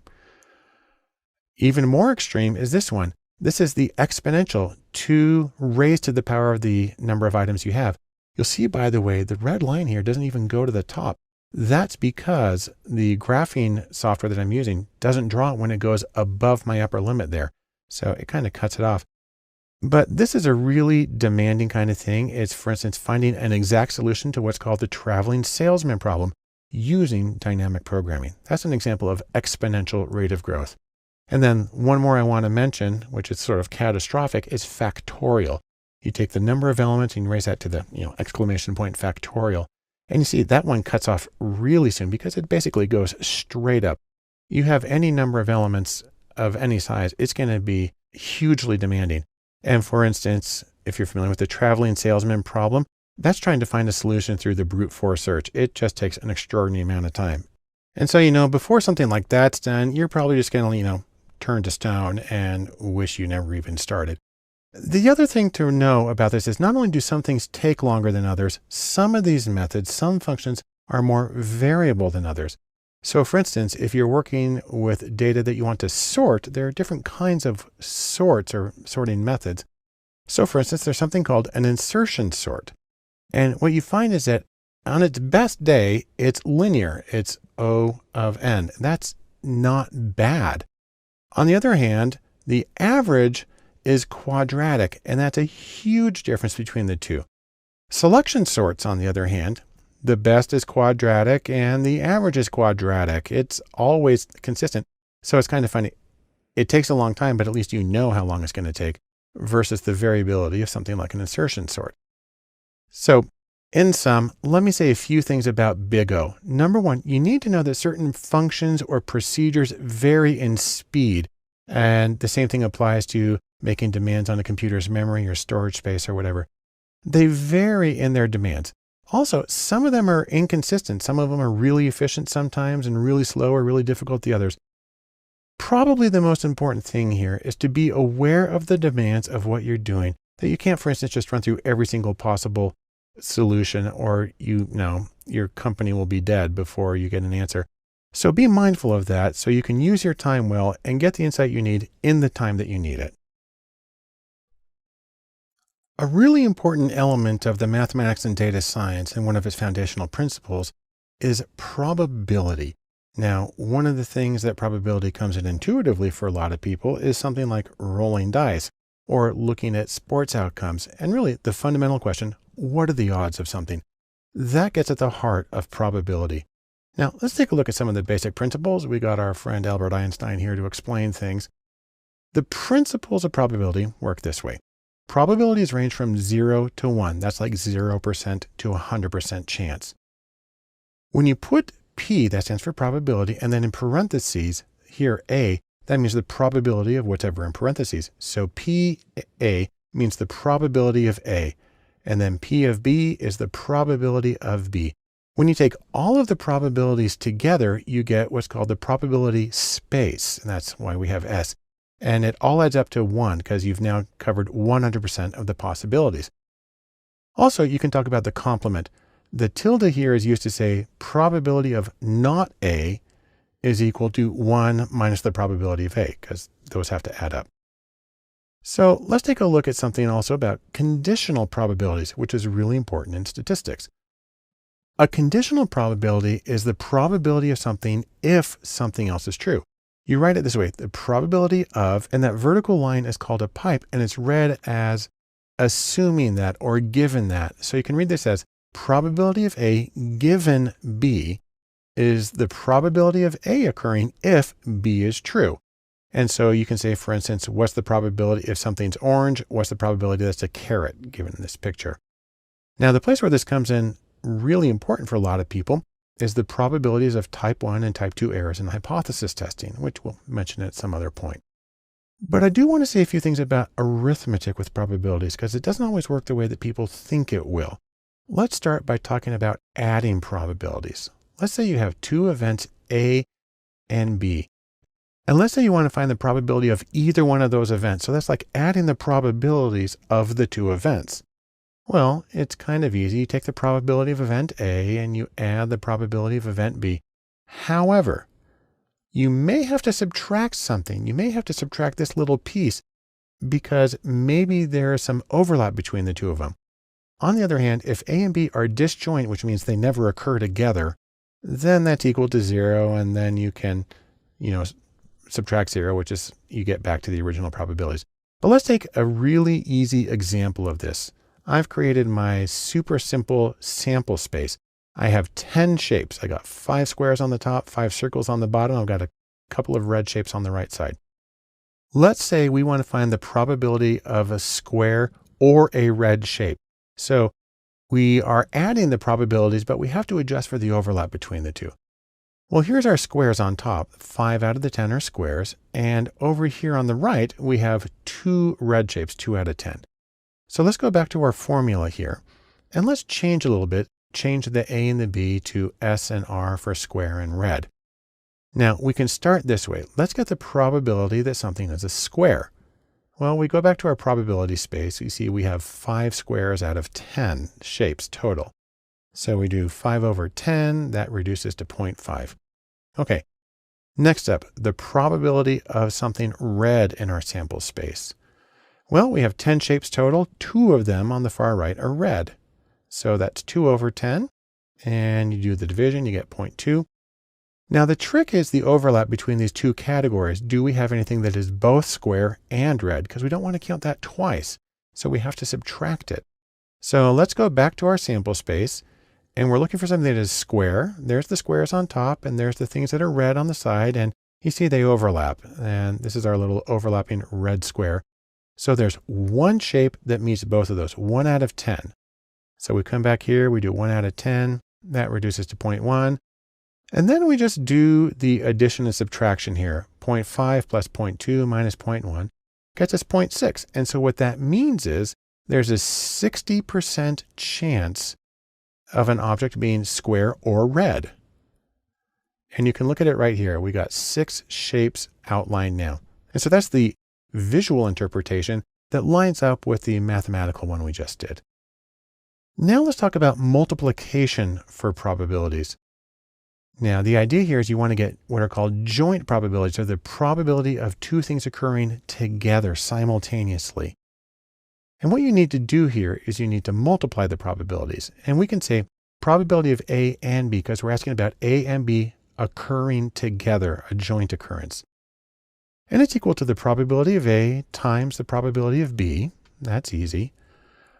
Even more extreme is this one. This is the exponential, 2 raised to the power of the number of items you have. You'll see, by the way, the red line here doesn't even go to the top. That's because the graphing software that I'm using doesn't draw it when it goes above my upper limit there. So it kind of cuts it off. But this is a really demanding kind of thing. It's, for instance, finding an exact solution to what's called the traveling salesman problem using dynamic programming. That's an example of exponential rate of growth. And then one more I want to mention, which is sort of catastrophic, is factorial. You take the number of elements and you raise that to the exclamation point factorial. And you see that one cuts off really soon because it basically goes straight up. You have any number of elements of any size, it's going to be hugely demanding. And for instance, if you're familiar with the traveling salesman problem, that's trying to find a solution through the brute force search. It just takes an extraordinary amount of time. And so, before something like that's done, you're probably just going to, turn to stone and wish you never even started. The other thing to know about this is not only do some things take longer than others, some of these methods, some functions are more variable than others. So for instance, if you're working with data that you want to sort, there are different kinds of sorts or sorting methods. So for instance, there's something called an insertion sort. And what you find is that on its best day, it's linear. It's O of n. That's not bad. On the other hand, the average is quadratic, and that's a huge difference between the two. Selection sorts, on the other hand, the best is quadratic and the average is quadratic. It's always consistent. So it's kind of funny. It takes a long time, but at least you know how long it's going to take versus the variability of something like an insertion sort. So in sum, let me say a few things about Big O. Number one, you need to know that certain functions or procedures vary in speed. And the same thing applies to making demands on a computer's memory or storage space or whatever. They vary in their demands. Also, some of them are inconsistent. Some of them are really efficient sometimes and really slow or really difficult the others. Probably the most important thing here is to be aware of the demands of what you're doing, that you can't, for instance, just run through every single possible solution or your company will be dead before you get an answer. So be mindful of that so you can use your time well and get the insight you need in the time that you need it. A really important element of the mathematics and data science and one of its foundational principles is probability. Now, one of the things that probability comes in intuitively for a lot of people is something like rolling dice or looking at sports outcomes. And really the fundamental question, what are the odds of something? That gets at the heart of probability. Now, let's take a look at some of the basic principles. We got our friend Albert Einstein here to explain things. The principles of probability work this way. Probabilities range from 0 to 1. That's like 0% to 100% chance. When you put P, that stands for probability, and then in parentheses, here A, that means the probability of whatever in parentheses. So PA means the probability of A, and then P of B is the probability of B. When you take all of the probabilities together, you get what's called the probability space, and that's why we have S. And it all adds up to 1 because you've now covered 100% of the possibilities. Also, you can talk about the complement. The tilde here is used to say probability of not A is equal to 1 minus the probability of A, because those have to add up. So let's take a look at something also about conditional probabilities, which is really important in statistics. A conditional probability is the probability of something if something else is true. You write it this way, the probability of, and that vertical line is called a pipe, and it's read as assuming that or given that. So you can read this as probability of A given B is the probability of A occurring if B is true. And so you can say, for instance, what's the probability if something's orange? What's the probability that's a carrot given in this picture? Now, the place where this comes in really important for a lot of people is the probabilities of type 1 and type 2 errors in hypothesis testing, which we'll mention at some other point. But I do want to say a few things about arithmetic with probabilities because it doesn't always work the way that people think it will. Let's start by talking about adding probabilities. Let's say you have two events A and B. And let's say you want to find the probability of either one of those events. So that's like adding the probabilities of the two events. Well, it's kind of easy. You take the probability of event A and you add the probability of event B. However, you may have to subtract something. You may have to subtract this little piece because maybe there is some overlap between the two of them. On the other hand, if A and B are disjoint, which means they never occur together, then that's equal to 0. And then you can, subtract 0, which is you get back to the original probabilities. But let's take a really easy example of this. I've created my super simple sample space. I have 10 shapes. I got 5 squares on the top, 5 circles on the bottom. I've got a couple of red shapes on the right side. Let's say we want to find the probability of a square or a red shape. So we are adding the probabilities, but we have to adjust for the overlap between the two. Well, here's our squares on top. 5 out of the 10 are squares. And over here on the right, we have 2 red shapes, 2 out of 10. So let's go back to our formula here. And let's change a little bit. Change the A and the B to S and R for square and red. Now we can start this way. Let's get the probability that something is a square. Well, we go back to our probability space. You see we have 5 squares out of 10 shapes total. So we do 5 over 10, that reduces to 0.5. Okay, next up, the probability of something red in our sample space. Well, we have 10 shapes total. 2 of them on the far right are red. So that's 2 over 10, and you do the division, you get 0.2. Now the trick is the overlap between these two categories. Do we have anything that is both square and red? Because we don't want to count that twice, so we have to subtract it. So let's go back to our sample space, and we're looking for something that is square. There's the squares on top, and there's the things that are red on the side, and you see they overlap. And this is our little overlapping red square. So there's one shape that meets both of those, 1 out of 10. So we come back here, we do 1 out of 10, that reduces to 0.1. And then we just do the addition and subtraction here. 0.5 plus 0.2 minus 0.1 gets us 0.6. And so what that means is there's a 60% chance of an object being square or red. And you can look at it right here. We got 6 shapes outlined now. And so that's the visual interpretation that lines up with the mathematical one we just did. Now let's talk about multiplication for probabilities. Now the idea here is you want to get what are called joint probabilities, or the probability of 2 things occurring together simultaneously. And what you need to do here is you need to multiply the probabilities. And we can say probability of A and B because we're asking about A and B occurring together, a joint occurrence. And it's equal to the probability of A times the probability of B. That's easy.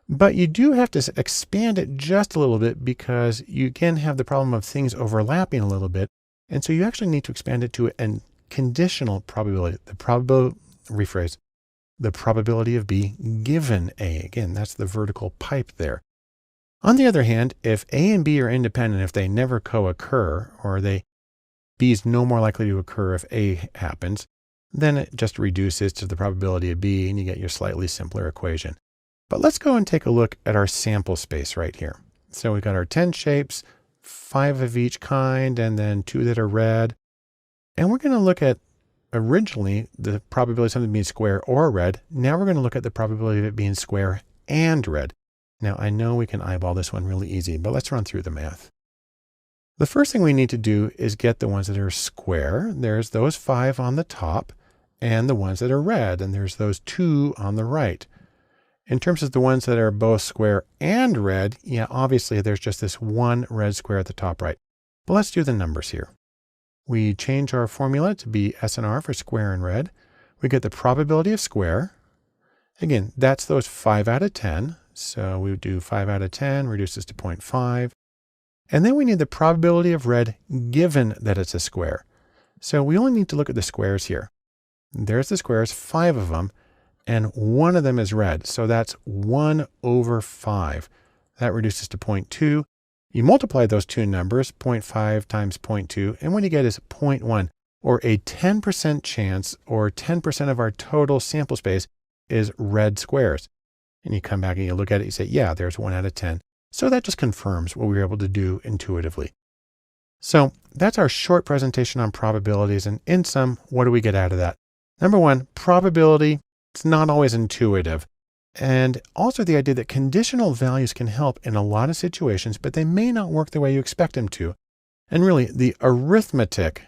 But you do have to expand it just a little bit because you again have the problem of things overlapping a little bit. And so you actually need to expand it to a conditional probability. The probability of B given A. Again, that's the vertical pipe there. On the other hand, if A and B are independent, if they never co-occur, or B is no more likely to occur if A happens, then it just reduces to the probability of B and you get your slightly simpler equation. But let's go and take a look at our sample space right here. So we've got our 10 shapes, 5 of each kind, and then 2 that are red. And we're going to look at originally the probability of something being square or red. Now we're going to look at the probability of it being square and red. Now I know we can eyeball this one really easy, but let's run through the math. The first thing we need to do is get the ones that are square. There's those 5 on the top, and the ones that are red, and there's those 2 on the right. In terms of the ones that are both square and red, yeah, obviously there's just this one red square at the top right. But let's do the numbers here. We change our formula to be S and R for square and red. We get the probability of square. Again, that's those 5 out of 10. So we would do 5 out of 10, reduces to 0.5. And then we need the probability of red given that it's a square. So we only need to look at the squares here. There's the squares, 5 of them. And 1 of them is red. So that's 1 over 5. That reduces to 0.2. You multiply those two numbers, 0.5 times 0.2, and what you get is 0.1. or a 10% chance, or 10% of our total sample space is red squares. And you come back and you look at it, you say, yeah, there's 1 out of 10. So that just confirms what we were able to do intuitively. So that's our short presentation on probabilities. And in sum, what do we get out of that? Number one, probability, it's not always intuitive. And also the idea that conditional values can help in a lot of situations, but they may not work the way you expect them to. And really, the arithmetic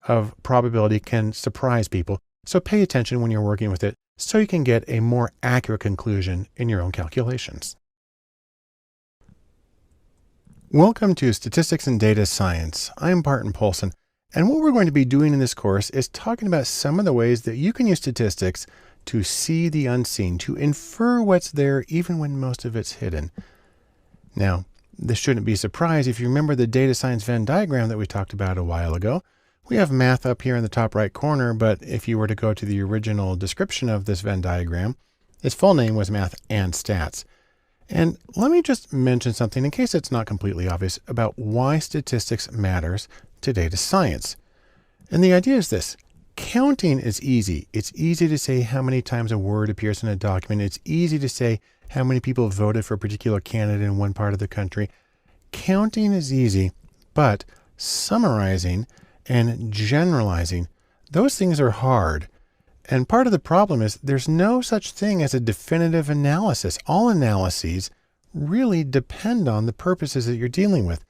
of probability can surprise people. So pay attention when you're working with it so you can get a more accurate conclusion in your own calculations. Welcome to Statistics and Data Science. I'm Barton Polson, and what we're going to be doing in this course is talking about some of the ways that you can use statistics to see the unseen, to infer what's there even when most of it's hidden. Now, this shouldn't be a surprise if you remember the data science Venn diagram that we talked about a while ago. We have math up here in the top right corner, but if you were to go to the original description of this Venn diagram, its full name was Math and Stats. And let me just mention something in case it's not completely obvious about why statistics matters to data science. And the idea is this: counting is easy. It's easy to say how many times a word appears in a document. It's easy to say how many people voted for a particular candidate in one part of the country. Counting is easy, but summarizing and generalizing, those things are hard. And part of the problem is there's no such thing as a definitive analysis. All analyses really depend on the purposes that you're dealing with.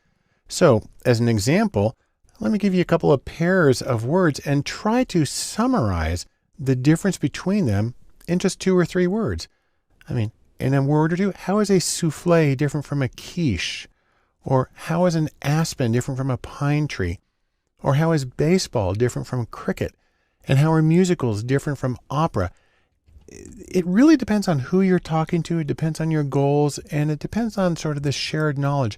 So as an example, let me give you a couple of pairs of words and try to summarize the difference between them in just 2 or 3 words. I mean, in a word or two, how is a souffle different from a quiche? Or how is an aspen different from a pine tree? Or how is baseball different from cricket? And how are musicals different from opera? It really depends on who you're talking to. It depends on your goals, and it depends on sort of the shared knowledge.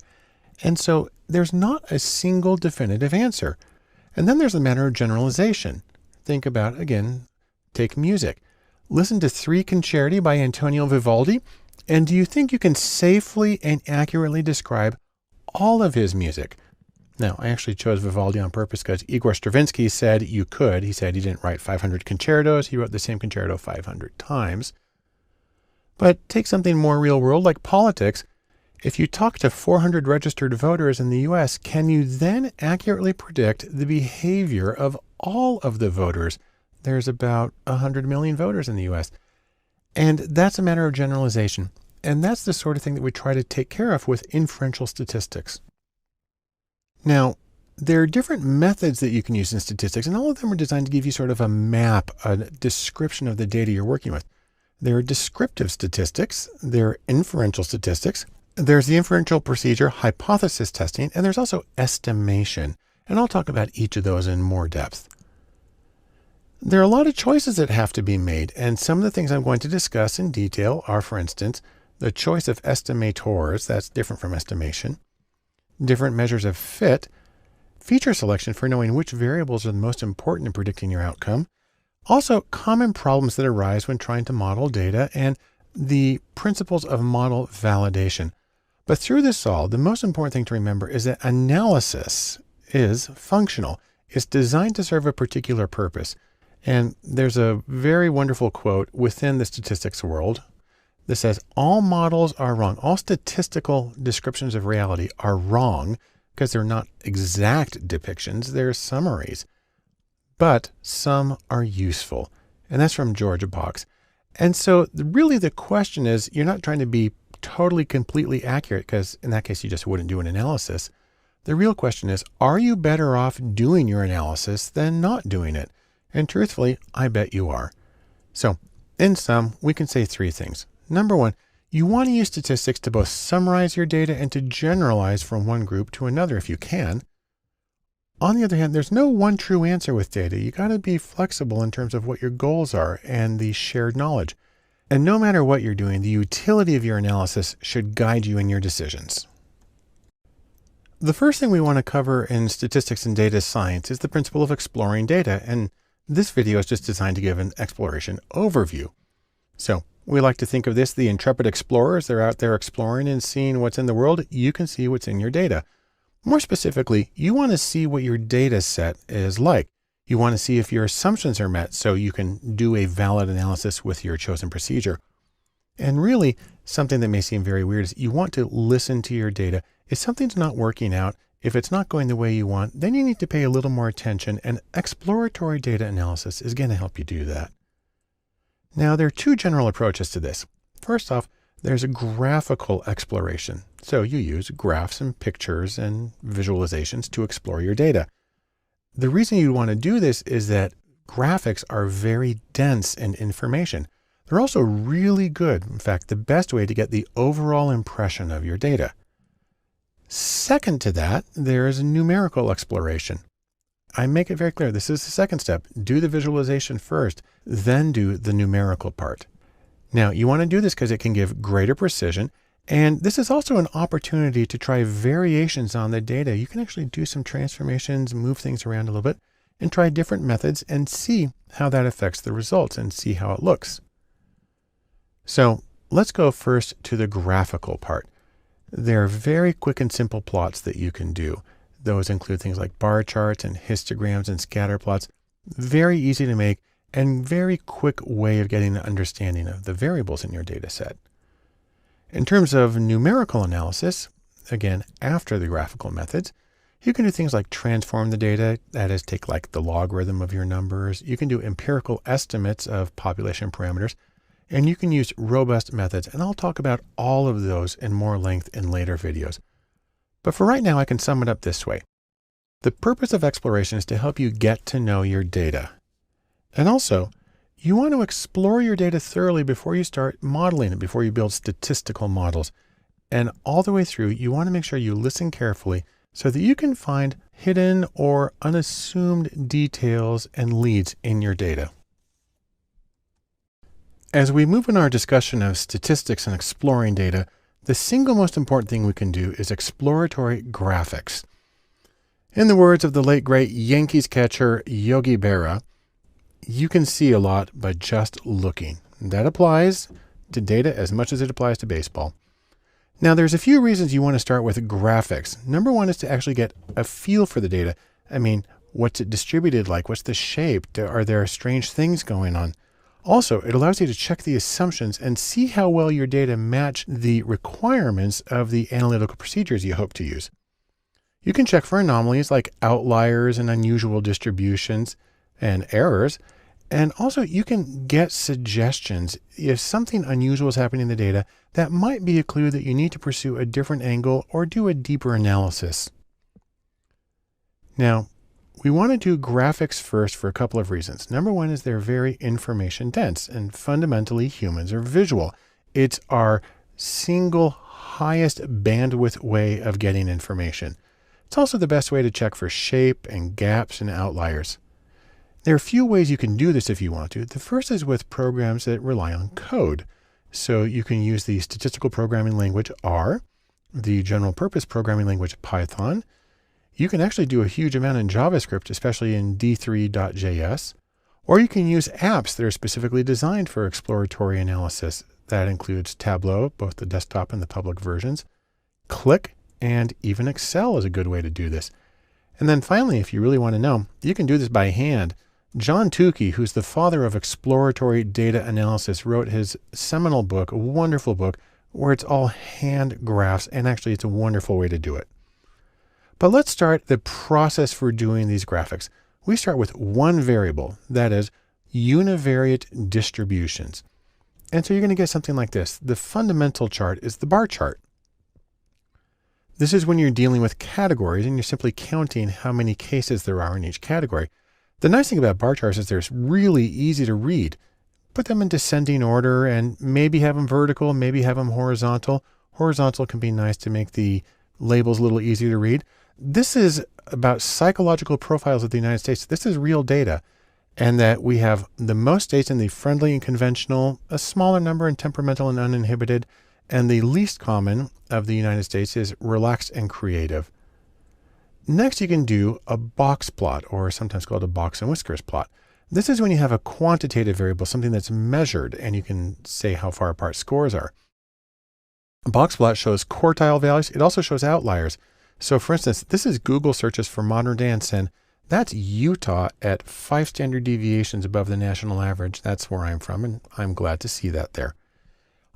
And so there's not a single definitive answer. And then there's the matter of generalization. Think about, again, take music. Listen to 3 Concerti by Antonio Vivaldi, and do you think you can safely and accurately describe all of his music? Now, I actually chose Vivaldi on purpose because Igor Stravinsky said you could. He said he didn't write 500 concertos. He wrote the same concerto 500 times. But take something more real world like politics. If you talk to 400 registered voters in the US, can you then accurately predict the behavior of all of the voters? There's about 100 million voters in the US. And that's a matter of generalization. And that's the sort of thing that we try to take care of with inferential statistics. Now, there are different methods that you can use in statistics, and all of them are designed to give you sort of a map, a description of the data you're working with. There are descriptive statistics, there are inferential statistics, there's the inferential procedure, hypothesis testing, and there's also estimation. And I'll talk about each of those in more depth. There are a lot of choices that have to be made, and some of the things I'm going to discuss in detail are, for instance, the choice of estimators, that's different from estimation, different measures of fit, feature selection for knowing which variables are the most important in predicting your outcome, also common problems that arise when trying to model data, and the principles of model validation. But through this all, the most important thing to remember is that analysis is functional. It's designed to serve a particular purpose. And there's a very wonderful quote within the statistics world that says, all models are wrong. All statistical descriptions of reality are wrong because they're not exact depictions, they're summaries. But some are useful. And that's from George Box. And so really the question is, you're not trying to be totally, completely accurate, because in that case, you just wouldn't do an analysis. The real question is, are you better off doing your analysis than not doing it? And truthfully, I bet you are. So in sum, we can say 3 things. Number 1, you want to use statistics to both summarize your data and to generalize from one group to another if you can. On the other hand, there's no one true answer with data. You got to be flexible in terms of what your goals are and the shared knowledge. And no matter what you're doing, the utility of your analysis should guide you in your decisions. The first thing we want to cover in statistics and data science is the principle of exploring data. And this video is just designed to give an exploration overview. So we like to think of this, the intrepid explorers, they're out there exploring and seeing what's in the world. You can see what's in your data. More specifically, you want to see what your data set is like. You want to see if your assumptions are met so you can do a valid analysis with your chosen procedure. And really, something that may seem very weird is you want to listen to your data. If something's not working out, if it's not going the way you want, then you need to pay a little more attention, and exploratory data analysis is going to help you do that. Now, there are two general approaches to this. First off, there's a graphical exploration. So you use graphs and pictures and visualizations to explore your data. The reason you want to do this is that graphics are very dense in information. They're also really good, in fact, the best way to get the overall impression of your data. Second to that, there is a numerical exploration. I make it very clear, this is the second step. Do the visualization first, then do the numerical part. Now, you want to do this because it can give greater precision, and this is also an opportunity to try variations on the data. You can actually do some transformations, move things around a little bit, and try different methods and see how that affects the results and see how it looks. So let's go first to the graphical part. There are very quick and simple plots that you can do. Those include things like bar charts and histograms and scatter plots. Very easy to make and very quick way of getting an understanding of the variables in your data set. In terms of numerical analysis, again, after the graphical methods, you can do things like transform the data, that is, take like the logarithm of your numbers. You can do empirical estimates of population parameters, and you can use robust methods, and I'll talk about all of those in more length in later videos. But for right now, I can sum it up this way. The purpose of exploration is to help you get to know your data. And also, you want to explore your data thoroughly before you start modeling it, before you build statistical models. And all the way through, you want to make sure you listen carefully so that you can find hidden or unassumed details and leads in your data. As we move in our discussion of statistics and exploring data, the single most important thing we can do is exploratory graphics. In the words of the late great Yankees catcher Yogi Berra, you can see a lot by just looking. That applies to data as much as it applies to baseball. Now, there's a few reasons you want to start with graphics. Number one is to actually get a feel for the data. I mean, what's it distributed like? What's the shape? Are there strange things going on? Also, it allows you to check the assumptions and see how well your data match the requirements of the analytical procedures you hope to use. You can check for anomalies like outliers and unusual distributions and errors. And also you can get suggestions. If something unusual is happening in the data, that might be a clue that you need to pursue a different angle or do a deeper analysis. Now, we want to do graphics first for a couple of reasons. Number one is they're very information dense, and fundamentally humans are visual. It's our single highest bandwidth way of getting information. It's also the best way to check for shape and gaps and outliers. There are a few ways you can do this if you want to. The first is with programs that rely on code. So you can use the statistical programming language R, the general purpose programming language Python. You can actually do a huge amount in JavaScript, especially in d3.js, or you can use apps that are specifically designed for exploratory analysis. That includes Tableau, both the desktop and the public versions, Click, and even Excel is a good way to do this. And then finally, if you really want to know, you can do this by hand. John Tukey, who's the father of exploratory data analysis, wrote his seminal book, a wonderful book, where it's all hand graphs, and actually it's a wonderful way to do it. But let's start the process for doing these graphics. We start with one variable, that is univariate distributions. And so you're going to get something like this. The fundamental chart is the bar chart. This is when you're dealing with categories and you're simply counting how many cases there are in each category. The nice thing about bar charts is they're really easy to read. Put them in descending order and maybe have them vertical, maybe have them horizontal. Horizontal can be nice to make the labels a little easier to read. This is about psychological profiles of the United States. This is real data, and that we have the most states in the friendly and conventional, a smaller number in temperamental and uninhibited, and the least common of the United States is relaxed and creative. Next, you can do a box plot, or sometimes called a box and whiskers plot. This is when you have a quantitative variable, something that's measured, and you can say how far apart scores are. A box plot shows quartile values. It also shows outliers. So for instance, this is Google searches for modern dance, and That's Utah at 5 standard deviations above the national average. That's where I'm from, and I'm glad to see that there.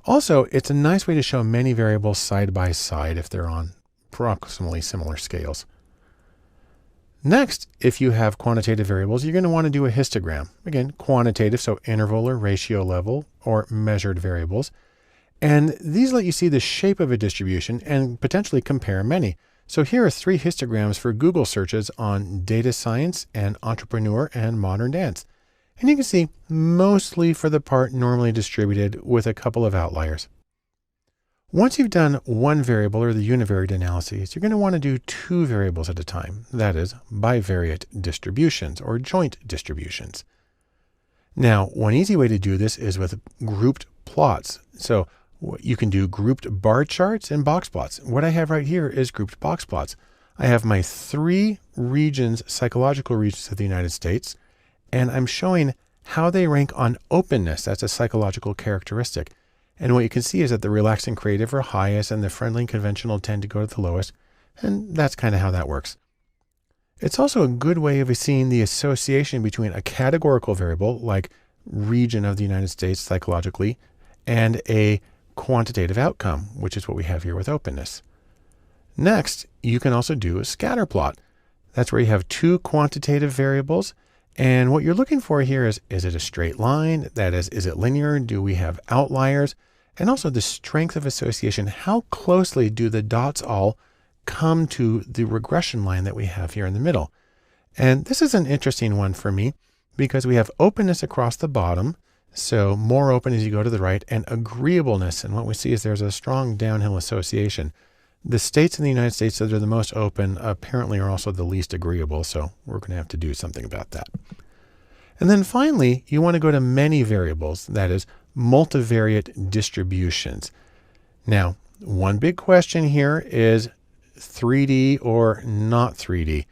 Also, it's a nice way to show many variables side by side if they're on approximately similar scales. Next, if you have quantitative variables, you're going to want to do a histogram. Again, quantitative, so interval or ratio level or measured variables. And these let you see the shape of a distribution and potentially compare many. So here are 3 histograms for Google searches on data science and entrepreneur and modern dance. And you can see mostly for the part normally distributed with a couple of outliers. Once you've done one variable or the univariate analyses, you're going to want to do 2 variables at a time. That is bivariate distributions or joint distributions. Now, one easy way to do this is with grouped plots. So you can do grouped bar charts and box plots. What I have right here is grouped box plots. I have my 3 regions, psychological regions of the United States, and I'm showing how they rank on openness. That's a psychological characteristic. And what you can see is that the relaxed and creative are highest and the friendly and conventional tend to go to the lowest. And that's kind of how that works. It's also a good way of seeing the association between a categorical variable like region of the United States psychologically and a quantitative outcome, which is what we have here with openness. Next, you can also do a scatter plot. That's where you have 2 quantitative variables. And what you're looking for here is it a straight line? That is it linear? Do we have outliers? And also the strength of association. How closely do the dots all come to the regression line that we have here in the middle? And this is an interesting one for me because we have openness across the bottom. So more open as you go to the right, and agreeableness. And what we see is there's a strong downhill association. The states in the United States that are the most open apparently are also the least agreeable. So we're going to have to do something about that. And then finally, you want to go to many variables. That is multivariate distributions. Now, one big question here is 3D or not 3D.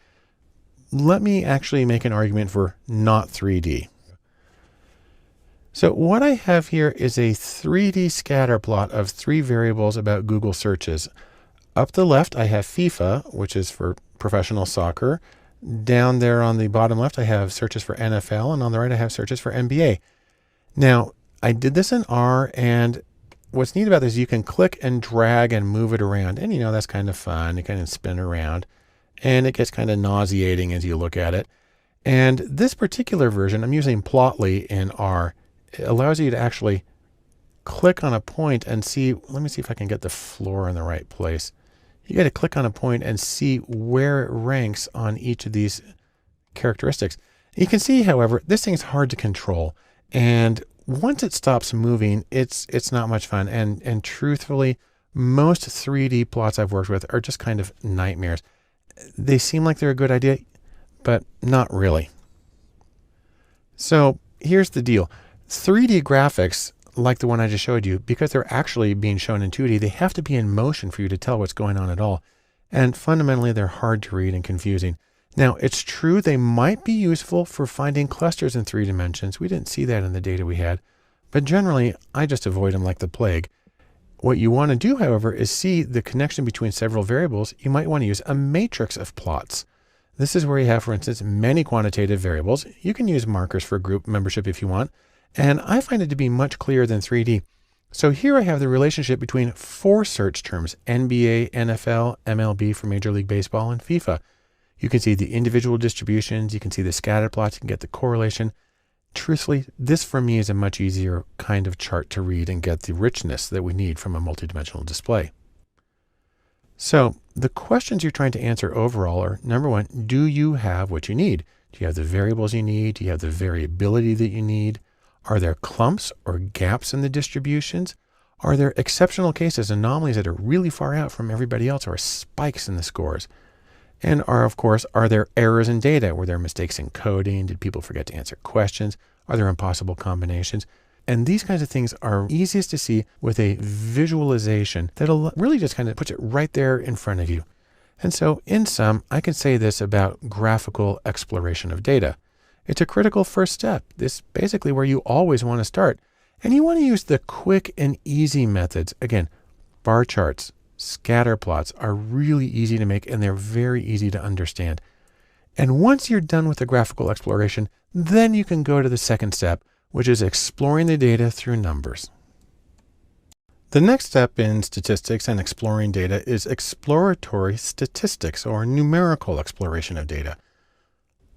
Let me actually make an argument for not 3D. So what I have here is a 3D scatter plot of 3 variables about Google searches. Up the left, I have FIFA, which is for professional soccer. Down there on the bottom left, I have searches for NFL, and on the right, I have searches for NBA. Now, I did this in R, and what's neat about this is you can click and drag and move it around. And that's kind of fun. You kind of spin around, and it gets kind of nauseating as you look at it. And this particular version, I'm using Plotly in R. It allows you to actually click on a point and see, let me see if I can get the floor in the right place. You got to click on a point and see where it ranks on each of these characteristics. You can see, however, this thing's hard to control. And once it stops moving, it's not much fun. And truthfully, most 3D plots I've worked with are just kind of nightmares. They seem like they're a good idea, but not really. So here's the deal. 3D graphics, like the one I just showed you, because they're actually being shown in 2D, they have to be in motion for you to tell what's going on at all. And fundamentally, they're hard to read and confusing. Now, it's true they might be useful for finding clusters in 3 dimensions. We didn't see that in the data we had. But generally, I just avoid them like the plague. What you want to do, however, is see the connection between several variables. You might want to use a matrix of plots. This is where you have, for instance, many quantitative variables. You can use markers for group membership if you want. And I find it to be much clearer than 3D. So here I have the relationship between 4 search terms: NBA, NFL, MLB for Major League Baseball, and FIFA. You can see the individual distributions. You can see the scatter plots. You can get the correlation. Truthfully, this for me is a much easier kind of chart to read and get the richness that we need from a multidimensional display. So the questions you're trying to answer overall are, number 1, do you have what you need? Do you have the variables you need? Do you have the variability that you need? Are there clumps or gaps in the distributions? Are there exceptional cases, anomalies that are really far out from everybody else, or spikes in the scores? And are there errors in data? Were there mistakes in coding? Did people forget to answer questions? Are there impossible combinations? And these kinds of things are easiest to see with a visualization that'll really just kind of puts it right there in front of you. And so in sum, I can say this about graphical exploration of data. It's a critical first step. This is basically where you always want to start. And you want to use the quick and easy methods. Again, bar charts, scatter plots are really easy to make, and they're very easy to understand. And once you're done with the graphical exploration, then you can go to the second step, which is exploring the data through numbers. The next step in statistics and exploring data is exploratory statistics, or numerical exploration of data.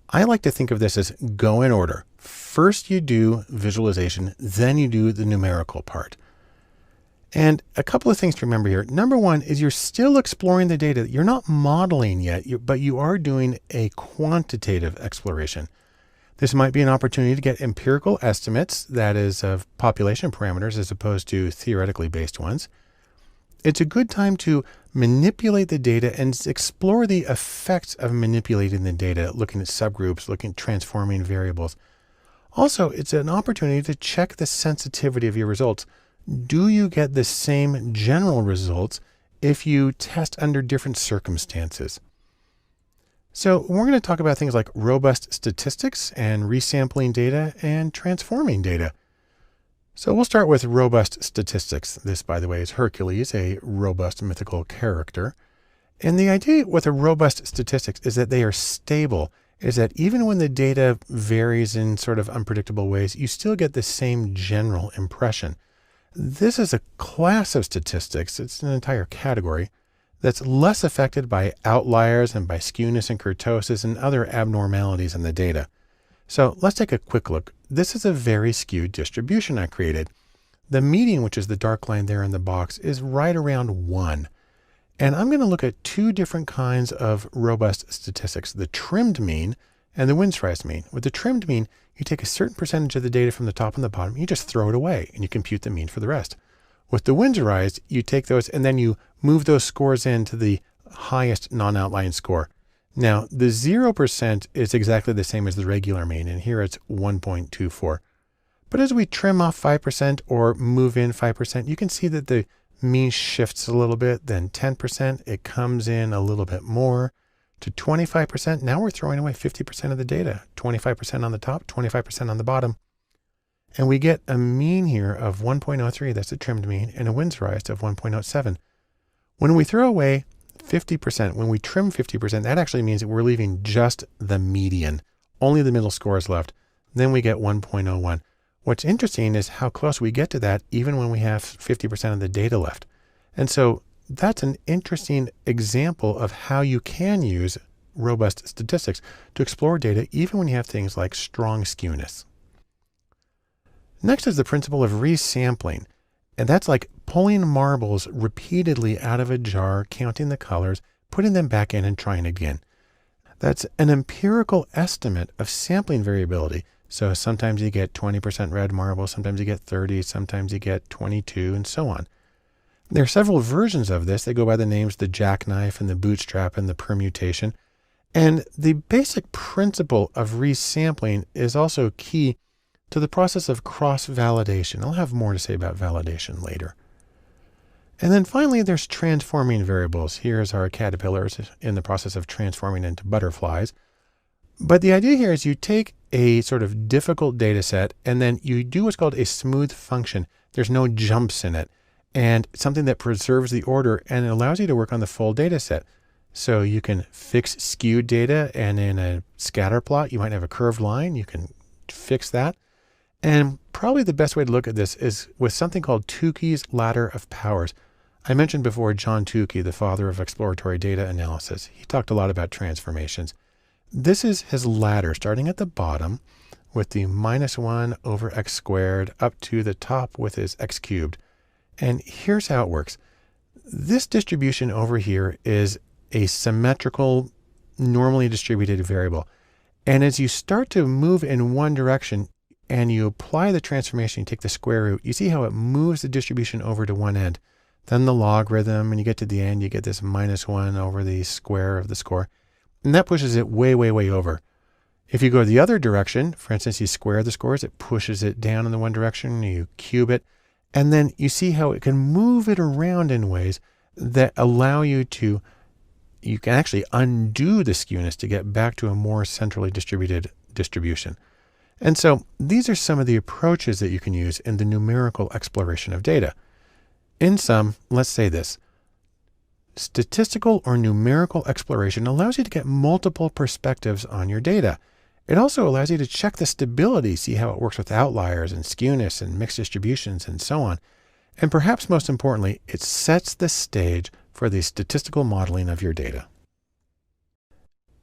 I like to think of this as go in order. First you do visualization, then you do the numerical part. And a couple of things to remember here. Number one is you're still exploring the data. You're not modeling yet, but you are doing a quantitative exploration. This might be an opportunity to get empirical estimates, that is, of population parameters as opposed to theoretically based ones. It's a good time to manipulate the data and explore the effects of manipulating the data, looking at subgroups, looking at transforming variables. Also, it's an opportunity to check the sensitivity of your results. Do you get the same general results if you test under different circumstances? So we're going to talk about things like robust statistics and resampling data and transforming data. So we'll start with robust statistics. This, by the way, is Hercules, a robust mythical character. And the idea with a robust statistics is that they are stable, is that even when the data varies in sort of unpredictable ways, you still get the same general impression. This is a class of statistics, it's an entire category, that's less affected by outliers and by skewness and kurtosis and other abnormalities in the data. So let's take a quick look. This is a very skewed distribution I created. The median, which is the dark line there in the box, is right around 1. And I'm going to look at two different kinds of robust statistics, the trimmed mean and the Winsorized mean. With the trimmed mean, you take a certain percentage of the data from the top and the bottom, you just throw it away and you compute the mean for the rest. With the Winsorized, you take those and then you move those scores into the highest non-outlying score. Now, the 0% is exactly the same as the regular mean, and here it's 1.24. But as we trim off 5% or move in 5%, you can see that the mean shifts a little bit. Then 10%, it comes in a little bit more to 25%. Now we're throwing away 50% of the data, 25% on the top, 25% on the bottom. And we get a mean here of 1.03, that's a trimmed mean, and a Winsorized of 1.07. When we throw away 50%, when we trim 50%, that actually means that we're leaving just the median. Only the middle score is left. Then we get 1.01. What's interesting is how close we get to that even when we have 50% of the data left. And so that's an interesting example of how you can use robust statistics to explore data even when you have things like strong skewness. Next is the principle of resampling. And that's like pulling marbles repeatedly out of a jar, counting the colors, putting them back in and trying again. That's an empirical estimate of sampling variability. So sometimes you get 20% red marble, sometimes you get 30, sometimes you get 22, and so on. There are several versions of this. They go by the names the jackknife and the bootstrap and the permutation. And the basic principle of resampling is also key to the process of cross-validation. I'll have more to say about validation later. And then finally, there's transforming variables. Here's our caterpillars in the process of transforming into butterflies. But the idea here is you take a sort of difficult data set and then you do what's called a smooth function. There's no jumps in it, and something that preserves the order and it allows you to work on the full data set. So you can fix skewed data, and in a scatter plot, you might have a curved line. You can fix that. And probably the best way to look at this is with something called Tukey's ladder of powers. I mentioned before John Tukey, the father of exploratory data analysis. He talked a lot about transformations. This is his ladder starting at the bottom with the -1 over x squared up to the top with his x cubed. And here's how it works. This distribution over here is a symmetrical, normally distributed variable. And as you start to move in one direction, and you apply the transformation, you take the square root, you see how it moves the distribution over to one end. Then the logarithm, and you get to the end, you get this -1 over the square of the score. And that pushes it way, way, way over. If you go the other direction, for instance, you square the scores, it pushes it down in the one direction, you cube it, and then you see how it can move it around in ways that allow you to, you can actually undo the skewness to get back to a more centrally distributed distribution. And so these are some of the approaches that you can use in the numerical exploration of data. In sum, let's say this. Statistical or numerical exploration allows you to get multiple perspectives on your data. It also allows you to check the stability, see how it works with outliers and skewness and mixed distributions and so on. And perhaps most importantly, it sets the stage for the statistical modeling of your data.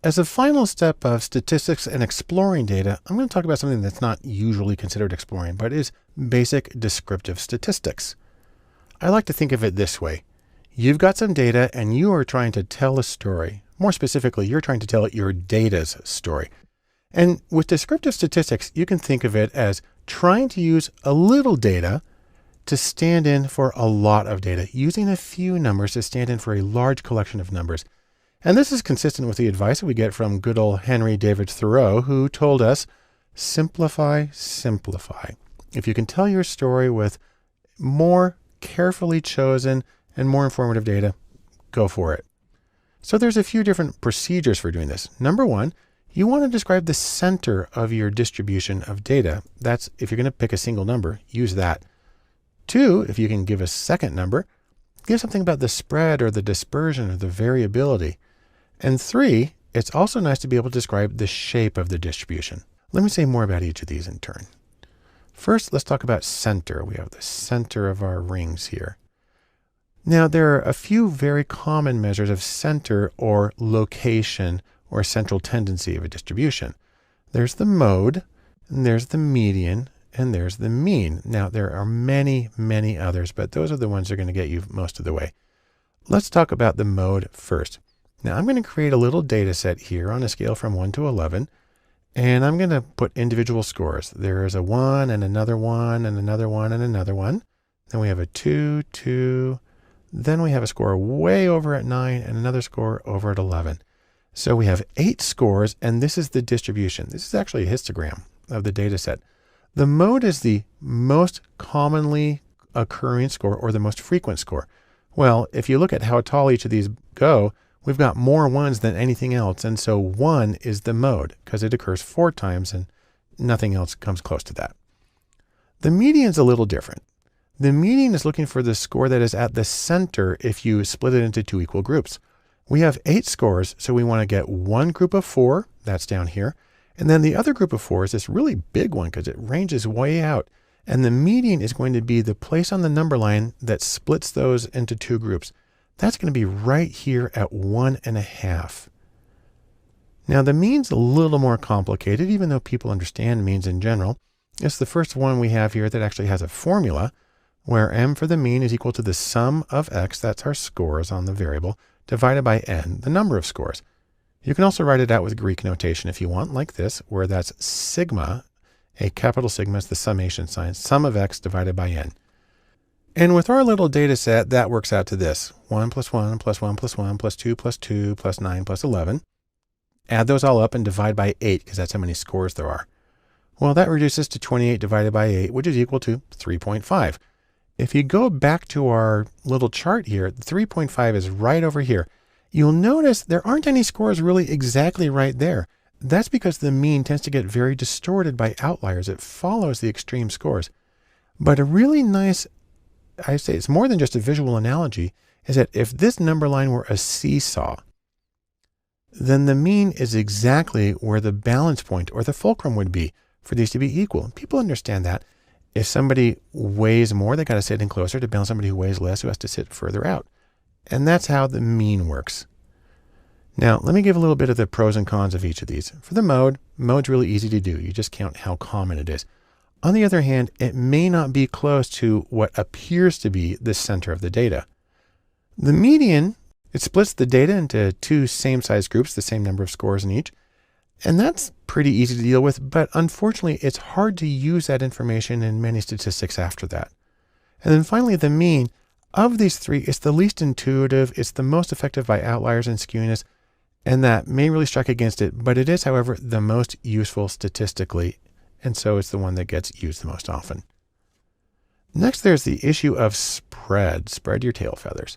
As a final step of statistics and exploring data, I'm going to talk about something that's not usually considered exploring, but is basic descriptive statistics. I like to think of it this way. You've got some data and you are trying to tell a story. More specifically, you're trying to tell your data's story. And with descriptive statistics, you can think of it as trying to use a little data to stand in for a lot of data, using a few numbers to stand in for a large collection of numbers. And this is consistent with the advice that we get from good old Henry David Thoreau, who told us, simplify, simplify. If you can tell your story with more carefully chosen and more informative data, go for it. So there's a few different procedures for doing this. Number one, you want to describe the center of your distribution of data. That's if you're going to pick a single number, use that. Two, if you can give a second number, give something about the spread or the dispersion or the variability. And three, it's also nice to be able to describe the shape of the distribution. Let me say more about each of these in turn. First, let's talk about center. We have the center of our rings here. Now, there are a few very common measures of center or location or central tendency of a distribution. There's the mode, and there's the median, and there's the mean. Now, there are many, many others, but those are the ones that are going to get you most of the way. Let's talk about the mode first. Now, I'm going to create a little data set here on a scale from 1 to 11, and I'm going to put individual scores. There is a 1 and another 1 and another 1 and another 1. Then we have a 2, 2. Then we have a score way over at 9 and another score over at 11. So we have 8 scores, and this is the distribution. This is actually a histogram of the data set. The mode is the most commonly occurring score or the most frequent score. Well, if you look at how tall each of these go, we've got more 1s than anything else. And so 1 is the mode because it occurs 4 times and nothing else comes close to that. The median is a little different. The median is looking for the score that is at the center if you split it into 2 equal groups. We have 8 scores, so we want to get one group of 4, that's down here. And then the other group of 4 is this really big one because it ranges way out. And the median is going to be the place on the number line that splits those into 2 groups. That's going to be right here at 1.5. Now the mean's a little more complicated, even though people understand means in general. It's the first one we have here that actually has a formula where m for the mean is equal to the sum of x, that's our scores on the variable, divided by n, the number of scores. You can also write it out with Greek notation if you want, like this, where that's sigma, a capital sigma is the summation sign, sum of x divided by n. And with our little data set, that works out to this. 1 plus 1 plus 1 plus 1 plus 2 plus 2 plus 9 plus 11. Add those all up and divide by 8 because that's how many scores there are. Well, that reduces to 28 divided by 8, which is equal to 3.5. If you go back to our little chart here, 3.5 is right over here. You'll notice there aren't any scores really exactly right there. That's because the mean tends to get very distorted by outliers. It follows the extreme scores. But a really nice, I say it's more than just a visual analogy, is that if this number line were a seesaw, then the mean is exactly where the balance point or the fulcrum would be for these to be equal. People understand that. If somebody weighs more, they got to sit in closer to balance somebody who weighs less, who has to sit further out. And that's how the mean works. Now, let me give a little bit of the pros and cons of each of these. For the mode's really easy to do. You just count how common it is. On the other hand, it may not be close to what appears to be the center of the data. The median, it splits the data into 2 same-size groups, the same number of scores in each. And that's pretty easy to deal with, but unfortunately, it's hard to use that information in many statistics after that. And then finally, the mean. Of these 3, it's the least intuitive, it's the most effective by outliers and skewness, and that may really strike against it, but it is, however, the most useful statistically, and so it's the one that gets used the most often. Next, there's the issue of spread your tail feathers.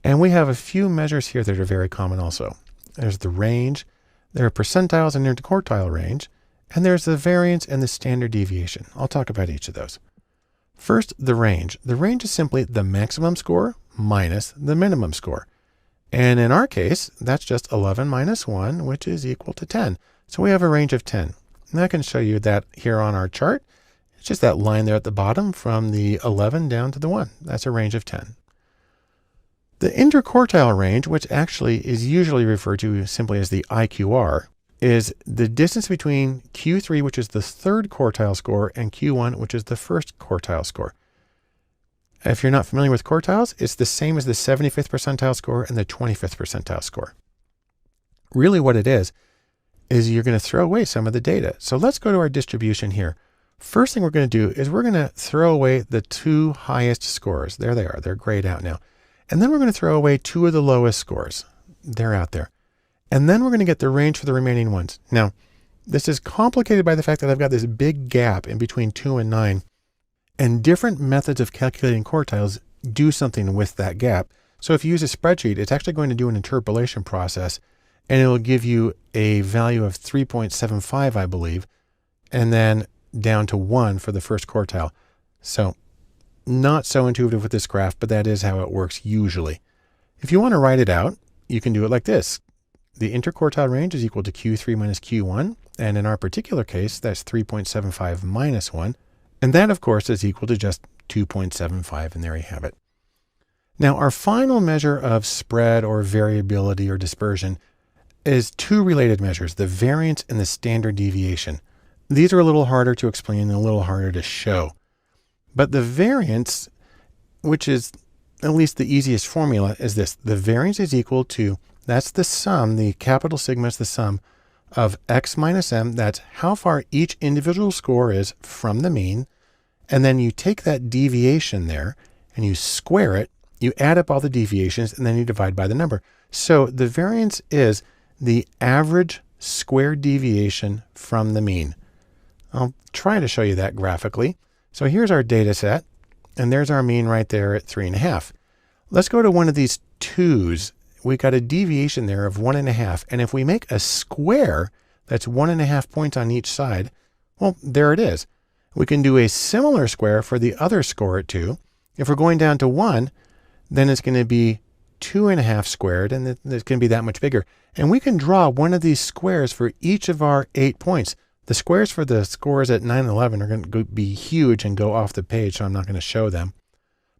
And we have a few measures here that are very common also. There's the range, there are percentiles and interquartile range, and there's the variance and the standard deviation. I'll talk about each of those. First, the range. The range is simply the maximum score minus the minimum score. And in our case, that's just 11 minus 1, which is equal to 10. So we have a range of 10. And I can show you that here on our chart. It's just that line there at the bottom from the 11 down to the 1. That's a range of 10. The interquartile range, which actually is usually referred to simply as the IQR, is the distance between Q3, which is the third quartile score, and Q1, which is the first quartile score. If you're not familiar with quartiles, it's the same as the 75th percentile score and the 25th percentile score. Really what it is you're going to throw away some of the data. So let's go to our distribution here. First thing we're going to do is we're going to throw away the two highest scores. There they are. They're grayed out now. And then we're going to throw away two of the lowest scores. They're out there. And then we're going to get the range for the remaining ones. Now, this is complicated by the fact that I've got this big gap in between 2 and 9. And different methods of calculating quartiles do something with that gap. So if you use a spreadsheet, it's actually going to do an interpolation process, and it'll give you a value of 3.75, I believe, and then down to 1 for the first quartile. So not so intuitive with this graph, but that is how it works usually. If you want to write it out, you can do it like this. The interquartile range is equal to Q3 minus Q1. And in our particular case, that's 3.75 minus 1. And that, of course, is equal to just 2.75, and there you have it. Now, our final measure of spread or variability or dispersion is two related measures, the variance and the standard deviation. These are a little harder to explain and a little harder to show. But the variance, which is at least the easiest formula, is this. The variance is equal to, that's the sum, the capital sigma is the sum of x minus m. That's how far each individual score is from the mean. And then you take that deviation there and you square it, you add up all the deviations, and then you divide by the number. So the variance is the average squared deviation from the mean. I'll try to show you that graphically. So here's our data set, and there's our mean right there at 3.5. Let's go to one of these 2's. We got a deviation there of 1.5. And if we make a square that's 1.5 points on each side, well, there it is. We can do a similar square for the other score at 2. If we're going down to 1, then it's going to be 2.5 squared, and it's going to be that much bigger. And we can draw one of these squares for each of our 8 points. The squares for the scores at 9 and 11 are going to be huge and go off the page, so I'm not going to show them.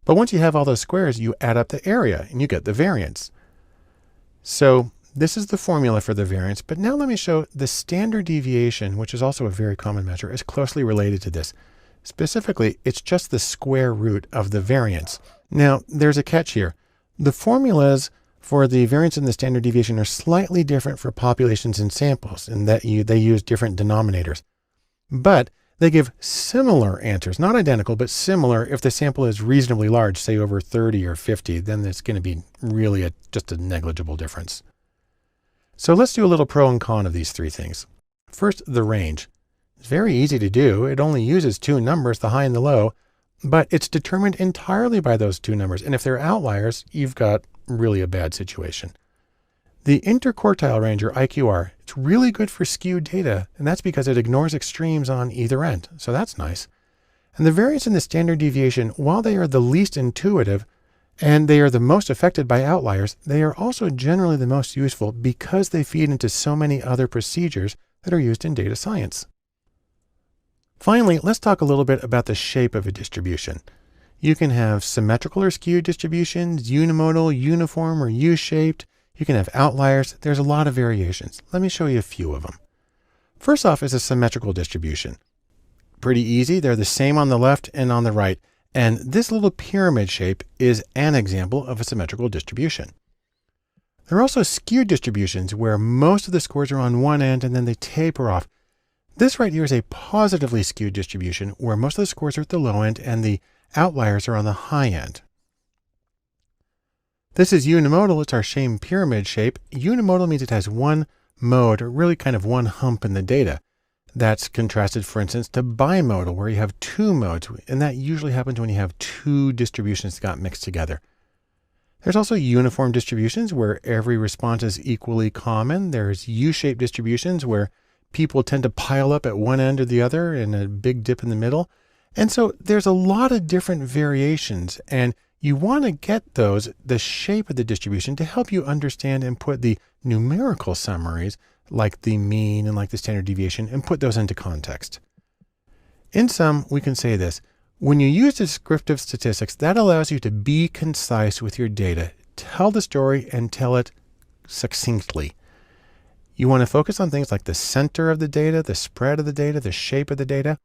But once you have all those squares, you add up the area, and you get the variance. So this is the formula for the variance, but now let me show the standard deviation, which is also a very common measure, is closely related to this. Specifically, it's just the square root of the variance. Now, there's a catch here. The formulas for the variance and the standard deviation are slightly different for populations and samples in that they use different denominators. But they give similar answers, not identical, but similar if the sample is reasonably large, say over 30 or 50, then it's going to be really just a negligible difference. So let's do a little pro and con of these three things. First, the range. It's very easy to do. It only uses two numbers, the high and the low, but it's determined entirely by those two numbers. And if they're outliers, you've got really a bad situation. The interquartile range, or IQR, it's really good for skewed data, and that's because it ignores extremes on either end. So that's nice. And the variance and the standard deviation, while they are the least intuitive and they are the most affected by outliers, they are also generally the most useful because they feed into so many other procedures that are used in data science. Finally, let's talk a little bit about the shape of a distribution. You can have symmetrical or skewed distributions, unimodal, uniform, or U-shaped. You can have outliers. There's a lot of variations. Let me show you a few of them. First off is a symmetrical distribution. Pretty easy. They're the same on the left and on the right. And this little pyramid shape is an example of a symmetrical distribution. There are also skewed distributions where most of the scores are on one end and then they taper off. This right here is a positively skewed distribution where most of the scores are at the low end and the outliers are on the high end. This is unimodal. It's our same pyramid shape. Unimodal means it has one mode, or really kind of one hump in the data. That's contrasted, for instance, to bimodal, where you have two modes. And that usually happens when you have two distributions that got mixed together. There's also uniform distributions where every response is equally common. There's U-shaped distributions where people tend to pile up at one end or the other and a big dip in the middle. And so there's a lot of different variations, and You want to get the shape of the distribution to help you understand and put the numerical summaries like the mean and like the standard deviation and put those into context. In sum, we can say this. When you use descriptive statistics, that allows you to be concise with your data, tell the story and tell it succinctly. You want to focus on things like the center of the data, the spread of the data, the shape of the data.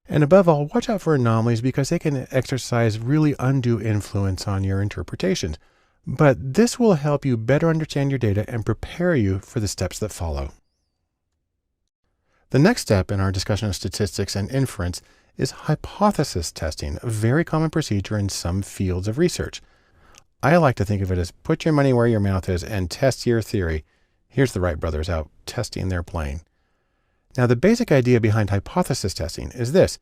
And above all, watch out for anomalies because they can exercise really undue influence on your interpretations. But this will help you better understand your data and prepare you for the steps that follow. The next step in our discussion of statistics and inference is hypothesis testing, a very common procedure in some fields of research. I like to think of it as put your money where your mouth is and test your theory. Here's the Wright brothers out testing their plane. Now, the basic idea behind hypothesis testing is this.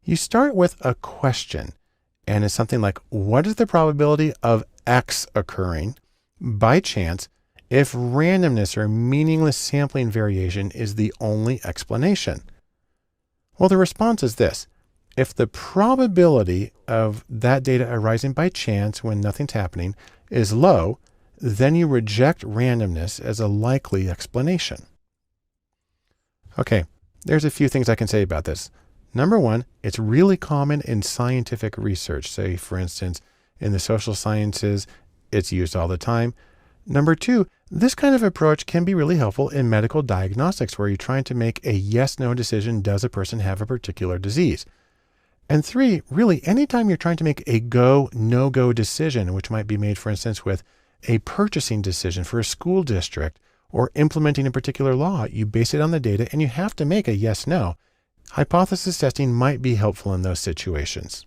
You start with a question, and it's something like, what is the probability of X occurring by chance if randomness or meaningless sampling variation is the only explanation? Well, the response is this. If the probability of that data arising by chance when nothing's happening is low, then you reject randomness as a likely explanation. Okay, there's a few things I can say about this. Number one, it's really common in scientific research. Say, for instance, in the social sciences, it's used all the time. Number two, this kind of approach can be really helpful in medical diagnostics where you're trying to make a yes-no decision, does a person have a particular disease? And three, really, anytime you're trying to make a go, no-go decision, which might be made, for instance, with a purchasing decision for a school district or implementing a particular law, you base it on the data and you have to make a yes-no. Hypothesis testing might be helpful in those situations.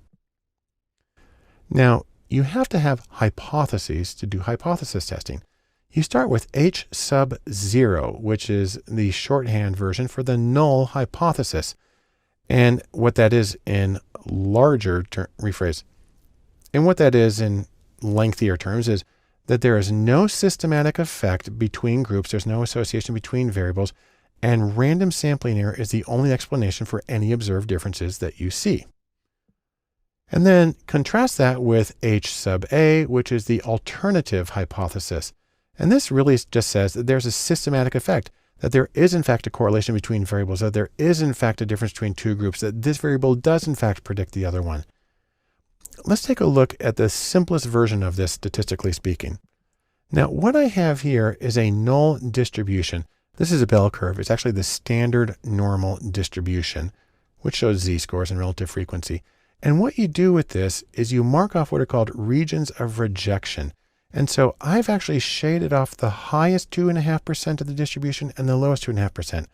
Now, you have to have hypotheses to do hypothesis testing. You start with H sub 0, which is the shorthand version for the null hypothesis. And what that is in And what that is in lengthier terms is that there is no systematic effect between groups. There's no association between variables, and random sampling error is the only explanation for any observed differences that you see. And then contrast that with H sub A, which is the alternative hypothesis. And this really just says that there's a systematic effect, that there is in fact a correlation between variables, that there is in fact a difference between two groups, that this variable does in fact predict the other one. Let's take a look at the simplest version of this, statistically speaking. Now, what I have here is a null distribution. This is a bell curve. It's actually the standard normal distribution, which shows z-scores and relative frequency. And what you do with this is you mark off what are called regions of rejection. And so I've actually shaded off the highest 2.5% of the distribution and the lowest 2.5%.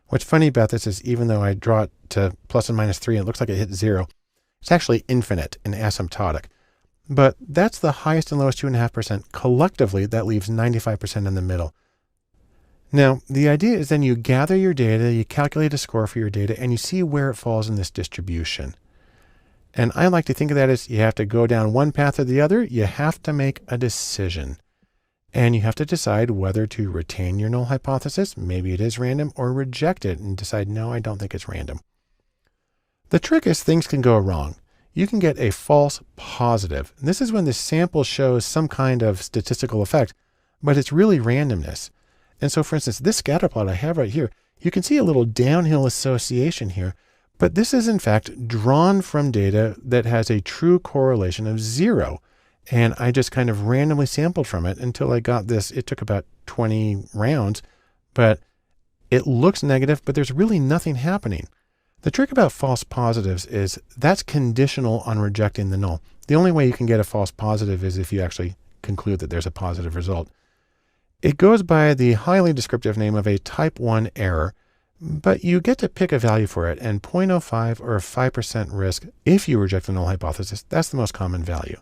What's funny about this is even though I draw it to plus and minus 3 and it looks like it hits 0, it's actually infinite and asymptotic. But that's the highest and lowest 2.5%. Collectively, that leaves 95% in the middle. Now, the idea is then you gather your data, you calculate a score for your data, and you see where it falls in this distribution. And I like to think of that as you have to go down one path or the other. You have to make a decision. And you have to decide whether to retain your null hypothesis, maybe it is random, or reject it and decide, no, I don't think it's random. The trick is things can go wrong. You can get a false positive. And this is when the sample shows some kind of statistical effect, but it's really randomness. And so, for instance, this scatter plot I have right here, you can see a little downhill association here, but this is in fact drawn from data that has a true correlation of 0. And I just kind of randomly sampled from it until I got this. It took about 20 rounds, but it looks negative, but there's really nothing happening. The trick about false positives is that's conditional on rejecting the null. The only way you can get a false positive is if you actually conclude that there's a positive result. It goes by the highly descriptive name of a type 1 error, but you get to pick a value for it, and 0.05 or 5% risk if you reject the null hypothesis. That's the most common value.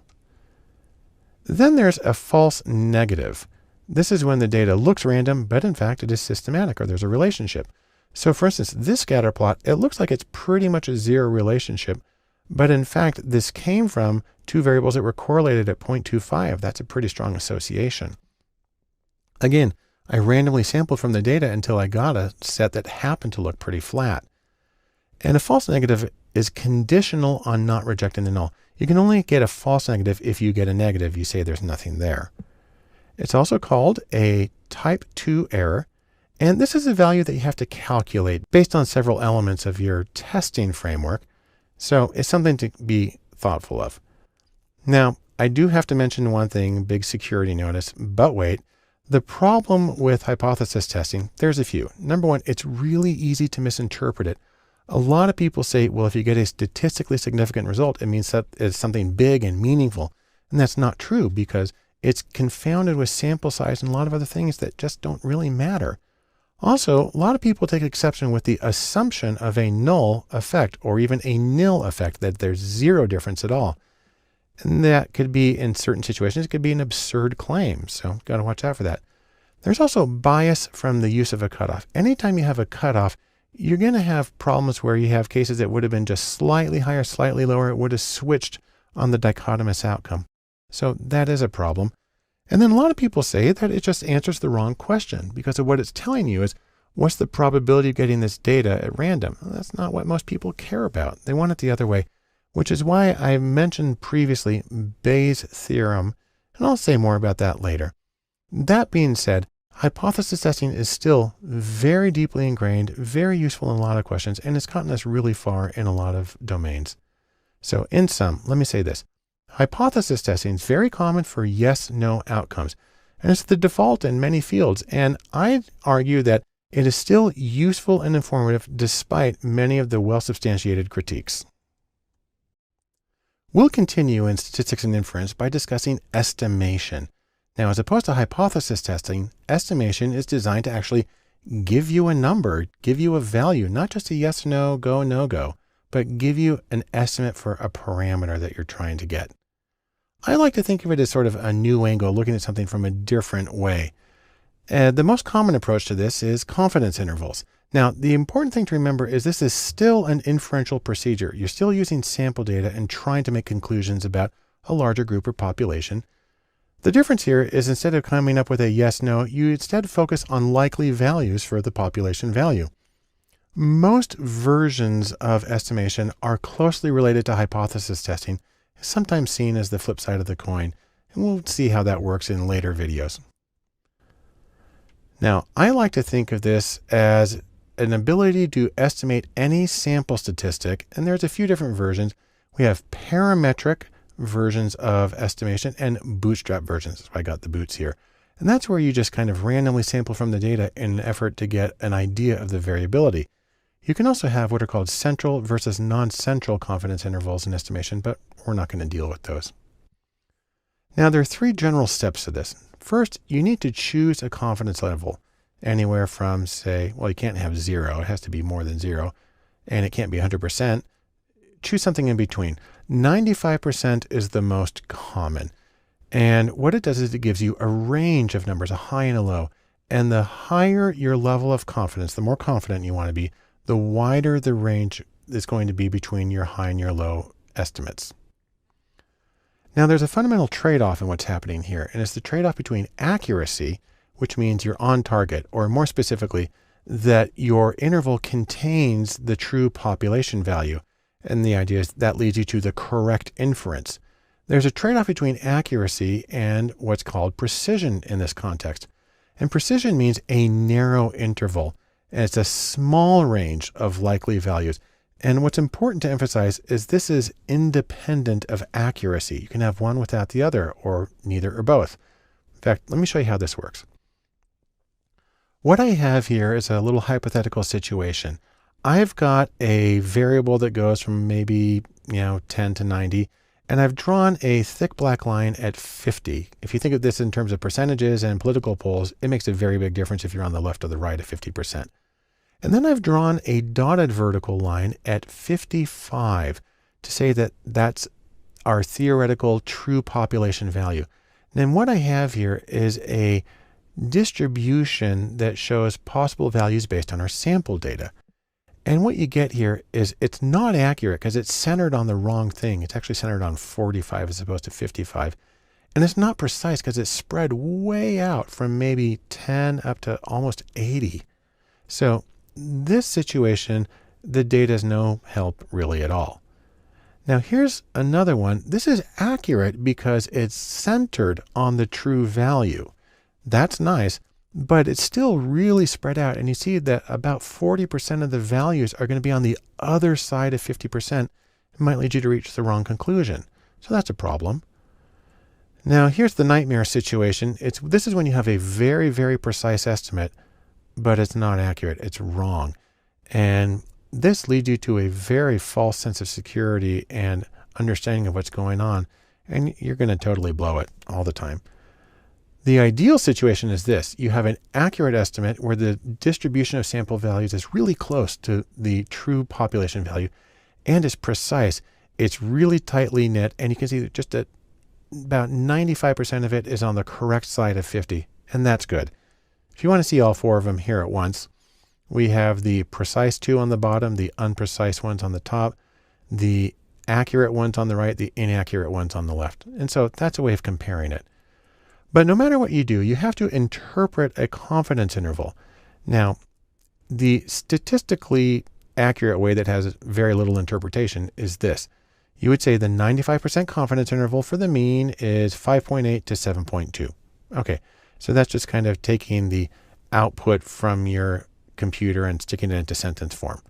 Then there's a false negative. This is when the data looks random, but in fact it is systematic or there's a relationship. So for instance, this scatter plot, it looks like it's pretty much a 0 relationship, but in fact, this came from two variables that were correlated at 0.25. That's a pretty strong association. Again, I randomly sampled from the data until I got a set that happened to look pretty flat. And a false negative is conditional on not rejecting the null. You can only get a false negative if you get a negative. You say there's nothing there. It's also called a type 2 error. And this is a value that you have to calculate based on several elements of your testing framework. So it's something to be thoughtful of. Now, I do have to mention one thing, big security notice, but wait. The problem with hypothesis testing, there's a few. Number one, it's really easy to misinterpret it. A lot of people say, well, if you get a statistically significant result, it means that it's something big and meaningful. And that's not true because it's confounded with sample size and a lot of other things that just don't really matter. Also, a lot of people take exception with the assumption of a null effect or even a nil effect, that there's zero difference at all. And that could be, in certain situations, it could be an absurd claim. So got to watch out for that. There's also bias from the use of a cutoff. Anytime you have a cutoff, you're going to have problems where you have cases that would have been just slightly higher, slightly lower. It would have switched on the dichotomous outcome. So that is a problem. And then a lot of people say that it just answers the wrong question because of what it's telling you is, what's the probability of getting this data at random? Well, that's not what most people care about. They want it the other way, which is why I mentioned previously Bayes' theorem, and I'll say more about that later. That being said, hypothesis testing is still very deeply ingrained, very useful in a lot of questions, and it's gotten us really far in a lot of domains. So in sum, let me say this. Hypothesis testing is very common for yes-no outcomes, and it's the default in many fields. And I'd argue that it is still useful and informative despite many of the well-substantiated critiques. We'll continue in statistics and inference by discussing estimation. Now, as opposed to hypothesis testing, estimation is designed to actually give you a number, give you a value, not just a yes, no, go, no go, but give you an estimate for a parameter that you're trying to get. I like to think of it as sort of a new angle, looking at something from a different way. The most common approach to this is confidence intervals. Now, the important thing to remember is this is still an inferential procedure. You're still using sample data and trying to make conclusions about a larger group or population. The difference here is instead of coming up with a yes, no, you instead focus on likely values for the population value. Most versions of estimation are closely related to hypothesis testing, sometimes seen as the flip side of the coin, and we'll see how that works in later videos. Now, I like to think of this as an ability to estimate any sample statistic, and there's a few different versions. We have parametric versions of estimation and bootstrap versions. That's why I got the boots here. And that's where you just kind of randomly sample from the data in an effort to get an idea of the variability. You can also have what are called central versus non-central confidence intervals in estimation, but we're not going to deal with those. Now, there are three general steps to this. First, you need to choose a confidence level, anywhere from, say, well, you can't have 0. It has to be more than 0, and it can't be 100%. Choose something in between. 95% is the most common. And what it does is it gives you a range of numbers, a high and a low. And the higher your level of confidence, the more confident you want to be, the wider the range is going to be between your high and your low estimates. Now, there's a fundamental trade-off in what's happening here, and it's the trade-off between accuracy, which means you're on target, or more specifically, that your interval contains the true population value. And the idea is that leads you to the correct inference. There's a trade-off between accuracy and what's called precision in this context. And precision means a narrow interval, and it's a small range of likely values. And what's important to emphasize is this is independent of accuracy. You can have one without the other, or neither or both. In fact, let me show you how this works. What I have here is a little hypothetical situation. I've got a variable that goes from maybe 10 to 90, and I've drawn a thick black line at 50. If you think of this in terms of percentages and political polls, it makes a very big difference if you're on the left or the right at 50%. And then I've drawn a dotted vertical line at 55 to say that that's our theoretical true population value. Then what I have here is a distribution that shows possible values based on our sample data. And what you get here is it's not accurate because it's centered on the wrong thing. It's actually centered on 45 as opposed to 55. And it's not precise because it's spread way out from maybe 10 up to almost 80. So this situation, the data is no help really at all. Now here's another one. This is accurate because it's centered on the true value. That's nice, but it's still really spread out. And you see that about 40% of the values are going to be on the other side of 50%. It might lead you to reach the wrong conclusion. So that's a problem. Now here's the nightmare situation. This is when you have a very, very precise estimate, but it's not accurate. It's wrong. And this leads you to a very false sense of security and understanding of what's going on. And you're going to totally blow it all the time. The ideal situation is this. You have an accurate estimate where the distribution of sample values is really close to the true population value and is precise. It's really tightly knit, and you can see that just about 95% of it is on the correct side of 50, and that's good. If you want to see all four of them here at once, we have the precise two on the bottom, the unprecise ones on the top, the accurate ones on the right, the inaccurate ones on the left. And so that's a way of comparing it. But no matter what you do, you have to interpret a confidence interval. Now, the statistically accurate way that has very little interpretation is this. You would say the 95% confidence interval for the mean is 5.8 to 7.2. Okay, so that's just kind of taking the output from your computer and sticking it into sentence form.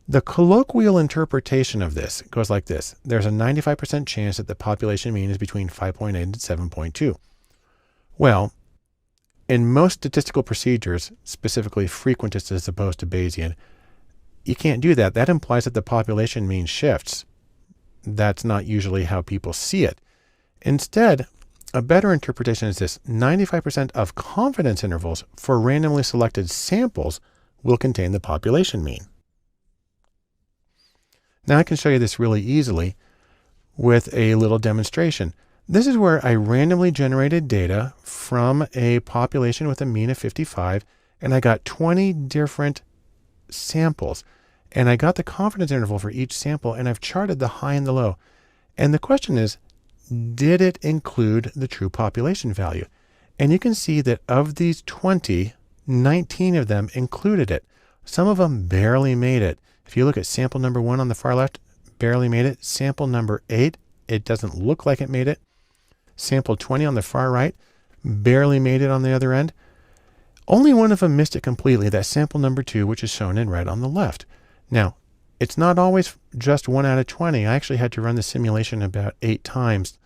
The colloquial interpretation of this goes like this. There's a 95% chance that the population mean is between 5.8 and 7.2. Well, in most statistical procedures, specifically frequentist as opposed to Bayesian, you can't do that. That implies that the population mean shifts. That's not usually how people see it. Instead, a better interpretation is this. 95% of confidence intervals for randomly selected samples will contain the population mean. Now I can show you this really easily with a little demonstration. This is where I randomly generated data from a population with a mean of 55, and I got 20 different samples. And I got the confidence interval for each sample, and I've charted the high and the low. And the question is, did it include the true population value? And you can see that of these 20, 19 of them included it. Some of them barely made it. If you look at sample number 1 on the far left, barely made it. Sample number 8, it doesn't look like it made it. Sample 20 on the far right, barely made it on the other end. Only one of them missed it completely, that sample number 2, which is shown in red on the left. Now, it's not always just 1 out of 20. I actually had to run the simulation about 8 times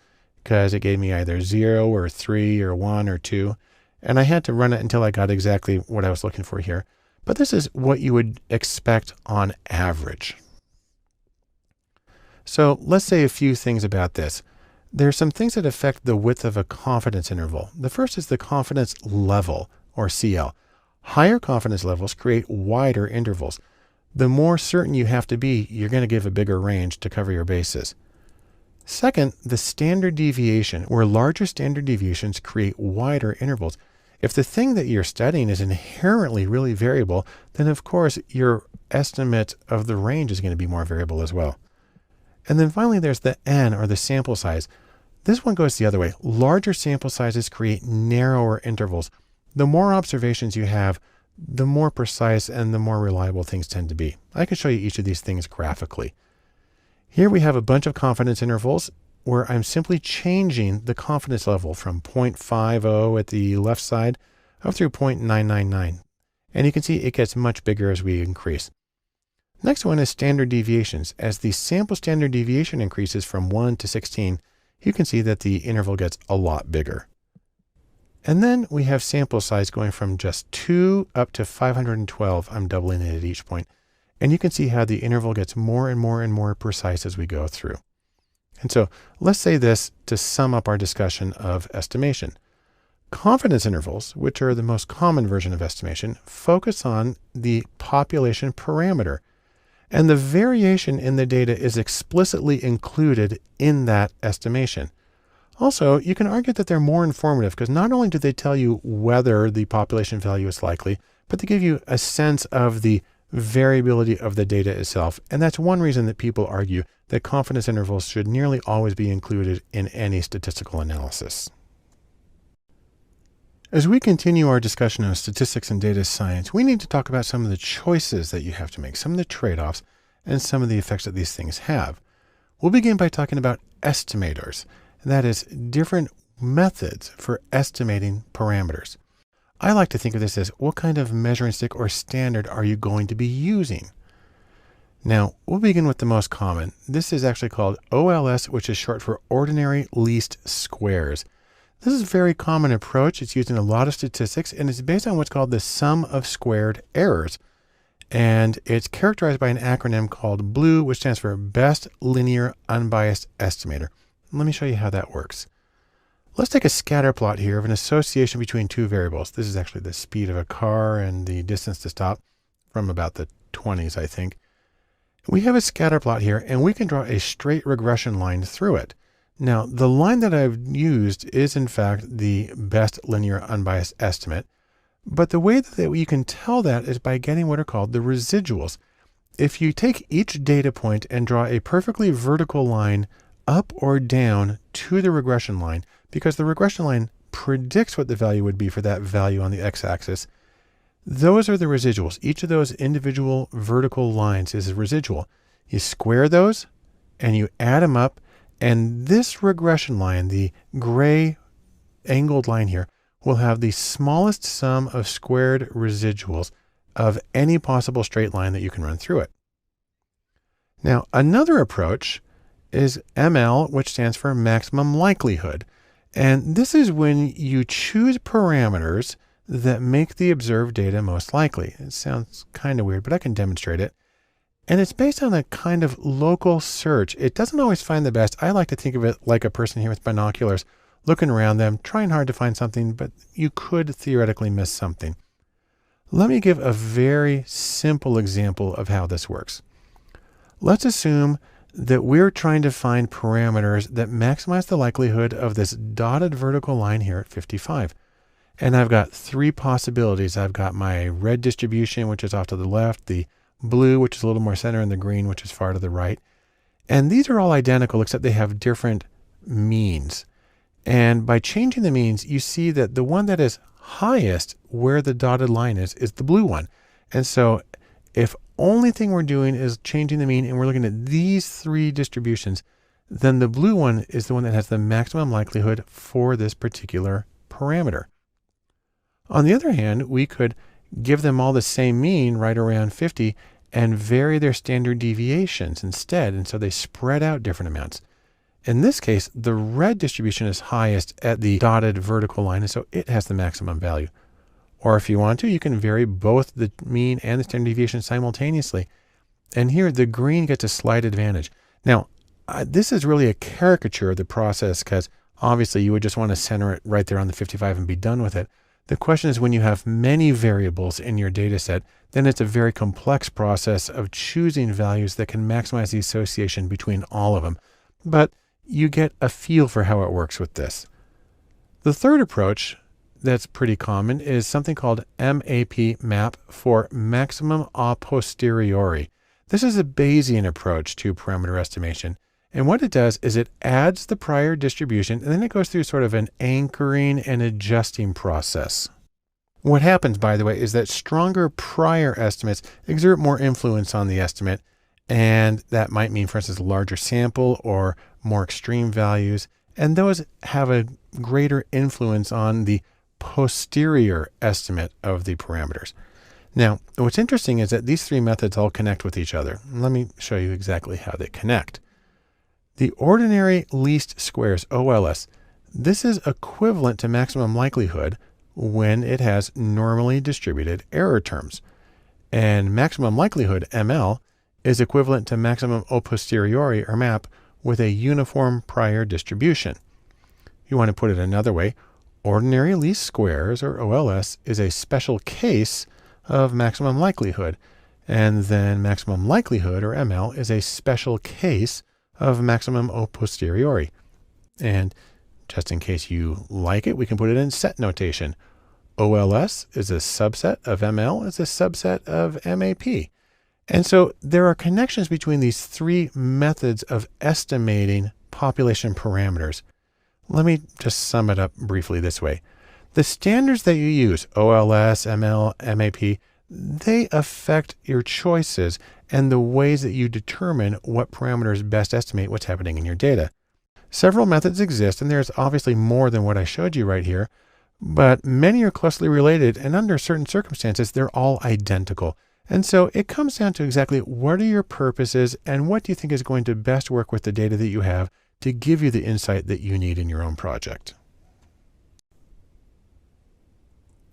because it gave me either 0 or 3 or 1 or 2. And I had to run it until I got exactly what I was looking for here. But this is what you would expect on average. So let's say a few things about this. There are some things that affect the width of a confidence interval. The first is the confidence level, or CL. Higher confidence levels create wider intervals. The more certain you have to be, you're going to give a bigger range to cover your bases. Second, the standard deviation, where larger standard deviations create wider intervals. If the thing that you're studying is inherently really variable, then of course your estimate of the range is going to be more variable as well. And then finally, there's the N, or the sample size. This one goes the other way. Larger sample sizes create narrower intervals. The more observations you have, the more precise and the more reliable things tend to be. I can show you each of these things graphically. Here we have a bunch of confidence intervals where I'm simply changing the confidence level from 0.50 at the left side up through 0.999. And you can see it gets much bigger as we increase. Next one is standard deviations. As the sample standard deviation increases from 1 to 16, you can see that the interval gets a lot bigger. And then we have sample size going from just 2 up to 512. I'm doubling it at each point. And you can see how the interval gets more and more and more precise as we go through. And so let's say this to sum up our discussion of estimation. Confidence intervals, which are the most common version of estimation, focus on the population parameter. And the variation in the data is explicitly included in that estimation. Also, you can argue that they're more informative because not only do they tell you whether the population value is likely, but they give you a sense of the variability of the data itself. And that's one reason that people argue that confidence intervals should nearly always be included in any statistical analysis. As we continue our discussion of statistics and data science, we need to talk about some of the choices that you have to make, some of the trade-offs, and some of the effects that these things have. We'll begin by talking about estimators, and that is different methods for estimating parameters. I like to think of this as what kind of measuring stick or standard are you going to be using? Now, we'll begin with the most common. This is actually called OLS, which is short for ordinary least squares. This is a very common approach. It's used in a lot of statistics, and it's based on what's called the sum of squared errors. And it's characterized by an acronym called BLUE, which stands for Best Linear Unbiased Estimator. Let me show you how that works. Let's take a scatter plot here of an association between two variables. This is actually the speed of a car and the distance to stop from about the 20s, I think. We have a scatter plot here, and we can draw a straight regression line through it. Now, the line that I've used is in fact the best linear unbiased estimate, but the way that you can tell that is by getting what are called the residuals. If you take each data point and draw a perfectly vertical line up or down to the regression line, because the regression line predicts what the value would be for that value on the x-axis, those are the residuals. Each of those individual vertical lines is a residual. You square those and you add them up, and this regression line, the gray angled line here, will have the smallest sum of squared residuals of any possible straight line that you can run through it. Now, another approach is ML, which stands for maximum likelihood. And this is when you choose parameters that make the observed data most likely. It sounds kind of weird, but I can demonstrate it. And it's based on a kind of local search. It doesn't always find the best. I like to think of it like a person here with binoculars, looking around them, trying hard to find something, but you could theoretically miss something. Let me give a very simple example of how this works. Let's assume that we're trying to find parameters that maximize the likelihood of this dotted vertical line here at 55. And I've got three possibilities. I've got my red distribution, which is off to the left, the blue, which is a little more center, and the green, which is far to the right. And these are all identical, except they have different means. And by changing the means, you see that the one that is highest where the dotted line is the blue one. And so if only thing we're doing is changing the mean and we're looking at these three distributions, then the blue one is the one that has the maximum likelihood for this particular parameter. On the other hand, we could give them all the same mean right around 50 and vary their standard deviations instead. And so they spread out different amounts. In this case, the red distribution is highest at the dotted vertical line, and so it has the maximum value. Or if you want to, you can vary both the mean and the standard deviation simultaneously. And here the green gets a slight advantage. Now, this is really a caricature of the process because obviously you would just want to center it right there on the 55 and be done with it. The question is when you have many variables in your data set, then it's a very complex process of choosing values that can maximize the association between all of them. But you get a feel for how it works with this. The third approach that's pretty common is something called map for maximum a posteriori. This is a Bayesian approach to parameter estimation. And what it does is it adds the prior distribution, and then it goes through sort of an anchoring and adjusting process. What happens, by the way, is that stronger prior estimates exert more influence on the estimate. And that might mean, for instance, a larger sample or more extreme values. And those have a greater influence on the posterior estimate of the parameters. Now, what's interesting is that these three methods all connect with each other. Let me show you exactly how they connect. The ordinary least squares, OLS, this is equivalent to maximum likelihood when it has normally distributed error terms. And maximum likelihood, ML, is equivalent to maximum a posteriori, or MAP, with a uniform prior distribution. You want to put it another way, ordinary least squares, or OLS, is a special case of maximum likelihood. And then maximum likelihood, or ML, is a special case of maximum a posteriori. And just in case you like it, we can put it in set notation. OLS is a subset of ML, is a subset of MAP. And so there are connections between these three methods of estimating population parameters. Let me just sum it up briefly this way. The standards that you use, OLS, ML, MAP, they affect your choices and the ways that you determine what parameters best estimate what's happening in your data. Several methods exist, and there's obviously more than what I showed you right here, but many are closely related, and under certain circumstances, they're all identical. And so it comes down to exactly what are your purposes and what do you think is going to best work with the data that you have to give you the insight that you need in your own project.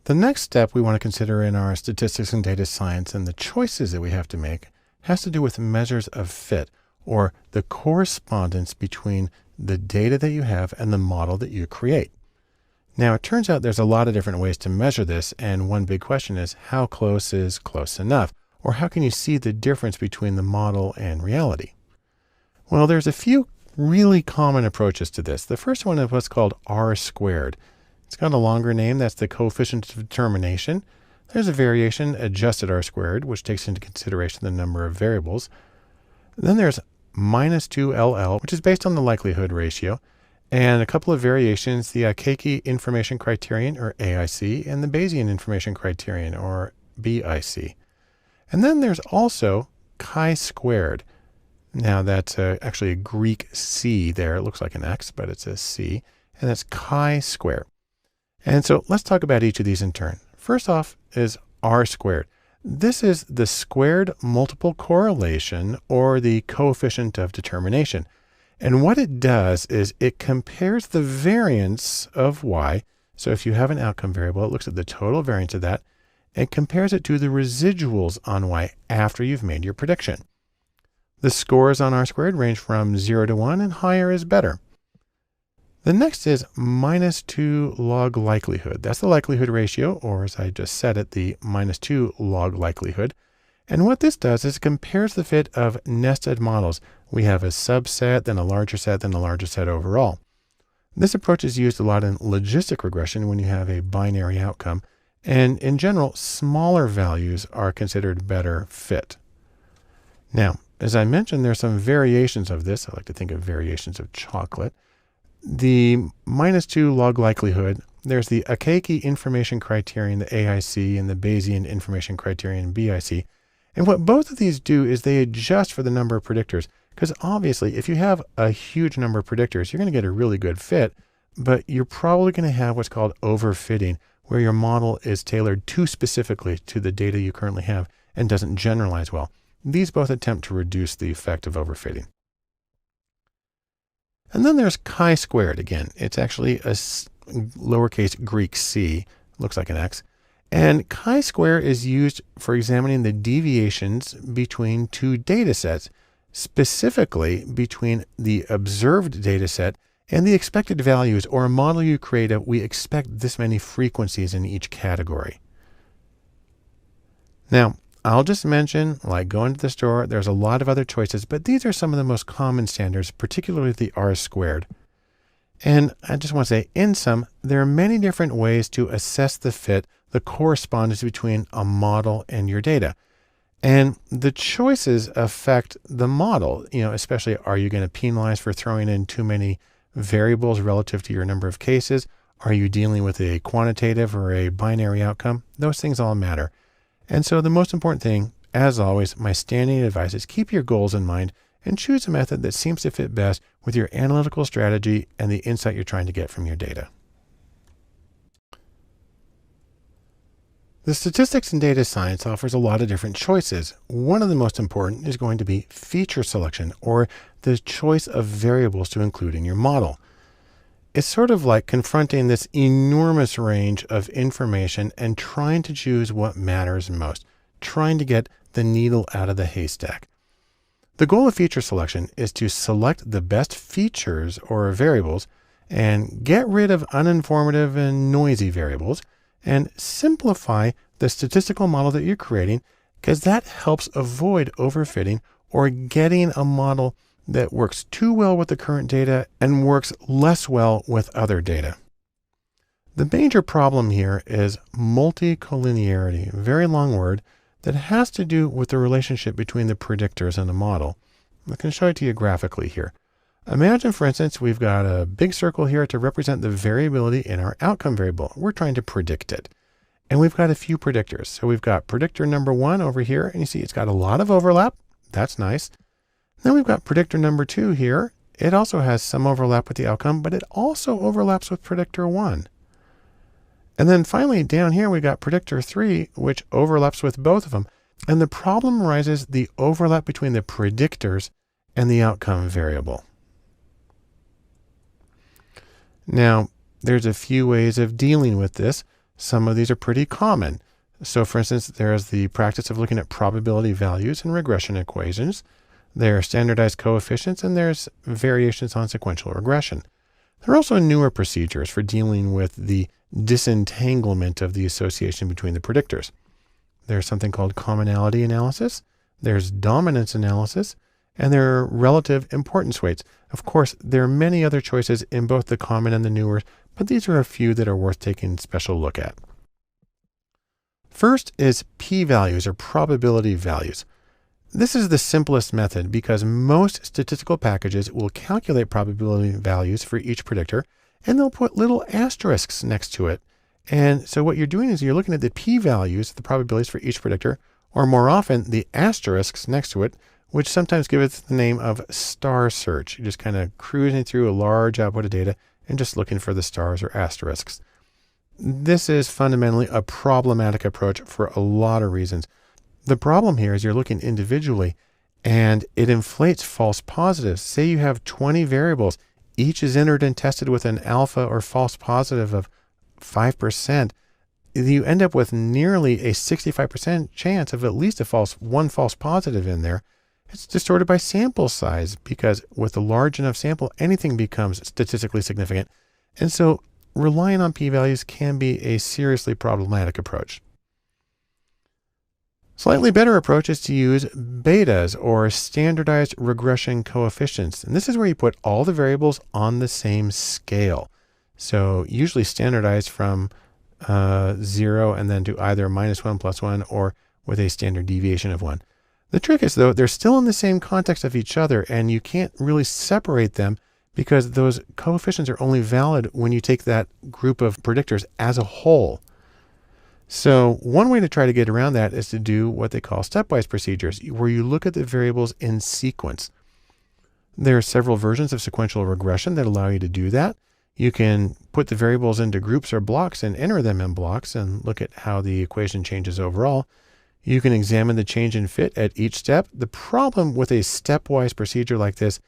The next step we want to consider in our statistics and data science and the choices that we have to make has to do with measures of fit, or the correspondence between the data that you have and the model that you create. Now, it turns out there's a lot of different ways to measure this, and one big question is how close is close enough? Or how can you see the difference between the model and reality? Well, there's a few really common approaches to this. The first one is what's called R squared. It's got a longer name. That's the coefficient of determination. There's a variation, adjusted R squared, which takes into consideration the number of variables. Then there's minus 2LL, which is based on the likelihood ratio, and a couple of variations, the Keiki information criterion, or AIC, and the Bayesian information criterion, or BIC. And then there's also chi-squared. Now that's actually a Greek C there. It looks like an X, but it's a C, and that's chi-squared. And so let's talk about each of these in turn. First off is R squared. This is the squared multiple correlation, or the coefficient of determination. And what it does is it compares the variance of Y. So if you have an outcome variable, it looks at the total variance of that and compares it to the residuals on Y after you've made your prediction. The scores on R squared range from 0 to 1, and higher is better. The next is minus 2 log likelihood. That's the likelihood ratio, or as I just said it, the minus 2 log likelihood. And what this does is it compares the fit of nested models. We have a subset, then a larger set, then a larger set overall. This approach is used a lot in logistic regression when you have a binary outcome. And in general, smaller values are considered better fit. Now, as I mentioned, there's some variations of this. I like to think of variations of chocolate. The minus 2 log likelihood, there's the Keiki information criterion, the AIC, and the Bayesian information criterion, BIC. And what both of these do is they adjust for the number of predictors. Because obviously, if you have a huge number of predictors, you're going to get a really good fit, but you're probably going to have what's called overfitting, where your model is tailored too specifically to the data you currently have and doesn't generalize well. These both attempt to reduce the effect of overfitting. And then there's chi-squared again. It's actually a lowercase Greek c, looks like an X. And chi-square is used for examining the deviations between two data sets, specifically between the observed data set and the expected values, or a model you create of, we expect this many frequencies in each category. Now, I'll just mention, like going to the store, there's a lot of other choices, but these are some of the most common standards, particularly the R squared. And I just want to say, in sum, there are many different ways to assess the fit, the correspondence between a model and your data. And the choices affect the model, especially, are you going to penalize for throwing in too many variables relative to your number of cases? Are you dealing with a quantitative or a binary outcome? Those things all matter. And so the most important thing, as always, my standing advice is keep your goals in mind and choose a method that seems to fit best with your analytical strategy and the insight you're trying to get from your data. The statistics and data science offers a lot of different choices. One of the most important is going to be feature selection, or the choice of variables to include in your model. It's sort of like confronting this enormous range of information and trying to choose what matters most, trying to get the needle out of the haystack. The goal of feature selection is to select the best features or variables and get rid of uninformative and noisy variables and simplify the statistical model that you're creating, because that helps avoid overfitting or getting a model that works too well with the current data and works less well with other data. The major problem here is multicollinearity, a very long word that has to do with the relationship between the predictors and the model. I can show it to you graphically here. Imagine, for instance, we've got a big circle here to represent the variability in our outcome variable. We're trying to predict it. And we've got a few predictors. So we've got predictor number 1 over here, and you see it's got a lot of overlap. That's nice. Then we've got predictor number 2 here. It also has some overlap with the outcome, but it also overlaps with predictor 1. And then finally down here, we've got predictor 3, which overlaps with both of them. And the problem arises the overlap between the predictors and the outcome variable. Now, there's a few ways of dealing with this. Some of these are pretty common. So for instance, there's the practice of looking at probability values in regression equations. There are standardized coefficients, and there's variations on sequential regression. There are also newer procedures for dealing with the disentanglement of the association between the predictors. There's something called commonality analysis. There's dominance analysis, and there are relative importance weights. Of course, there are many other choices in both the common and the newer, but these are a few that are worth taking a special look at. First is p-values or probability values. This is the simplest method because most statistical packages will calculate probability values for each predictor, and they'll put little asterisks next to it. And so what you're doing is you're looking at the p-values, the probabilities for each predictor, or more often the asterisks next to it, which sometimes give it the name of star search. You're just kind of cruising through a large output of data and just looking for the stars or asterisks. This is fundamentally a problematic approach for a lot of reasons. The problem here is you're looking individually and it inflates false positives. Say you have 20 variables, each is entered and tested with an alpha or false positive of 5%. You end up with nearly a 65% chance of at least one false positive in there. It's distorted by sample size because with a large enough sample, anything becomes statistically significant. And so relying on p-values can be a seriously problematic approach. Slightly better approach is to use betas or standardized regression coefficients. And this is where you put all the variables on the same scale. So usually standardized from 0 and then to either -1, +1, or with a standard deviation of 1. The trick is, though, they're still in the same context of each other, and you can't really separate them because those coefficients are only valid when you take that group of predictors as a whole. So one way to try to get around that is to do what they call stepwise procedures, where you look at the variables in sequence. There are several versions of sequential regression that allow you to do that. You can put the variables into groups or blocks and enter them in blocks and look at how the equation changes overall. You can examine the change in fit at each step. The problem with a stepwise procedure like this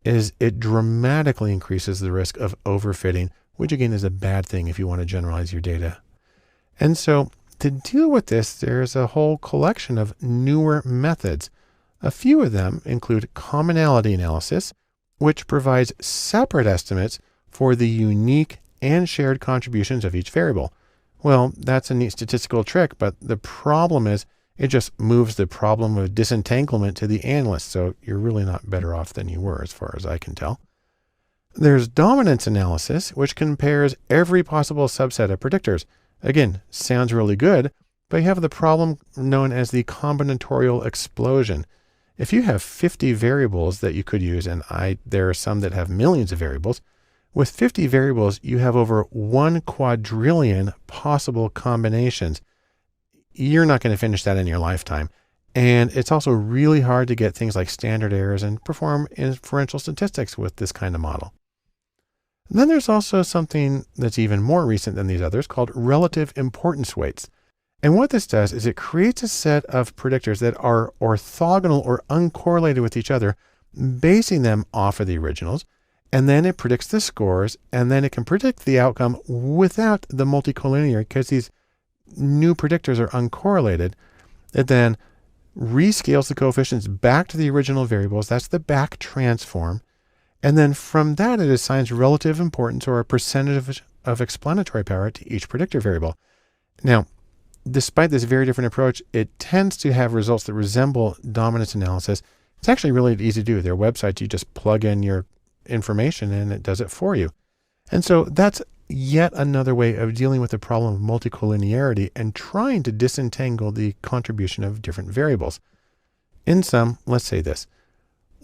is it dramatically increases the risk of overfitting, which again is a bad thing if you want to generalize your data. And so to deal with this, there's a whole collection of newer methods. A few of them include commonality analysis, which provides separate estimates for the unique and shared contributions of each variable. Well, that's a neat statistical trick, but the problem is it just moves the problem of disentanglement to the analyst, so you're really not better off than you were as far as I can tell. There's dominance analysis, which compares every possible subset of predictors. Again, sounds really good, but you have the problem known as the combinatorial explosion. If you have 50 variables that you could use, and there are some that have millions of variables, with 50 variables, you have over 1 quadrillion possible combinations. You're not going to finish that in your lifetime. And it's also really hard to get things like standard errors and perform inferential statistics with this kind of model. And then there's also something that's even more recent than these others called relative importance weights. And what this does is it creates a set of predictors that are orthogonal or uncorrelated with each other, basing them off of the originals. And then it predicts the scores, and then it can predict the outcome without the multicollinear because these new predictors are uncorrelated. It then rescales the coefficients back to the original variables. That's the back transform. And then from that, it assigns relative importance or a percentage of explanatory power to each predictor variable. Now, despite this very different approach, it tends to have results that resemble dominance analysis. It's actually really easy to do. Their websites, you just plug in your information and it does it for you. And so that's yet another way of dealing with the problem of multicollinearity and trying to disentangle the contribution of different variables. In sum, let's say this.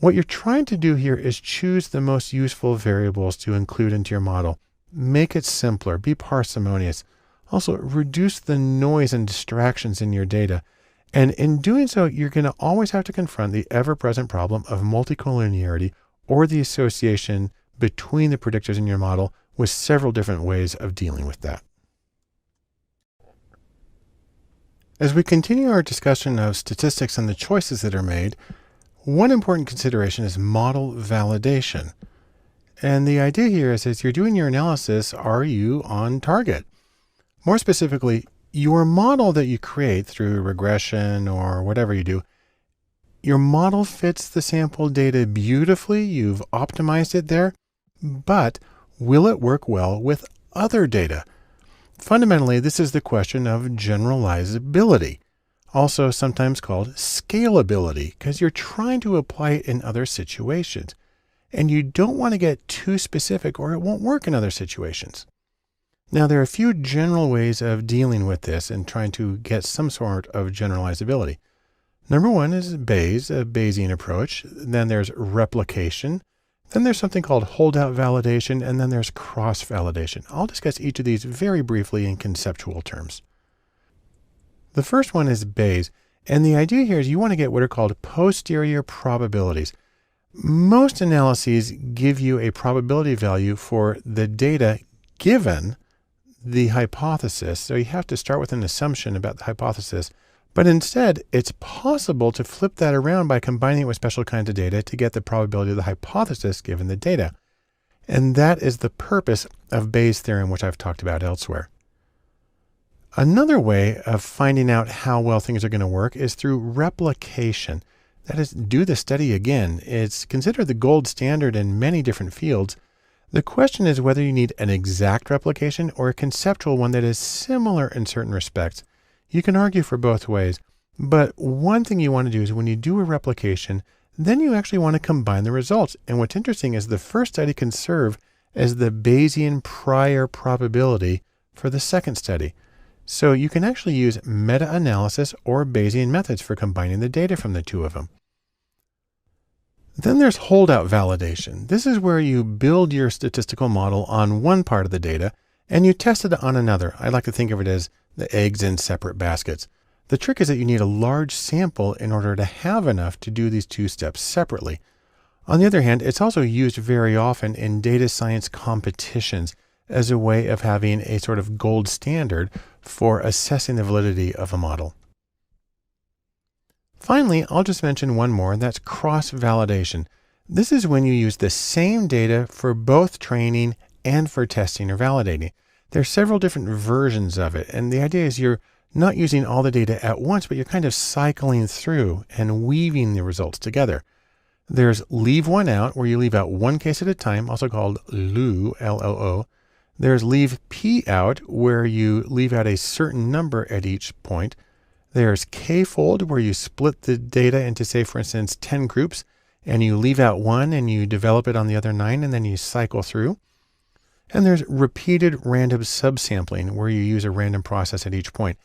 What you're trying to do here is choose the most useful variables to include into your model. Make it simpler, be parsimonious. Also, reduce the noise and distractions in your data. And in doing so, you're going to always have to confront the ever-present problem of multicollinearity, or the association between the predictors in your model, with several different ways of dealing with that. As we continue our discussion of statistics and the choices that are made, one important consideration is model validation. And the idea here is, as you're doing your analysis, are you on target? More specifically, your model that you create through regression or whatever you do, your model fits the sample data beautifully, you've optimized it there, but will it work well with other data? Fundamentally, this is the question of generalizability, also sometimes called scalability, because you're trying to apply it in other situations. And you don't want to get too specific or it won't work in other situations. Now, there are a few general ways of dealing with this and trying to get some sort of generalizability. Number one is Bayes, a Bayesian approach. Then there's replication. Then there's something called holdout validation, and then there's cross-validation. I'll discuss each of these very briefly in conceptual terms. The first one is Bayes, and the idea here is you want to get what are called posterior probabilities. Most analyses give you a probability value for the data given the hypothesis, so you have to start with an assumption about the hypothesis. But instead, it's possible to flip that around by combining it with special kinds of data to get the probability of the hypothesis given the data. And that is the purpose of Bayes' theorem, which I've talked about elsewhere. Another way of finding out how well things are going to work is through replication. That is, do the study again. It's considered the gold standard in many different fields. The question is whether you need an exact replication or a conceptual one that is similar in certain respects. You can argue for both ways, but one thing you want to do is when you do a replication, then you actually want to combine the results. And what's interesting is the first study can serve as the Bayesian prior probability for the second study. So you can actually use meta-analysis or Bayesian methods for combining the data from the two of them. Then there's holdout validation. This is where you build your statistical model on one part of the data and you test it on another. I like to think of it as the eggs in separate baskets. The trick is that you need a large sample in order to have enough to do these two steps separately. On the other hand, it's also used very often in data science competitions as a way of having a sort of gold standard for assessing the validity of a model. Finally, I'll just mention one more, and that's cross-validation. This is when you use the same data for both training and for testing or validating. There are several different versions of it, and the idea is you're not using all the data at once, but you're kind of cycling through and weaving the results together. There's leave one out, where you leave out one case at a time, also called LOO, L-O-O. There's leave P out, where you leave out a certain number at each point. There's K-fold, where you split the data into, say, for instance, 10 groups, and you leave out one and you develop it on the other 9, and then you cycle through. And there's repeated random subsampling, where you use a random process at each point.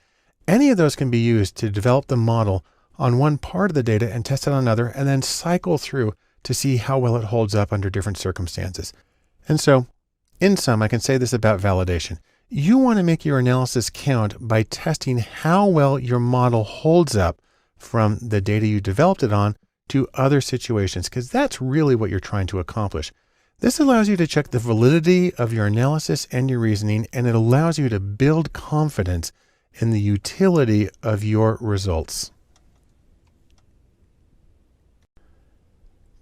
Any of those can be used to develop the model on one part of the data and test it on another, and then cycle through to see how well it holds up under different circumstances. And so, in sum, I can say this about validation. You want to make your analysis count by testing how well your model holds up from the data you developed it on to other situations, because that's really what you're trying to accomplish. This allows you to check the validity of your analysis and your reasoning, and it allows you to build confidence in the utility of your results.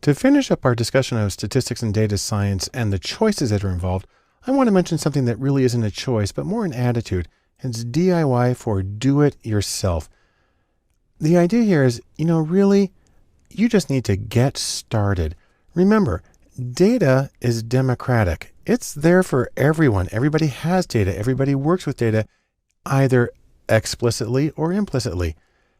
To finish up our discussion of statistics and data science and the choices that are involved, I want to mention something that really isn't a choice, but more an attitude. It's DIY for do it yourself. The idea here is, really, you just need to get started. Remember, data is democratic. It's there for everyone. Everybody has data. Everybody works with data, either explicitly or implicitly.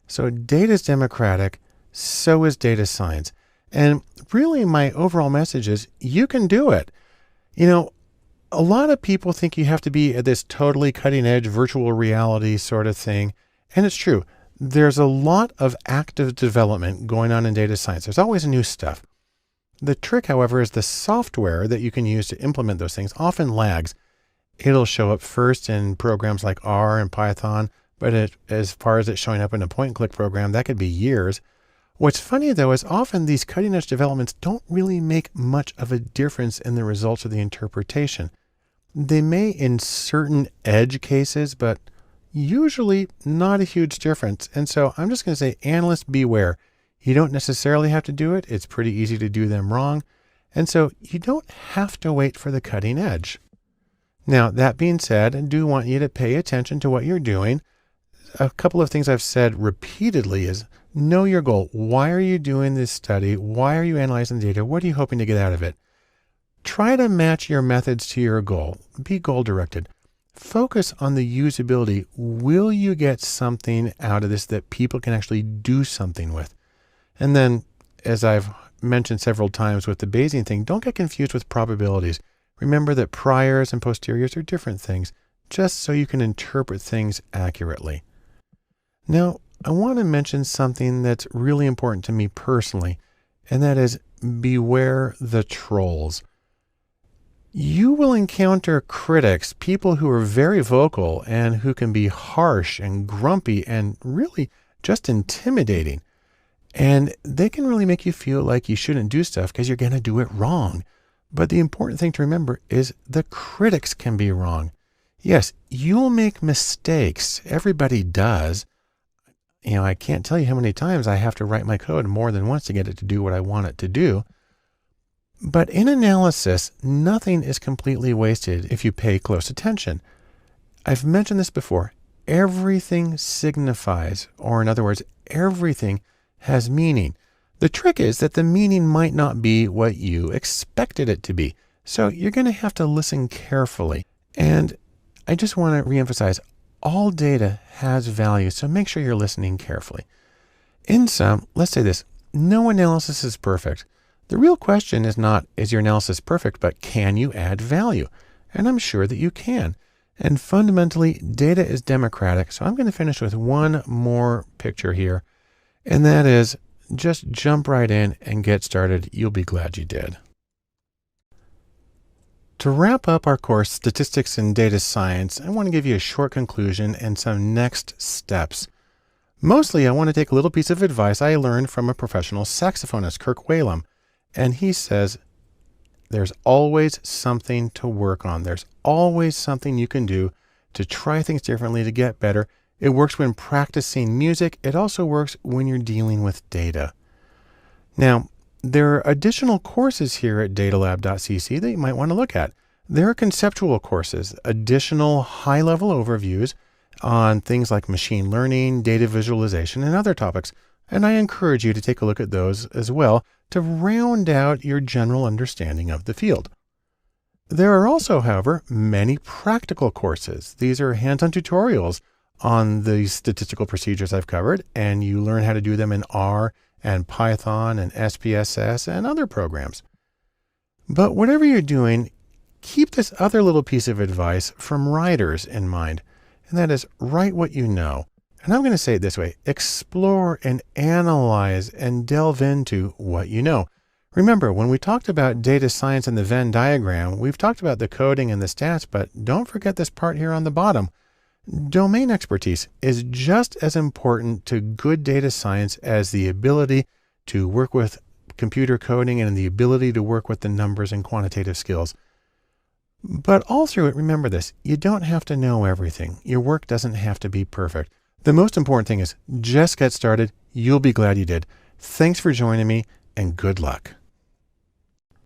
So data is democratic. So is data science. And really, my overall message is you can do it. A lot of people think you have to be at this totally cutting edge virtual reality sort of thing. And it's true. There's a lot of active development going on in data science. There's always new stuff. The trick, however, is the software that you can use to implement those things often lags. It'll show up first in programs like R and Python, but as far as it showing up in a point-and-click program, that could be years. What's funny, though, is often these cutting-edge developments don't really make much of a difference in the results of the interpretation. They may in certain edge cases, but usually not a huge difference. And so I'm just going to say, analysts beware. You don't necessarily have to do it. It's pretty easy to do them wrong. And so you don't have to wait for the cutting edge. Now, that being said, I do want you to pay attention to what you're doing. A couple of things I've said repeatedly is know your goal. Why are you doing this study? Why are you analyzing the data? What are you hoping to get out of it? Try to match your methods to your goal. Be goal-directed. Focus on the usability. Will you get something out of this that people can actually do something with? And then, as I've mentioned several times with the Bayesian thing, don't get confused with probabilities. Remember that priors and posteriors are different things, just so you can interpret things accurately. Now, I want to mention something that's really important to me personally, and that is beware the trolls. You will encounter critics, people who are very vocal and who can be harsh and grumpy and really just intimidating. And they can really make you feel like you shouldn't do stuff because you're going to do it wrong. But the important thing to remember is the critics can be wrong. Yes, you'll make mistakes. Everybody does. I can't tell you how many times I have to write my code more than once to get it to do what I want it to do. But in analysis, nothing is completely wasted if you pay close attention. I've mentioned this before. Everything signifies, or in other words, everything has meaning. The trick is that the meaning might not be what you expected it to be. So you're going to have to listen carefully. And I just want to reemphasize, all data has value, so make sure you're listening carefully. In sum, let's say this, no analysis is perfect. The real question is not, is your analysis perfect, but can you add value? And I'm sure that you can. And fundamentally, data is democratic. So I'm going to finish with one more picture here. And that is, just jump right in and get started. You'll be glad you did. To wrap up our course, Statistics and Data Science, I want to give you a short conclusion and some next steps. Mostly, I want to take a little piece of advice I learned from a professional saxophonist, Kirk Whalum. And he says, there's always something to work on. There's always something you can do to try things differently to get better. It works when practicing music. It also works when you're dealing with data. Now, there are additional courses here at datalab.cc that you might want to look at. There are conceptual courses, additional high-level overviews on things like machine learning, data visualization, and other topics. And I encourage you to take a look at those as well to round out your general understanding of the field. There are also, however, many practical courses. These are hands-on tutorials on the statistical procedures I've covered, and you learn how to do them in R and Python and SPSS and other programs. But whatever you're doing, keep this other little piece of advice from writers in mind, and that is write what you know. And I'm going to say it this way, explore and analyze and delve into what you know. Remember, when we talked about data science and the Venn diagram, we've talked about the coding and the stats, but don't forget this part here on the bottom. Domain expertise is just as important to good data science as the ability to work with computer coding and the ability to work with the numbers and quantitative skills. But all through it, remember this, you don't have to know everything. Your work doesn't have to be perfect. The most important thing is just get started. You'll be glad you did. Thanks for joining me and good luck.